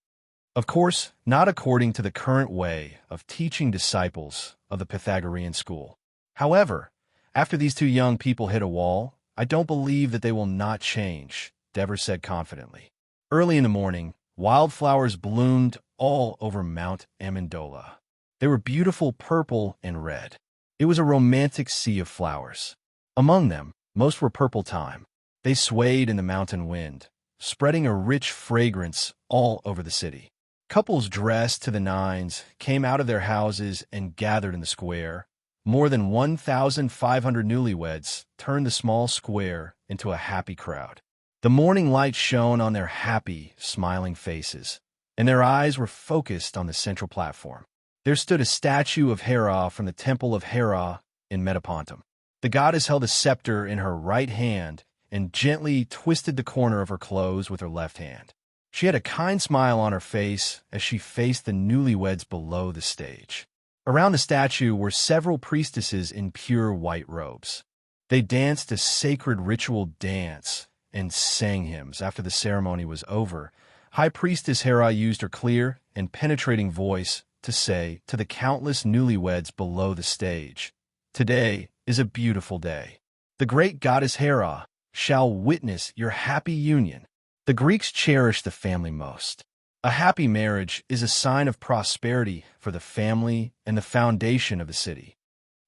Of course, not according to the current way of teaching disciples of the Pythagorean school. However, after these two young people hit a wall, I don't believe that they will not change, Devers said confidently. Early in the morning, wildflowers bloomed all over Mount Amendola. They were beautiful purple and red. It was a romantic sea of flowers. Among them, most were purple thyme. They swayed in the mountain wind, spreading a rich fragrance all over the city. Couples dressed to the nines came out of their houses and gathered in the square. More than 1,500 newlyweds turned the small square into a happy crowd. The morning light shone on their happy, smiling faces, and their eyes were focused on the central platform. There stood a statue of Hera from the temple of Hera in Metapontum. The goddess held a scepter in her right hand and gently twisted the corner of her clothes with her left hand. She had a kind smile on her face as she faced the newlyweds below the stage. Around the statue were several priestesses in pure white robes. They danced a sacred ritual dance and sang hymns. After the ceremony was over, High Priestess Hera used her clear and penetrating voice to say to the countless newlyweds below the stage, "Today is a beautiful day. The great goddess Hera shall witness your happy union." The Greeks cherish the family most. A happy marriage is a sign of prosperity for the family and the foundation of the city.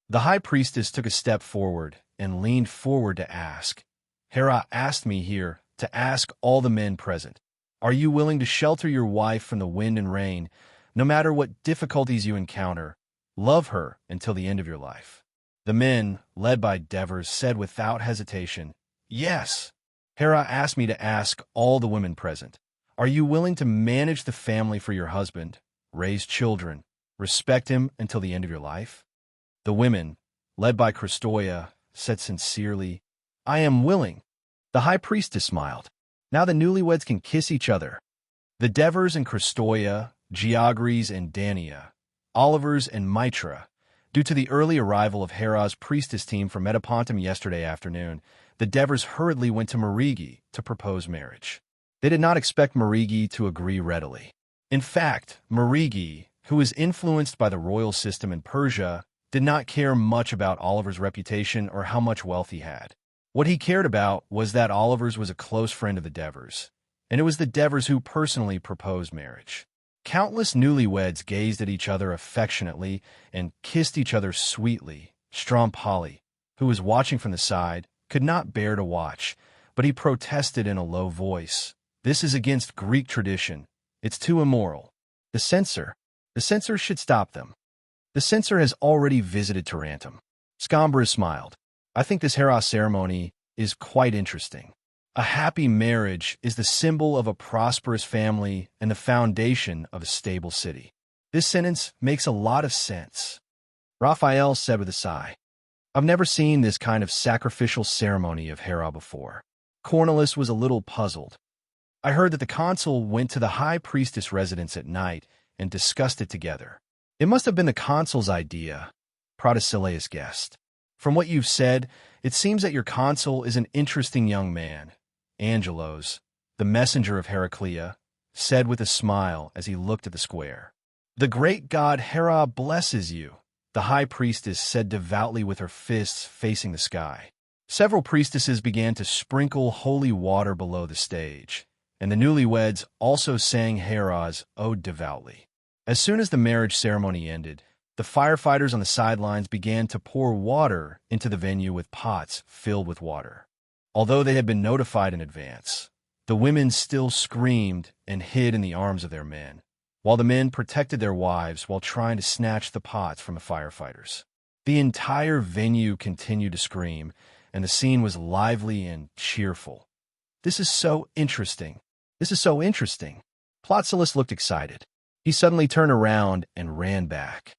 The high priestess took a step forward and leaned forward to ask, "Hera asked me here to ask all the men present, are you willing to shelter your wife from the wind and rain, no matter what difficulties you encounter? Love her until the end of your life." The men, led by Devers, said without hesitation, "Yes." Hera asked me to ask all the women present, are you willing to manage the family for your husband, raise children, respect him until the end of your life? The women, led by Christoia, said sincerely, "I am willing." The high priestess smiled. Now the newlyweds can kiss each other. The Devers and Christoia, Geogres and Dania, Olivers and Mitra, due to the early arrival of Hera's priestess team from Metapontum yesterday afternoon, the Devers hurriedly went to Marigi to propose marriage. They did not expect Marigi to agree readily. In fact, Marigi, who was influenced by the royal system in Persia, did not care much about Oliver's reputation or how much wealth he had. What he cared about was that Oliver's was a close friend of the Devers, and it was the Devers who personally proposed marriage. Countless newlyweds gazed at each other affectionately and kissed each other sweetly. Strompoli, who was watching from the side, could not bear to watch, but he protested in a low voice, "This is against Greek tradition. It's too immoral. The censor should stop them." The censor has already visited Tarentum. Scambra smiled. "I think this Hera ceremony is quite interesting. A happy marriage is the symbol of a prosperous family and the foundation of a stable city." This sentence makes a lot of sense, Raphael said with a sigh. "I've never seen this kind of sacrificial ceremony of Hera before." Cornelius was a little puzzled. "I heard that the consul went to the high priestess residence at night and discussed it together." "It must have been the consul's idea," Protesilaus guessed. "From what you've said, it seems that your consul is an interesting young man." Angelos, the messenger of Heraclea, said with a smile as he looked at the square. "The great god Hera blesses you," the high priestess said devoutly with her fists facing the sky. Several priestesses began to sprinkle holy water below the stage, and the newlyweds also sang Hera's ode devoutly. As soon as the marriage ceremony ended, the firefighters on the sidelines began to pour water into the venue with pots filled with water. Although they had been notified in advance, the women still screamed and hid in the arms of their men, while the men protected their wives while trying to snatch the pots from the firefighters. The entire venue continued to scream, and the scene was lively and cheerful. "This is so interesting. This is so interesting." Plotsilus looked excited. He suddenly turned around and ran back.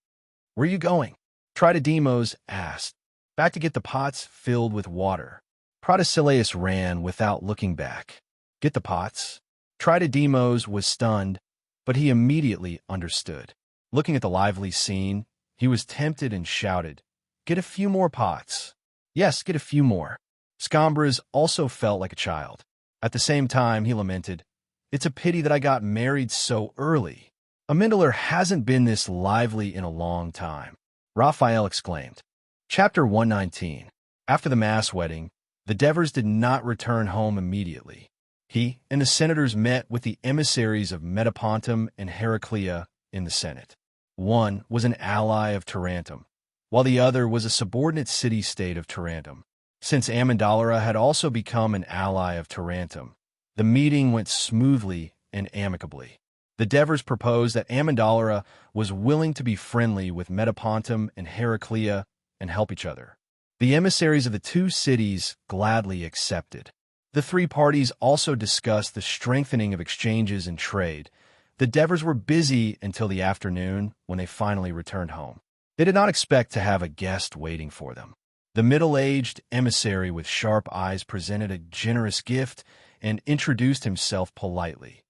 "Where are you going?" Tritodemos asked. "Back to get the pots filled with water." Protesilaus ran without looking back. "Get the pots?" Tritodemos was stunned, but he immediately understood. Looking at the lively scene, he was tempted and shouted, "Get a few more pots." "Yes, get a few more." Scambras also felt like a child. At the same time, he lamented, "It's a pity that I got married so early. Amindler hasn't been this lively in a long time." Raphael exclaimed. Chapter 119. After the mass wedding, the Devers did not return home immediately. He and the senators met with the emissaries of Metapontum and Heraclea in the Senate. One was an ally of Tarentum, while the other was a subordinate city-state of Tarentum. Since Amyndalara had also become an ally of Tarentum, the meeting went smoothly and amicably. The Devers proposed that Amyndalara was willing to be friendly with Metapontum and Heraclea and help each other. The emissaries of the two cities gladly accepted. The three parties also discussed the strengthening of exchanges and trade. The Devers were busy until the afternoon when they finally returned home. They did not expect to have a guest waiting for them. The middle-aged emissary with sharp eyes presented a generous gift and introduced himself politely.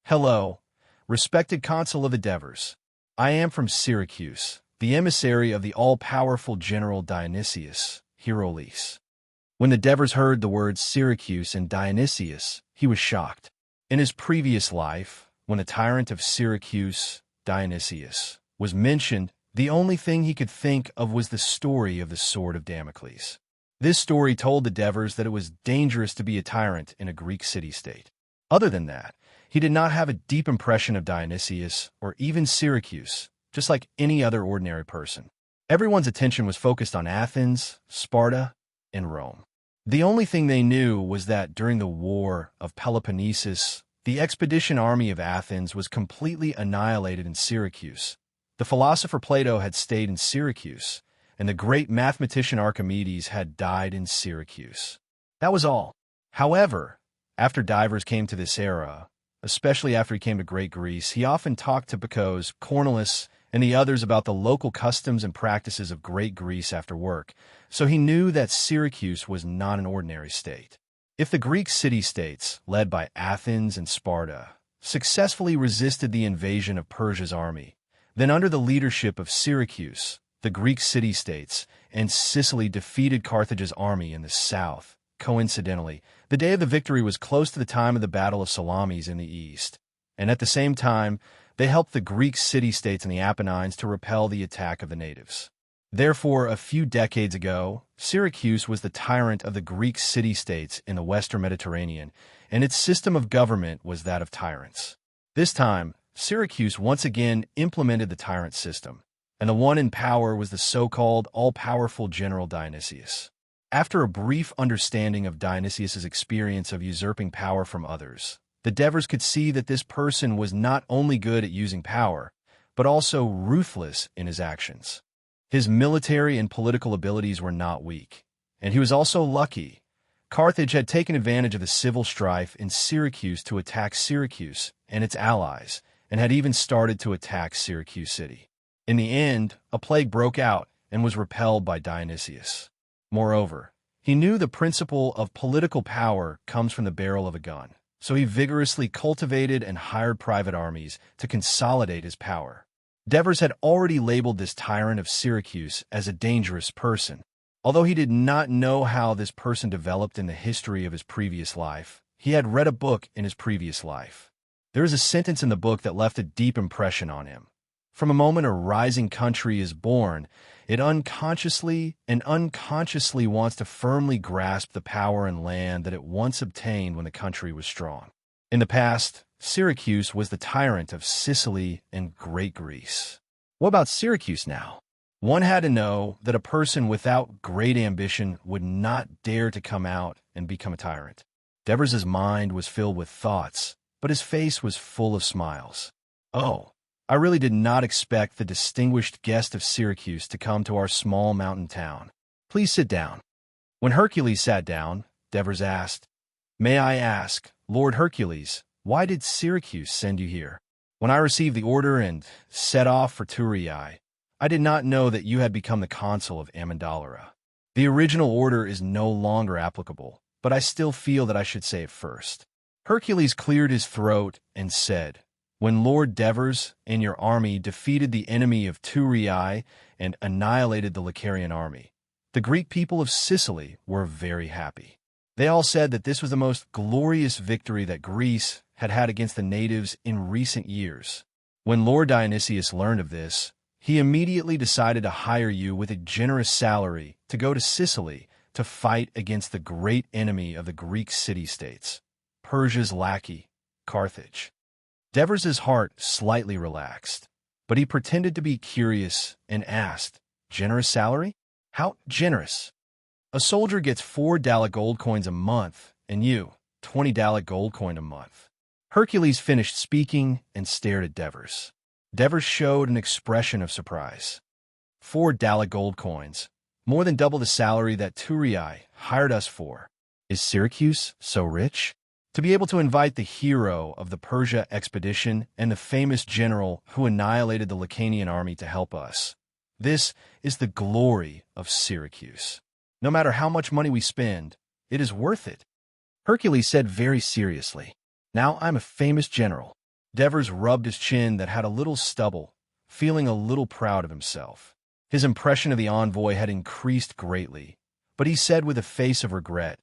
"Hello, respected consul of the Devers. I am from Syracuse, the emissary of the all-powerful General Dionysius, Hierolis." When the Devers heard the words Syracuse and Dionysius, he was shocked. In his previous life, when the tyrant of Syracuse, Dionysius, was mentioned, the only thing he could think of was the story of the Sword of Damocles. This story told the Devers that it was dangerous to be a tyrant in a Greek city-state. Other than that, he did not have a deep impression of Dionysius or even Syracuse, just like any other ordinary person. Everyone's attention was focused on Athens, Sparta, and Rome. The only thing they knew was that during the War of Peloponnesus, the expedition army of Athens was completely annihilated in Syracuse. The philosopher Plato had stayed in Syracuse, and the great mathematician Archimedes had died in Syracuse. That was all. However, after Divers came to this era, especially after he came to Great Greece, he often talked to Picos, Cornelius, and the others about the local customs and practices of Great Greece after work, so he knew that Syracuse was not an ordinary state. If the Greek city-states, led by Athens and Sparta, successfully resisted the invasion of Persia's army, then under the leadership of Syracuse, the Greek city-states and Sicily defeated Carthage's army in the south. Coincidentally, the day of the victory was close to the time of the Battle of Salamis in the east, and at the same time, they helped the Greek city-states in the Apennines to repel the attack of the natives. Therefore, a few decades ago, Syracuse was the tyrant of the Greek city-states in the western Mediterranean, and its system of government was that of tyrants. This time, Syracuse once again implemented the tyrant system, and the one in power was the so-called all-powerful general Dionysius. After a brief understanding of Dionysius's experience of usurping power from others, the Devers could see that this person was not only good at using power, but also ruthless in his actions. His military and political abilities were not weak, and he was also lucky. Carthage had taken advantage of the civil strife in Syracuse to attack Syracuse and its allies, and had even started to attack Syracuse city. In the end, a plague broke out and was repelled by Dionysius. Moreover, he knew the principle of political power comes from the barrel of a gun, so he vigorously cultivated and hired private armies to consolidate his power. Devers had already labeled this tyrant of Syracuse as a dangerous person. Although he did not know how this person developed in the history of his previous life, he had read a book in his previous life. There is a sentence in the book that left a deep impression on him. From a moment a rising country is born, it unconsciously wants to firmly grasp the power and land that it once obtained when the country was strong. In the past, Syracuse was the tyrant of Sicily and Great Greece. What about Syracuse now? One had to know that a person without great ambition would not dare to come out and become a tyrant. Devers' mind was filled with thoughts, but his face was full of smiles. Oh, I really did not expect the distinguished guest of Syracuse to come to our small mountain town. Please sit down. When Hercules sat down, Devers asked, "May I ask, Lord Hercules, why did Syracuse send you here? When I received the order and set off for Thurii, I did not know that you had become the consul of Amendolara. The original order is no longer applicable, but I still feel that I should say it first." Hercules cleared his throat and said, "When Lord Devers and your army defeated the enemy of Thurii and annihilated the Licarian army, the Greek people of Sicily were very happy. They all said that this was the most glorious victory that Greece had had against the natives in recent years. When Lord Dionysius learned of this, he immediately decided to hire you with a generous salary to go to Sicily to fight against the great enemy of the Greek city-states, Persia's lackey, Carthage." Devers' heart slightly relaxed, but he pretended to be curious and asked, "Generous salary? How generous?" "A soldier gets 4 Dalek gold coins a month, and you, 20 Dalek gold coin a month." Hercules finished speaking and stared at Devers. Devers showed an expression of surprise. 4 Dalek gold coins, more than double the salary that Thurii hired us for. Is Syracuse so rich? To be able to invite the hero of the Persia expedition and the famous general who annihilated the Licanian army to help us. This is the glory of Syracuse. No matter how much money we spend, it is worth it. Hercules said very seriously, "Now I'm a famous general." Devers rubbed his chin that had a little stubble, feeling a little proud of himself. His impression of the envoy had increased greatly, but he said with a face of regret,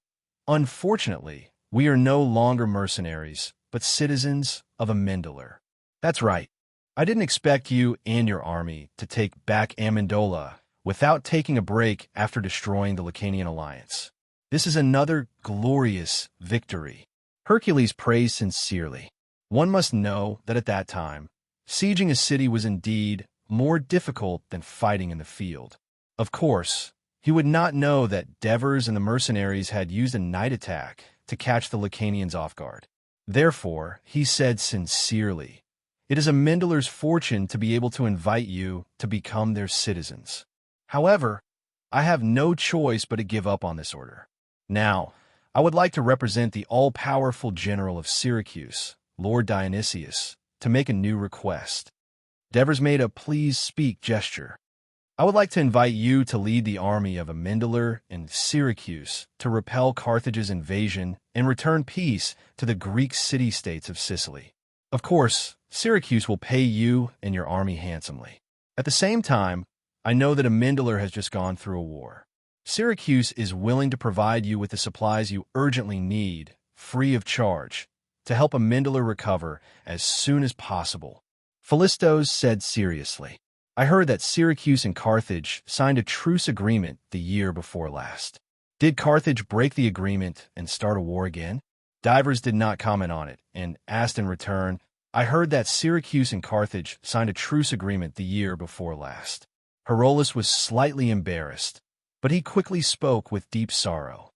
"Unfortunately, we are no longer mercenaries, but citizens of Amendolara." "That's right. I didn't expect you and your army to take back Amendola without taking a break after destroying the Lacanian alliance. This is another glorious victory. Hercules praised sincerely. One must know that at that time, sieging a city was indeed more difficult than fighting in the field. Of course, he would not know that Devers and the mercenaries had used a night attack to catch the Lacanians off guard. Therefore, he said sincerely, "It is Amendolar's fortune to be able to invite you to become their citizens. However, I have no choice but to give up on this order. Now, I would like to represent the all-powerful general of Syracuse, Lord Dionysius, to make a new request." Devers made a please speak gesture. "I would like to invite you to lead the army of Amendolar and Syracuse to repel Carthage's invasion and return peace to the Greek city-states of Sicily. Of course, Syracuse will pay you and your army handsomely. At the same time, I know that Amendolar has just gone through a war. Syracuse is willing to provide you with the supplies you urgently need, free of charge, to help Amendolar recover as soon as possible." Philistos said seriously, "I heard that Syracuse and Carthage signed a truce agreement the year before last. Did Carthage break the agreement and start a war again?" Divers did not comment on it, and asked in return, "I heard that Syracuse and Carthage signed a truce agreement the year before last." Herolus was slightly embarrassed, but he quickly spoke with deep sorrow.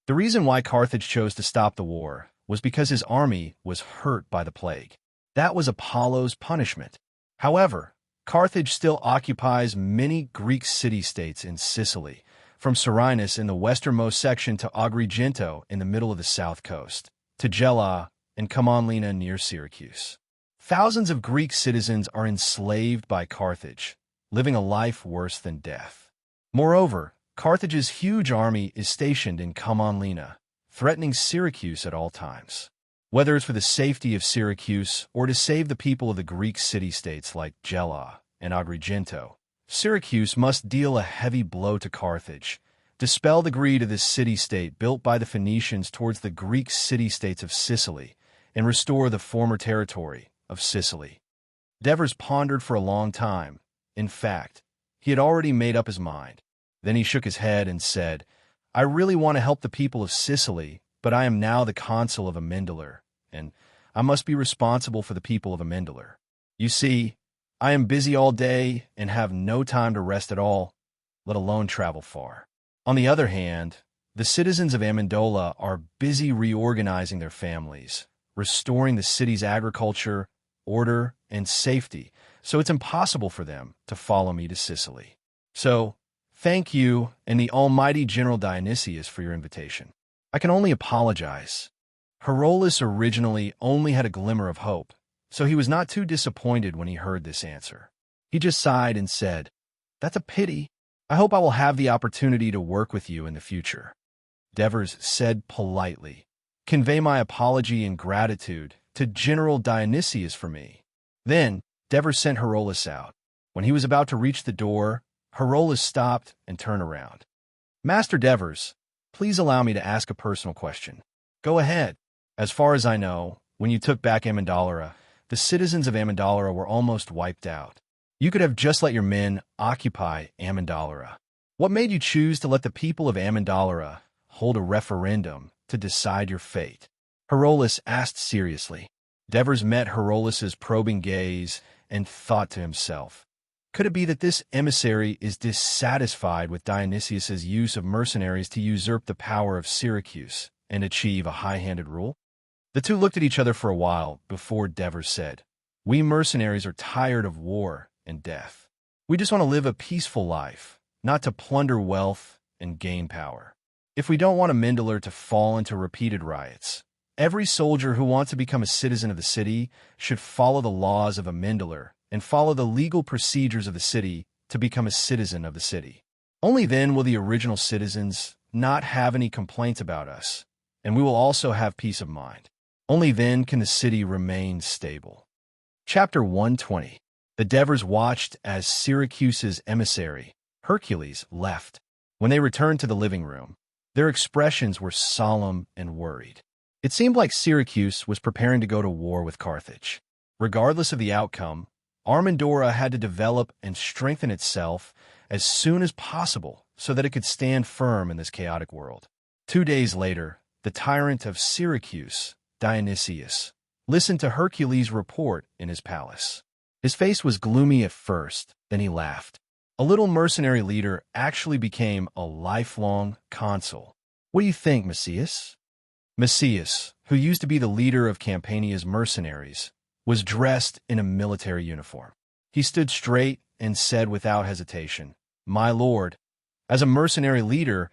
The reason why Carthage chose to stop the war was because his army was hurt by the plague. That was Apollo's punishment. However, Carthage still occupies many Greek city-states in Sicily, from Serenus in the westernmost section to Agrigento in the middle of the south coast, to Gela and Commonlina near Syracuse. Thousands of Greek citizens are enslaved by Carthage, living a life worse than death. Moreover, Carthage's huge army is stationed in Commonlina, threatening Syracuse at all times. Whether it's for the safety of Syracuse or to save the people of the Greek city-states like Gela and Agrigento, Syracuse must deal a heavy blow to Carthage, dispel the greed of this city-state built by the Phoenicians towards the Greek city-states of Sicily, and restore the former territory of Sicily. Devers pondered for a long time. In fact, he had already made up his mind. Then he shook his head and said, "I really want to help the people of Sicily, but I am now the consul of Amendolar, and I must be responsible for the people of Amendolar. You see, I am busy all day and have no time to rest at all, let alone travel far. On the other hand, the citizens of Amendola are busy reorganizing their families, restoring the city's agriculture, order, and safety, so it's impossible for them to follow me to Sicily. So, thank you and the almighty General Dionysius for your invitation. I can only apologize." Herolus originally only had a glimmer of hope, so he was not too disappointed when he heard this answer. He just sighed and said, "That's a pity. I hope I will have the opportunity to work with you in the future." Devers said politely, "Convey my apology and gratitude to General Dionysius for me." Then Devers sent Herolus out. When he was about to reach the door, Herolus stopped and turned around. "Master Devers, please allow me to ask a personal question." "Go ahead." "As far as I know, when you took back Amendolara, the citizens of Amendolara were almost wiped out. You could have just let your men occupy Amendolara. What made you choose to let the people of Amendolara hold a referendum to decide your fate?" Herolus asked seriously. Devers met Herolus's probing gaze and thought to himself, could it be that this emissary is dissatisfied with Dionysius's use of mercenaries to usurp the power of Syracuse and achieve a high-handed rule? The two looked at each other for a while before Devers said, "We mercenaries are tired of war and death. We just want to live a peaceful life, not to plunder wealth and gain power. If we don't want Amendolar to fall into repeated riots, every soldier who wants to become a citizen of the city should follow the laws of Amendolar and follow the legal procedures of the city to become a citizen of the city. Only then will the original citizens not have any complaints about us, and we will also have peace of mind. Only then can the city remain stable." Chapter 120. The Devers watched as Syracuse's emissary, Hercules, left. When they returned to the living room, their expressions were solemn and worried. It seemed like Syracuse was preparing to go to war with Carthage. Regardless of the outcome, Armandora had to develop and strengthen itself as soon as possible so that it could stand firm in this chaotic world. 2 days later, the tyrant of Syracuse, Dionysius, listened to Hercules' report in his palace. His face was gloomy at first, then he laughed. A little mercenary leader actually became a lifelong consul. What do you think, Messias? Messias, who used to be the leader of Campania's mercenaries, was dressed in a military uniform. He stood straight and said without hesitation, "My lord, as a mercenary leader,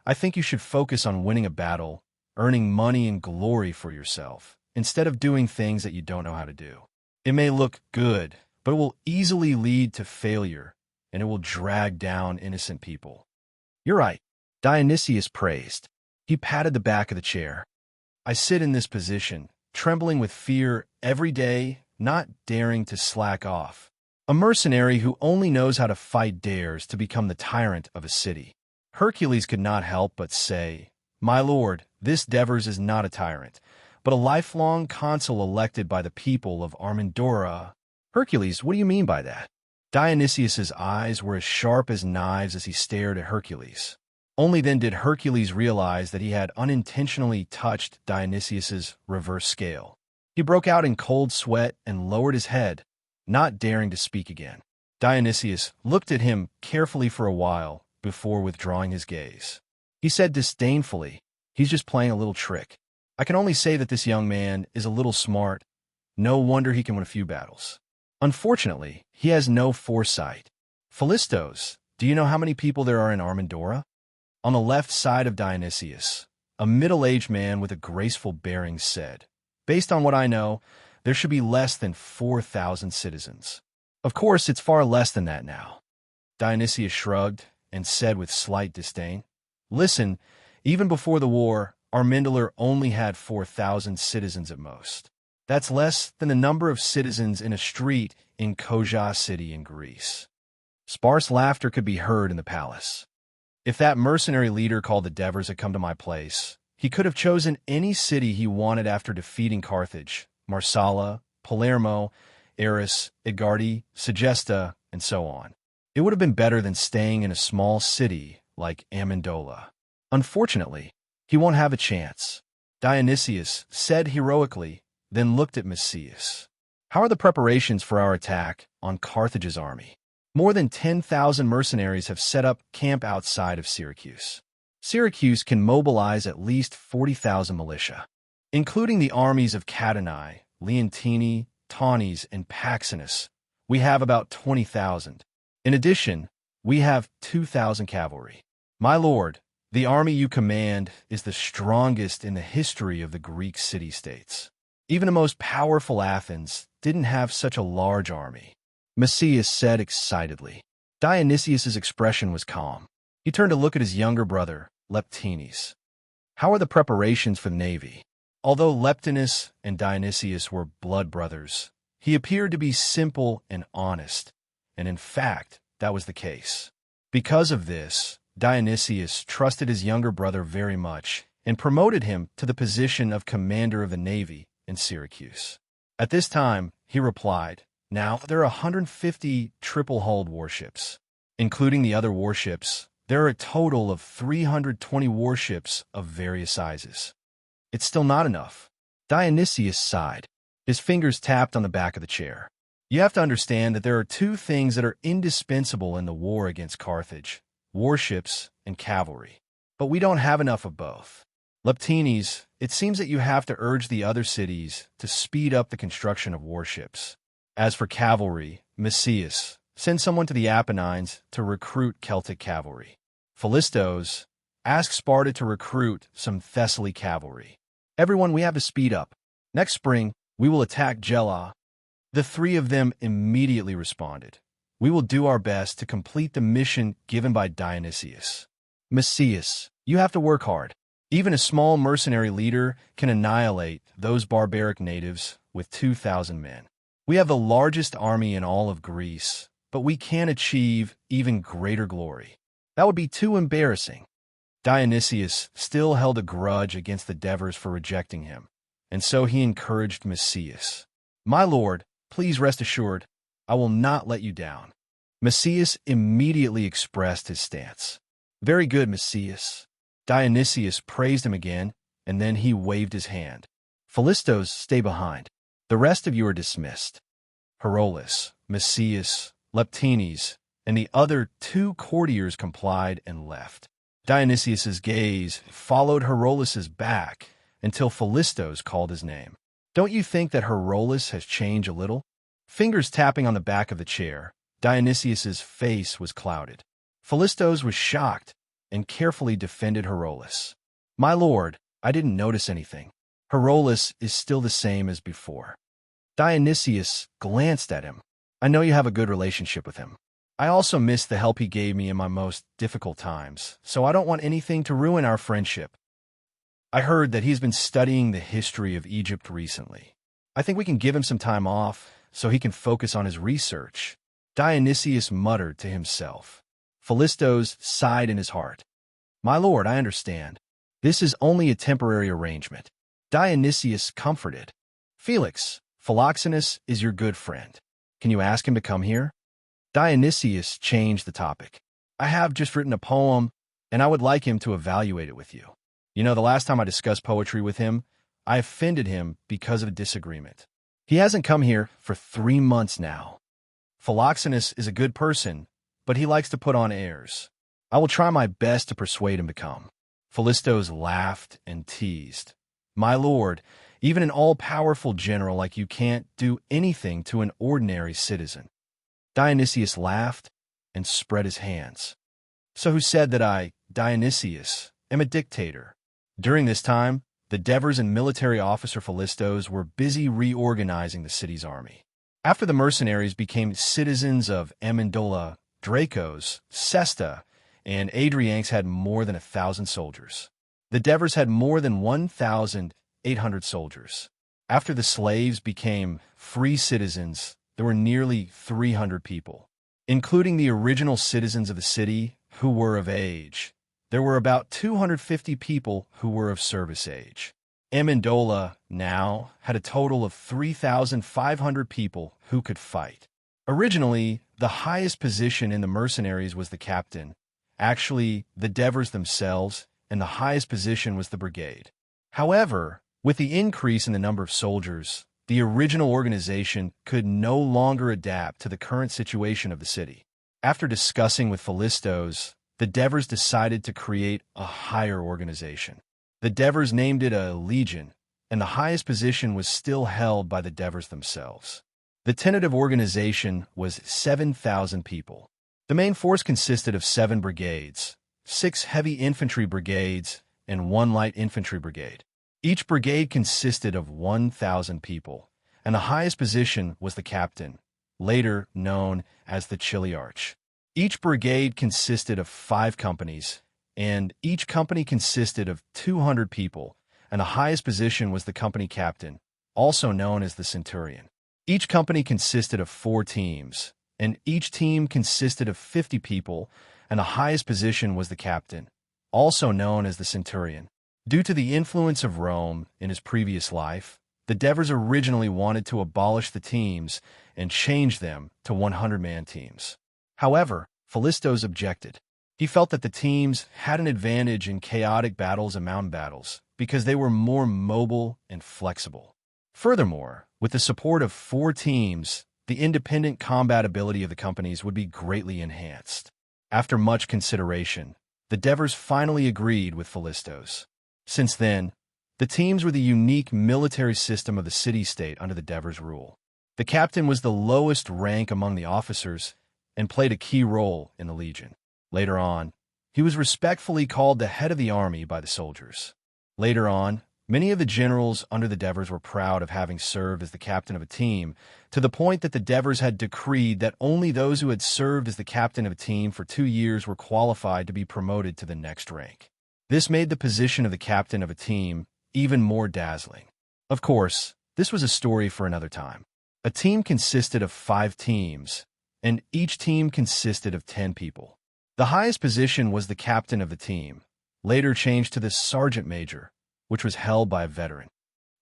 I think you should focus on winning a battle, earning money and glory for yourself, instead of doing things that you don't know how to do. It may look good, but it will easily lead to failure, and it will drag down innocent people." "You're right," Dionysius praised. He patted the back of the chair. "I sit in this position, trembling with fear every day, not daring to slack off. A mercenary who only knows how to fight dares to become the tyrant of a city." Hercules could not help but say, "My lord, this Devers is not a tyrant, but a lifelong consul elected by the people of Armandora." "Hercules, what do you mean by that?" Dionysius's eyes were as sharp as knives as he stared at Hercules. Only then did Hercules realize that he had unintentionally touched Dionysius's reverse scale. He broke out in cold sweat and lowered his head, not daring to speak again. Dionysius looked at him carefully for a while before withdrawing his gaze. He said disdainfully, "He's just playing a little trick. I can only say that this young man is a little smart. No wonder he can win a few battles. Unfortunately, he has no foresight. Philistos, do you know how many people there are in Armandora?" On the left side of Dionysius, a middle-aged man with a graceful bearing said, "Based on what I know, there should be less than 4,000 citizens. Of course, it's far less than that now." Dionysius shrugged and said with slight disdain, "Listen, even before the war, Armandolor only had 4,000 citizens at most. That's less than the number of citizens in a street in Koja city in Greece." Sparse laughter could be heard in the palace. If that mercenary leader called the Devers had come to my place, he could have chosen any city he wanted after defeating Carthage, Marsala, Palermo, Eris, Edgardi, Segesta, and so on. It would have been better than staying in a small city like Amendola. Unfortunately, he won't have a chance. Dionysius said heroically, then looked at Messias. "How are the preparations for our attack on Carthage's army?" "More than 10,000 mercenaries have set up camp outside of Syracuse. Syracuse can mobilize at least 40,000 militia, including the armies of Catanae, Leontini, Taunis, and Paxinus. We have about 20,000. In addition, we have 2,000 cavalry. My lord, the army you command is the strongest in the history of the Greek city-states. Even the most powerful Athens didn't have such a large army," Messias said excitedly. Dionysius's expression was calm. He turned to look at his younger brother, Leptines. "How are the preparations for the navy?" Although Leptinus and Dionysius were blood brothers, he appeared to be simple and honest, and in fact, that was the case. Because of this, Dionysius trusted his younger brother very much and promoted him to the position of commander of the navy in Syracuse. At this time, he replied, "Now, there are 150 triple-hulled warships. Including the other warships, there are a total of 320 warships of various sizes. It's still not enough." Dionysius sighed. His fingers tapped on the back of the chair. "You have to understand that there are two things that are indispensable in the war against Carthage: warships and cavalry. But we don't have enough of both. Leptines, it seems that you have to urge the other cities to speed up the construction of warships. As for cavalry, Messias, send someone to the Apennines to recruit Celtic cavalry. Philistos, ask Sparta to recruit some Thessaly cavalry. Everyone, we have to speed up. Next spring, we will attack Gela." The three of them immediately responded, "We will do our best to complete the mission given by Dionysius." "Messias, you have to work hard. Even a small mercenary leader can annihilate those barbaric natives with 2,000 men. We have the largest army in all of Greece, but we can achieve even greater glory. That would be too embarrassing." Dionysius still held a grudge against the Devers for rejecting him, and so he encouraged Messias. "My lord, please rest assured, I will not let you down." Messias immediately expressed his stance. "Very good, Messias." Dionysius praised him again, and then he waved his hand. "Philistos, stay behind. The rest of you are dismissed." Herolus, Messias, Leptines, and the other 2 courtiers complied and left. Dionysius's gaze followed Herolus's back until Philistos called his name. "Don't you think that Herolus has changed a little?" Fingers tapping on the back of the chair, Dionysius's face was clouded. Philistos was shocked and carefully defended Herolus. "My lord, I didn't notice anything. Herolus is still the same as before." Dionysius glanced at him. "I know you have a good relationship with him. I also miss the help he gave me in my most difficult times, so I don't want anything to ruin our friendship. I heard that he's been studying the history of Egypt recently. I think we can give him some time off so he can focus on his research." Dionysius muttered to himself. Philistos sighed in his heart. "My lord, I understand. This is only a temporary arrangement." Dionysius comforted. "Felix, Philoxenus is your good friend. Can you ask him to come here?" Dionysius changed the topic. "I have just written a poem, and I would like him to evaluate it with you. You know, the last time I discussed poetry with him, I offended him because of a disagreement. He hasn't come here for 3 months now. Philoxenus is a good person, but he likes to put on airs. I will try my best to persuade him to come." Philistos laughed and teased. "My lord, even an all-powerful general like you can't do anything to an ordinary citizen." Dionysius laughed and spread his hands. "So who said that I, Dionysius, am a dictator?" During this time, the Devers and military officer Philistos were busy reorganizing the city's army. After the mercenaries became citizens of Amendola, Dracos, Cesta, and Adrianx had more than 1,000 soldiers. The Devers had more than 1,800 soldiers. After the slaves became free citizens, there were nearly 300 people. Including the original citizens of the city who were of age, there were about 250 people who were of service age. Amendola now had a total of 3,500 people who could fight. Originally, the highest position in the mercenaries was the captain. Actually, the Devers themselves, and the highest position was the brigade. However, with the increase in the number of soldiers, the original organization could no longer adapt to the current situation of the city. After discussing with Philistos, the Devers decided to create a higher organization. The Devers named it a legion, and the highest position was still held by the Devers themselves. The tentative organization was 7,000 people. The main force consisted of 7 brigades, 6 heavy infantry brigades, and 1 light infantry brigade. Each brigade consisted of 1,000 people, and the highest position was the captain, later known as the Chiliarch. Each brigade consisted of 5 companies, and each company consisted of 200 people, and the highest position was the company captain, also known as the centurion. Each company consisted of 4 teams, and each team consisted of 50 people, and the highest position was the captain, also known as the centurion. Due to the influence of Rome in his previous life, the Devers originally wanted to abolish the teams and change them to 100-man teams. However, Philistos objected. He felt that the teams had an advantage in chaotic battles and mountain battles because they were more mobile and flexible. Furthermore, with the support of 4 teams, the independent combat ability of the companies would be greatly enhanced. After much consideration, the Devers finally agreed with Philistos. Since then, the teams were the unique military system of the city-state under the Devers' rule. The captain was the lowest rank among the officers and played a key role in the legion. Later on, he was respectfully called the head of the army by the soldiers. Later on, many of the generals under the Devers were proud of having served as the captain of a team, to the point that the Devers had decreed that only those who had served as the captain of a team for 2 years were qualified to be promoted to the next rank. This made the position of the captain of a team even more dazzling. Of course, this was a story for another time. A team consisted of 5 teams, and each team consisted of 10 people. The highest position was the captain of the team, later changed to the sergeant major, which was held by a veteran.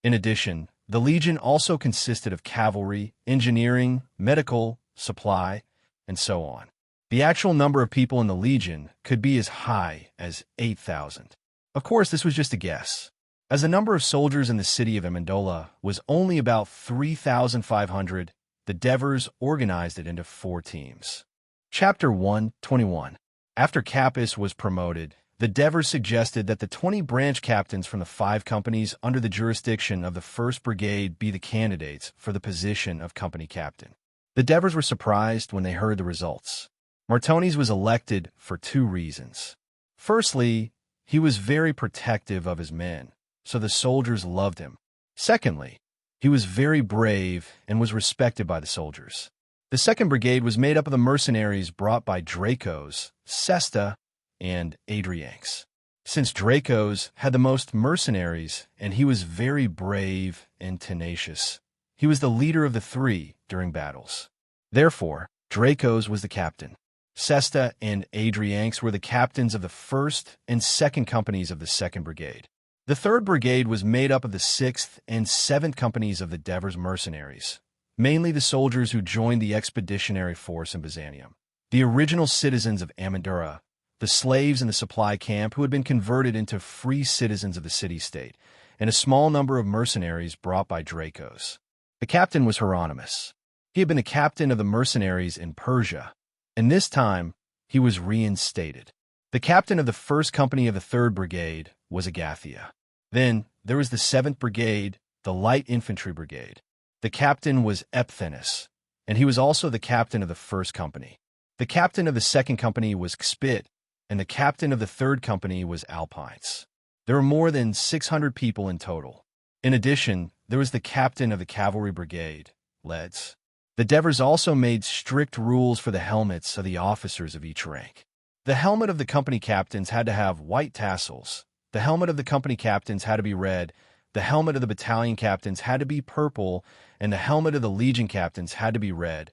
In addition, the legion also consisted of cavalry, engineering, medical, supply, and so on. The actual number of people in the legion could be as high as 8,000. Of course, this was just a guess, as the number of soldiers in the city of Amendola was only about 3,500. The Devers organized it into 4 teams. Chapter 121. After Capus was promoted, the Devers suggested that the 20 branch captains from the 5 companies under the jurisdiction of the 1st Brigade be the candidates for the position of company captain. The Devers were surprised when they heard the results. Martones was elected for 2 reasons. Firstly, he was very protective of his men, so the soldiers loved him. Secondly, he was very brave and was respected by the soldiers. The 2nd Brigade was made up of the mercenaries brought by Dracos, Cesta, and Adrianx. Since Dracos had the most mercenaries and he was very brave and tenacious, he was the leader of the 3 during battles. Therefore, Dracos was the captain. Cesta and Adrianx were the captains of the 1st and 2nd companies of the 2nd Brigade. The 3rd Brigade was made up of the 6th and 7th companies of the Devers mercenaries, mainly the soldiers who joined the expeditionary force in Byzantium. The original citizens of Amandura, the slaves in the supply camp who had been converted into free citizens of the city-state, and a small number of mercenaries brought by Dracos. The captain was Hieronymus. He had been the captain of the mercenaries in Persia, and this time he was reinstated. The captain of the 1st company of the 3rd Brigade was Agathia. Then there was the 7th Brigade, the Light Infantry Brigade. The captain was Epthenus, and he was also the captain of the 1st company. The captain of the 2nd company was Xpit, and the captain of the 3rd company was Alpines. There were more than 600 people in total. In addition, there was the captain of the cavalry brigade, Leds. The Devers also made strict rules for the helmets of the officers of each rank. The helmet of the company captains had to have white tassels. The helmet of the company captains had to be red. The helmet of the battalion captains had to be purple, and the helmet of the legion captains had to be red,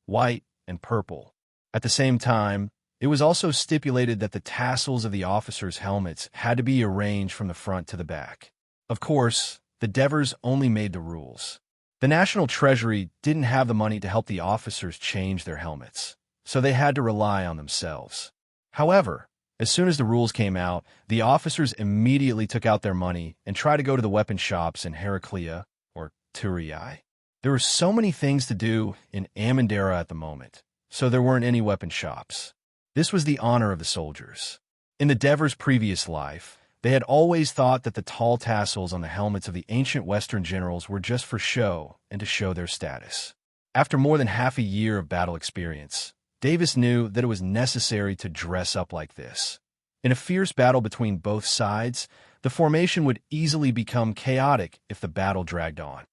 white, and purple. At the same time, it was also stipulated that the tassels of the officers' helmets had to be arranged from the front to the back. Of course, the Devers only made the rules. The National Treasury didn't have the money to help the officers change their helmets, so they had to rely on themselves. However, as soon as the rules came out, the officers immediately took out their money and tried to go to the weapon shops in Heraclea, or Turiae. There were so many things to do in Amandera at the moment, so there weren't any weapon shops. This was the honor of the soldiers. In the Devers' previous life, they had always thought that the tall tassels on the helmets of the ancient Western generals were just for show and to show their status. After more than half a year of battle experience, Davis knew that it was necessary to dress up like this. In a fierce battle between both sides, the formation would easily become chaotic if the battle dragged on.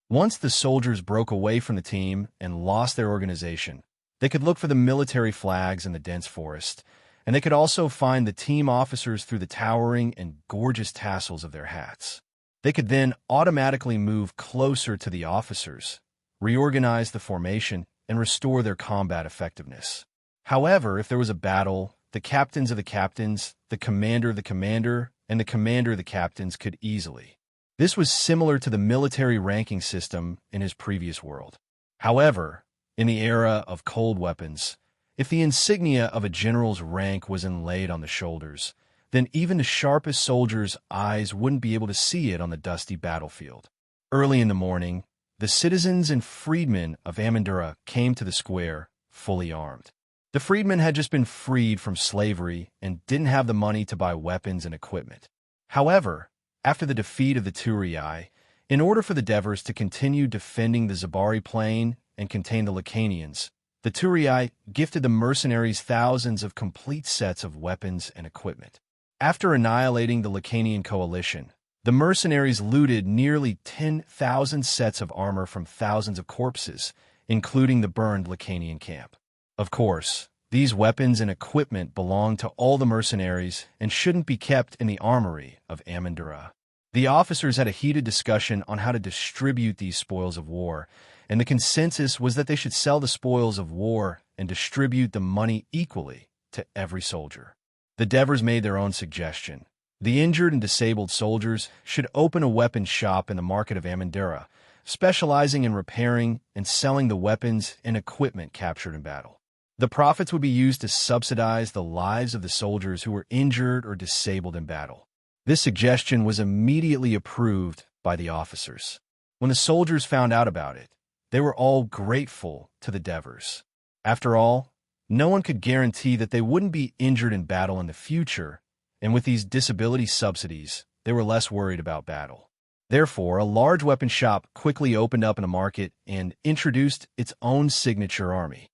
Once the soldiers broke away from the team and lost their organization, they could look for the military flags in the dense forest, and they could also find the team officers through the towering and gorgeous tassels of their hats. They could then automatically move closer to the officers, reorganize the formation, and restore their combat effectiveness. However, if there was a battle, the captains of the captains, the commander of the commander, and the commander of the captains could easily. This was similar to the military ranking system in his previous world. However, in the era of cold weapons, if the insignia of a general's rank was inlaid on the shoulders, then even the sharpest soldier's eyes wouldn't be able to see it on the dusty battlefield. Early in the morning, the citizens and freedmen of Amandura came to the square, fully armed. The freedmen had just been freed from slavery and didn't have the money to buy weapons and equipment. However, after the defeat of the Turiae, in order for the Devers to continue defending the Zabari plain and contain the Lacanians, the Turiae gifted the mercenaries thousands of complete sets of weapons and equipment. After annihilating the Lacanian coalition, the mercenaries looted nearly 10,000 sets of armor from thousands of corpses, including the burned Lacanian camp. Of course, these weapons and equipment belonged to all the mercenaries and shouldn't be kept in the armory of Amandura. The officers had a heated discussion on how to distribute these spoils of war, and the consensus was that they should sell the spoils of war and distribute the money equally to every soldier. The Devers made their own suggestion. The injured and disabled soldiers should open a weapons shop in the market of Amandura, specializing in repairing and selling the weapons and equipment captured in battle. The profits would be used to subsidize the lives of the soldiers who were injured or disabled in battle. This suggestion was immediately approved by the officers. When the soldiers found out about it, they were all grateful to the Devers. After all, no one could guarantee that they wouldn't be injured in battle in the future, and with these disability subsidies, they were less worried about battle. Therefore, a large weapon shop quickly opened up in a market and introduced its own signature army.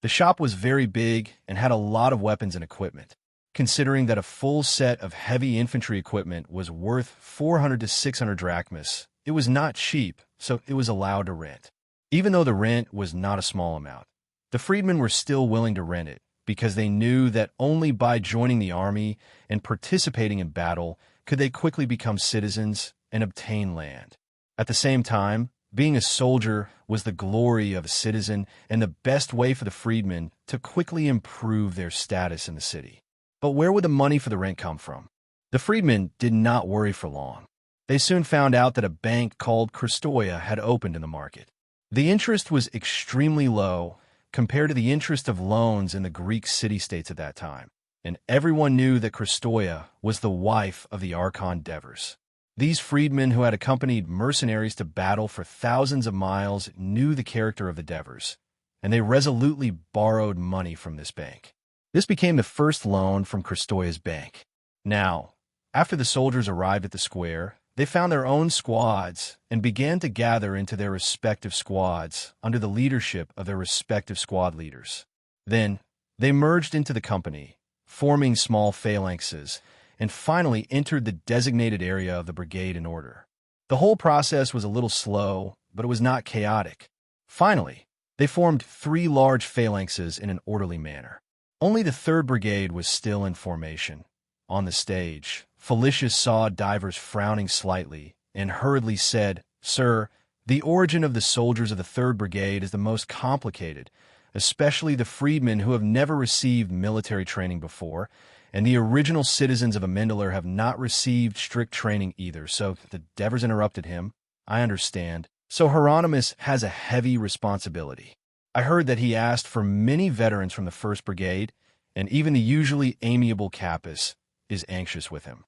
The shop was very big and had a lot of weapons and equipment. Considering that a full set of heavy infantry equipment was worth 400 to 600 drachmas, it was not cheap, so it was allowed to rent. Even though the rent was not a small amount, the freedmen were still willing to rent it because they knew that only by joining the army and participating in battle could they quickly become citizens and obtain land. At the same time, being a soldier was the glory of a citizen and the best way for the freedmen to quickly improve their status in the city. But where would the money for the rent come from? The freedmen did not worry for long. They soon found out that a bank called Kristoya had opened in the market. The interest was extremely low compared to the interest of loans in the Greek city-states at that time, and everyone knew that Kristoya was the wife of the Archon Devers. These freedmen who had accompanied mercenaries to battle for thousands of miles knew the character of the Devers, and they resolutely borrowed money from this bank. This became the first loan from Kristoya's bank. Now, after the soldiers arrived at the square, they found their own squads and began to gather into their respective squads under the leadership of their respective squad leaders. Then, they merged into the company, forming small phalanxes, and finally entered the designated area of the brigade in order. The whole process was a little slow, but it was not chaotic. Finally, they formed 3 large phalanxes in an orderly manner. Only the 3rd Brigade was still in formation. On the stage, Felicius saw Divers frowning slightly and hurriedly said, "Sir, the origin of the soldiers of the 3rd Brigade is the most complicated, especially the freedmen who have never received military training before, and the original citizens of Amendalar have not received strict training either." So the Devers interrupted him. "I understand. So Hieronymus has a heavy responsibility. I heard that he asked for many veterans from the 1st Brigade, and even the usually amiable Capus is anxious with him."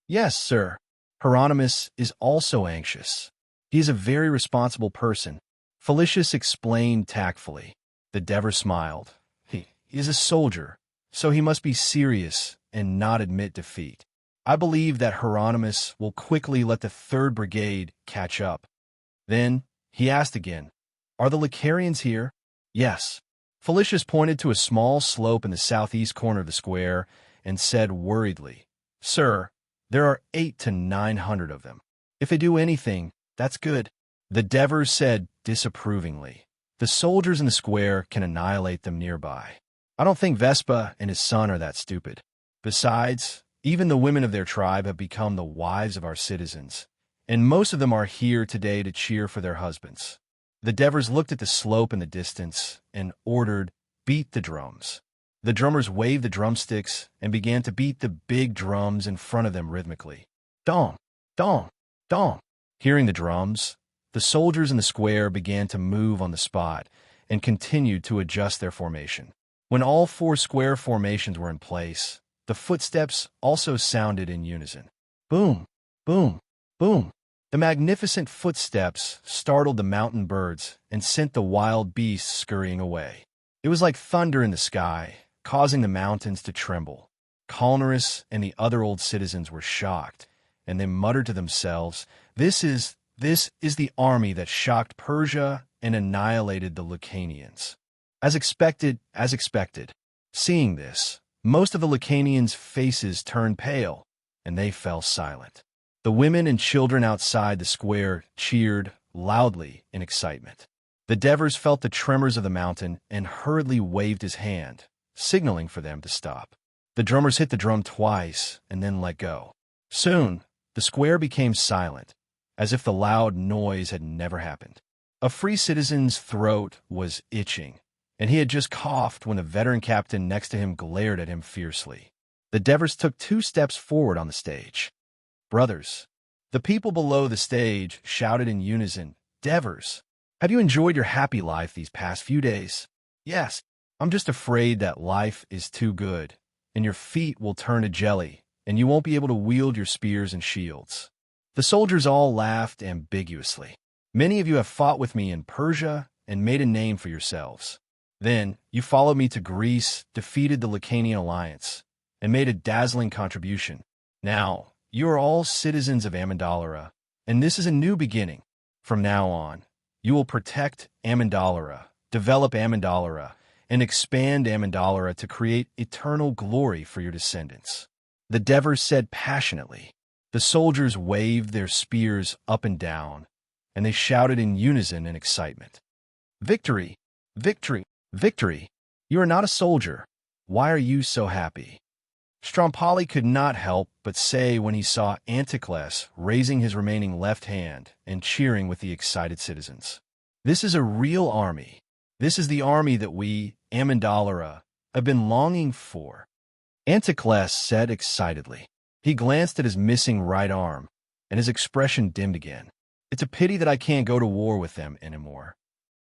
"Yes, sir. Hieronymus is also anxious. He is a very responsible person," Felicius explained tactfully. The Dever smiled. He is a soldier, so he must be serious and not admit defeat. I believe that Hieronymus will quickly let the 3rd Brigade catch up. Then he asked again, "Are the Licarians here?" "Yes." Felicius pointed to a small slope in the southeast corner of the square and said worriedly, "Sir, there are 800 to 900 of them. If they do anything, that's good." The Devers said disapprovingly, "The soldiers in the square can annihilate them nearby. I don't think Vespa and his son are that stupid. Besides, even the women of their tribe have become the wives of our citizens, and most of them are here today to cheer for their husbands." The Devers looked at the slope in the distance and ordered, "Beat the drums." The drummers waved the drumsticks and began to beat the big drums in front of them rhythmically. Dong, dong, dong. Hearing the drums, the soldiers in the square began to move on the spot and continued to adjust their formation. When all 4 square formations were in place, the footsteps also sounded in unison. Boom, boom, boom. The magnificent footsteps startled the mountain birds and sent the wild beasts scurrying away. It was like thunder in the sky, causing the mountains to tremble. Calnerus and the other old citizens were shocked, and they muttered to themselves, This is the army that shocked Persia and annihilated the Lucanians." As expected. Seeing this, most of the Lucanians' faces turned pale, and they fell silent. The women and children outside the square cheered loudly in excitement. The Devers felt the tremors of the mountain and hurriedly waved his hand, signaling for them to stop. The drummers hit the drum twice and then let go. Soon, the square became silent, as if the loud noise had never happened. A free citizen's throat was itching, and he had just coughed when the veteran captain next to him glared at him fiercely. The Devers took 2 steps forward on the stage. "Brothers," the people below the stage shouted in unison, Devers, have you enjoyed your happy life these past few days? Yes. I'm just afraid that life is too good, and your feet will turn to jelly, and you won't be able to wield your spears and shields. The soldiers all laughed ambiguously. Many of you have fought with me in Persia and made a name for yourselves. Then you followed me to Greece, defeated the Lacanian alliance, and made a dazzling contribution. Now, you are all citizens of Amyndalara, and this is a new beginning. From now on, you will protect Amyndalara, develop Amyndalara, and expand Amyndalara to create eternal glory for your descendants. The Devers said passionately. The soldiers waved their spears up and down, and they shouted in unison in excitement. Victory! Victory! Victory! You are not a soldier. Why are you so happy? Strompoli could not help but say when he saw Anticles raising his remaining left hand and cheering with the excited citizens. This is a real army. This is the army that we, Amyndalara, have been longing for. Anticles said excitedly. He glanced at his missing right arm, and his expression dimmed again. It's a pity that I can't go to war with them anymore.